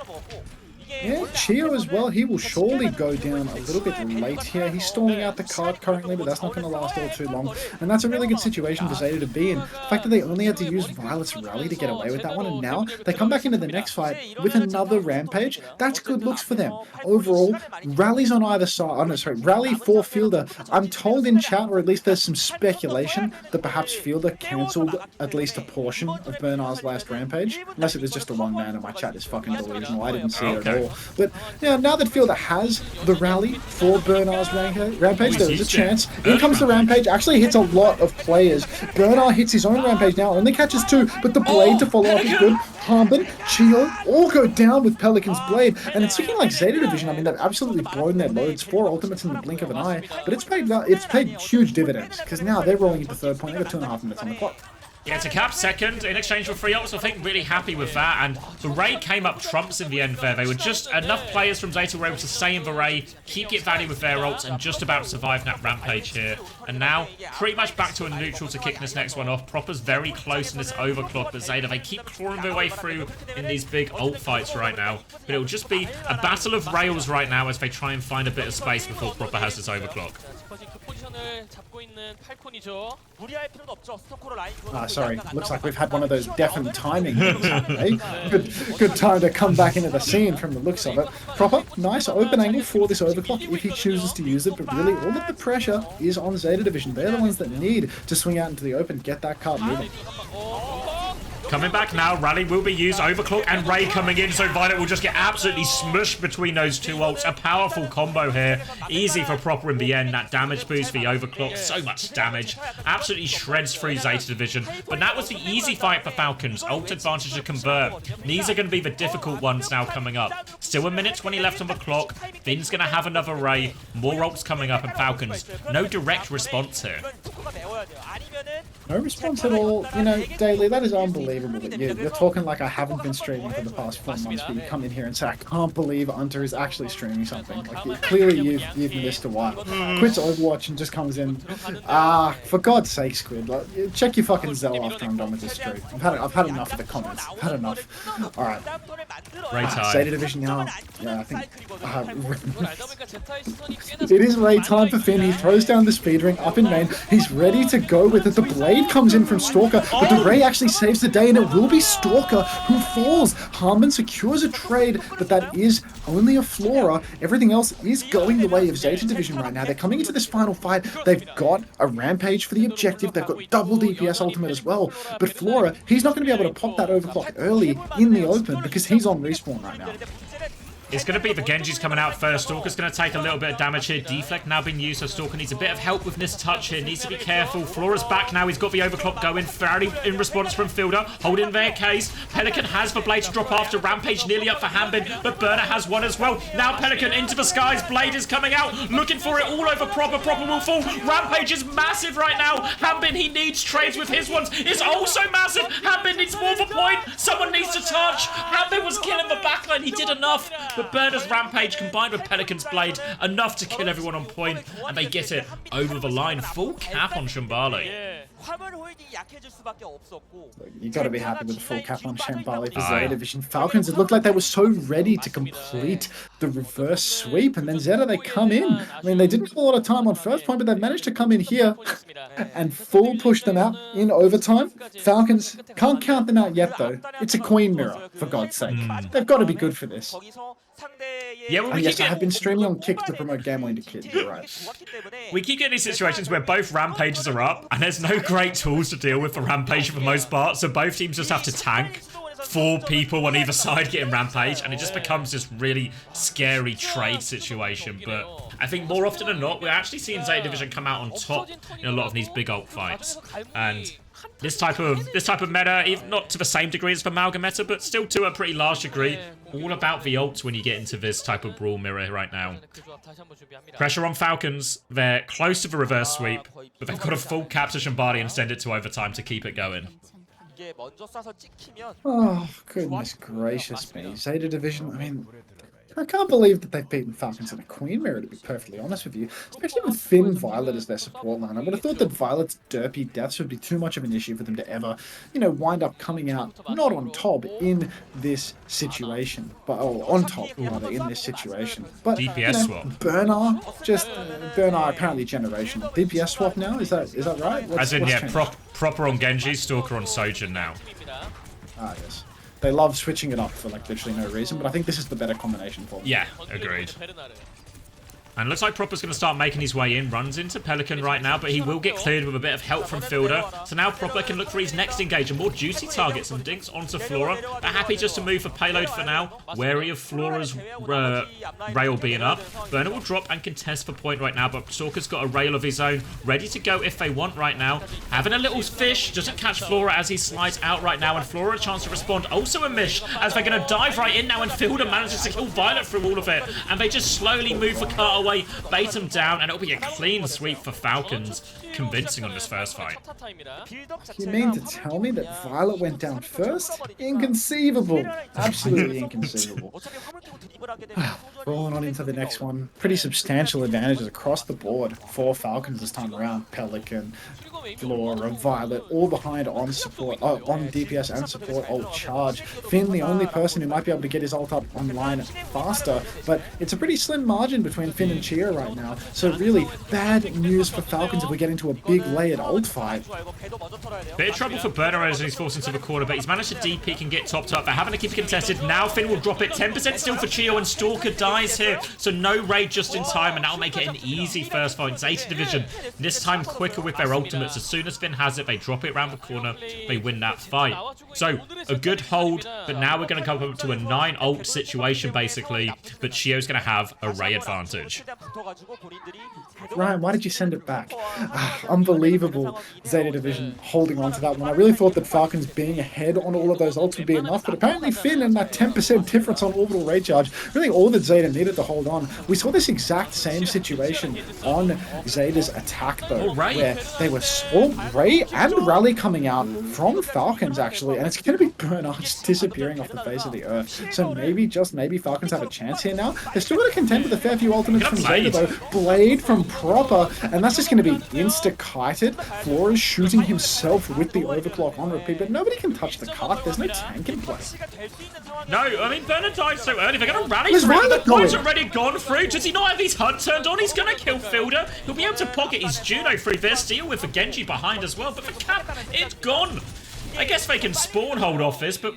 D: Yeah, Chio as well. He will surely go down a little bit late here. He's stalling out the card currently, but that's not going to last all too long. And that's a really good situation for ZETA to be in. The fact that they only had to use Violet's Rally to get away with that one, and now they come back into the next fight with another Rampage. That's good looks for them. Overall, rallies on either side. Oh, no, sorry, rally for Fielder. I'm told in chat, or at least there's some speculation, that perhaps Fielder cancelled at least a portion of Bernard's last Rampage. Unless it was just a one man and my chat is fucking delusional. I didn't see it at all. before. But now that Fielder has the rally for Bernard's rampage, there is a chance. In comes the rampage, actually hits a lot of players. Bernard hits his own rampage now, only catches 2, but the blade to follow up is good. Harbin, Chio, all go down with Pelican's blade, and it's looking like ZETA Division. I mean, they've absolutely blown their loads, 4 ultimates in the blink of an eye, but it's paid huge dividends, because now they're rolling into third point. They've got 2.5 minutes on the clock.
A: Yeah, to cap second in exchange for free ults. I think really happy with that. And the Ray came up trumps in the end there. They were just enough players from ZETA were able to stay in the Ray, keep get value with their ults, and just about survive that rampage here. And now, pretty much back to a neutral to kick this next one off. Proper's very close in this overclock, but ZETA, they keep clawing their way through in these big ult fights right now. But it'll just be a battle of rails right now as they try and find a bit of space before Proper has this overclock.
D: Sorry, looks like we've had one of those deafened timing things happen, eh? Good time to come back into the scene from the looks of it. Proper, nice open angle for this overclock if he chooses to use it, but really all of the pressure is on ZETA Division. They're the ones that need to swing out into the open, get that card moving.
A: Coming back now, Rally will be used, Overclock and Ray coming in, so Violet will just get absolutely smushed between those 2 ults. A powerful combo here, easy for Proper in the end. That damage boost for the Overclock, so much damage, absolutely shreds through ZETA Division. But that was the easy fight for Falcons, ult advantage to convert. These are going to be the difficult ones now coming up. Still 1:20 left on the clock, Finn's going to have another Ray, more ults coming up, and Falcons, no direct response here.
D: No response at all. You know, Daily, that is unbelievable that you're talking like I haven't been streaming for the past 4 months, but you come in here and say, I can't believe Hunter is actually streaming something. Like, clearly you've missed a while. Quits Overwatch and just comes in. For God's sake, Squid, like, check your fucking Zell after I'm done with this stream. I've had enough of the comments. I've had enough. Alright. ZETA Division now. Yeah, I think... it is Ray time for Finn. He throws down the speed ring up in main. He's ready to go with it. The blade comes in from Stalker, but the Ray actually saves the day, and it will be Stalker who falls. Harmon secures a trade, but that is only a Flora. Everything else is going the way of ZETA Division right now. They're coming into this final fight. They've got a rampage for the objective. They've got double DPS ultimate as well. But Flora, he's not going to be able to pop that overclock early in the open because he's on respawn right now.
A: It's going to be the Genji's coming out first. Stalker's going to take a little bit of damage here. Deflect now being used, so Stalker needs a bit of help with this touch here. Needs to be careful. Flora's back now. He's got the overclock going. Fairly in response from Fielder. Holding their case. Pelican has the blade to drop after. Rampage nearly up for Hanbin, but Burner has one as well. Now Pelican into the skies. Blade is coming out. Looking for it all over Proper. Proper will fall. Rampage is massive right now. Hanbin, he needs trades with his ones. It's also massive. Hanbin needs more of a point. Someone needs to touch. Hanbin was killing the backline. He did enough. But Burner's Rampage combined with Pelican's Blade, enough to kill everyone on point, and they get it over the line. Full cap on Shambali.
D: You got to be happy with the full cap on Shambali for ZETA Division. Falcons, it looked like they were so ready to complete the reverse sweep, and then ZETA, they come in. I mean, they didn't have a lot of time on first point, but they've managed to come in here and full push them out in overtime. Falcons can't count them out yet, though. It's a Queen Mirror, for God's sake. They've got to be good for this.
A: Yeah, well,
D: yes, I have been streaming on Kick to promote gambling to kids, you're right.
A: We keep getting these situations where both Rampages are up, and there's no great tools to deal with for Rampage for the most part, so both teams just have to tank 4 people on either side getting Rampage, and it just becomes this really scary trade situation. But I think more often than not, we're actually seeing ZETA Division come out on top in a lot of these big ult fights. And this type of meta, even not to the same degree as the Malga meta, but still to a pretty large degree, all about the ults when you get into this type of brawl mirror right now. Pressure on Falcons. They're close to the reverse sweep, but they've got a full cap to Shambali and send it to overtime to keep it going.
D: Oh, goodness gracious me. ZETA Division, I mean, I can't believe that they've beaten Falcons in a Queen Mirror, to be perfectly honest with you. Especially with Finn Violet as their support line. I would have thought that Violet's derpy deaths would be too much of an issue for them to ever, you know, wind up coming out not on top in this situation. But, on top, rather, in this situation. But,
A: DPS swap.
D: Burner, Burner apparently generational. DPS swap now? Is that right?
A: As in, yeah, proper on Genji, Stalker on Sojourn now.
D: Ah, yes. They love switching it up for like literally no reason, but I think this is the better combination for them.
A: Yeah, agreed. And looks like Proper's going to start making his way in. Runs into Pelican right now, but he will get cleared with a bit of help from Fielder. So now Proper can look for his next engage. A more juicy target. Some dinks onto Flora. They're happy just to move for payload for now. Wary of Flora's rail being up. Burner will drop and contest for point right now, but Stalker's got a rail of his own. Ready to go if they want right now. Having a little fish. Doesn't catch Flora as he slides out right now. And Flora a chance to respond. Also a miss as they're going to dive right in now. And Fielder manages to kill Violet through all of it. And they just slowly move the cart away, bait him down, and it'll be a clean sweep for Falcons. Convincing on this first fight.
D: You mean to tell me that Violet went down first? Inconceivable. Absolutely inconceivable. Rolling on into the next one. Pretty substantial advantages across the board for Falcons this time around. Pelican, Flora, Violet, all behind on support, on DPS and support ult charge. Finn, the only person who might be able to get his ult up online faster, but it's a pretty slim margin between Finn and Chia right now. So really bad news for Falcons if we get into a big layered ult fight.
A: Bit of trouble for Burner as he's forced into the corner, but he's managed to DP and get topped up. They're having to keep it contested. Now Finn will drop it. 10% still for Chio, and Stalker dies here. So no raid just in time, and that'll make it an easy first fight. ZETA Division this time quicker with their ultimates. As soon as Finn has it, they drop it around the corner. They win that fight. So a good hold, but now we're going to come up to a 9 ult situation basically. But Chio's going to have a Ray advantage.
D: Ryan, why did you send it back? Unbelievable ZETA Division holding on to that one. I really thought that Falcons being ahead on all of those ults would be enough, but apparently Finn and that 10% difference on orbital raid charge, really all that ZETA needed to hold on. We saw this exact same situation on ZETA's attack though, where they were Ray and Rally coming out from Falcons actually, and it's going to be Bernard just disappearing off the face of the earth. So maybe, just maybe, Falcons have a chance here now. They're still going to contend with a fair few ultimates from ZETA though. Blade from Proper, and that's just going to be insta-kited. Flora's shooting himself with the overclock on repeat, but nobody can touch the cart. There's no tank in play.
A: No, I mean, Bernard died so early. They're going to rally
D: Where's
A: through. The
D: Violet
A: point's
D: going?
A: already gone through. Does he not have his HUD turned on? He's going to kill Fielder. He'll be able to pocket his Juno through this. Deal with the Genji behind as well, but the cap, it's gone. I guess they can spawn hold off this, but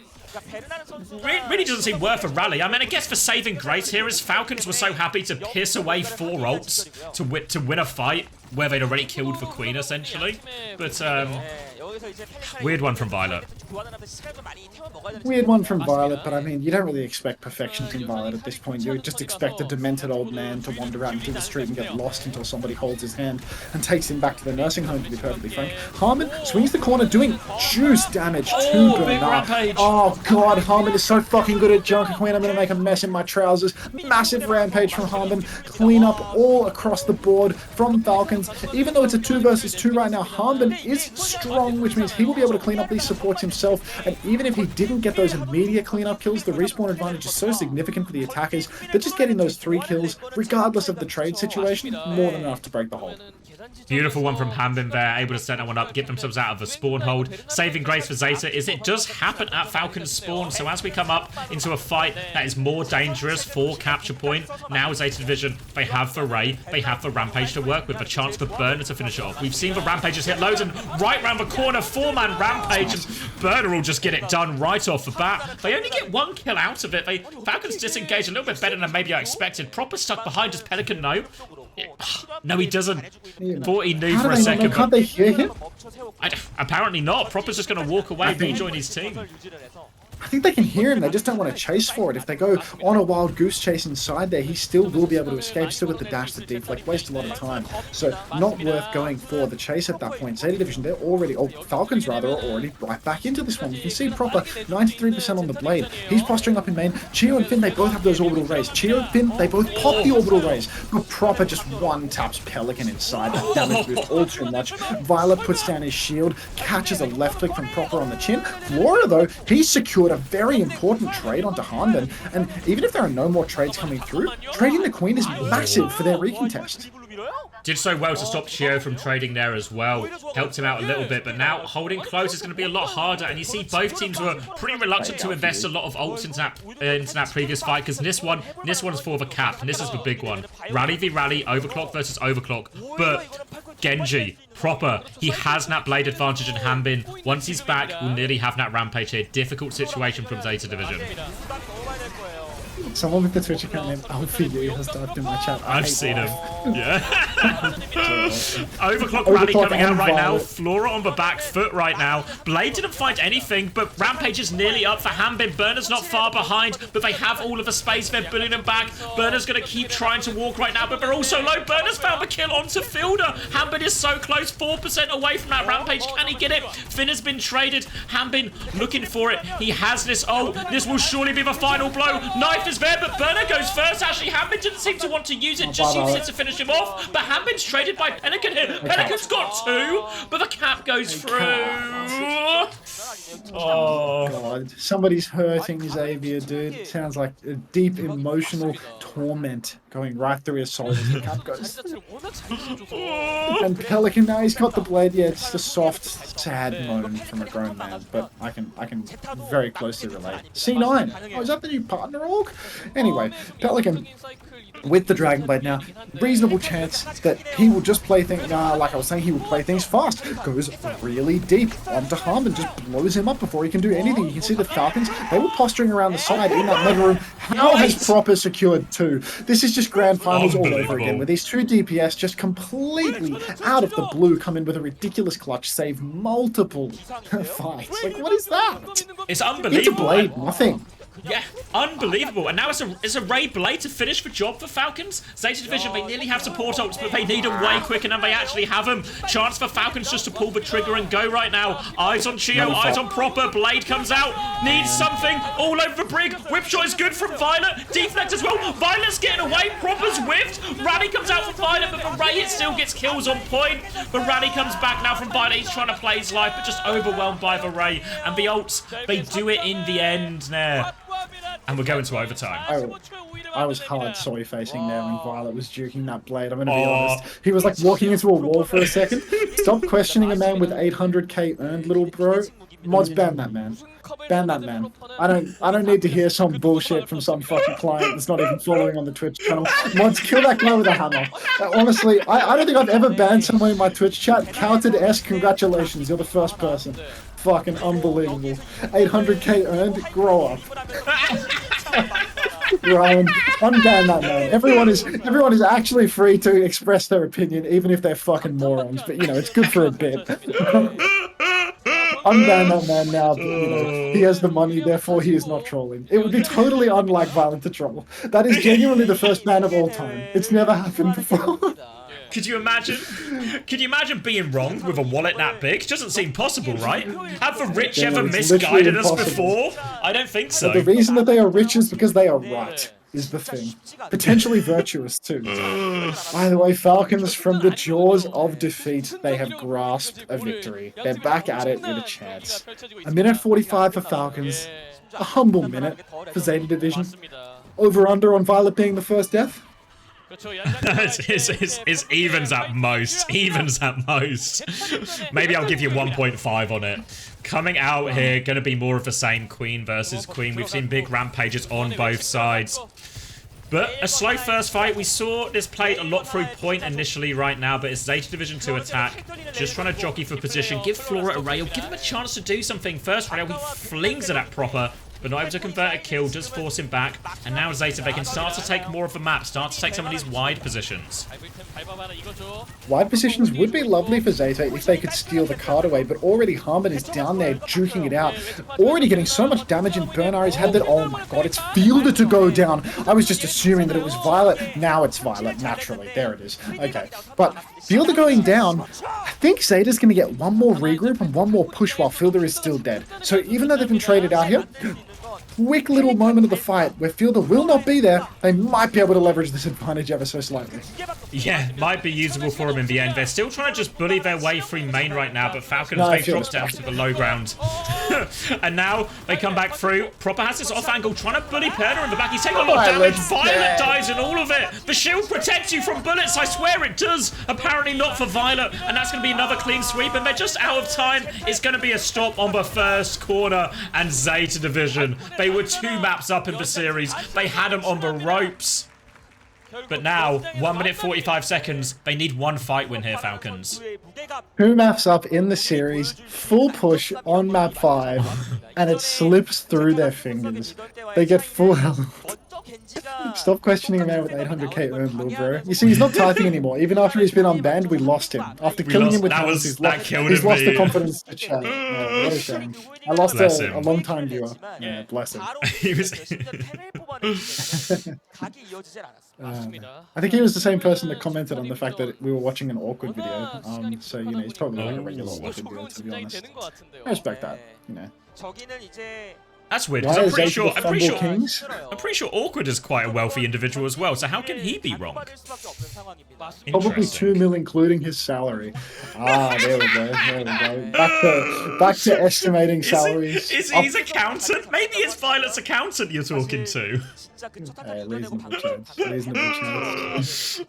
A: really doesn't seem worth a rally. I mean, I guess for saving grace here is Falcons were so happy to piss away 4 ults to win a fight where they'd already killed the Queen, essentially. But, weird one from Violet.
D: Weird one from Violet, but I mean, you don't really expect perfection from Violet at this point. You just expect a demented old man to wander out into the street and get lost until somebody holds his hand and takes him back to the nursing home, to be perfectly frank. Harmon swings the corner, doing juice damage to Bernard. Oh god, Harmon is so fucking good at Junker Queen. I'm going to make a mess in my trousers. Massive rampage from Harmon. Clean up all across the board from Falcons. Even though it's a 2 versus 2 right now, Harmon is strong, which means he will be able to clean up these supports himself. And even if he didn't get those immediate cleanup kills, the respawn advantage is so significant for the attackers that just getting those 3 kills, regardless of the trade situation, more than enough to break the hold.
A: Beautiful one from Hambin there, able to set that one up, get themselves out of the spawn hold. Saving grace for ZETA is it does happen at Falcon's spawn, so as we come up into a fight that is more dangerous for capture point, now ZETA Division, they have the Ray, they have the Rampage to work with, a chance for Burner to finish it off. We've seen the Rampages hit loads, and right round the corner, 4-man Rampage, and Burner will just get it done right off the bat. They only get 1 kill out of it. Falcons disengage a little bit better than maybe I expected. Proper stuck behind, does Pelican know? No, he doesn't. Thought he knew for a second.
D: Can't they hear him?
A: Apparently not. Proper's just going to walk away and rejoin his team.
D: I think they can hear him, they just don't want to chase for it. If they go on a wild goose chase inside there, he still will be able to escape, still with the dash to deflect, waste a lot of time. So not worth going for the chase at that point. ZETA Division, they're already, Falcons rather, are already right back into this one. You can see Proper, 93% on the blade. He's posturing up in main. Chio and Finn, they both have those orbital rays. Chio and Finn, they both pop the orbital rays. But Proper just one-taps Pelican inside. That damage boost all too much. Violet puts down his shield, catches a left click from Proper on the chin. Flora, though, he's secured a very important trade onto Harmon, and even if there are no more trades coming through, trading the Queen is massive for their recontest.
A: Did so well to stop Chio from trading there as well. Helped him out a little bit, but now holding close is going to be a lot harder, and you see both teams were pretty reluctant to invest a lot of ults into that previous fight, because this one's for the cap, and this is the big one. Rally v Rally, Overclock versus Overclock, but Genji, Proper, he has that blade advantage in Hambin. Once he's back, we'll nearly have that Rampage here. Difficult situation from ZETA Division.
D: Someone with the Twitch account named AlphaU has typed in my chat. I
A: I've
D: hate
A: seen him.
D: life.
A: Yeah. Overclock
D: Overclock
A: Rally coming out
D: and
A: right now.
D: Violet.
A: Flora on the back foot right now. Blade didn't find anything, but Rampage is nearly up for Hanbin. Burner's not far behind, but they have all of the space. They're bullying him back. Burner's going to keep trying to walk right now, but they're also low. Burner's found the kill onto Fielder. Hanbin is so close, 4% away from that Rampage. Can he get it? Finn has been traded. Hanbin looking for it. He has this. Oh, this will surely be the final blow. Knife is there, but Burner goes first. Actually, Hanbin didn't seem to want to use it, just used it to finish him off. But Hanbin's traded by Pelican here. Pelican's got 2, but the cap goes through. Oh.
D: God, somebody's hurting Xavier, dude. Sounds like a deep emotional torment going right through his soul as the cap goes. And Pelican, now he's got the blade. Yeah, it's a soft, sad moan from a grown man, but I can very closely relate. C9. Oh, is that the new partner org? Anyway, Pelican with the Dragon Blade now, reasonable chance that he will just play things. Like I was saying, he will play things fast. Goes really deep onto Harmon, just blows him up before he can do anything. You can see the Falcons, they were posturing around the side in that mega room. How has Proper secured 2? This is just grand finals all over again, with these 2 DPS just completely out of the blue come in with a ridiculous clutch, save multiple fights. Like, what is that?
A: It's
D: Into
A: unbelievable.
D: Blade, nothing.
A: Yeah, unbelievable. And now it's a Ray Blade to finish the job for Falcons. ZETA Division, they nearly have support ults, but they need them way quicker than they actually have them. Chance for Falcons just to pull the trigger and go right now. Eyes on Chio, eyes on Proper. Blade comes out, needs something. All over the brig. Whipshot is good from Violet. Deflect as well. Violet's getting away. Proper's whiffed. Rally comes out from Violet, but the Ray it still gets kills on point. But Rally comes back now from Violet. He's trying to play his life, but just overwhelmed by the Ray. And the ults, they do it in the end there. And we're going to overtime.
D: I was hard soy facing there when Violet was juking that blade. I'm going to be honest. He was like walking into a wall for a second. Stop questioning a man with 800k earned, little bro. Mods, ban that man. Ban that man. I don't need to hear some bullshit from some fucking client that's not even following on the Twitch channel. Mods, kill that guy with a hammer. Honestly, I don't think I've ever banned someone in my Twitch chat. Counted S, congratulations. You're the first person. Fucking unbelievable. 800k earned, grow up. Ryan, unban that man. Everyone is actually free to express their opinion, even if they're fucking morons. But you know, it's good for a bit. Unban that man now, but you know, he has the money, therefore he is not trolling. It would be totally unlike Violent to troll. That is genuinely the first ban of all time. It's never happened before.
A: Could you imagine? Could you imagine being wrong with a wallet that big? Doesn't seem possible, right? Have the rich
D: Yeah,
A: ever
D: it's
A: misguided
D: literally
A: us
D: impossible.
A: before? I don't think so.
D: The reason that they are rich is because they are right, is the thing. Potentially virtuous, too. By the way, Falcons, from the jaws of defeat, they have grasped a victory. They're back at it with a chance. A minute 45 for Falcons. A humble minute for ZETA Division. Over-under on Violet being the first death?
A: It's evens at most. Evens at most. Maybe I'll give you 1.5 on it. Coming out here, going to be more of the same. Queen versus Queen. We've seen big rampages on both sides. But a slow first fight. We saw this played a lot through point initially right now, but it's ZETA Division to attack. Just trying to jockey for position. Give Flora a rail. Give him a chance to do something. First rail, he flings it at Proper. But not able to convert a kill, does force him back. And now ZETA, they can start to take more of the map, start to take some of these wide positions.
D: Wide positions would be lovely for ZETA if they could steal the card away, but already Harmon is down there juking it out. Already getting so much damage in Bernard's head that, oh my god, it's Fielder to go down. I was just assuming that it was Violet. Now it's Violet, naturally. There it is. Okay. But Fielder going down, I think ZETA's going to get one more regroup and one more push while Fielder is still dead. So even though they've been traded out here, quick little moment of the fight where Fielder will not be there, they might be able to leverage this advantage ever so slightly.
A: Yeah, might be usable for them in the end. They're still trying to just bully their way through main right now, but Falcons, they drop down to the low ground. And now they come back through. Proper has this off angle, trying to bully Perna in the back. He's taking a lot of damage. Violet dies in all of it. The shield protects you from bullets, I swear it does. Apparently not for Violet, and that's going to be another clean sweep, and they're just out of time. It's going to be a stop on the first corner, and ZETA Division. They were 2 maps up in the series. They had them on the ropes. But now, 1 minute 45 seconds. They need 1 fight win here, Falcons.
D: 2 maps up in the series, full push on map 5, and it slips through their fingers. They get full health. Stop questioning a man with 800k earned, little bro. You see, he's not typing anymore. Even after he's been unbanned, we lost him. After killing him with hands, he's lost the confidence to chat. Yeah, what a shame. I lost a long-time viewer. Yeah, bless him.
A: He was.
D: I think he was the same person that commented on the fact that we were watching an awkward video. So, you know, he's probably like a regular awkward viewer, to be honest. I respect that, you know.
A: That's weird,
D: Why
A: because
D: is Zeta the Fumble Kings?
A: I'm pretty sure Awkward is quite a wealthy individual as well, so how can he be wrong?
D: Probably
A: Interesting.
D: 2 mil, including his salary. Ah, there we go. There we go. Back to estimating salaries.
A: Is he his accountant? Maybe it's Violet's accountant you're talking to.
D: Hey, reasonable chance. Reasonable chance.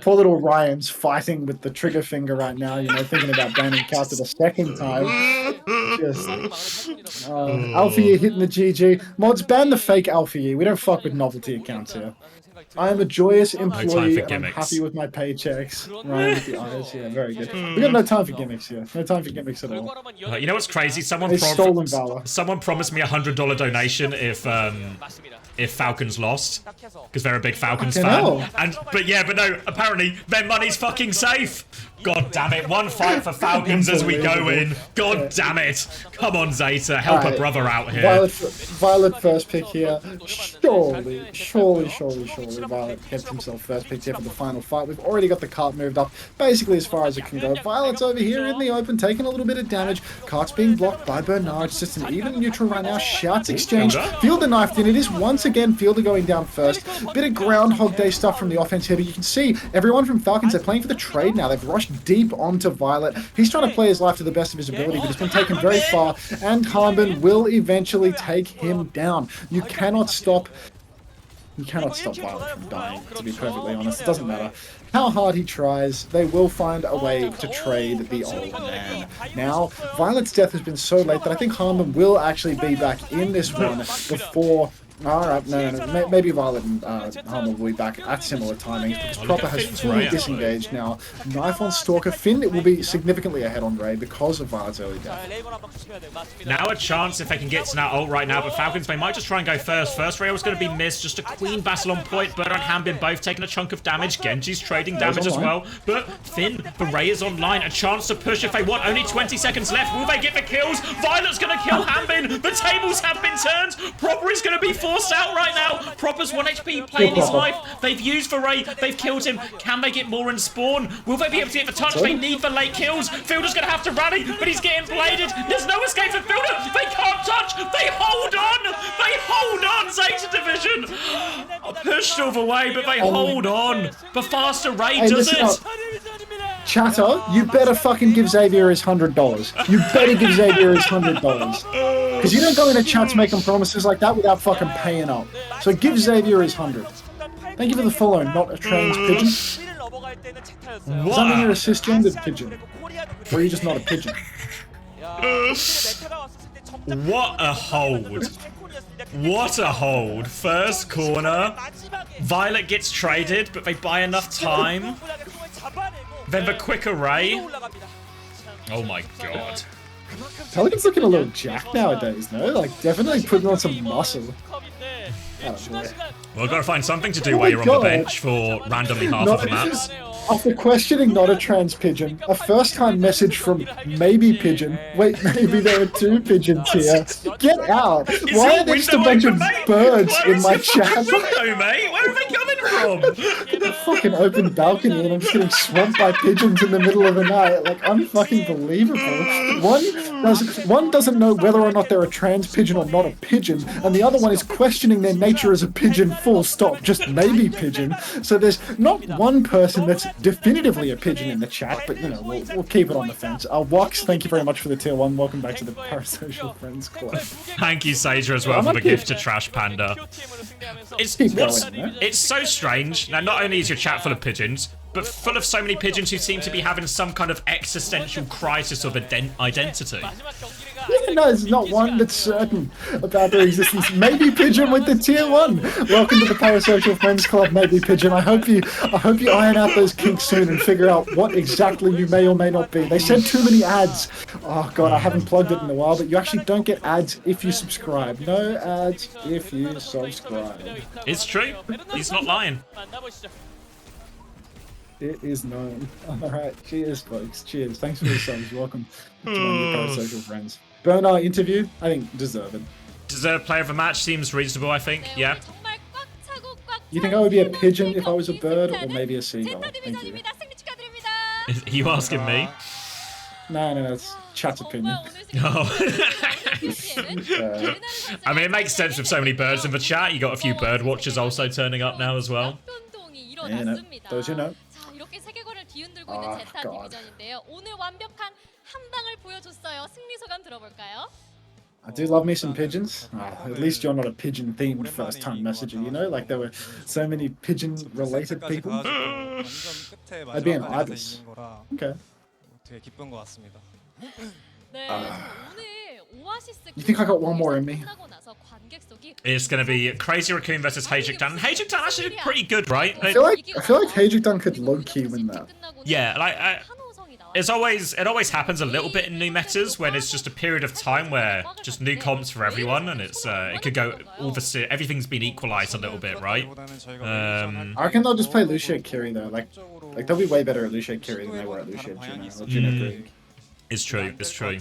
D: Poor little Ryan's fighting with the trigger finger right now, you know, thinking about banning Counter the second time. Just Alfie hitting the GG. Mods, ban the fake Alfie. We don't fuck with novelty accounts here. I am a joyous employee and I'm happy with my paychecks. Ryan with the eyes, yeah, very good. We got no time for gimmicks here. No time for gimmicks at all.
A: You know what's crazy? Someone promised me $100 donation if Falcons lost, because they're a big Falcons fan. But no, apparently their money's fucking safe. God damn it! One fight for Falcons as we go in. God damn it! Come on, Zeta, help a brother out here.
D: Violet first pick here. Surely, Violet gets himself first pick here for the final fight. We've already got the cart moved up basically as far as it can go. Violet's over here in the open, taking a little bit of damage. Cart's being blocked by Bernard. It's just an even neutral right now. Shouts exchange. Fielder knifed in. It is once again Fielder going down first. Bit of Groundhog Day stuff from the offense here, but you can see everyone from Falcons, they're playing for the trade now. They've rushed deep onto Violet. He's trying to play his life to the best of his ability, but he's been taken very far, and Harmon will eventually take him down. You cannot stop Violet from dying, to be perfectly honest. It doesn't matter how hard he tries, they will find a way to trade the old man. Now, Violet's death has been so late that I think Harmon will actually be back in this one before... Alright, no. Maybe Violet and Harmon will be back at similar timings because Proper has fully disengaged now. Knife on Stalker. Finn will be significantly ahead on Ray because of Violet's early death.
A: Now a chance if they can get to that ult right now, but Falcons, they might just try and go first. First Ray was going to be missed, just a Queen Battle on point. Bird and Hambin both taking a chunk of damage. Genji's trading damage as well. But Finn, the Ray is online. A chance to push if they want. Only 20 seconds left. Will they get the kills? Violet's going to kill Hambin. The tables have been turned. Proper is going to be forced out right now. Proper's 1 HP playing his life. They've used the Ray. They've killed him. Can they get more in spawn? Will they be able to get the touch? They need the late kills. Fielder's going to have to rally, but he's getting bladed. There's no escape for Fielder. They can't touch. They hold on. They hold on, ZETA Division. Pushed all the way, but they hold on. The faster Ray does it.
D: Chatter, you better fucking give Xavier his $100. You better give Xavier his $100. Because you don't go into chat to make him promises like that without fucking paying up. So give Xavier his 100. Thank you for the follow, not a trans pigeon. Does that mean you're a cisgendered pigeon? Or are you just not a pigeon?
A: What a hold. What a hold. First corner. Violet gets traded, but they buy enough time. Then the quick array. Oh my god.
D: Pelican's looking a little jacked nowadays, no? Like, definitely putting on some muscle.
A: Well, I've got to find something to do while you're on the bench for randomly half of the maps.
D: After questioning not a trans pigeon, a first-time message from maybe pigeon. Wait, maybe there are 2 pigeons here. Get out! Why are there just a bunch of birds in my chat?
A: Window, mate? Where are they coming from?
D: A fucking open balcony and I'm just getting swamped by pigeons in the middle of the night. Like, unfucking believable. One doesn't know whether or not they're a trans pigeon or not a pigeon, and the other one is questioning their nature as a pigeon, full stop, just maybe pigeon. So there's not one person that's definitively a pigeon in the chat, but you know, we'll keep it on the fence. Wox, thank you very much for the tier 1. Welcome back to the Parasocial Friends Club.
A: Thank you, Sager, as well, for the gift to Trash Panda. It's so strange. Now, not only is your chat full of pigeons, but full of so many pigeons who seem to be having some kind of existential crisis of identity.
D: No, there's not one that's certain about their existence. Maybe Pigeon with the tier 1. Welcome to the Parasocial Friends Club, maybe Pigeon. I hope you iron out those kinks soon and figure out what exactly you may or may not be. They said too many ads. Oh god, I haven't plugged it in a while, but you actually don't get ads if you subscribe. No ads if you subscribe.
A: It's true. He's not lying.
D: It is known. Alright, cheers folks. Cheers. Thanks for the subs. Welcome to one of your Parasocial friends. Bernard interview, I think deserved.
A: Deserved player of the match seems reasonable, I think. Yeah.
D: You think I would be a pigeon if I was a bird, or maybe a seagull? Thank you.
A: Are you asking me?
D: No, it's chat's opinion.
A: Oh. I mean, it makes sense with so many birds in the chat. You got a few bird watchers also turning up now as well.
D: Yeah, no. Those who know.
F: 자, 이렇게 세계관을 뒤흔들고 있는 제타 디비전인데요. 오늘 완벽한 한 방을 보여줬어요. 승리 소감 들어볼까요?
D: I do love me some pigeons. At least you're not a pigeon-themed first-time messenger, you know? Like, there were so many pigeon-related people. I'd be an ibis. Okay.
H: 되게 기쁜 것 같습니다.
F: 네, 오늘 오아시스
D: You think I got one more in me?
A: It's going to be Crazy Raccoon versus HaeJeokDan. HaeJeokDan actually did pretty good, right?
D: I feel like HaeJeokDan could low-key win that.
A: Yeah, like it always happens a little bit in new metas when it's just a period of time where just new comps for everyone, and it's it could go everything's been equalized a little bit, right?
D: I reckon they'll just play Lucia Kiri though. Like they'll be way better at Lucia Kiri than they were at Lucia Juno or Juno Brig.
A: It's true, it's true.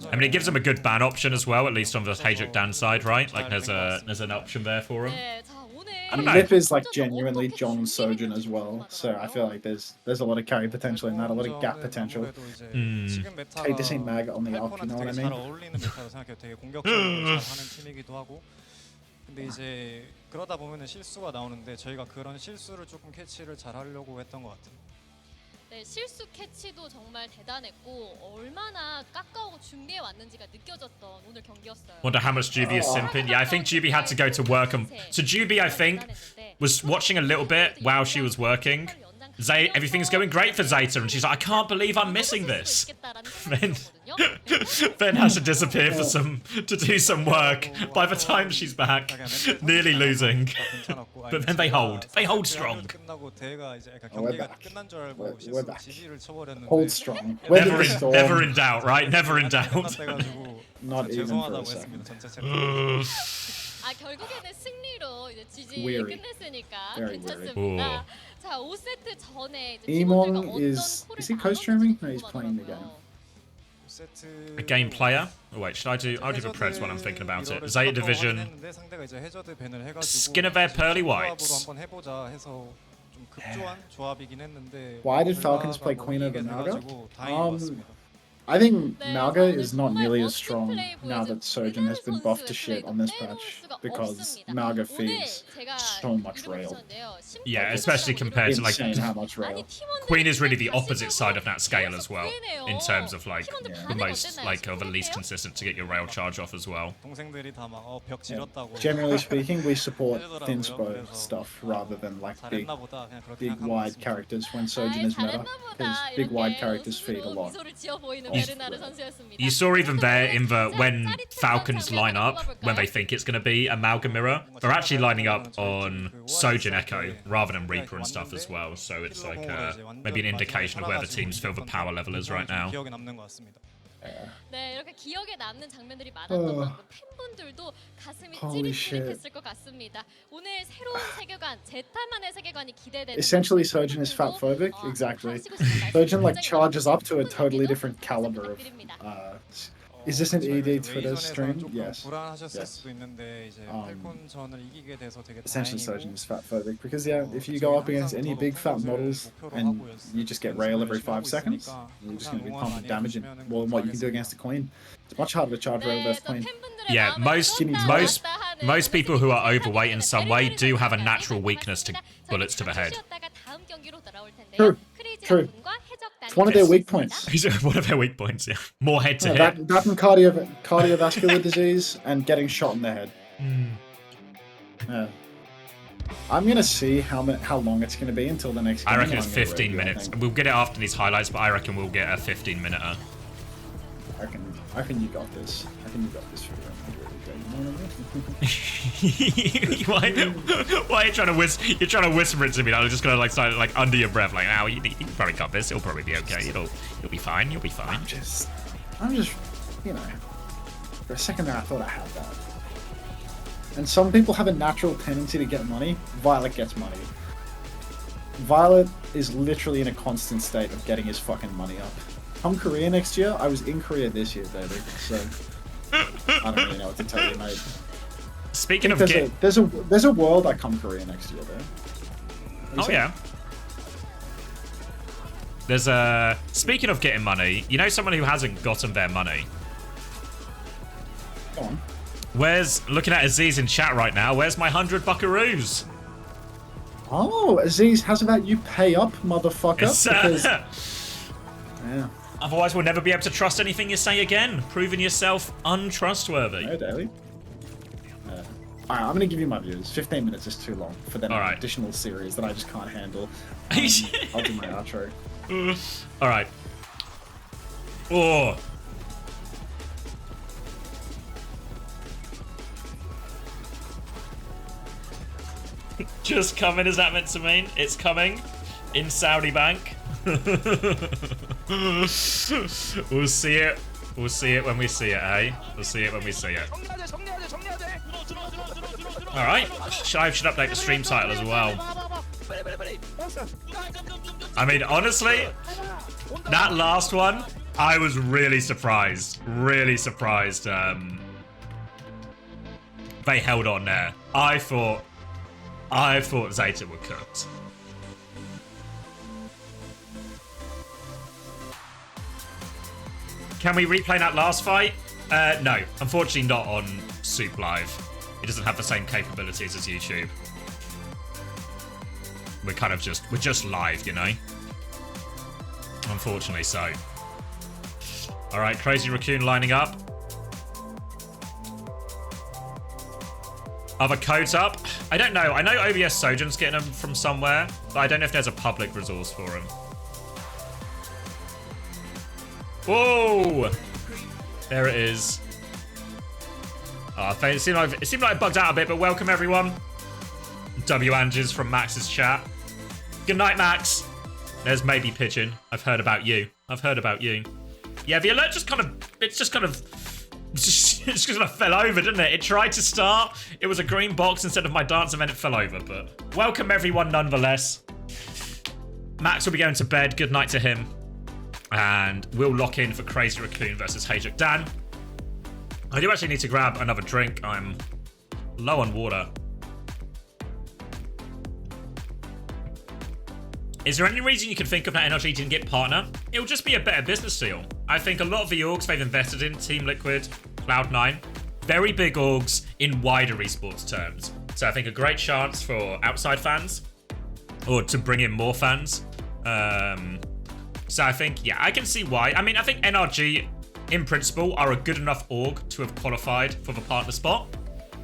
A: I mean, it gives them a good ban option as well, at least on the HaeJeokDan side, right? Like there's an option there for them.
D: And Lip is like genuinely John Sojin as well, so I feel like there's a lot of carry potential in that, a lot of gap potential. Hate to see Mag on the up, you know what I mean?
H: 근데 이제 그러다 보면은 실수가 나오는데 저희가 그런 실수를 조금 캐치를 잘 하려고 했던 것 같아요.
F: 네, 실수 캐치도 정말 대단했고 얼마나 깎아오고 준비해 왔는지가 느껴졌던 오늘 경기였어요.
A: Wonder how much Juby is simping. Yeah, I think Juby had to go to work. So Juby, I think, was watching a little bit while she was working. Everything's going great for Zeta, and she's like, I can't believe I'm missing this. Then has to disappear to do some work. By the time she's back, nearly losing. But then they hold strong.
D: We're back. Hold strong.
A: Never in doubt, right? Never in doubt.
D: Not even for a second.
F: 아, 결국에는 승리로 이제 지지 끝냈으니까 괜찮습니다. 자, 5세트 전에 이제
D: Emon is he co-streaming? No, he's playing the game.
A: A game player? Oh wait, I'll do the preds while I'm thinking about it. ZETA Division. Skin of their pearly whites.
D: Why did Falcons play Queen over Malga? I think Malga is not nearly as strong now that Sojin has been buffed to shit on this patch, because Malga feeds so much rail.
A: Yeah, especially compared to like
D: how much rail.
A: Queen is really the opposite side of that scale as well, in terms of like the most or the least consistent to get your rail charge off as well.
D: Generally speaking, we support thin spo stuff rather than like big wide characters when Sojin is meta, because big wide characters feed a lot.
A: You saw even there in the when Falcons line up when they think it's going to be Amalgam Mirror, they're actually lining up on Sojin Echo rather than Reaper and stuff as well. So it's like maybe an indication of where the teams feel the power level is right now.
F: 네, 이렇게 기억에 남는 장면들이 많았던 만큼 팬분들도 가슴이 찌릿찌릿했을 것 같습니다. 오늘 새로운 세계관, 제타만의 세계관이 기대되는.
D: Essentially, Sojin is fatphobic. Exactly. Sojin like charges up to a totally different caliber of. Is this an ED Twitter stream? Yes. Essentially, Sojin is fatphobic because if you go up against any big fat models and you just get rail every 5 seconds, you're just going to be pumping damage more than what you can do against the Queen. It's much harder to charge rail versus Queen.
A: Yeah, most people who are overweight in some way do have a natural weakness to bullets to the head.
D: True. It's one of their weak points.
A: One of their weak points, yeah. More head to hit.
D: That and cardiovascular disease and getting shot in the head. I'm going to see how long it's going to be until the next game.
A: I reckon it's 15 minutes. We'll get it after these highlights, but I reckon we'll get a 15-minute.
D: I reckon you got this. I reckon you got this for
A: Why are you trying to whisper? You're trying to whisper it to me. I'm just gonna like start like under your breath, like, "Now you probably got this. It'll probably be okay. You'll be fine. You'll be fine."
D: I'm just, you know, for a second there I thought I had that. And some people have a natural tendency to get money. Violet gets money. Violet is literally in a constant state of getting his fucking money up. Come Korea next year. I was in Korea this year, baby. So I don't really know what to tell you, mate.
A: Speaking of
D: there's a world I come Korea next year, though.
A: Oh yeah. There's speaking of getting money, you know someone who hasn't gotten their money.
D: Go on.
A: Where's, looking at Aziz in chat right now, where's my 100 buckaroos?
D: Oh, Aziz, how's about you pay up, motherfucker? Because, yeah.
A: Otherwise, we'll never be able to trust anything you say again. Proving yourself untrustworthy.
D: No, Daily. Alright, I'm gonna give you my views. 15 minutes is too long for that additional series that I just can't handle. I'll do my outro.
A: Alright. Oh. Just coming, is that meant to mean? It's coming in Saudi Bank. We'll see it. We'll see it when we see it, eh? We'll see it when we see it. Alright. I should update the stream title as well. I mean, honestly, that last one, I was really surprised. Really surprised. They held on there. I thought ZETA were cooked. Can we replay that last fight? No, unfortunately not on SOOP Live. It doesn't have the same capabilities as YouTube. We're just live, you know? Unfortunately so. Alright, Crazy Raccoon lining up. Other codes up? I don't know. I know OBS Sojourn's getting them from somewhere, but I don't know if there's a public resource for them. Whoa! There it is. Oh, it seemed like it bugged out a bit, but welcome everyone. W Anges from Max's chat. Good night, Max. There's maybe Pigeon. I've heard about you. Yeah, the alert just kind of fell over, didn't it? It tried to start. It was a green box instead of my dance, and then it fell over. But welcome everyone nonetheless. Max will be going to bed. Good night to him. And we'll lock in for Crazy Raccoon versus HaeJeokDan. I do actually need to grab another drink. I'm low on water. Is there any reason you can think of that NRG didn't get partner? It'll just be a better business deal. I think a lot of the orgs they've invested in, Team Liquid, Cloud9, very big orgs in wider esports terms. So I think a great chance for outside fans, or to bring in more fans. So I think, yeah, I can see why. I mean, I think NRG, in principle, are a good enough org to have qualified for the partner spot.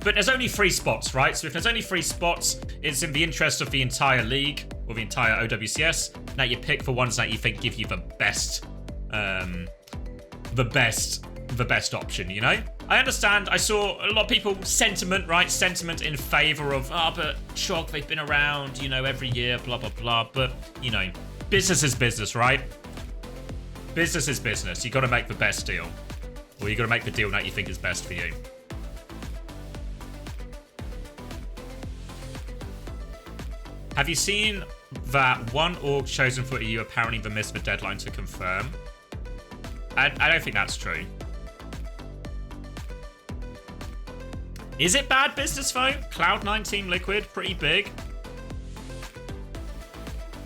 A: But there's only 3 spots, right? So if there's only 3 spots, it's in the interest of the entire league, or the entire OWCS, that you pick for ones that you think give you the best option, you know? I understand, I saw a lot of people, sentiment in favor of, but Shock, they've been around, you know, every year, blah, blah, blah. But, you know, business is business, right? Business is business. You got to make the best deal. Or you got to make the deal that you think is best for you. Have you seen that one org chosen for EU apparently missed the deadline to confirm? I don't think that's true. Is it bad business though? Cloud9 Team Liquid, pretty big.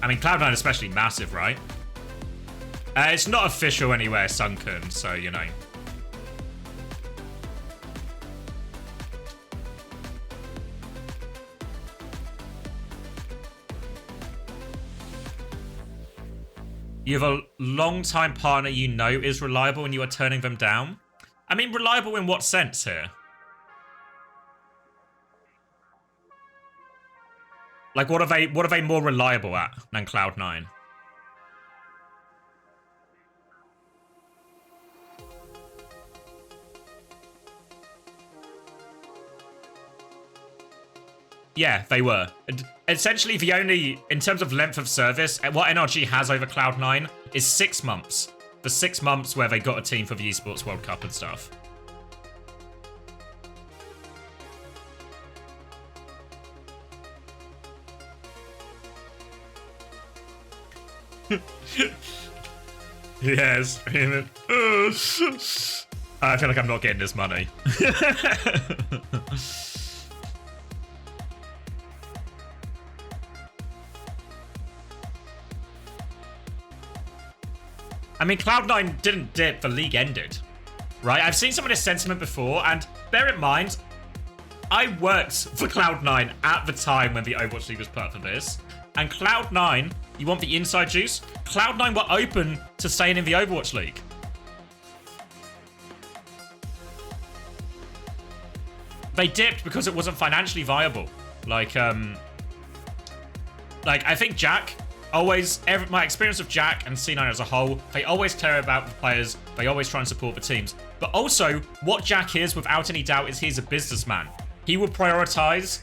A: I mean, Cloud9 especially massive, right? It's not official anywhere, Sunken, so, you know. You have a long-time partner you know is reliable and you are turning them down? I mean, reliable in what sense here? Like, what are they more reliable at than Cloud9? Yeah, they were. Essentially, the only, in terms of length of service, what NRG has over Cloud9 is 6 months. The 6 months where they got a team for the Esports World Cup and stuff. Yes. I feel like I'm not getting this money. I mean, Cloud9 didn't dip, the league ended. Right? I've seen some of this sentiment before, and bear in mind, I worked for Cloud9 at the time when the Overwatch League was put up for this. And Cloud9, you want the inside juice? Cloud9 were open to staying in the Overwatch League. They dipped because it wasn't financially viable. Like I think Jack always, my experience of Jack and C9 as a whole, they always care about the players. They always try and support the teams. But also, what Jack is, without any doubt, is he's a businessman. He will prioritize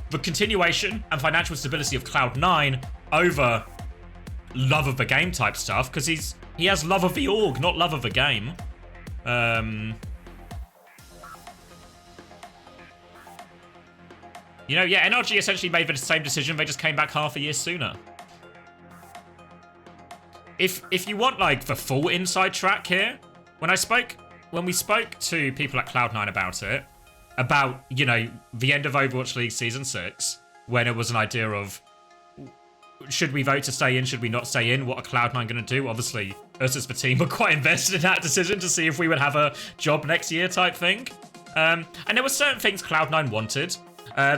A: the continuation and financial stability of Cloud9 over love of the game type stuff, because he has love of the org, not love of the game. You know, yeah, NRG essentially made the same decision. They just came back half a year sooner. If you want, like, the full inside track here, when we spoke to people at Cloud9 about it, about, you know, the end of Overwatch League Season 6, when it was an idea of, should we vote to stay in, should we not stay in, what are Cloud9 going to do? Obviously, us as the team were quite invested in that decision to see if we would have a job next year type thing. And there were certain things Cloud9 wanted.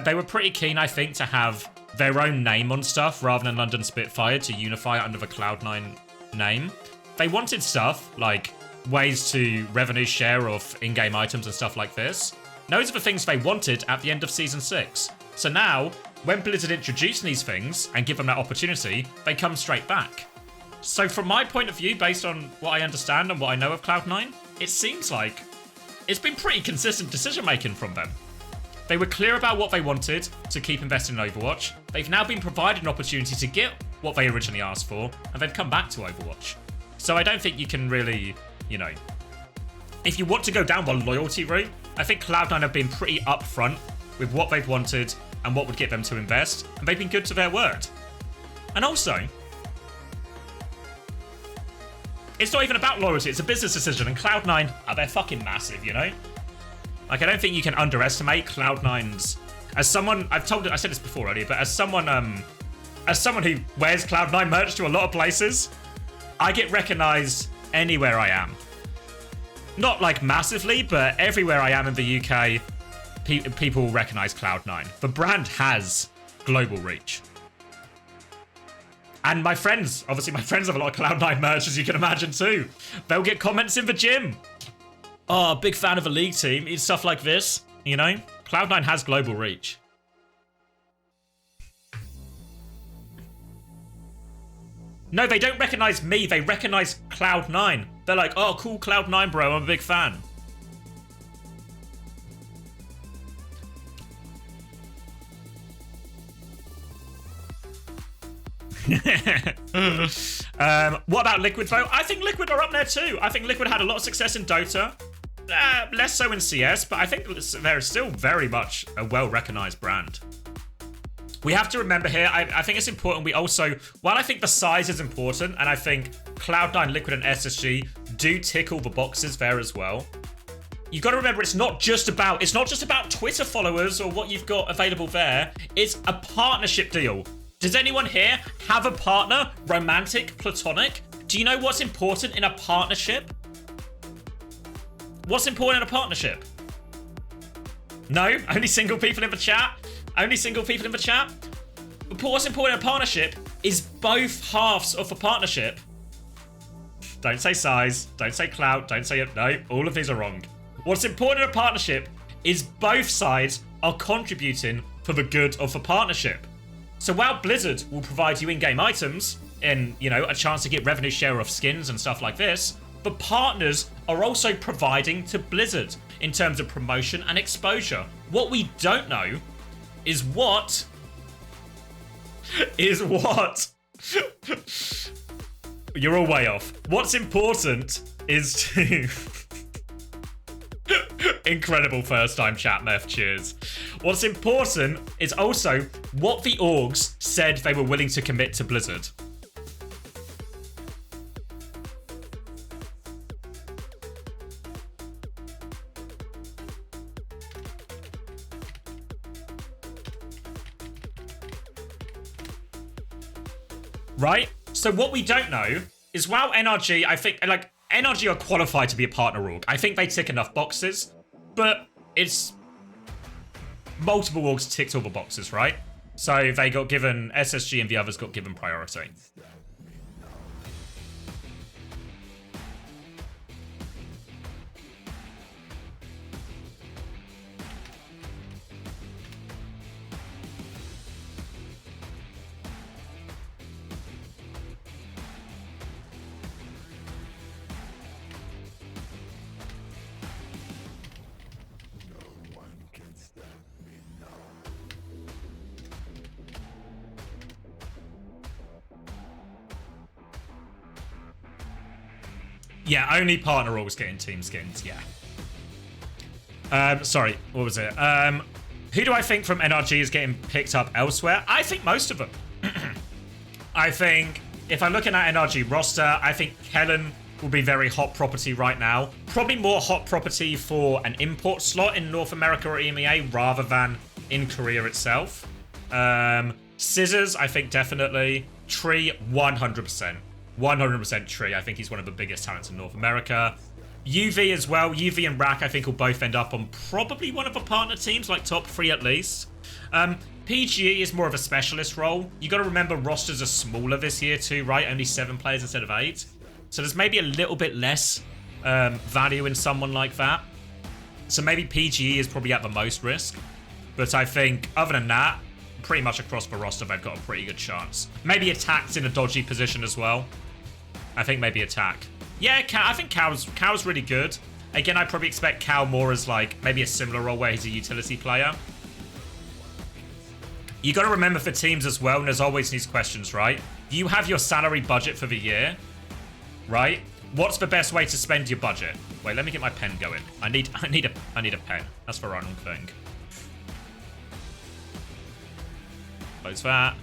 A: They were pretty keen, I think, to have their own name on stuff rather than London Spitfire, to unify it under the Cloud9 name. They wanted stuff like ways to revenue share of in-game items and stuff like this. Those are the things they wanted at the end of Season 6. So now, when Blizzard introduce these things and give them that opportunity, they come straight back. So from my point of view, based on what I understand and what I know of Cloud9, it seems like it's been pretty consistent decision-making from them. They were clear about what they wanted to keep investing in Overwatch. They've now been provided an opportunity to get what they originally asked for, and they've come back to Overwatch. So I don't think you can really, you know, if you want to go down the loyalty route, I think Cloud9 have been pretty upfront with what they've wanted and what would get them to invest, and they've been good to their word. And also, it's not even about loyalty, it's a business decision, and Cloud9, they're fucking massive, you know? Like, I don't think you can underestimate Cloud9's, as someone, I said this before already, but as someone who wears Cloud9 merch to a lot of places, I get recognized anywhere I am. Not like massively, but everywhere I am in the UK, people recognize Cloud9. The brand has global reach. And my friends, obviously my friends have a lot of Cloud9 merch, as you can imagine too. They'll get comments in the gym. Oh, big fan of a league team. It's stuff like this, you know? Cloud9 has global reach. No, they don't recognize me. They recognize Cloud9. They're like, oh, cool Cloud9, bro. I'm a big fan. What about Liquid, though? I think Liquid are up there, too. I think Liquid had a lot of success in Dota. Less so in CS, but I think they're still very much a well-recognized brand. We have to remember here, I think it's important we also, while I think the size is important, and I think Cloud9, Liquid, and SSG do tick all the boxes there as well, you've got to remember it's not just about Twitter followers or what you've got available there. It's a partnership deal. Does anyone here have a partner? Romantic? Platonic? Do you know what's important in a partnership? What's important in a partnership? No? Only single people in the chat? Only single people in the chat? But what's important in a partnership is both halves of the partnership. Don't say size, don't say clout, don't say it. No, all of these are wrong. What's important in a partnership is both sides are contributing for the good of the partnership. So while Blizzard will provide you in-game items and, you know, a chance to get revenue share of skins and stuff like this, the partners are also providing to Blizzard in terms of promotion and exposure. What we don't know is what you're all way off. What's important is to incredible first time chat meth, cheers. What's important is also what the orgs said they were willing to commit to Blizzard. Right? So what we don't know is, while NRG, I think, like, NRG are qualified to be a partner org. I think they tick enough boxes, but it's multiple orgs ticked all the boxes, right? So they got given, SSG and the others got given priority. Yeah, only partner orgs getting team skins, yeah. Sorry, what was it? Who do I think from NRG is getting picked up elsewhere? I think most of them. I think, if I'm looking at NRG roster, I think Kellen will be very hot property right now. Probably more hot property for an import slot in North America or EMEA rather than in Korea itself. Scissors, I think definitely. Tree, 100%. 100% Tree. I think he's one of the biggest talents in North America. UV as well. UV and Rack, I think, will both end up on probably one of the partner teams, like top 3 at least. PGE is more of a specialist role. You got to remember rosters are smaller this year too, right? Only 7 players instead of 8. So there's maybe a little bit less value in someone like that. So maybe PGE is probably at the most risk. But I think, other than that, pretty much across the roster, they've got a pretty good chance. Maybe Attack's in a dodgy position as well. I think maybe Attack. Yeah, I think Cow's really good. Again, I probably expect Cow more as like maybe a similar role where he's a utility player. You got to remember for teams as well, and there's always these questions, right? You have your salary budget for the year, right? What's the best way to spend your budget? Wait, let me get my pen going. I need a pen. That's the wrong thing. Close that.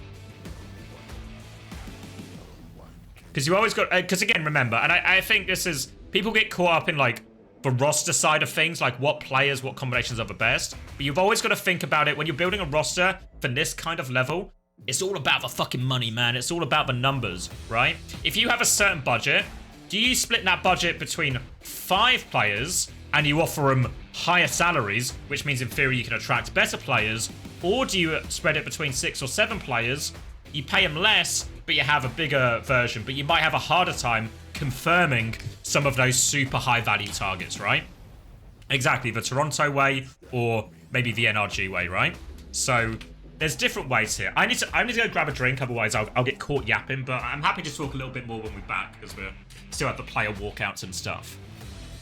A: Because you always got, because again, remember, and I think this is, people get caught up in like the roster side of things, like what players, what combinations are the best. But you've always got to think about it when you're building a roster for this kind of level. It's all about the fucking money, man. It's all about the numbers, right? If you have a certain budget, do you split that budget between 5 players and you offer them higher salaries, which means in theory you can attract better players, or do you spread it between 6 or 7 players, you pay them less, but you have a bigger version, but you might have a harder time confirming some of those super high value targets, right? Exactly, the Toronto way or maybe the NRG way, right? So there's different ways here. I need to go grab a drink, otherwise I'll get caught yapping, but I'm happy to talk a little bit more when we're back because we still have the player walkouts and stuff.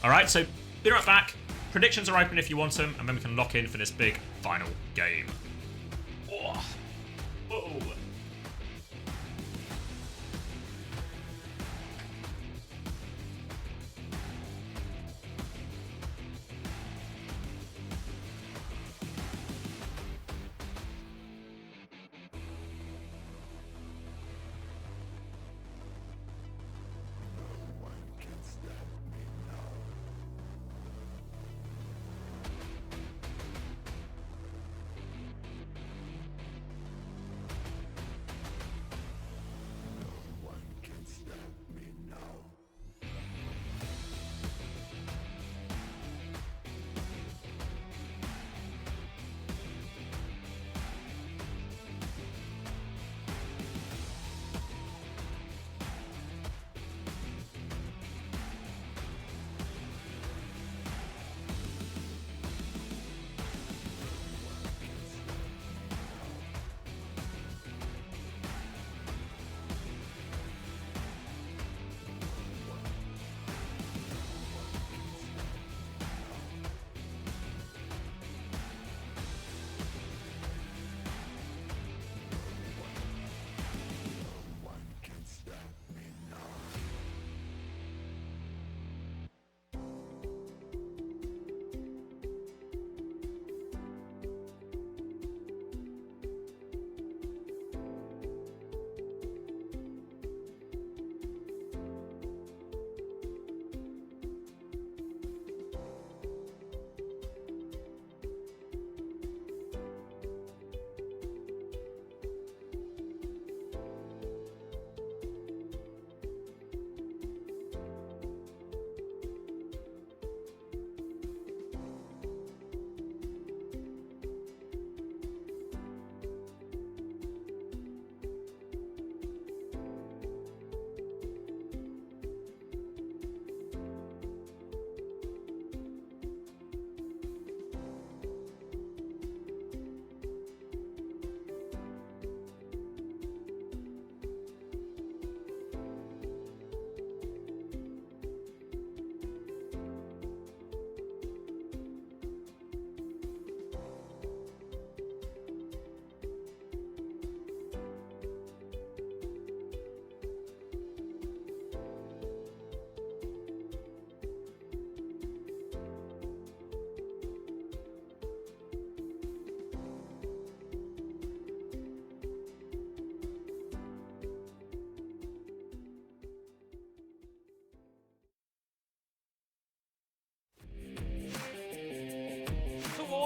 A: All right, so be right back. Predictions are open if you want them, and then we can lock in for this big final game. Oh. Whoa.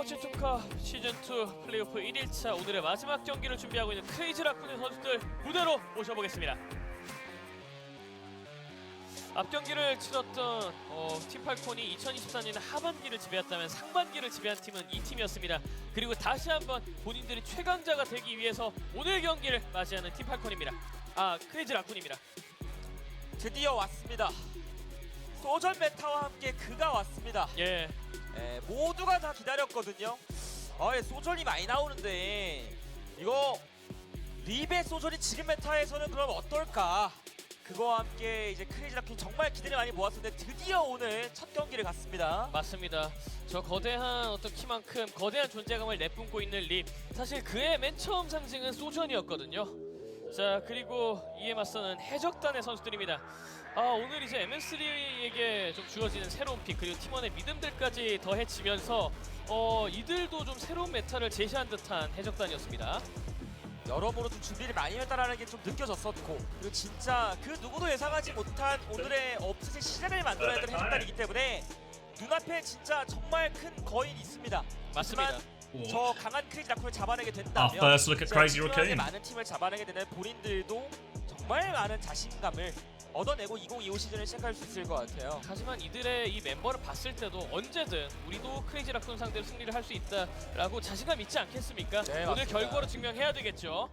B: 스포츠 투컵 시즌2 플레이오프 1일차 오늘의 마지막 경기를 준비하고 있는 크레이지 라쿤의 선수들 무대로 모셔보겠습니다. 앞 경기를 치렀던 팀 팔콘이 2024년 하반기를 지배했다면 상반기를 지배한 팀은 이 팀이었습니다. 그리고 다시 한번 본인들이 최강자가 되기 위해서 오늘 경기를 맞이하는 팀 팔콘입니다. 크레이지 라쿤입니다.
C: 드디어 왔습니다. 소전 메타와 함께 그가 왔습니다.
B: 예.
C: 모두가 다 기다렸거든요. 소전이 많이 나오는데 이거 립의 소전이 지금 메타에서는 그럼 어떨까? 그거와 함께 이제 크레이지 라쿤 정말 기대를 많이 모았었는데 드디어 오늘 첫 경기를 갔습니다.
B: 맞습니다. 저 거대한 어떤 키만큼 거대한 존재감을 내뿜고 있는 립. 사실 그의 맨 처음 상징은 소전이었거든요. 자, 그리고 이에 맞서는 해적단의 선수들입니다. 오늘 이제 MN3에게 좀 주어지는 새로운 픽 그리고 팀원의 믿음들까지 더해지면서 이들도 좀 새로운 메타를 제시한 듯한 해적단이었습니다.
C: 여러모로 좀 준비를 많이 했다라는 게 좀 느껴졌었고 그리고 진짜 그 누구도 예상하지 못한 오늘의 업셋의 시작을 만들어야 되는 해적단이기 때문에 눈앞에 진짜 정말 큰 거인이 있습니다.
B: 맞습니다.
C: 저 강한 크레이지 라쿤을 잡아내게 된다면
A: Our first look at Crazy Raccoon.
C: 많은 팀을 잡아내게 되는 본인들도 정말 많은 자신감을 얻어내고 2025 시즌을 시작할 수 있을 것 같아요.
B: 하지만 이들의 이 멤버를 봤을 때도 언제든 우리도 크레이지 라쿤 상대로 승리를 할 수 있다라고 자신감 있지 않겠습니까?
C: 네,
B: 오늘
C: 맞습니다.
B: 결과로 증명해야 되겠죠.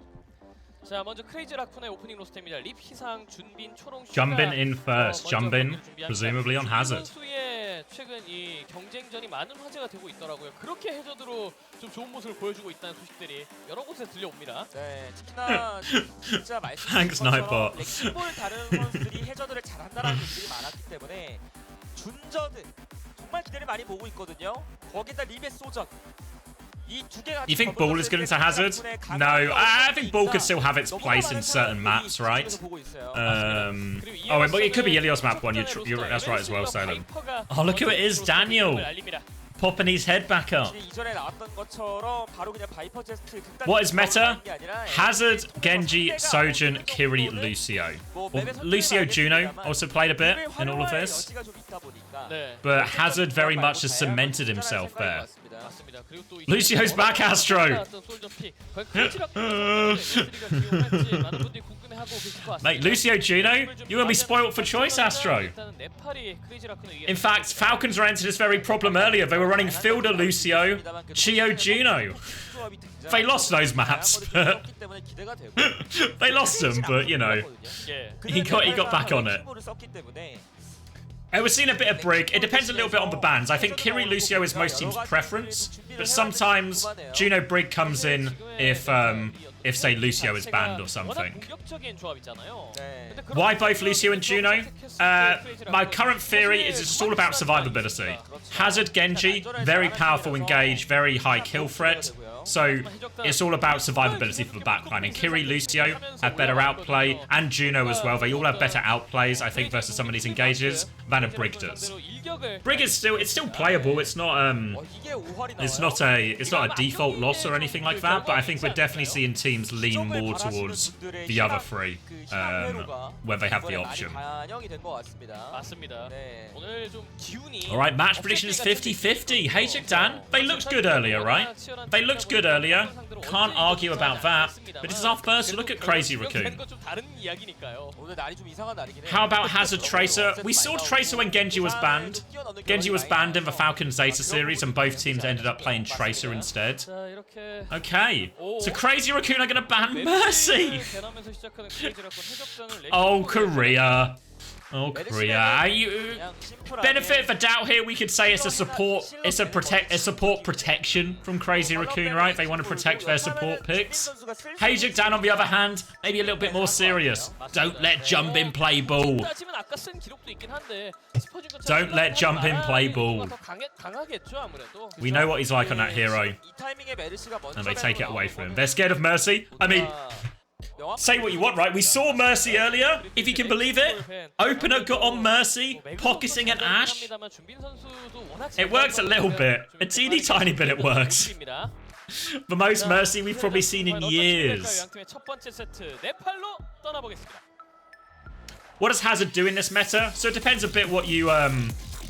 B: 자, 먼저 크레이지 라쿤의 오프닝 로스터입니다. 립, 희상, 준빈, 초롱, 슈가.
A: Jumbin in first. Jumbin, presumably on Hazard.
B: 선수의 최근 이 경쟁전이 많은 화제가 되고 있더라고요. 그렇게 해저드로 좀 좋은 모습을 보여주고 있다는 소식들이 여러 곳에 들려옵니다.
C: 네, 특히나 진짜
A: Thanks,
C: 말씀하신 것처럼
A: Nightbot.
C: 렉킹볼 다른 선수들이 해저드를 잘한다는 얘기들이 많았기 때문에 준저드 정말 기대를 많이 보고 있거든요. 거기다 립의 소전 이 두 개가
A: You think Ball is good into Hazard? No, I think Ball could still have its place in certain maps, right? But it could be Ilios map 1, that's right as well, Salem. Oh, look who it is, Daniel! Popping his head back up.
C: 이전에 나왔던 것처럼 바로 그냥 바이퍼 제스트
A: What is meta? Hazard, Genji, Sojourn, Kiri, Lucio. Well, Lucio Juno also played a bit in all of this. But Hazard very much has cemented himself there. Lucio's back, Astro! Mate, Lucio Juno, you will be spoilt for choice, Astro. In fact, Falcons ran into this very problem earlier. They were running Fielder Lucio, Chio Juno. They lost those maps, but they lost them, but you know, he got back on it. We're seeing a bit of Brig. It depends a little bit on the bans. I think Kiri Lucio is most teams' preference, but sometimes Juno Brig comes in if say Lucio is banned or something. Why both Lucio and Juno? My current theory is it's just all about survivability. Hazard Genji, very powerful engage, very high kill threat. So it's all about survivability for the backline. And Kiri Lucio have better outplay, and Juno as well. They all have better outplays, I think, versus some of these engages than a Brig does. Brig is still playable. It's not a default loss or anything like that. But I think we're definitely seeing teams lean more towards the other three when they have the option. All right, match prediction is 50-50. HaeJeokDan, they looked good earlier, right? They looked good earlier. Can't argue about that. But this is our first look at Crazy Raccoon. How about Hazard Tracer? We saw Tracer when Genji was banned. Genji was banned in the Falcons ZETA series, and both teams ended up playing Tracer instead. Okay, so Crazy Raccoon are going to ban Mercy. Oh, Korea. Oh, Korea. Benefit of the doubt here, we could say it's a support protection from Crazy Raccoon, right? They want to protect their support picks. HaeJeokDan, on the other hand, maybe a little bit more serious. Don't let Jumbin play ball. Don't let Jumbin play ball. We know what he's like on that hero. And they take it away from him. They're scared of Mercy. I mean, say what you want, right? We saw Mercy earlier, if you can believe it. Opener got on Mercy, pocketing an Ashe. It works a little bit. A teeny tiny bit it works. The most Mercy we've probably seen in years. What does Hazard do in this meta? So it depends a bit what you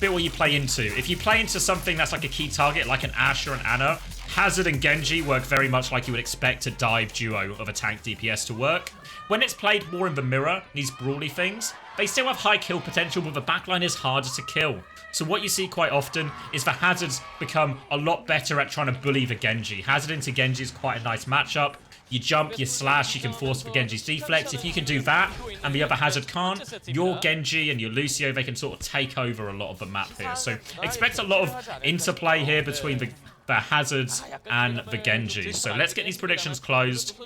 A: bit what you play into. If you play into something that's like a key target, like an Ashe or an Ana, Hazard and Genji work very much like you would expect a dive duo of a tank DPS to work. When it's played more in the mirror, these brawly things, they still have high kill potential, but the backline is harder to kill. So what you see quite often is the Hazards become a lot better at trying to bully the Genji. Hazard into Genji is quite a nice matchup. You jump, you slash, you can force the Genji's deflex. If you can do that, and the other Hazard can't, your Genji and your Lucio, they can sort of take over a lot of the map here. So expect a lot of interplay here between the Hazards and the Genji. So let's get these predictions closed.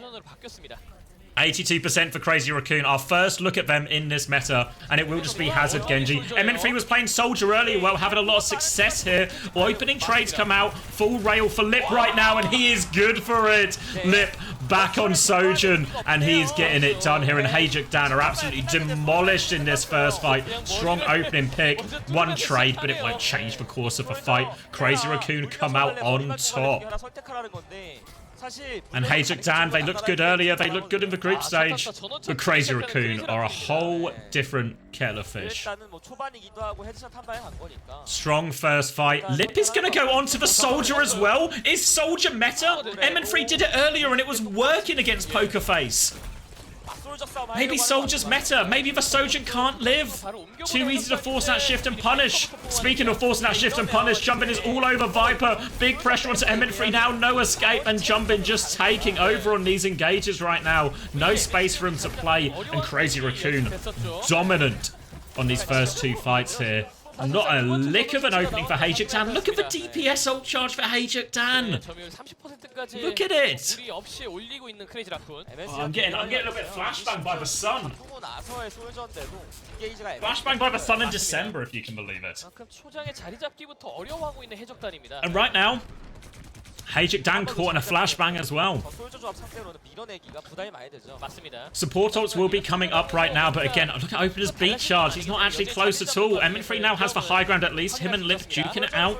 A: 82% for Crazy Raccoon. Our first look at them in this meta, and it will just be Hazard Genji. MN3 was playing Soldier earlier, well, having a lot of success here. Opening trades come out, full rail for Lip right now, and he is good for it. Lip back on Sojourn, and he is getting it done here, and HaeJeokDan are absolutely demolished in this first fight. Strong opening pick, one trade, but it won't change the course of the fight. Crazy Raccoon come out on top. And HaeJeokDan, they looked good earlier, they looked good in the group stage, but Crazy Raccoon are a whole different kettle of fish. Strong first fight. Lip is going to go on to the Soldier as well. Is Soldier meta? MN3 did it earlier and it was working against Pokerface. Maybe Soldier's meta. Maybe the Sojourn can't live. Too easy to force that shift and punish. Speaking of forcing that shift and punish, Jumpin is all over Viper. Big pressure onto MN3 now. No escape, and Jumpin just taking over on these engages right now. No space for him to play, and Crazy Raccoon dominant on these first two fights here. Not a lick of an opening for HaeJeokDan. Look at the DPS ult charge for HaeJeokDan. Look at it. Oh, I'm getting a little bit flashbang by the sun. Flashbang by the sun in December, if you can believe it. And right now, HaeJeokDan caught in a flashbang as well. Support ults will be coming up right now, but again, look at Opener's beat charge. He's not actually close at all. MN3 now has the high ground at least. Him and Lip duking it out.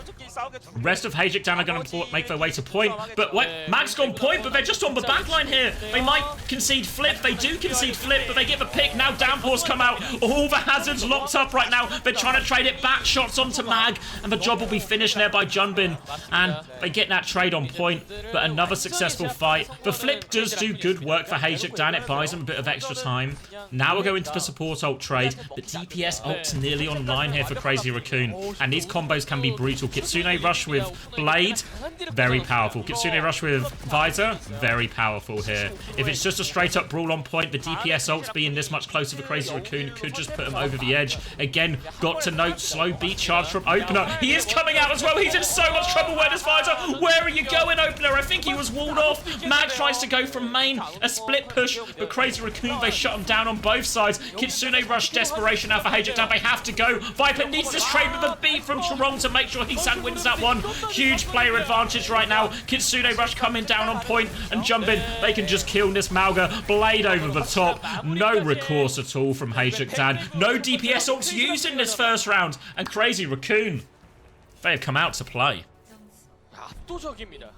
A: Rest of HaeJeokDan are going to make their way to point. But what? Max gone point, but they're just on the backline here. They might concede flip. They do concede flip, but they get the pick. Now Downpours come out. All the Hazards locked up right now. They're trying to trade it back. Shots onto Mag, and the job will be finished there by Junbin. And they get that trade on point, but another successful fight. The flip does do good work for HaeJeokDan. It buys him a bit of extra time. Now we're going to the support ult trade. The DPS ult's nearly online here for Crazy Raccoon, and these combos can be brutal. Kitsune Rush with Blade, very powerful. Kitsune Rush with Visor, very powerful here. If it's just a straight up brawl on point, the DPS ults being this much closer for Crazy Raccoon could just put him over the edge. Again, got to note, slow beat charge from Opener. He is coming out as well. He's in so much trouble. Where does Visor? Where are you going, Opener? I think he was walled off. Mag tries to go from main, a split push, but Crazy Raccoon, they shut him down on both sides. Kitsune Rush, desperation now for HaeJeokDan. They have to go. Viper needs this trade with a beat from Chirong to make sure Heesang wins that one. Huge player advantage right now. Kitsune Rush coming down on point, and Jumpin, they can just kill Nismalga. Blade over the top. No recourse at all from HaeJeokDan. No DPS ults used in this first round, and Crazy Raccoon, they have come out to play.
B: 압도적입니다.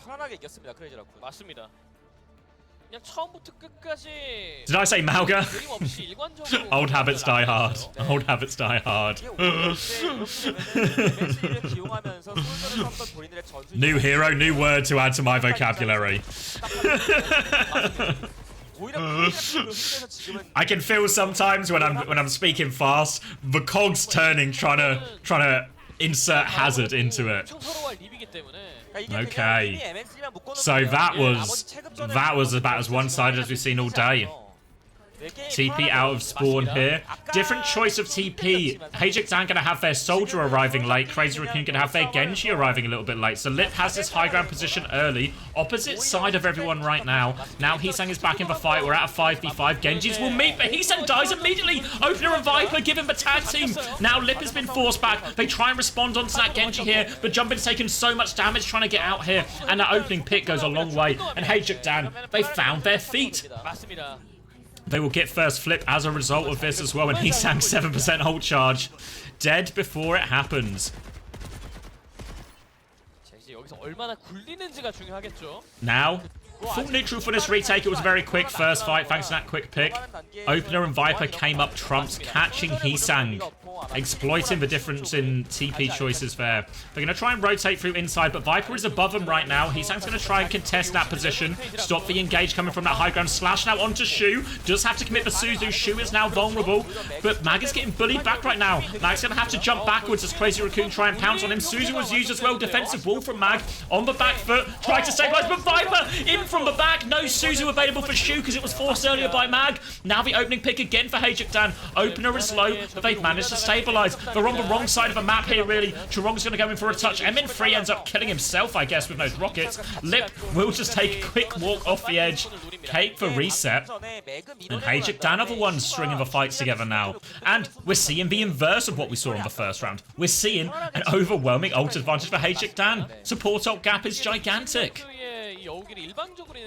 B: 편안하게 이겼습니다. 크레이지 라쿤. 맞습니다. 그냥 처음부터 끝까지.
A: Did I say Malga? Old habits die hard. Old habits die hard. New hero, new word to add to my vocabulary. I can feel sometimes when I'm speaking fast, the cogs turning, trying to insert Hazard into it. Okay, so that was about as one-sided as we've seen all day. TP out of spawn here. Different choice of TP. HaeJeokDan gonna have their Soldier arriving late. Crazy Raccoon gonna have their Genji arriving a little bit late. So Lip has this high ground position early. Opposite side of everyone right now. Now Heesang is back in the fight. We're at a 5v5. Genjis will meet, but Heesang dies immediately. Opener and Viper give him the tag team. Now Lip has been forced back. They try and respond onto that Genji here, but Jumpin's taken so much damage trying to get out here. And that opening pick goes a long way. And HaeJeokDan, they found their feet. They will get first flip as a result of this as well, and he sank 7% ult charge. Dead before it happens. Now, full neutral for this retake. It was a very quick first fight, thanks to that quick pick. Opener and Viper came up trumps, catching HaeJeokDan, exploiting the difference in TP choices there. They're going to try and rotate through inside, but Viper is above him right now. HaeJeokDan's going to try and contest that position, stop the engage coming from that high ground. Slash now onto Shu, does have to commit the Suzu. Shu is now vulnerable, but Mag is getting bullied back right now. Mag's going to have to jump backwards as Crazy Raccoon try and pounce on him. Suzu was used as well, defensive wall from Mag, on the back foot, tried to stabilize, but Viper in from the back. No Suzu available for Shu because it was forced earlier by Mag. Now the opening pick again for HaeJeokDan. Opener is low, but they've managed to stabilize. They're on the wrong side of the map here, really. Chorong's going to go in for a touch. MN3 ends up killing himself, I guess, with those rockets. Lip will just take a quick walk off the edge. Cape for reset. And HaeJeokDan are the ones stringing the fights together now. And we're seeing the inverse of what we saw in the first round. We're seeing an overwhelming ult advantage for HaeJeokDan. Support ult gap is gigantic.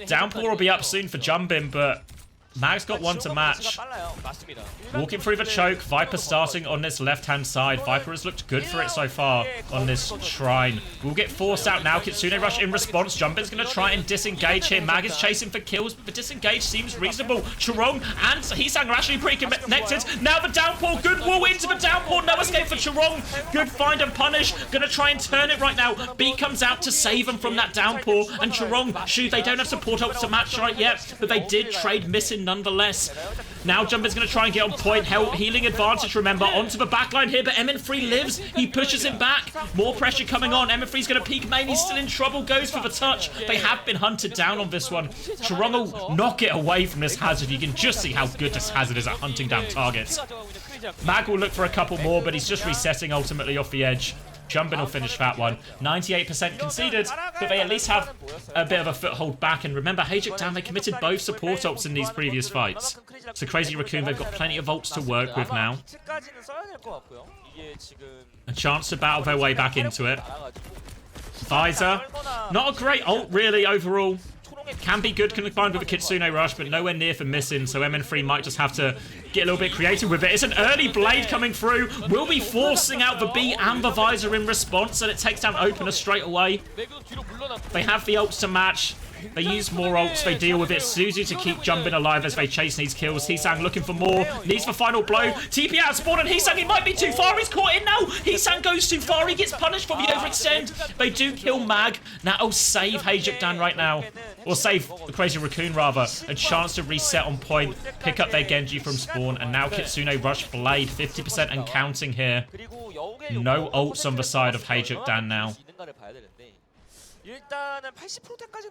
A: Downpour will be up soon for jumping, but Mag's got one to match. Walking through the choke. Viper starting on this left-hand side. Viper has looked good for it so far on this shrine. We'll get forced out now. Kitsune Rush in response. Jumpin's going to try and disengage here. Mag is chasing for kills, but the disengage seems reasonable. Chorong and HaeJeokDan are actually pretty connected. Now the downpour. Good wall into the downpour. No escape for Chorong. Good find and punish. Going to try and turn it right now. B comes out to save him from that downpour. And Chorong, shoot, they don't have support ults to match right yet, but they did trade missing nonetheless. Now Jumpin's going to try and get on point. Healing advantage, remember, onto the backline here, but MN3 lives. He pushes him back. More pressure coming on. MN3's going to peek main. He's still in trouble. Goes for the touch. They have been hunted down on this one. Chorong will knock it away from this Hazard. You can just see how good this Hazard is at hunting down targets. Mag will look for a couple more, but he's just resetting ultimately off the edge. Jumpin will finish that one. 98% conceded, but they at least have a bit of a foothold back. And remember, HaeJeokDan, they committed both support ults in these previous fights. So Crazy Raccoon, they've got plenty of ults to work with now. A chance to battle their way back into it. Visor, not a great ult really overall. Can be good combined with a Kitsune Rush, but nowhere near for missing, so MN3 might just have to get a little bit creative with it. It's an early Blade coming through. We'll be forcing out the B and the Visor in response, and it takes down Opener straight away. They have the ults to match. They use more ults, they deal with it. Suzu to keep Jumpin alive as they chase these kills. HaeJeokDan looking for more, needs the final blow. TP out of spawn, and HaeJeokDan, he might be too far. He's caught in now. HaeJeokDan goes too far. He gets punished for the overextend. They do kill Mag. Now, oh, save HaeJeokDan right now. Or save the Crazy Raccoon, rather. A chance to reset on point, pick up their Genji from spawn, and now Kitsune Rush Blade, 50% and counting here. No ults on the side of HaeJeokDan now.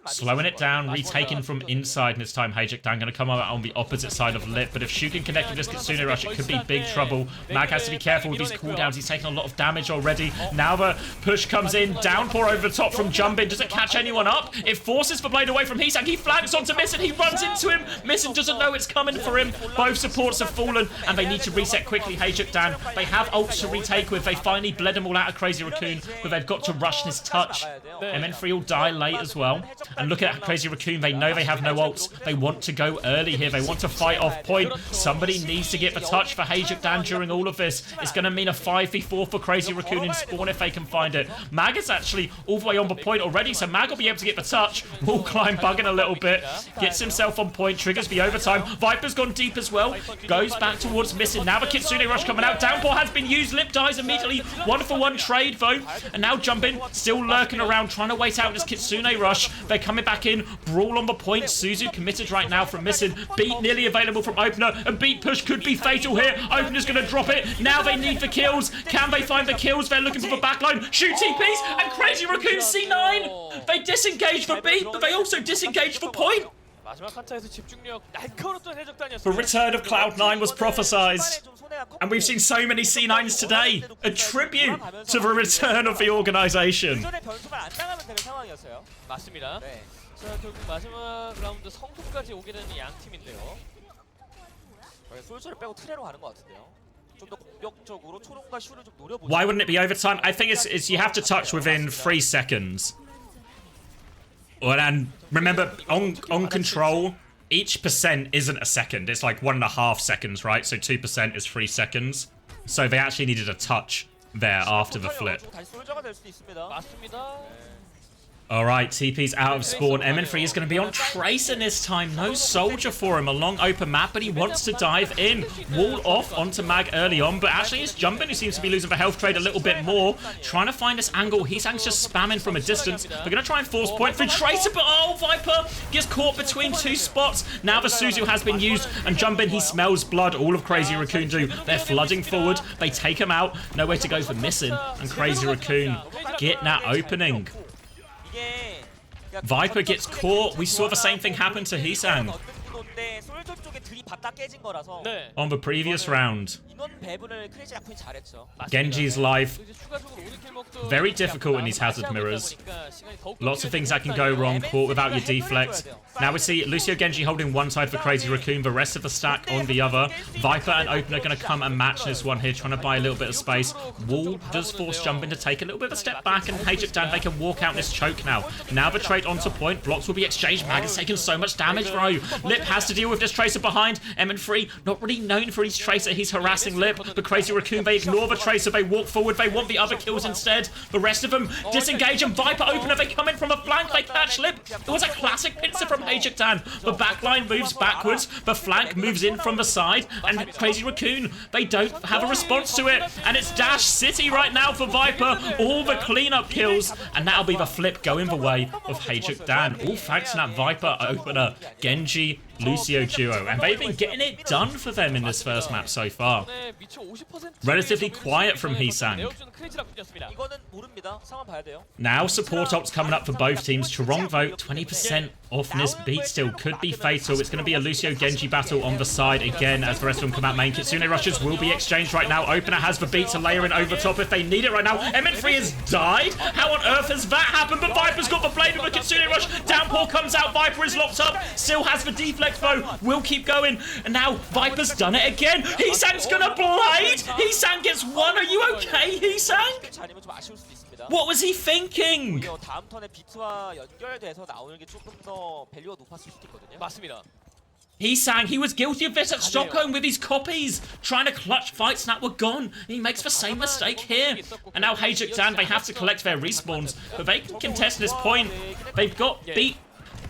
A: Slowing it down, retaking from inside, and this time HaeJeokDan going to come out on the opposite side of Lip, but if Shu can connect with this Kitsune Rush, it could be big trouble. Mag has to be careful with these cooldowns. He's taking a lot of damage already. Now the push comes in, downpour over the top from Jumpin. Does it catch anyone up? It forces the blade away from HaeJeokDan. He flanks onto Missin. He runs into him. Missin doesn't know it's coming for him. Both supports have fallen, and they need to reset quickly. HaeJeokDan, they have ults to retake with. They finally bled them all out of Crazy Raccoon, but they've got to rush this touch. MN3 will die late as well. And look at Crazy Raccoon. They know they have no ults. They want to go early here. They want to fight off point. Somebody needs to get the touch for HaeJeokDan during all of this. It's going to mean a 5v4 for Crazy Raccoon in spawn if they can find it. Mag is actually all the way on the point already, so Mag will be able to get the touch. Will climb bugging a little bit. Gets himself on point. Triggers the overtime. Viper's gone deep as well. Goes back towards Missin. Now the Kitsune Rush coming out. Downpour has been used. Lip dies immediately. 1-for-1 trade though. And now Jumpin, still lurking around, trying to wait out this Kitsune Rush. They're coming back in. Brawl on the point. Suzu committed right now from Missin. Beat nearly available from Opener. A beat push could be fatal here. Opener's going to drop it. Now they need the kills. Can they find the kills? They're looking for the backline. Shoot TPs and Crazy Raccoon C9. They disengage for beat, but they also disengage for point. The return of Cloud9 was prophesized, and we've seen so many C9s today. A tribute to the return of the organization.
B: 맞습니다. 자, 결국 마지막 라운드 성공까지 오게 되는 양 팀인데요.
C: 솔저를 빼고 트레로 가는 것 같은데요. 좀 더 공격적으로 초롱과 슈를 좀 노려보죠.
A: Why wouldn't it be overtime? I think it's you have to touch within 3 seconds. Well, and remember, on control, each percent isn't a second. It's like 1.5 seconds, right? So 2% is 3 seconds. So they actually needed a touch there after the flip. All right, TP's out of spawn. MN3 is going to be on Tracer this time. No soldier for him. A long open map, but he wants to dive in. Wall off onto Mag early on, but actually it's Jumpin who seems to be losing for health trade a little bit more. Trying to find this angle. HaeJeokDan's just spamming from a distance. They're going to try and force point through Tracer, but oh, Viper gets caught between two spots. Now the Suzu has been used, and Jumpin, he smells blood. All of Crazy Raccoon do. They're flooding forward. They take him out. Nowhere to go for missing, and Crazy Raccoon getting that opening. Viper gets caught. We saw the same thing happen to HaeJeokDan on the previous round. Genji's life very difficult in these hazard mirrors. Lots of things that can go wrong. Caught without your deflect. Now we see Lucio Genji holding one side for Crazy Raccoon, the rest of the stack on the other. Viper and Opener going to come and match this one here, trying to buy a little bit of space. Wall does force Jumpin to take a little bit of a step back, and HaeJeokDan, they can walk out this choke now. Now the trade onto point. Blocks will be exchanged. Mag has taken so much damage, bro. Lip has to deal with this Tracer behind. MN3, not really known for his Tracer. He's harassing Lip. But Crazy Raccoon, they ignore the Tracer. They walk forward. They want the other kills instead. The rest of them disengage, and Viper Opener, they come in from a flank. They catch Lip. It was a classic pincer from HaeJeokDan. The backline moves backwards. The flank moves in from the side. And Crazy Raccoon, they don't have a response to it. And it's Dash City right now for Viper. All the cleanup kills. And that'll be the flip going the way of HaeJeokDan. All thanks to that Viper Opener, Genji, Lucio duo, and they've been getting it done for them in this first map so far. Relatively quiet from HaeJeokDan. Now support ops coming up for both teams. Chorong vote 20% off this beat still could be fatal. It's going to be a Lucio Genji battle on the side again as the rest of them come out main. Kitsune rushes will be exchanged right now. Opener has the beat to layer in over top if they need it right now. MN3 has died. How on earth has that happened? But Viper's got the blade with a Kitsune rush. Downpour comes out. Viper is locked up. Still has the deflect though. Will keep going. And now Viper's done it again. HaeJeokDan's gonna blade. HaeJeokDan gets one. Are you okay, HaeJeokDan? What was he thinking? HaeJeokDan, he was guilty of this at Stockholm with his copies, trying to clutch fights that were gone. He makes the same mistake here. And now HaeJeokDan, they have to collect their respawns, but they can contest this point. They've got beat.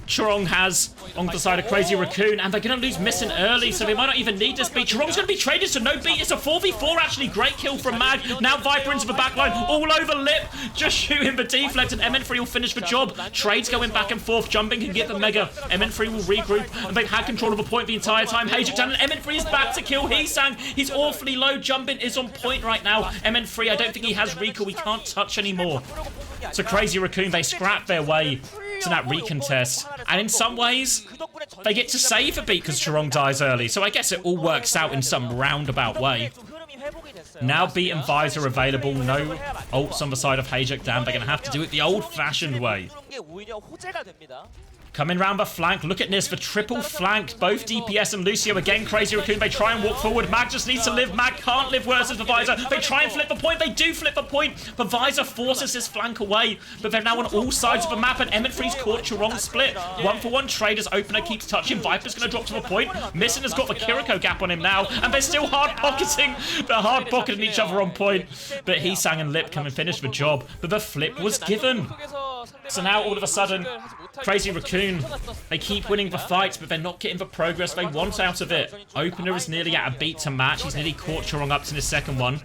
A: Chorong has on the side of Crazy Raccoon, and they're going to lose missing early, so they might not even need this beat. Chorong's going to be traded to no beat. It's a 4v4 actually. Great kill from Mag. Now Viper into the backline, all over Lip, just shooting the deflect, and MN3 will finish the job. Trades going back and forth. Jumping can get the mega. MN3 will regroup, and they've had control of the point the entire time. HaeJeokDan, and MN3 is back to kill HaeJeokDan. He's awfully low. Jumping is on point right now. MN3, I don't think he has recall. We can't touch anymore. So Crazy Raccoon, they scrap their way to that recontest, and in some ways they get to save a beat because Chorong dies early, so I guess it all works out in some roundabout way. Now beat and visor available, no ults on the side of HaeJeokDan. They're going to have to do it the old-fashioned way. Coming round the flank, look at this, the triple flank, both DPS and Lucio. Again, Crazy Raccoon, they try and walk forward. Mag just needs to live. Mag can't live worse as the visor. They try and flip the point. They do flip the point. The visor forces this flank away, but they're now on all sides of the map, and MN3's caught Chorong split. 1-for-1 trade as Opener keeps touching. Viper's going to drop to the point. Missing has got the Kiriko gap on him now, and they're still hard-pocketing. They're hard-pocketing each other on point, but HaeJeokDan and Lip come and finish the job, but the flip was given. So now all of a sudden, Crazy Raccoon, they keep winning the fights, but they're not getting the progress they want out of it. Opener is nearly at a beat to match. He's nearly caught Chorong up to his second one.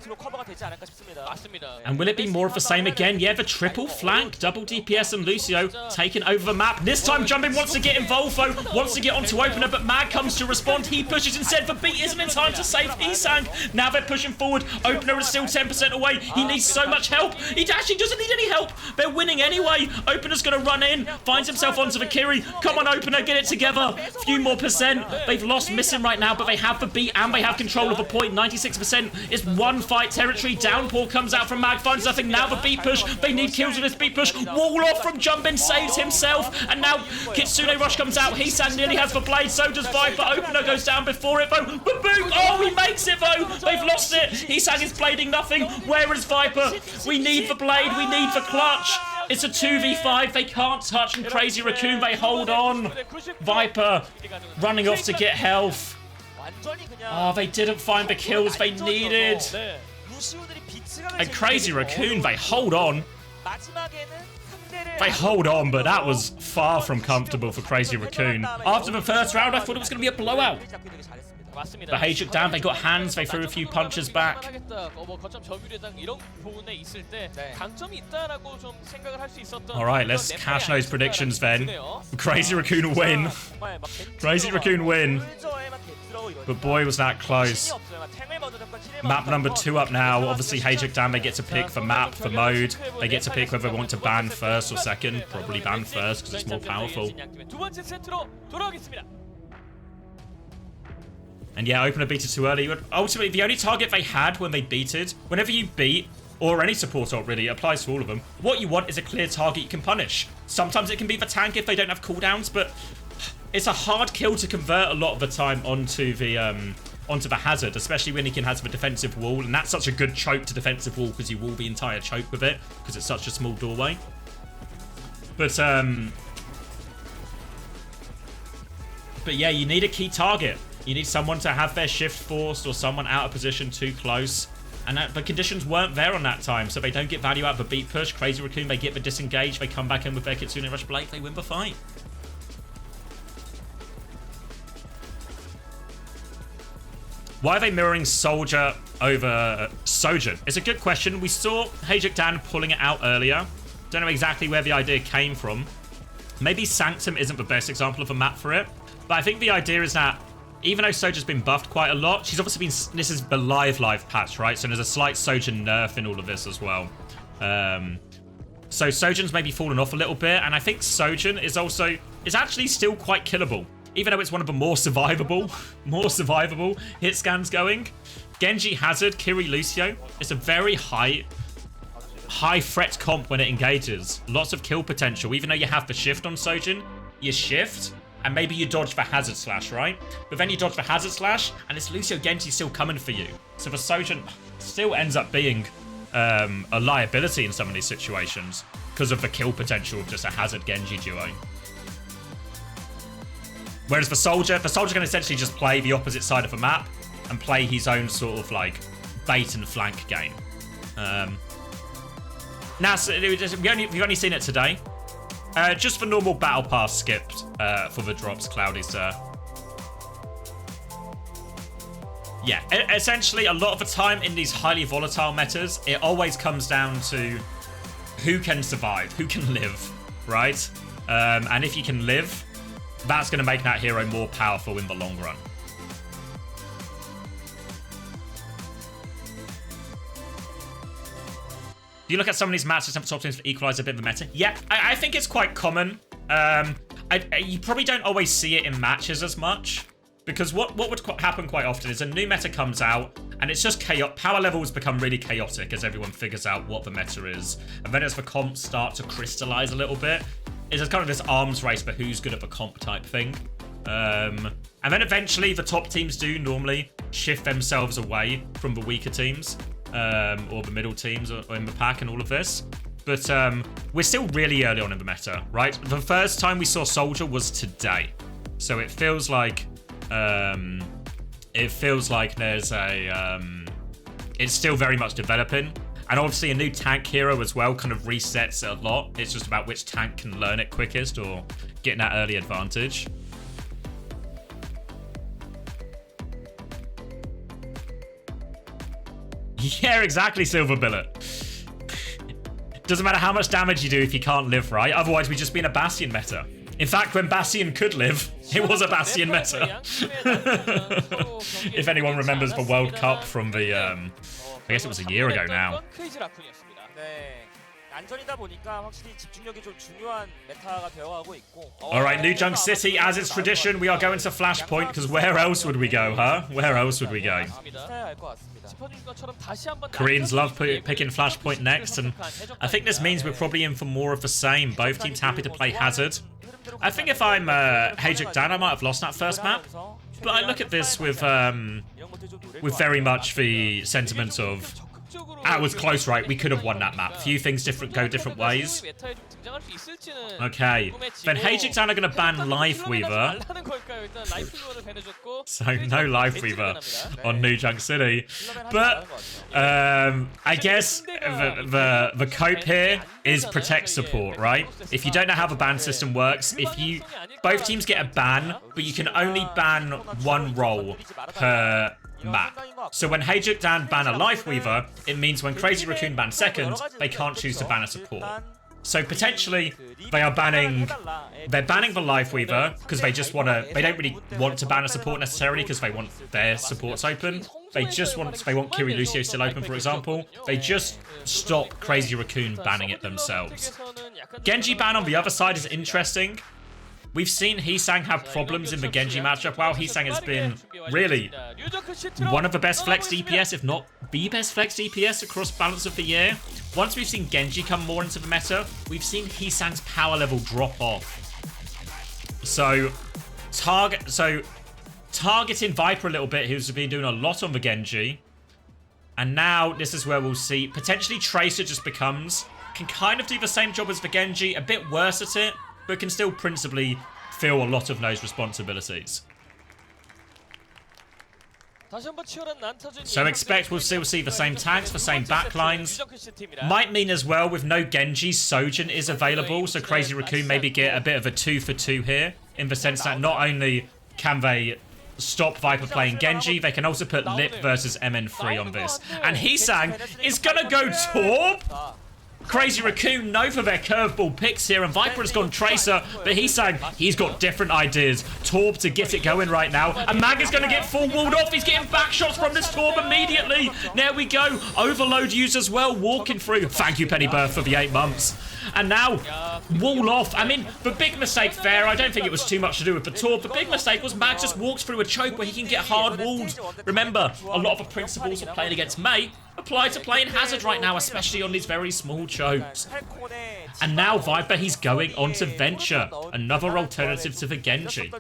A: And will it be more of the same again? Yeah, the triple flank. Double DPS and Lucio taking over the map. This time Jumpin wants to get involved though, wants to get onto Opener, but Mag comes to respond. He pushes instead. The beat isn't in time to save HaeJeokDan. Now they're pushing forward. Opener is still 10% away. He needs so much help. He actually doesn't need any help. They're winning anyway. Opener's going to run in, finds himself onto the Kiri. Come on, Opener, get it together. Few more percent. They've lost missing right now, but they have the beat and they have control of the point. 96% is one fight territory. Downpour comes out from Mag, finds nothing. Now the beat push. They need kills with this beat push. Wall off from Jumpin, saves himself. And now Kitsune Rush comes out. HaeJeokDan nearly has the blade. So does Viper. Opener goes down before it though. The boot. Oh, he makes it though. They've lost it. HaeJeokDan is blading nothing. Where is Viper? We need the blade. We need the clutch. It's a 2v5, they can't touch, and Crazy Raccoon, they hold on. Viper running off to get health. Oh, they didn't find the kills they needed. And Crazy Raccoon, they hold on. They hold on, but that was far from comfortable for Crazy Raccoon. After the first round, I thought it was going to be a blowout.
B: 맞습니다.
A: But HaeJeokDan, they got hands, they threw a few punches back. Alright, let's cash those predictions then. Crazy Raccoon win. Crazy Raccoon win. But boy, was that close. Map number 2 up now. Obviously, HaeJeokDan, they get to pick the map, the mode. They get to pick whether they want to ban first or second. Probably ban first because it's more powerful. And yeah, open a beta too early. Ultimately, the only target they had when they beated, whenever you beat, or any support ult really, it applies to all of them, what you want is a clear target you can punish. Sometimes it can be the tank if they don't have cooldowns, but it's a hard kill to convert a lot of the time onto the hazard, especially when he can have the defensive wall, and that's such a good choke to defensive wall because you wall the entire choke with it because it's such a small doorway. But yeah, you need a key target. You need someone to have their shift forced or someone out of position too close. And the conditions weren't there on that time, so they don't get value out of the beat push. Crazy Raccoon, they get the disengage, they come back in with their Kitsune Rush Blade, they win the fight. Why are they mirroring Soldier over Sojourn? It's a good question. We saw HaeJeokDan pulling it out earlier. Don't know exactly where the idea came from. Maybe Sanctum isn't the best example of a map for it, but I think the idea is that even though Sojourn's been buffed quite a lot, she's obviously been... This is the live patch, right? So there's a slight Sojourn nerf in all of this as well. So Sojourn's maybe fallen off a little bit, and I think Sojourn is actually still quite killable, even though it's one of the more survivable hit scans going. Genji, Hazard, Kiri, Lucio. It's a very high threat comp when it engages. Lots of kill potential, even though you have the shift on Sojourn. You shift, and maybe you dodge the Hazard Slash, right? But then you dodge the Hazard Slash, and it's Lucio Genji still coming for you. So the Sojourn still ends up being a liability in some of these situations because of the kill potential of just a Hazard Genji duo. Whereas the Soldier can essentially just play the opposite side of the map and play his own sort of like bait and flank game. Now, so we've only seen it today. Just for normal battle pass skipped for the drops, Cloudy Sir. Yeah, essentially a lot of the time in these highly volatile metas, it always comes down to who can survive, who can live, right? And if you can live, that's going to make that hero more powerful in the long run. You look at some of these matches, some top teams that equalize a bit of the meta. Yeah, I think it's quite common. You probably don't always see it in matches as much, because what would happen quite often is a new meta comes out and it's just chaotic. Power levels become really chaotic as everyone figures out what the meta is, and then as the comps start to crystallize a little bit, it's kind of this arms race for who's good at the comp type thing. And then eventually the top teams do normally shift themselves away from the weaker teams. Or the middle teams or in the pack and all of this. But we're still really early on in the meta, right? The first time we saw Soldier was today. So it feels like there's a it's still very much developing. And obviously a new tank hero as well kind of resets it a lot. It's just about which tank can learn it quickest or getting that early advantage. Yeah, exactly, Silver Billet. Doesn't matter how much damage you do if you can't live, right? Otherwise, we'd just be in a Bastion meta. In fact, when Bastion could live, it was a Bastion meta. If anyone remembers the World Cup from the, I guess it was a year ago now. Alright, New Junk City, as it's tradition, we are going to Flashpoint, because where else would we go, huh? Where else would we go? Koreans love picking Flashpoint next, and I think this means we're probably in for more of the same. Both teams happy to play Hazard. I think if I'm HaeJeokDan, I might have lost that first map, but I look at this with very much the sentiment of That was close, right? We could have won that map. Few things go different ways. Okay. Then HaeJeokDan are going to ban Lifeweaver. So no Lifeweaver on New Junk City. But I guess the cope here is protect support, right? If you don't know how the ban system works, both teams get a ban, but you can only ban one role per map. So when HaeJeokDan ban a Lifeweaver, it means when Crazy Raccoon ban second, they can't choose to ban a support. So potentially they're banning the Lifeweaver because they don't really want to ban a support necessarily because they want their supports open. They want Kiri Lucio still open, for example. They just stop Crazy Raccoon banning it themselves. Genji ban on the other side is interesting. We've seen HeeSang have problems in the Genji matchup. Wow, HeeSang has been really one of the best flex DPS, if not the best flex DPS across balance of the year. Once we've seen Genji come more into the meta, we've seen HeeSang's power level drop off. So targeting Viper a little bit, who's been doing a lot on the Genji. And now this is where we'll see potentially Tracer just can kind of do the same job as the Genji, a bit worse at it, but can still principally feel a lot of those responsibilities. So expect we'll still see the same tanks, the same backlines. Might mean as well, with no Genji, Sojin is available, so Crazy Raccoon maybe get a bit of a 2-for-2 here, in the sense that not only can they stop Viper playing Genji, they can also put Lip versus MN3 on this. And HeeSang is gonna go Torb? Crazy Raccoon know for their curveball picks here, and Viper has gone Tracer, but he's got different ideas. Torb to get it going right now, and Mag is going to get full walled off. He's getting back shots from this Torb immediately. There we go. Overload used as well, walking through. Thank you, Pennyberth, for the 8 months. And now, wall off. I mean, the big mistake there, I don't think it was too much to do with the Torb. The big mistake was Mag just walks through a choke where he can get hard walled. Remember, a lot of the principles of playing against Mei apply to playing Hazard right now, especially on these very small chokes. And now Viper, he's going on to Venture, another alternative to the Genji.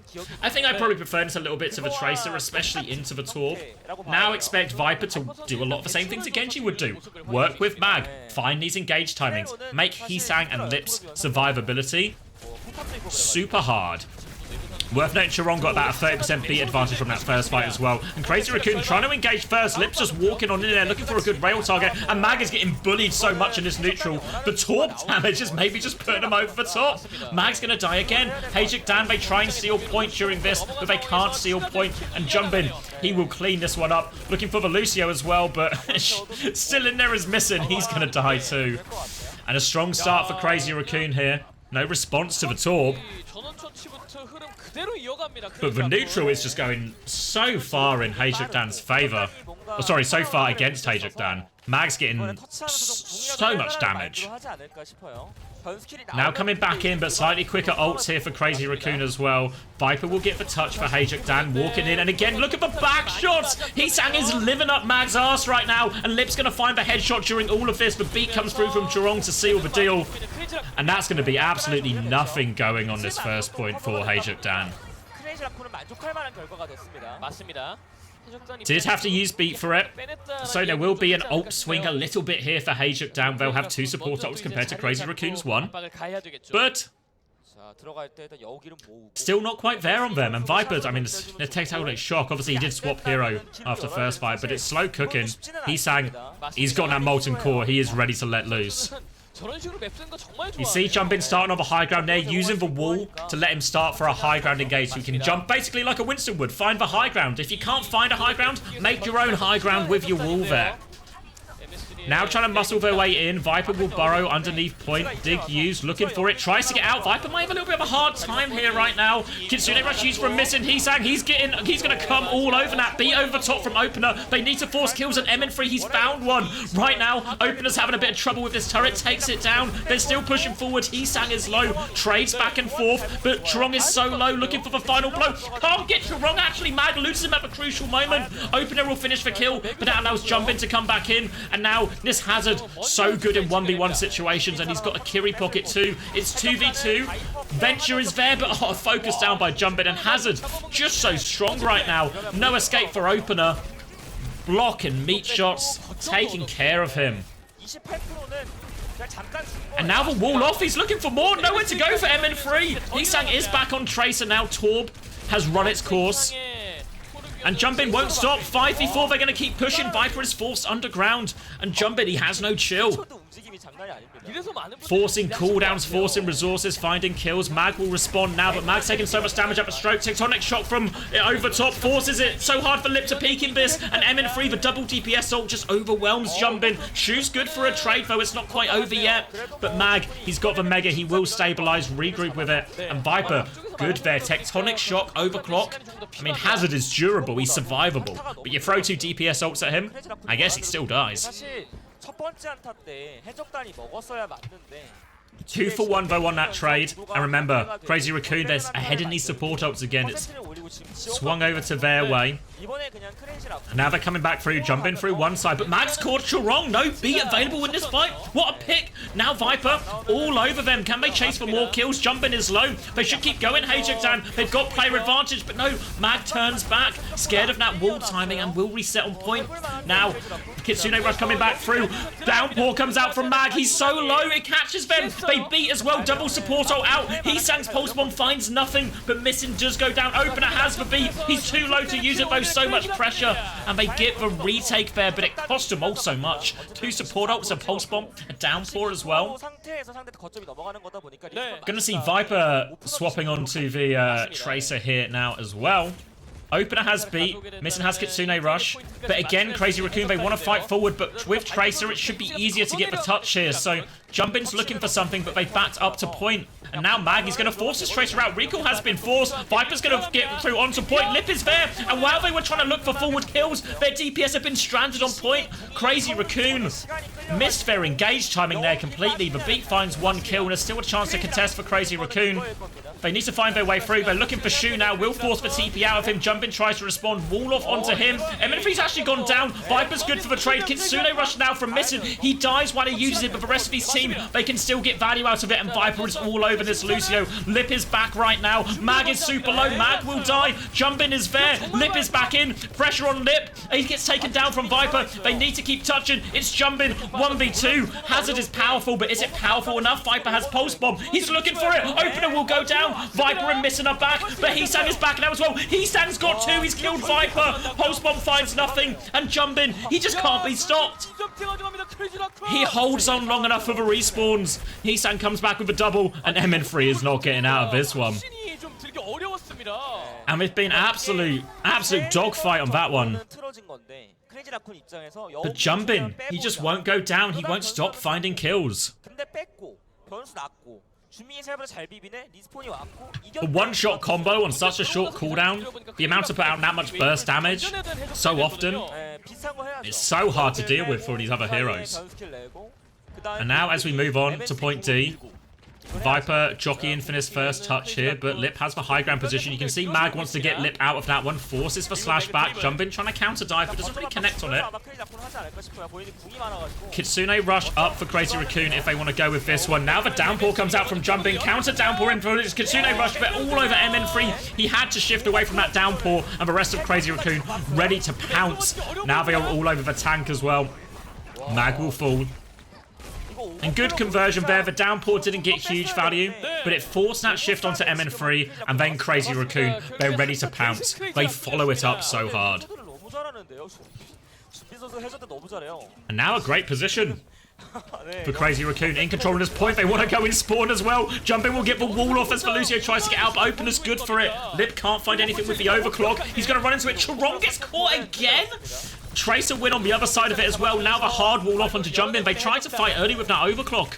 A: I think I probably prefer this a little bit to the Tracer, especially into the Torb. Now expect Viper to do a lot of the same things that Genji would do. Work with Mag, find these engage timings, make HeeSang and Lip's survivability super hard. Worth noting, Chiron got about a 30% beat advantage from that first fight as well. And Crazy Raccoon trying to engage first. Lips just walking on in there, looking for a good rail target. And Mag is getting bullied so much in this neutral. The Torb damage is maybe just putting him over the top. Mag's going to die again. HaeJeokDan, they try and steal point during this, but they can't steal point. And Jumbin, he will clean this one up. Looking for the Lucio as well, but still in there is missing. He's going to die too. And a strong start for Crazy Raccoon here. No response to the Torb. But the neutral is just going so far in HaeJeokDan's favour. Oh, sorry, so far against HaeJeokDan. Mag's getting so much damage. Now coming back in, but slightly quicker ults here for Crazy Raccoon as well. Viper will get the touch for HaeJeokDan, walking in. And again, look at the back shots. HeeSang is living up Mag's ass right now. And Lip's going to find the headshot during all of this. The beat comes through from Chorong to seal the deal. And that's going to be absolutely nothing going on this first point for HaeJeokDan. Did have to use beat for it, so there will be an ult swing a little bit here for HaeJeokDan. They'll have 2 support ults compared to Crazy Raccoon's 1, but still not quite there on them. And Viper, I mean, the tactical shock. Obviously, he did swap hero after first fight, but it's slow cooking. HeeSang, he's got that molten core. He is ready to let loose. You see Jumbin starting on the high ground there, using the wall to let him start for a high ground engage. So he can jump basically like a Winston would. Find the high ground. If you can't find a high ground, make your own high ground with your wall there. Now trying to muscle their way in. Viper will burrow underneath point. Dig used, looking for it. Tries to get out. Viper might have a little bit of a hard time here right now. Kitsune rush used from missing. HeeSang, he's going to come all over that. Beat over the top from Opener. They need to force kills on MN3. He's found one. Right now, Opener's having a bit of trouble with this turret. Takes it down. They're still pushing forward. HeeSang is low. Trades back and forth. But Chorong is so low, looking for the final blow. Can't get Chorong. Actually, Mag loses him at the crucial moment. Opener will finish the kill, but that allows Jumbin to come back in. And now this Hazard, so good in 1v1 situations, and he's got a Kiri pocket too. It's 2v2. Venture is there, but focused down by Jumbin, and Hazard just so strong right now. No escape for Opener. block and meat shots, taking care of him.
C: 28%는 그냥 잠깐 준 거예요.
A: And now the wall off, he's looking for more. Nowhere to go for MN3. HaeJeokDan is back on Tracer now. Torb has run its course. And Jumpin won't stop. 5v4, they're going to keep pushing. Viper is forced underground. And Jumpin, he has no chill.
C: 움직임이 장난이 아닙니다.
A: Forcing cooldowns, forcing resources, finding kills. Mag will respond now, but Mag's taking so much damage up a stroke. Tectonic shot from over top, forces it. So hard for Lip to peek in this. And MN3, the double DPS ult just overwhelms Jumpin. Shoe's good for a trade, though it's not quite over yet. But Mag, he's got the Mega. He will stabilize, regroup with it. And Viper, good there. Tectonic shock, overclock. I mean, Hazard is durable. He's survivable. But you throw 2 DPS ults at him, I guess he still dies.
C: 사실 첫 번째 한타 때 해적단이 먹었어야 맞는데
A: 2 for 1 though on that trade. And remember, Crazy Raccoon, there's ahead in these support ults again. It's swung over to their way.
C: 이번에 그냥 크레이지라고
A: And now they're coming back through, jumping through one side. But Mag's caught wrong. No beat available in this fight. What a pick. Now Viper all over them. Can they chase for more kills? Jumping is low. They should keep going. HaeJeokDan, they've got player advantage. But no, Mag turns back. Scared of that wall timing and will reset on point. Now, Kitsune Rush coming back through. Downpour comes out from Mag. He's so low, it catches them. They beat as well. Double support ult out. HaeJeokDan's pulse bomb finds nothing. But missing does go down. Opener has the beat. He's too low to use it though. So much pressure, and they get the retake there, but it cost them also much. 2 support ults, a pulse bomb, a downpour as well.
C: 상태에서 상대 거점이 넘어가는 거다 보니까
A: Gonna see Viper swapping onto the Tracer here now as well. Opener has beat, Missing has Kitsune Rush, but again, Crazy Raccoon, they want to fight forward, but with Tracer, it should be easier to get the touch here, so Jumpin's looking for something, but they backed up to point. And now Mag, he's going to force his Tracer out. Recall has been forced. Viper's going to get through onto point. Lip is there. And while they were trying to look for forward kills, their DPS have been stranded on point. Crazy Raccoon missed their engage timing there completely. The beat finds 1 kill, and there's still a chance to contest for Crazy Raccoon. They need to find their way through. They're looking for Shoe now. Will force the TP out of him. Jumpin tries to respond. Wall off onto him. MN3's actually gone down. Viper's good for the trade. Kitsune Rush now from Missing. He dies while he uses it, but the rest of his team, they can still get value out of it, and Viper is all over this Lucio. Lip is back right now. Mag is super low. Mag will die. Jumpin is there. Lip is back in. Pressure on Lip. He gets taken down from Viper. They need to keep touching. It's Jumpin. 1v2. Hazard is powerful, but is it powerful enough? Viper has Pulse Bomb. He's looking for it. Opener will go down. Viper and Missing are back, but HaeJeokDan is back now as well. HaeJeokDan's got 2. He's killed Viper. Pulse Bomb finds nothing. And Jumpin, he just can't be stopped. He holds on long enough for the respawns. HaeJeokDan comes back with a double, and MN3 is not getting out of this one. And it's been absolute dogfight on that one. But Jumpin, he just won't go down. He won't stop finding kills. A one-shot combo on such a short cooldown, the amount to put out that much burst damage so often, it's so hard to deal with for these other heroes. And now as we move on to point D, Viper jockeying for his first touch here, but Lip has the high ground position. You can see Mag wants to get Lip out of that one, forces the slash back. Jumpin trying to counter dive, but doesn't really connect on it. Kitsune Rush up for Crazy Raccoon if they want to go with this one. Now the downpour comes out from Jumpin, counter downpour in for Kitsune Rush, but all over MN3. He had to shift away from that downpour, and the rest of Crazy Raccoon ready to pounce. Now they are all over the tank as well. Mag will fall. And good conversion there. The downpour didn't get huge value, but it forced that shift onto MN3, and then Crazy Raccoon, they're ready to pounce. They follow it up so hard. And now a great position for Crazy Raccoon. In control of this point, they want to go in spawn as well. Jumpin will get the wall off as Lucio tries to get out, but Opener's good for it. Lip can't find anything with the overclock. He's going to run into it. Charon gets caught again. Tracer win on the other side of it as well. Now the hard wall off onto Jumpin. They tried to fight early with that overclock,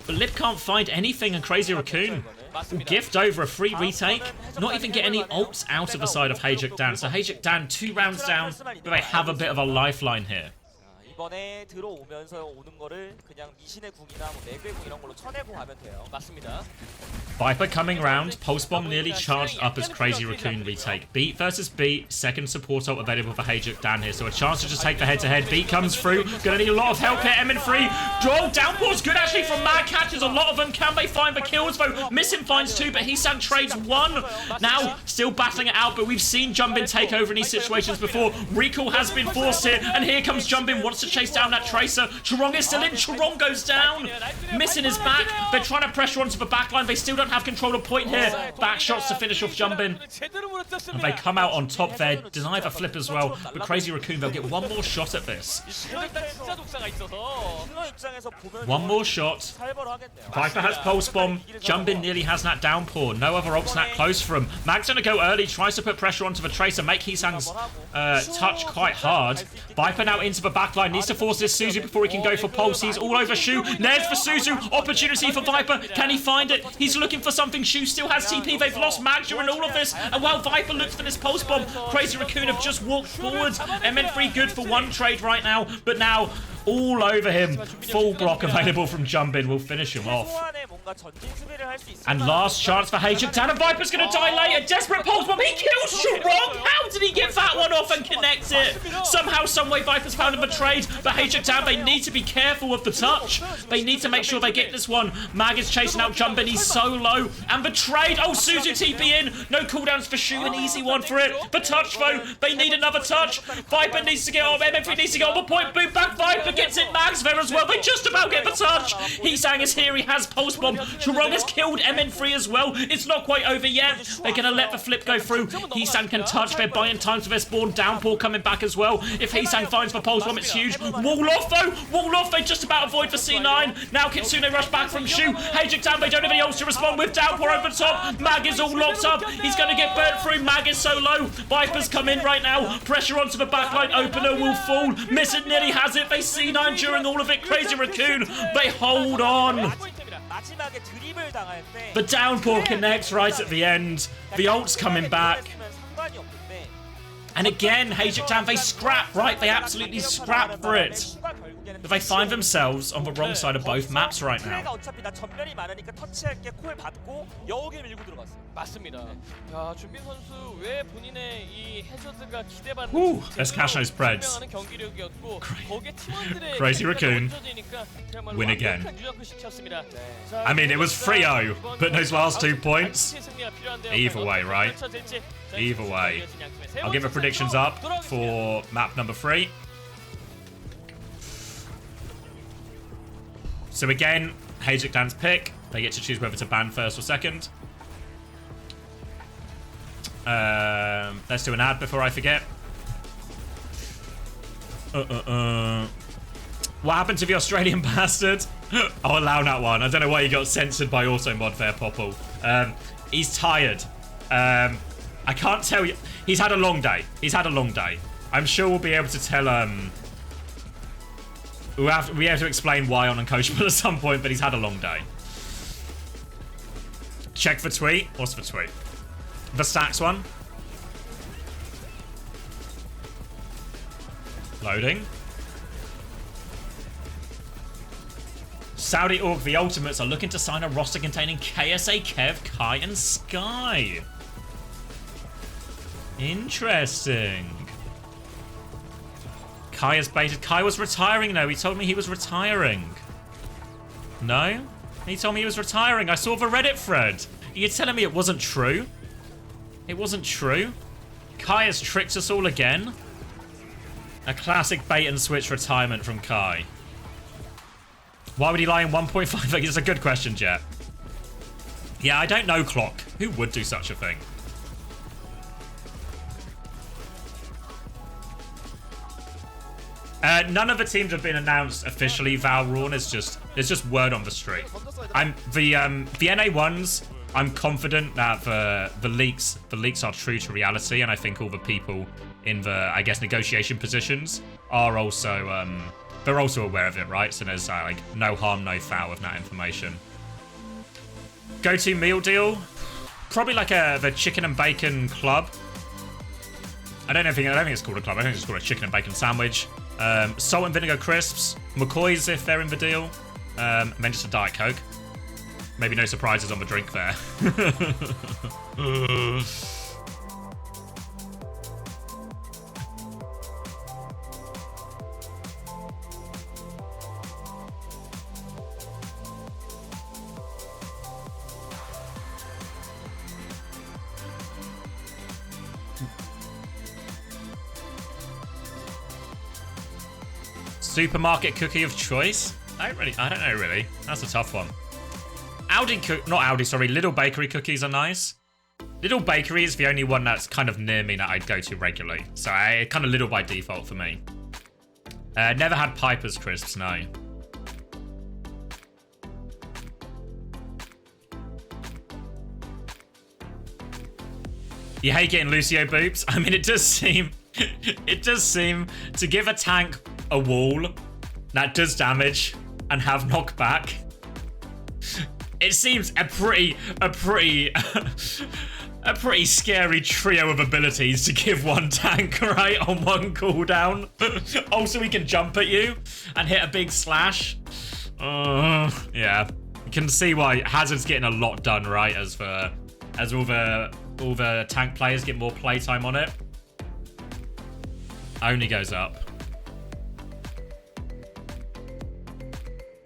A: but Lip can't find anything, and Crazy Raccoon will gift over a free retake. Not even get any ults out of the side of HaeJeokDan. So HaeJeokDan 2 rounds down, but they have a bit of a lifeline here.
C: 이번에 들어오면서 오는 거를 그냥 미신의 궁이나 뭐 맥의 궁 이런 걸로 쳐내고 가면 돼요.
B: 맞습니다.
A: Viper coming round. Pulse Bomb nearly charged up as Crazy Raccoon retake. Beat versus Beat. Second support ult available for HaeJeokDan here. So a chance to just take the head-to-head. Beat comes through. Gonna need a lot of help here. MN3. Draw. Downpour's good actually from Mad. Catches a lot of them. Can they find the kills though? Missing finds 2, but HaeJeokDan trades 1. Now, still battling it out, but we've seen Jumbin take over in these situations before. Recall has been forced here, and here comes Jumbin. Wants to chase down that Tracer. Chorong is still in. Chorong goes down. Missing his back. They're trying to pressure onto the backline. They still don't have control of point here. Back shots to finish off Jumbin. And they come out on top there. Deny the flip as well. But Crazy Raccoon, they'll get one more shot at this. One more shot. Viper has Pulse Bomb. Jumbin nearly has that downpour. No other ults that close for him. Mag's going to go early. Tries to put pressure onto the Tracer. Make HaeJeokDan's touch quite hard. Viper now into the backline. Needs to force this Suzu before he can go for Pulse. He's all over Shu. Nares for Suzu. Opportunity for Viper. Can he find it? He's looking for something. Shu still has TP. They've lost Mag during all of this. And while Viper looks for this Pulse Bomb, Crazy Raccoon have just walked forward. MN3 good for one trade right now. But now, all over him. Full block available from Jumbin. Will finish him off. And last chance for HaeJeokDan. And Viper's going to die later. Desperate Pulse Bomb. He kills Chorong. How did he get that one off and connect it? Somehow, someway, Viper's found him a trade. But HaeJeokDan, they need to be careful of the touch. They need to make sure they get this one. Mag is chasing out Jumbin. He's so low. And the trade. Oh, Suzu TP in. No cooldowns for Shu. An easy one for it. The touch, though. They need another touch. Viper needs to get off. MN3 needs to get on the point. Boom, back Viper gets it. Mag's there as well. They just about get the touch. HaeJeokDan is here. He has Pulse Bomb. Chorong has killed MN3 as well. It's not quite over yet. They're going to let the flip go through. HaeJeokDan can touch. They're buying time for their spawn. Downpour coming back as well. If HaeJeokDan finds the Pulse Bomb, it's huge. Wall off, though. Wall off. They just about avoid the C9. Now Kitsune rush back from Shu. HaeJeokDan, they don't have any ults to respond with. Downpour over top. Mag is all locked up. He's going to get burnt through. Mag is so low. Viper's come in right now. Pressure onto the backline. Opener will fall. Missing nearly has it. They C9 during all of it. Crazy Raccoon. They hold on. The downpour connects right at the end. The ult's coming back. And again, HaeJeokDan, they scrap, right? They absolutely scrap for it. But they find themselves on the wrong side of both maps right now. Woo, let's cash those spreads. Crazy Raccoon win again. I mean, it was 3-0, but those last 2 points, either way, right? Either way. I'll give the predictions up for map number 3. So again, HaeJeokDan's pick. They get to choose whether to ban first or second. Let's do an ad before I forget. What happened to the Australian bastard? I'll allow that one. I don't know why he got censored by Automod there, Popple. He's tired. I can't tell you. He's had a long day. He's had a long day. I'm sure we'll be able to tell... we have to explain why on Uncoachable at some point, but he's had a long day. Check for tweet. What's the tweet? The stacks one. Loading. Saudi Org, the Ultimates, are looking to sign a roster containing KSA, Kev, Kai, and Sky. Interesting. Kai has baited. Kai was retiring, though. He told me he was retiring. No? He told me he was retiring. I saw the Reddit thread. You're telling me it wasn't true? It wasn't true? Kai has tricked us all again? A classic bait and switch retirement from Kai. Why would he lie in 1.5? It's a good question, Jet. Yeah, I don't know, Clock. Who would do such a thing? None of the teams have been announced officially. Valrawn is just word on the street. The NA ones. I'm confident that the leaks are true to reality, and I think all the people in the, I guess, negotiation positions are also they're also aware of it, right? So there's like no harm, no foul with that information. Go-to meal deal, probably like the chicken and bacon club. I don't think it's called a club. I think it's called a chicken and bacon sandwich. Salt and vinegar crisps, McCoy's if they're in the deal, and then just a Diet Coke. Maybe no surprises on the drink there. Supermarket cookie of choice? I don't know really. That's a tough one. Little Bakery cookies are nice. Little Bakery is the only one that's kind of near me that I'd go to regularly. So kind of Little by default for me. Never had Piper's Crisps, no. You hate getting Lucio boobs? I mean, it does seem to give a tank a wall that does damage and have knockback. It seems a pretty scary trio of abilities to give one tank, right, on one cooldown. Also, he can jump at you and hit a big slash. Yeah, you can see why Hazard's getting a lot done, right? As all the tank players get more playtime on it. Only goes up.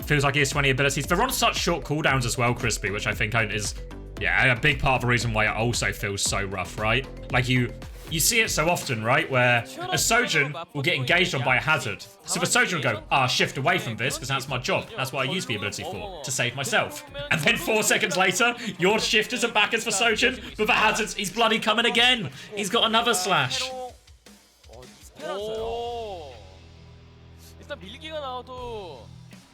A: Feels like he has 20 abilities. They're on such short cooldowns as well, Crispy, which I think is, yeah, a big part of the reason why it also feels so rough, right? Like you see it so often, right? Where a Sojourn will get engaged on by a Hazard. So the Sojourn will go, shift away from this because that's my job. That's what I use the ability for, to save myself. And then 4 seconds later, your shifters are back as for Sojourn, but the Hazard's, he's bloody coming again. He's got another slash.
B: 일단 밀기가 나와도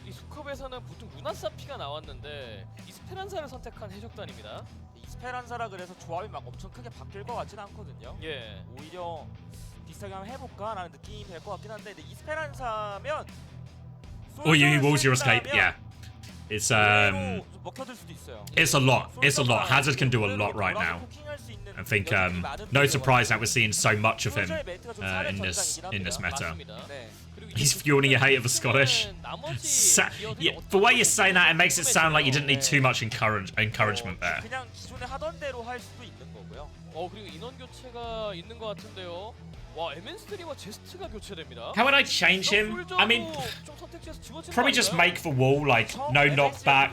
B: 이 수컵에서는 보통 루나사피가 나왔는데 이스페란사를 선택한 해적단입니다.
C: 이스페란사라 그래서 조합이 막 엄청 크게 바뀔 것 같지는 않거든요.
B: 예.
C: 오히려 비슷하게 한번 해볼까라는 느낌이 될 것 같긴 한데 이스페란사면
A: Or you walls your escape, yeah. It's
C: 먹혀들 수도 있어요.
A: It's a lot. It's a lot. Hazard can do a lot right now. I think no surprise that we're seeing so much of him in this meta. He's fueling your hate of the Scottish. Yeah, the way you're saying that, it makes it sound like you didn't need too much encouragement there.
C: 그냥 기존에 하던 대로 할 수도 있는 거고요.
B: 그리고 인원 교체가 있는 것 같은데요. 와, 에멘스트리와 제스트가 교체됩니다.
A: How would I change him? I mean, probably just make the wall like no knockback,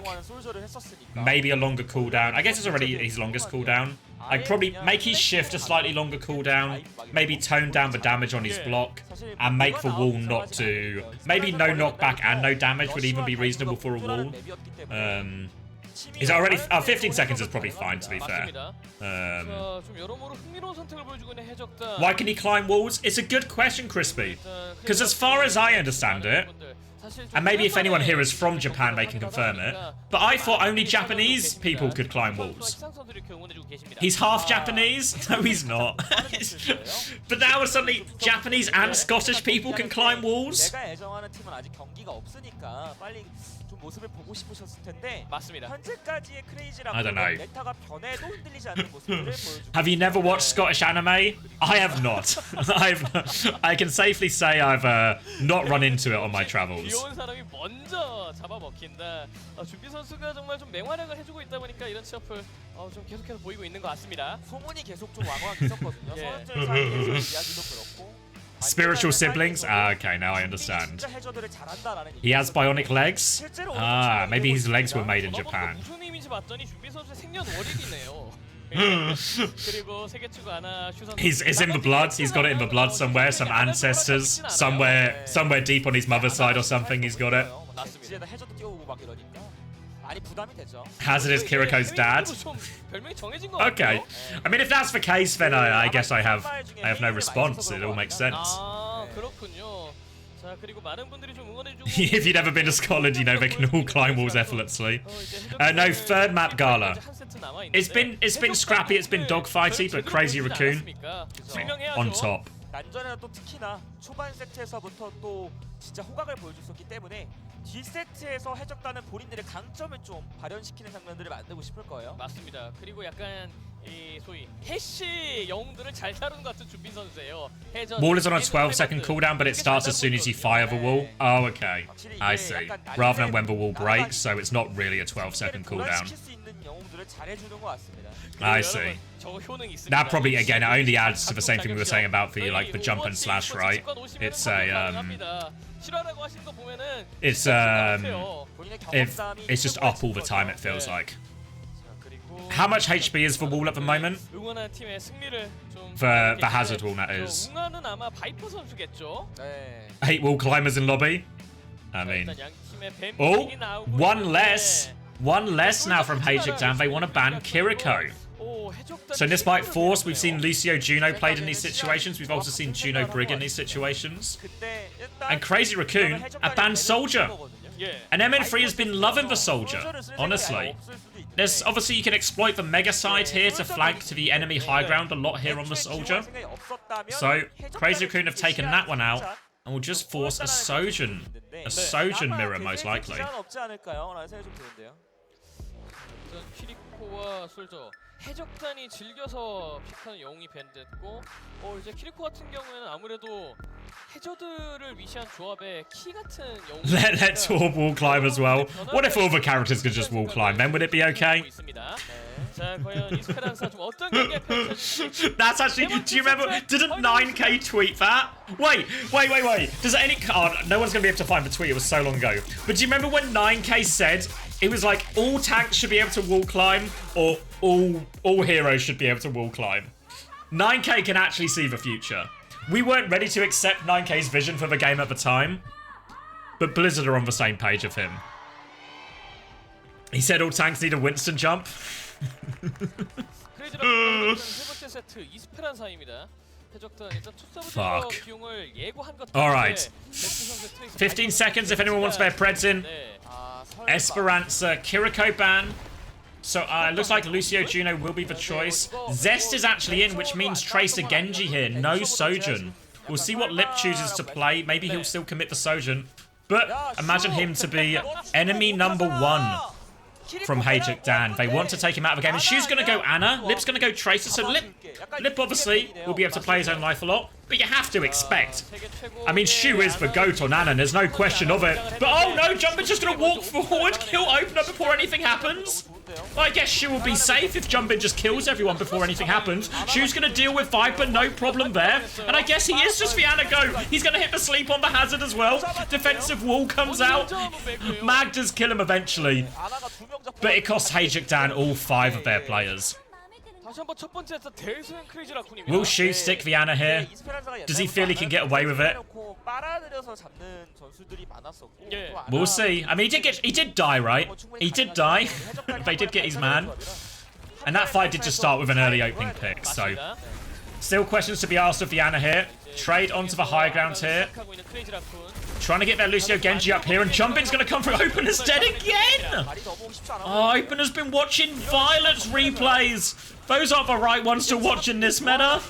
A: maybe a longer cooldown. I guess it's already his longest cooldown. I'd probably make his shift a slightly longer cooldown, maybe tone down the damage on his block, and make the wall not do... Maybe no knockback and no damage would even be reasonable for a wall. Is it already... 15 seconds is probably fine, to be fair. Why can he climb walls? It's a good question, Crispy. Because as far as I understand it, and maybe if anyone here is from Japan, they can confirm it, but I thought only Japanese people could climb walls. He's half Japanese? No, he's not. But now suddenly Japanese and Scottish people can climb walls?
C: 모습을 보고 싶으셨을 텐데
B: 맞습니다.
C: 현재까지의 크레이지랑
A: I don't know.
C: 메타가 변해도 흔들리지 않는 모습을 보여주고
A: Have you never watched Scottish anime? I have not. I can safely say I've not run into it on my travels.
B: 귀여운 사람이 먼저 잡아먹힌다. 준비 선수가 정말 좀 맹활약을 해주고 있다 보니까 이런 취업을 좀 계속해서 보이고 있는 것 같습니다.
C: 소문이 계속 좀 왕왕 있었거든요. 선수들 사이에서 이야기도 그렇고.
A: Spiritual siblings? Okay, now I understand. He has bionic legs? Maybe his legs were made in Japan. He's in the blood. He's got it in the blood somewhere. Some ancestors. Somewhere deep on his mother's side or something, he's got it. Hazard is Kiriko's dad? Okay. I mean, if that's the case, then I guess I have no response. It all makes sense. If you've never been to Scotland, you know they can all climb walls effortlessly. No, third map Gala. It's been scrappy, it's been dogfighty, but Crazy Raccoon on top.
C: 난전에는 또 특히나 초반 세트에서부터 또 진짜 호각을 보여줬었기 때문에 뒷세트에서 해적단은 본인들의 강점을 좀 발현시키는 장면들을 만들고 싶을 거예요.
B: 맞습니다. 그리고 약간 이 소위 해시 영웅들을 잘 다루는 것 같은 준비 선수예요.
A: Wall is on a 12-second cooldown, but it starts as soon as you fire the wall. Oh, okay. I see. Rather than when the wall breaks, so it's not really a 12-second cooldown.
C: 시킬 수 있는 영웅들을 잘해주는 것 같습니다.
A: I see. That probably, again, it only adds to the same thing we were saying about the, like, the jump and slash, right? It's it's just up all the time, it feels like. How much HP is the wall at the moment? The hazard wall, that is. 8 wall climbers in lobby. I mean, oh, one less. One less now from HaeJeokDan. They want to ban Kiriko. So despite Force, we've seen Lucio Juno played in these situations. We've also seen Juno Brig in these situations. And Crazy Raccoon, a banned Soldier. And MN3 has been loving the Soldier, honestly. There's obviously, you can exploit the Mega side here to flank to the enemy high ground a lot here on the Soldier. So Crazy Raccoon have taken that one out and will just force a Sojourn mirror most likely.
B: 해적단이 즐겨서 픽하는 영웅이 밴드고 이제 키리코 같은 경우에는 아무래도 해저드를 위시한 조합의 키 같은 영웅
A: Let's all wall climb as well. What if all the characters could just wall climb? Then would it be okay?
B: 자, 과연 이스페란사 좀 어떤 경기가 펼쳐질지.
A: That's actually, do you remember, didn't 9K tweet that? Wait. Does any, no one's going to be able to find the tweet, it was so long ago. But do you remember when 9K said, it was like, all tanks should be able to wall climb, or all heroes should be able to wall climb? 9K can actually see the future. We weren't ready to accept 9K's vision for the game at the time, but Blizzard are on the same page of him. He said all tanks need a Winston jump. Fuck. Alright. 15 seconds if anyone wants their Preds in. Esperanza, Kiriko ban. So it looks like Lucio Juno will be the choice. Zest is actually in, which means Tracer Genji here. No Sojourn. We'll see what Lip chooses to play. Maybe he'll still commit the Sojourn. But imagine him to be enemy number 1 from HaeJeokDan. They want to take him out of the game. And Shu's going to go Ana. Lip's going to go Tracer. So Lip obviously will be able to play his own life a lot. But you have to expect. I mean, Shu is the GOAT on Ana. There's no question of it. But oh no, Jumpin's just going to walk forward, kill Opener before anything happens. Well, I guess Shu will be safe if Jumpin just kills everyone before anything happens. Shu's going to deal with Viper, no problem there. And I guess he is just the Ana go. He's going to hit the sleep on the hazard as well. Defensive wall comes out. Mag does kill him eventually. But it costs HaeJeokDan all 5 of their players. Will Shu stick the Ana here? Does he feel he can get away with it? We'll see. I mean, he did die, right? He did die. They did get his man. And that fight did just start with an early opening pick, so... Still questions to be asked of the Ana here. Trade onto the high ground here. Trying to get their Lucio Genji up here, and Jumpin's going to come for Opener's dead again! Oh, Opener's been watching Violet's replays! Those aren't the right ones to watch in this meta!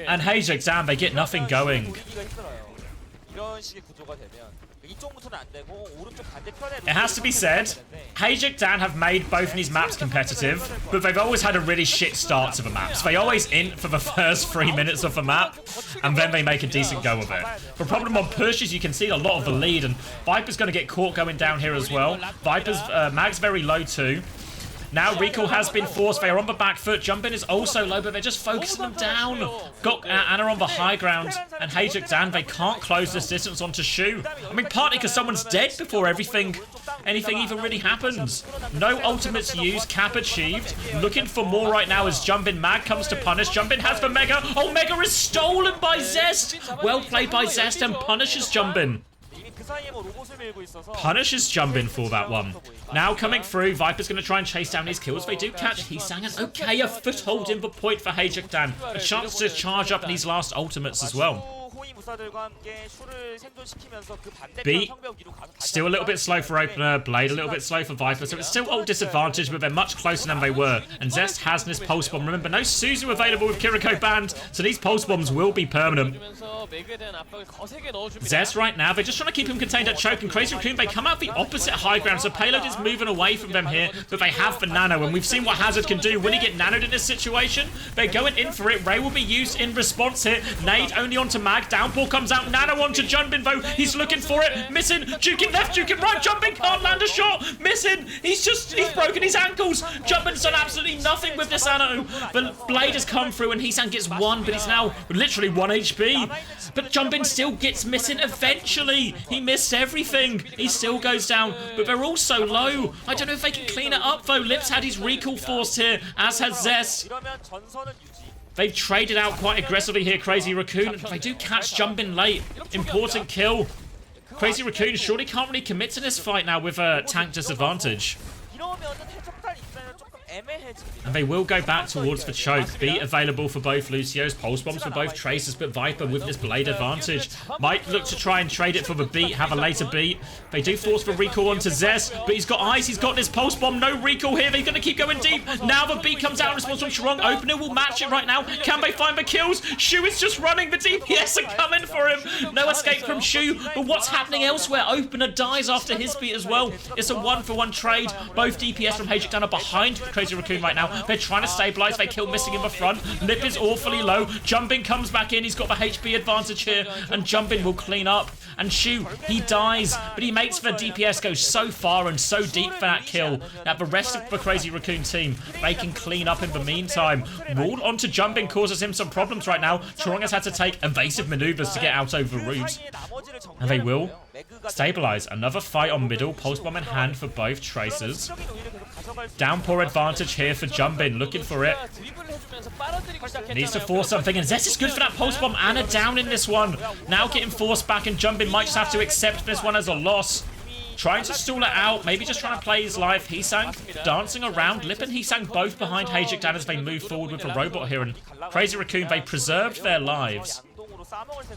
A: And HaeJeokDan, they get nothing going. It has to be said, HaeJeokDan have made both of these maps competitive, but they've always had a really shit start to the maps. They always int for the first 3 minutes of the map, and then they make a decent go of it. The problem on push is you can see a lot of the lead, and Viper's going to get caught going down here as well. Viper's Mag's very low too. Now recall has been forced. They are on the back foot. Jumpin is also low, but they're just focusing them down. Got Ana on the high ground, and HaeJeokDan, they can't close this distance onto Shu. I mean, partly because someone's dead before anything even really happens. No ultimates used, cap achieved. Looking for more right now as Jumpin. Mag comes to punish. Jumpin has the Mega. Oh, Mega is stolen by Zest. Well played by Zest and punishes Jumpin. Punishes Jumpin for that one. Now coming through, Viper's going to try and chase down his kills. They do catch Heesang, and okay, a foothold in the point for HaeJeokDan. A chance to charge up in these last ultimates as well.
C: 에코이 무사들과 함께 슈를 생존시키면서 그 반대편
A: B
C: 성벽 위로 가서 다시
A: still a little bit slow for Opener, Blade a little bit slow for Viper, so it's still all disadvantage, but they're much closer than they were. And Zest has this pulse bomb. Remember, no Suzu available with Kiriko banned, so these pulse bombs will be permanent. Zest right now, they're just trying to keep him contained at choke, and Crazy Raccoon, they come out the opposite high ground, so Payload is moving away from them here, but they have the nano, and we've seen what Hazard can do when he get nanoed in this situation. They're going in for it. Ray will be used in response here. Nade only onto Mag. Downpour comes out. Nano onto Junbin though. He's looking for it. Missing. Juking left, juking right. Junbin can't land a shot. Missing. He's broken his ankles. Junbin's done absolutely nothing with this nano. But Blade has come through and Heesang gets one, but he's now literally 1 HP. But Junbin still gets missing eventually. He missed everything. He still goes down, but they're all so low. I don't know if they can clean it up though. Lips had his recall forced here, as has Zest. They've traded out quite aggressively here, Crazy Raccoon. They do catch Junbin late. Important kill. Crazy Raccoon surely can't really commit to this fight now with a tank disadvantage. And they will go back towards the choke. Beat available for both Lucio's, pulse bombs for both Tracers, but Viper with this Blade advantage might look to try and trade it for the beat, have a later beat. They do force the recall onto Zest, but he's got eyes, he's got this pulse bomb, no recall here. They're going to keep going deep. Now the beat comes out in response from Sharong. Opener will match it right now. Can they find the kills? Shu is just running. The DPS are coming for him. No escape from Shu, but what's happening elsewhere? Opener dies after his beat as well. It's a 1-for-1 trade. Both DPS from HaeJeokDan are behind Crazy Raccoon right now. They're trying to stabilize. They kill Missing in the front. Lip is awfully low. Jumpin comes back in. He's got the HP advantage here, and Jumpin will clean up. And Shu, he dies, but he makes the DPS go so far and so deep for that kill that the rest of the Crazy Raccoon team, they can clean up in the meantime. Walled onto Jumpin causes him some problems right now. Chorong has had to take evasive maneuvers to get out over the roofs. And they will stabilize. Another fight on middle. Pulse bomb in hand for both Tracers. Downpour advantage here for Jumpin, looking for it. Needs to force something, and Zest is good for that pulse bomb. Anna down in this one. Now getting forced back, and Jumpin might just have to accept this one as a loss. Trying to stall it out, maybe just trying to play his life. Heesang dancing around. Lip and Heesang both behind HaeJeokDan as they move forward with the robot here. And Crazy Raccoon, they preserved their lives,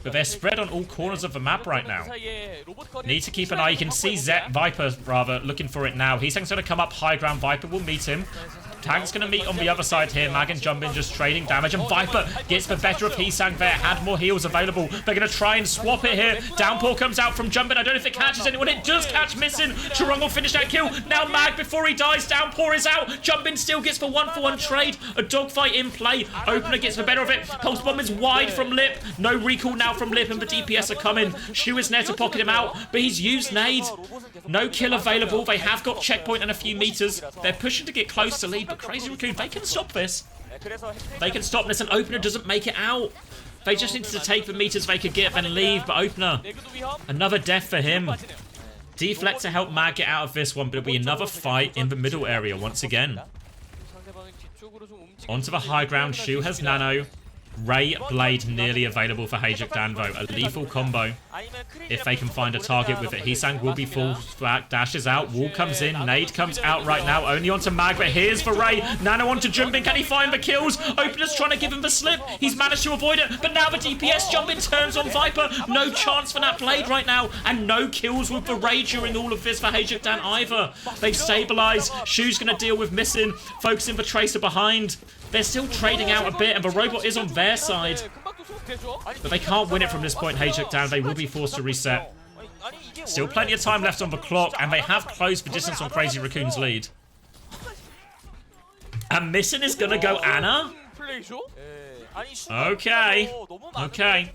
A: but they're spread on all corners of the map right now. Need to keep an eye. You can see Viper, rather, looking for it now. Heesang's going to come up high ground. Viper will meet him. Tank's going to meet on the other side here. Mag and Jumpin just trading damage. And Viper gets the better of Heesang there. Had more heals available. They're going to try and swap it here. Downpour comes out from Jumpin. I don't know if it catches anyone. It does catch Missing. Chorong will finish that kill. Now Mag, before he dies, Downpour is out. Jumpin still gets the 1-for-1 trade. A dogfight in play. Opener gets the better of it. Pulse bomb is wide from Lip. No recall now from Lip, and the DPS are coming. Shu is there to pocket him out, but he's used nade. No kill available. They have got checkpoint and a few meters. They're pushing to get close to lead, but Crazy Raccoon, they can stop this. They can stop this, and Opener doesn't make it out. They just need to take the meters they could get and leave, but Opener, another death for him. Deflect to help Mag get out of this one, but it'll be another fight in the middle area once again. Onto the high ground. Shu has nano. Ray, Blade nearly available for HaeJeokDan though. A lethal combo. If they can find a target with it. Heesang will be full back, dashes out. Wall comes in. Nade comes out right now. Only onto Mag, but here's for Ray. Nano onto Jumpin. Can he find the kills? Opener's trying to give him the slip. He's managed to avoid it, but now the DPS Jumpin turns on Viper. No chance for that Blade right now, and no kills with the Ray during all of this for HaeJeokDan either. They've stabilized. Shu's going to deal with Missing, focusing the Tracer behind. They're still trading out a bit, and the robot is on their side. But they can't win it from this point, HaeJeokDan. They will be forced to reset. Still plenty of time left on the clock, and they have closed the distance on Crazy Raccoon's lead. And Missing is going to go Anna? Okay. Okay.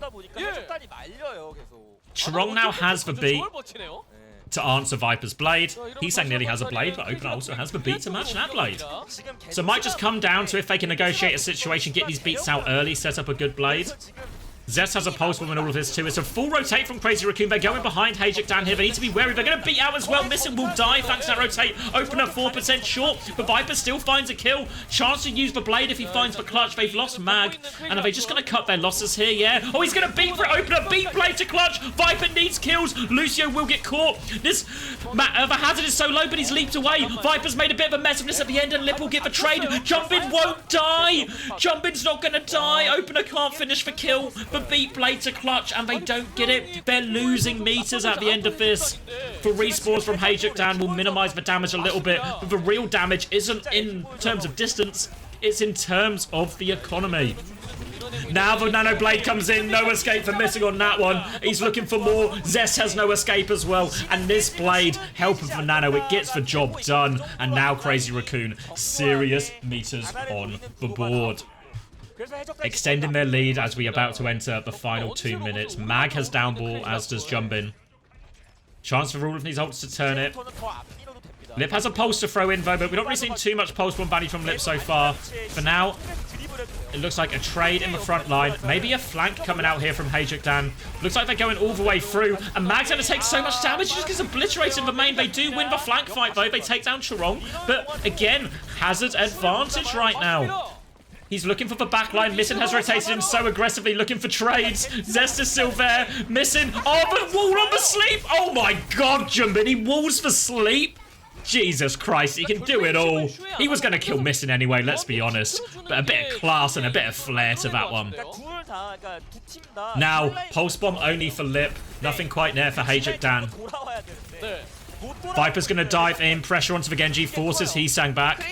A: Chorong now has the beat to answer Viper's Blade. Heesang nearly has a Blade, but Opener also has the beat to match that Blade. So it might just come down to if they can negotiate a situation, get these beats out early, set up a good Blade. Zest has a pulse bomb in all of this too. It's a full rotate from Crazy Raccoon. They're going behind HaeJeokDan here. They need to be wary. They're going to beat out as well. Missing will die thanks to that rotate. Opener 4% short, but Viper still finds a kill. Chance to use the Blade if he finds the clutch. They've lost Mag. And are they just going to cut their losses here? Yeah. Oh, he's going to beat for it. Opener, beat Blade to clutch. Viper needs kills. Lucio will get caught. This the hazard is so low, but he's leaped away. Viper's made a bit of a mess of this at the end, and Lip will get the trade. Jumpin won't die. Jumpin's not going to die. Opener can't finish the kill. for Beat Blade to clutch, and they don't get it. They're losing meters at the end of this. For respawns from HaeJeokDan will minimize the damage a little bit, but the real damage isn't in terms of distance, it's in terms of the economy. Now the Nano Blade comes in, no escape for Missing on that one. He's looking for more. Zest has no escape as well, and this Blade helping for Nano, it gets the job done. And now Crazy Raccoon, serious meters on the board. Extending their lead as we're about to enter the final 2 minutes. Mag has down ball, as does Jumbin. Chance for all of these ults to turn it. Lip has a pulse to throw in though, but we've not really seen too much pulse bomb banning from Lip so far. For now, it looks like a trade in the front line. Maybe a flank coming out here from HaeJeokDan. Looks like they're going all the way through. And Mag's going to take so much damage. He just gets obliterated in the main. They do win the flank fight though. They take down Chorong. But again, Hazard advantage right now. He's looking for the backline. Missing has rotated in so aggressively, looking for trades. Zest is still there. Missing. Oh, the wall on the sleep. Oh my god, Jumbin. He walls for sleep. Jesus Christ, he can do it all. He was going to kill Missing anyway, let's be honest. But a bit of class and a bit of flair to that one. Now, Pulse Bomb only for Lip. Nothing quite there for HaeJeokDan. Viper's going to dive in. Pressure onto the Genji. Forces HeSang back.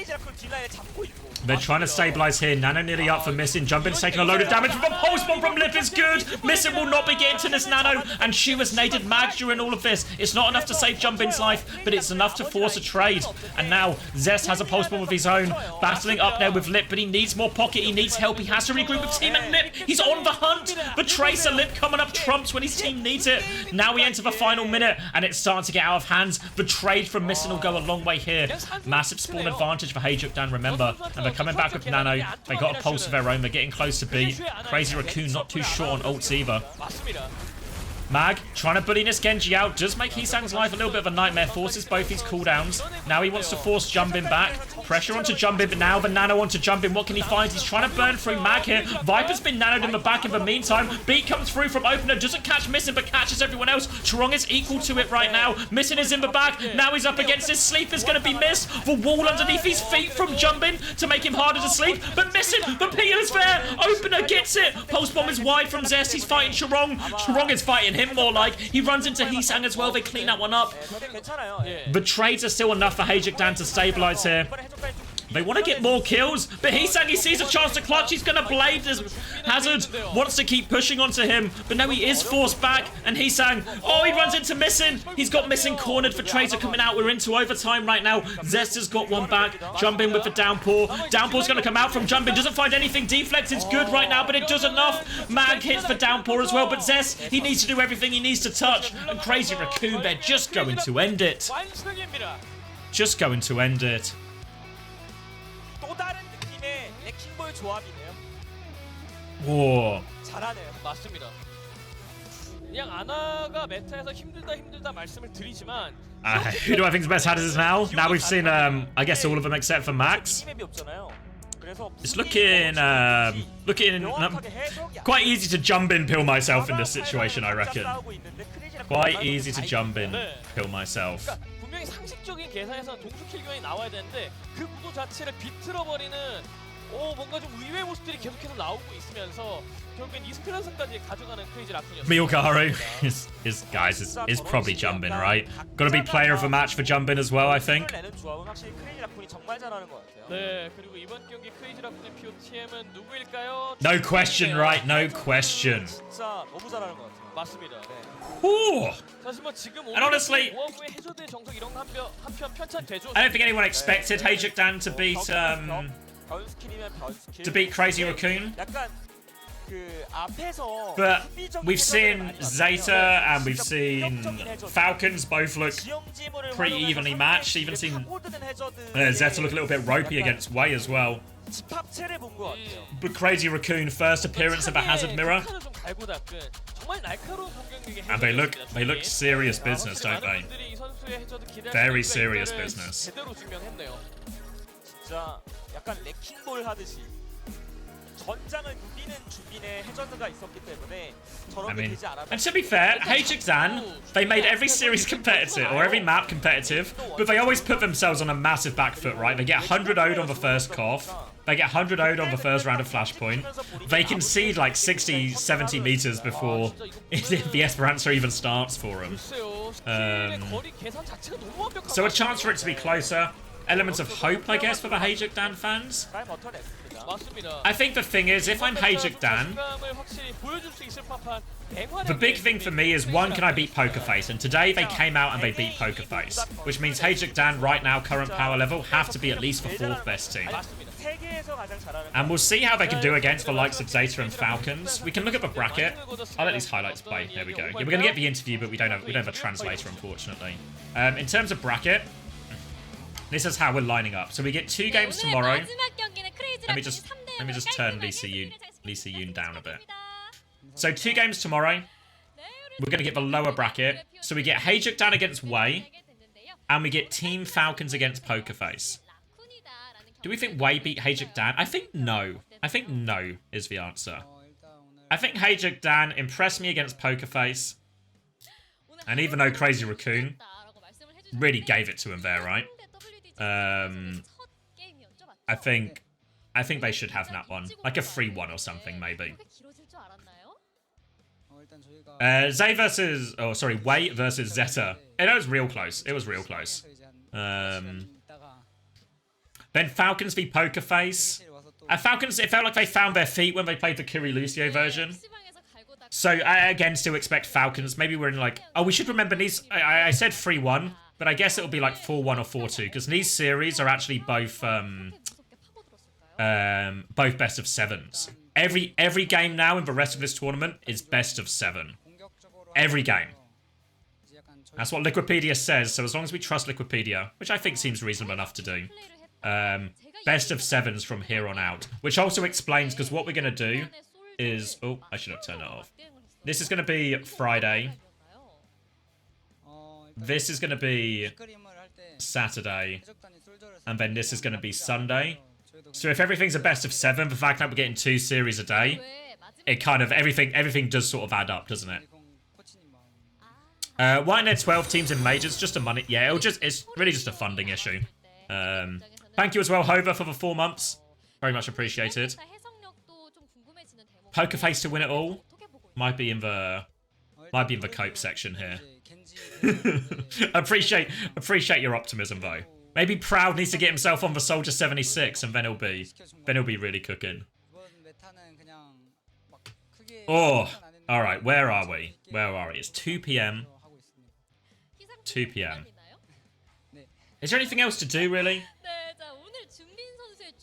A: They're trying to stabilize here. Nano nearly up for Missing. Jumbin's taking a load of damage. But Pulse Bomb from Lip is good. Missing will not be getting to this Nano. And Shu has naded Mag during all of this. It's not enough to save Jumbin's life, but it's enough to force a trade. And now Zest has a Pulse Bomb of his own. Battling up there with Lip, but he needs more pocket. He needs help. He has to regroup with team and Lip. He's on the hunt. The Tracer Lip coming up trumps when his team needs it. Now we enter the final minute, and it's starting to get out of hands. The trade from Missing will go a long way here. Massive spawn advantage for HaeJeokDan, remember. And they're coming back with Nano. They got a pulse of their own. They're getting close to beat. Crazy Raccoon not too short on ults either. Mag trying to bully this Genji out. Does make HeSang's life a little bit of a nightmare. Forces both these cooldowns. Now he wants to force Jumbin back. Pressure onto Jumbin, but now the Nano onto Jumbin. What can he find? He's trying to burn through Mag here. Viper's been nanoed in the back in the meantime. Beat comes through from opener. Doesn't catch Missing, but catches everyone else. Chorong is equal to it right now. Missing is in the back. Now he's up against his sleep. Is going to be missed. The wall underneath his feet from Jumbin to make him harder to sleep. But Missing. The peel is there. Opener gets it. Pulse Bomb is wide from Zest. He's fighting Chorong. Chorong is fighting him more like. He runs into HeSang as well. They clean that one up. The trades are still enough for HaeJeokDan to stabilize here. They want to get more kills, but HeSang, he sees a chance to clutch. He's going to blade this. Hazard wants to keep pushing onto him, but no, he is forced back. And HeSang, oh, he runs into Missing. He's got Missing cornered for Tracer coming out. We're into overtime right now. Zest has got one back. Jumbin with the downpour. Downpour's going to come out from Jumbin. Doesn't find anything. Deflect is good right now, but it does enough. Mag hits the downpour as well, but Zest, he needs to do everything he needs to touch. And Crazy Raccoon, they're just going to end it. Just going to end it. Whoa.
B: 맞습니다. 그냥 아나가 메타에서 힘들다 말씀을 드리지만
A: who do I think is the best Hatters now? Now we've seen, I guess all of them except for Max. It's looking quite easy to jump in, pill myself in this situation, I reckon. Quite easy to jump in, pill myself.
B: 분명히 상식적인 계산에서 동수킬 교환이 나와야 되는데 그 구도 자체를 비틀어버리는 뭔가 좀 의외의 모습들이 계속해서 나오고 있으면서 결국엔 이스페란스까지 가져가는 크레이지 라쿤이었습니다.
A: Miyukaru is probably Jumbin, right? Gotta be player of the match for Jumbin as well, I think.
B: 네, 그리고 이번 경기 크레이지 라쿤의 POTM은 누구일까요?
A: No question, right? No question.
C: 진짜 너무 잘하는 것 같아요. 맞습니다.
A: Ooh.
B: 사실 뭐 지금
A: And honestly,
B: 오버구의 해저드의 정석 이런 거 한편 편찬되죠.
A: I don't think anyone expected HaeJeokDan to beat Crazy Raccoon. But we've seen ZETA and we've seen Falcons both look pretty evenly matched. Even seen ZETA look a little bit ropey against Wei as well. But Crazy Raccoon, first appearance of a Hazard mirror. And they look serious business, don't they? Very serious business.
C: 약간 레킹볼 하듯이 전장을 누비는 주빈의 해저드가 있었기 때문에 저런 게 되지 않았다.
A: And to be fair, HaeJeokDan, they made every series competitive, or every map competitive, but they always put themselves on a massive back foot, right? They get 100 0'd on the first cough, They get 100 0'd on the first round of Flashpoint. They concede like 60, 70 meters before the Esperanza even starts for them. So a chance for it to be closer. Elements of hope, I guess, for the HaeJeokDan fans. I think the thing is, if I'm HaeJeokDan, the big thing for me is, one, can I beat Pokerface? And today they came out and they beat Pokerface, which means HaeJeokDan right now, current power level, have to be at least the 4th best team. And we'll see how they can do against the likes of ZETA and Falcons. We can look at the bracket. I'll let these highlights play. There we go. Yeah, we're going to get the interview, but we don't have a translator, unfortunately. In terms of bracket, this is how we're lining up. So we get 2 games tomorrow. Let me just turn Lisa Yoon down a bit. So 2 games tomorrow. We're going to get the lower bracket. So we get HaeJeokDan against Wei. And we get Team Falcons against Pokerface. Do we think Wei beat HaeJeokDan? I think no. I think no is the answer. I think HaeJeokDan impressed me against Pokerface. And even though Crazy Raccoon really gave it to him there, right? I think they should have that one. Like a 3-1 or something, maybe. Zay versus... Oh, sorry. Wei versus ZETA. It was real close. It was real close. Then Falcons v Pokerface. Falcons, it felt like they found their feet when they played the Kiri Lucio version. So, again, still expect Falcons. Maybe we're in like... Oh, we should remember these... I said 3-1. But I guess it'll be like 4-1 or 4-2, because these series are actually both best of 7s. Every game now in the rest of this tournament is best of 7. Every game. That's what Liquipedia says, so as long as we trust Liquipedia, which I think seems reasonable enough to do, best of 7s from here on out. Which also explains, because what we're going to do is... Oh, I should have turned it off. This is going to be Friday. This is going to be Saturday, and then this is going to be Sunday. So if everything's a best of 7, the fact that we're getting 2 series a day, it kind of, everything does sort of add up, doesn't it? Why aren't there 12 teams in majors? Just a money, yeah, it's really just a funding issue. Thank you as well, Hover, for the 4 months. Very much appreciated. Pokerface to win it all. Might be in the cope section here. appreciate your optimism though. Maybe Proud needs to get himself on the Soldier 76 and then he'll be really cooking. Oh, all right. Where are we? It's 2 p.m. 2 p.m. Is there anything else to do really?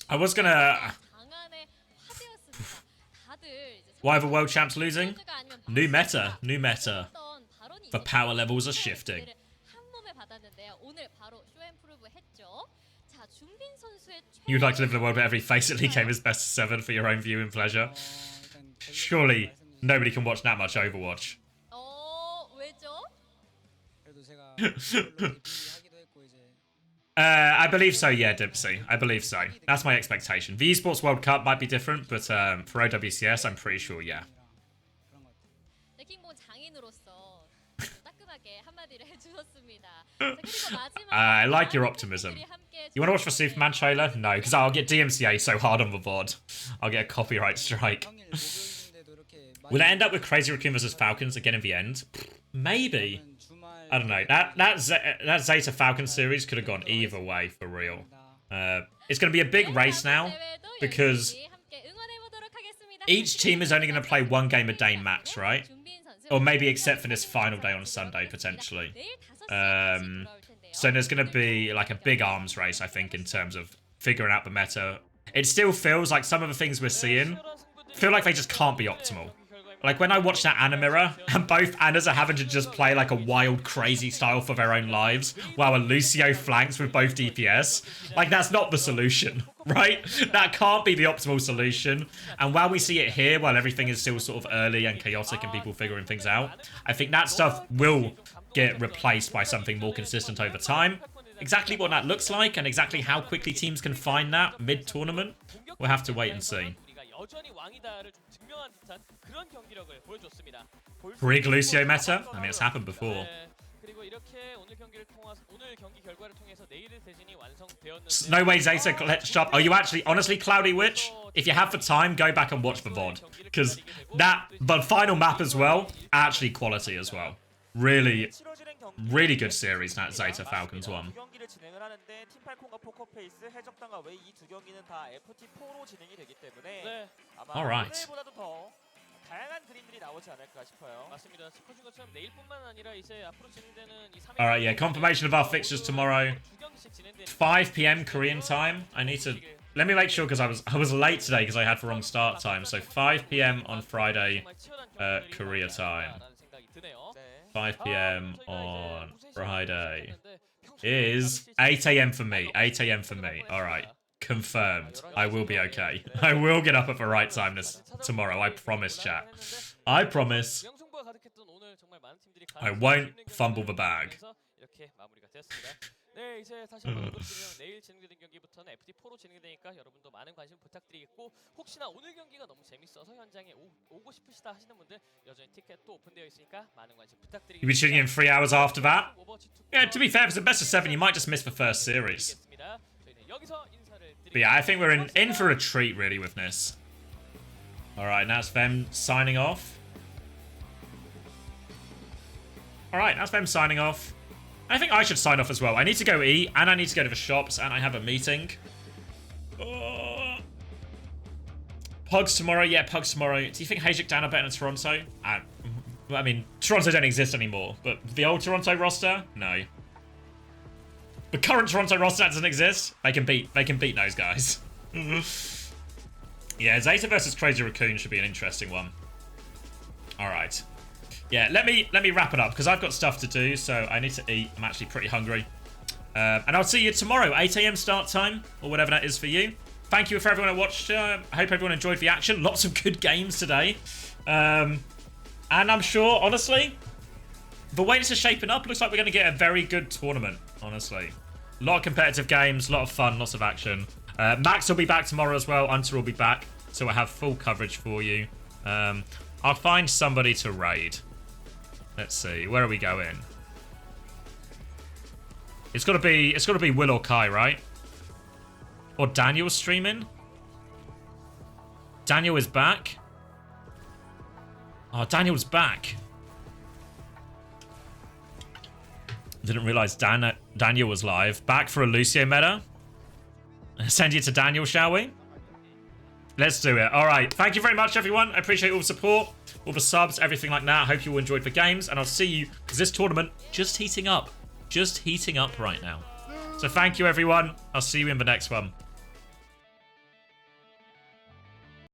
A: I was gonna. Why are the world champs losing? New meta. The power levels are shifting. You'd like to live in a world where every Face-It game is best of 7 for your own viewing pleasure. Surely nobody can watch that much Overwatch. I believe so, yeah, Dipsy. I believe so. That's my expectation. The Esports World Cup might be different, but for OWCS, I'm pretty sure, yeah. I like your optimism. You want to watch the Superman trailer? No, because I'll get DMCA so hard on the VOD. I'll get a copyright strike. Will it end up with Crazy Raccoon versus Falcons again in the end? Maybe. I don't know. That ZETA Falcon series could have gone either way, for real. It's going to be a big race now, because each team is only going to play 1 game a day max, right? Or maybe except for this final day on Sunday, potentially. So there's going to be like a big arms race, I think, in terms of figuring out the meta. It still feels like some of the things we're seeing feel like they just can't be optimal. Like when I watch that Ana mirror, and both Annas are having to just play like a wild, crazy style for their own lives, while a Lucio flanks with both DPS, like that's not the solution, right? That can't be the optimal solution. And while we see it here, while everything is still sort of early and chaotic and people figuring things out, I think that stuff will get replaced by something more consistent over time. Exactly what that looks like and exactly how quickly teams can find that mid-tournament, we'll have to wait and see. Brig Lucio meta? I mean, it's happened before.
B: 이렇게 오늘 경기 결과를 통해서 내일의 대진이 완성되었는데
A: No way Zeta let shop. Are you actually, honestly, Cloudy Witch? If you have the time, go back and watch the VOD. Because the final map as well, actually quality as well. Really, really good series, that Zeta Falcons one.
C: 두 경기를 진행을 하는데 팀팔콘과 포커페이스, 해적단과 웨이 이 두 경기는 다 FT4로 진행이 되기 때문에
B: 네.
C: 아마
A: Alright.
C: 오늘보다도 더 다양한 그림들이 나오지 않을까 싶어요.
B: 맞습니다. 짚어준 것처럼 내일뿐만 아니라 이제 앞으로 진행되는 이 3일
A: Alright, yeah, confirmation of our fixtures tomorrow.
B: 두 경기씩 진행되는
A: 5 p.m. Korean time. I need to... Let me make sure, because I was late today because I had the wrong start time. So 5 p.m. on Friday, Korea time. 5 p.m. on Friday is 8 a.m. for me. 8 a.m. for me. Alright. Confirmed. I will be okay. I will get up at the right time tomorrow. I promise, chat. I promise. I won't fumble the bag.
B: 네, 이제 다시 한번 언급드리면 내일 진행되는 경기부터는 FT4로 진행되니까 여러분도 많은 관심 부탁드리겠고 혹시나 오늘 경기가 너무 재밌어서 현장에 오고 싶으시다 하시는 분들 여전히 티켓도 오픈되어 있으니까 많은 관심 부탁드리겠습니다.
A: You'll be tuning in 3 hours after that? Yeah, to be fair, if it's a best of 7, you might just miss the first series. But yeah, I think we're in for a treat, really, with this. Alright, now it's them signing off. Alright, that's them signing off. I think I should sign off as well. I need to go eat, and I need to go to the shops, and I have a meeting. Pugs tomorrow? Yeah, Pugs tomorrow. Do you think HaeJeokDan are better than Toronto? I mean, Toronto don't exist anymore, but the old Toronto roster? No. The current Toronto roster doesn't exist. They can beat those guys. Yeah, Zeta versus Crazy Raccoon should be an interesting one. Alright. Yeah, let me wrap it up because I've got stuff to do, so I need to eat. I'm actually pretty hungry. And I'll see you tomorrow, 8 a.m. start time, or whatever that is for you. Thank you for everyone who watched. I hope everyone enjoyed the action. Lots of good games today. And I'm sure, honestly, the way this is shaping up, looks like we're going to get a very good tournament, honestly. A lot of competitive games, a lot of fun, lots of action. Max will be back tomorrow as well. Hunter will be back, so we'll have full coverage for you. I'll find somebody to raid. Let's see, where are we going? It's gotta be Will or Kai, right? Or Daniel streaming? Daniel is back. Oh, Daniel's back. Didn't realize Daniel was live. Back for a Lucio meta. Send you to Daniel, shall we? Let's do it. All right. Thank you very much, everyone. I appreciate all the support, all the subs, everything like that. I hope you all enjoyed the games, and I'll see you, because this tournament just heating up. Just heating up right now. So thank you, everyone. I'll see you in the next one.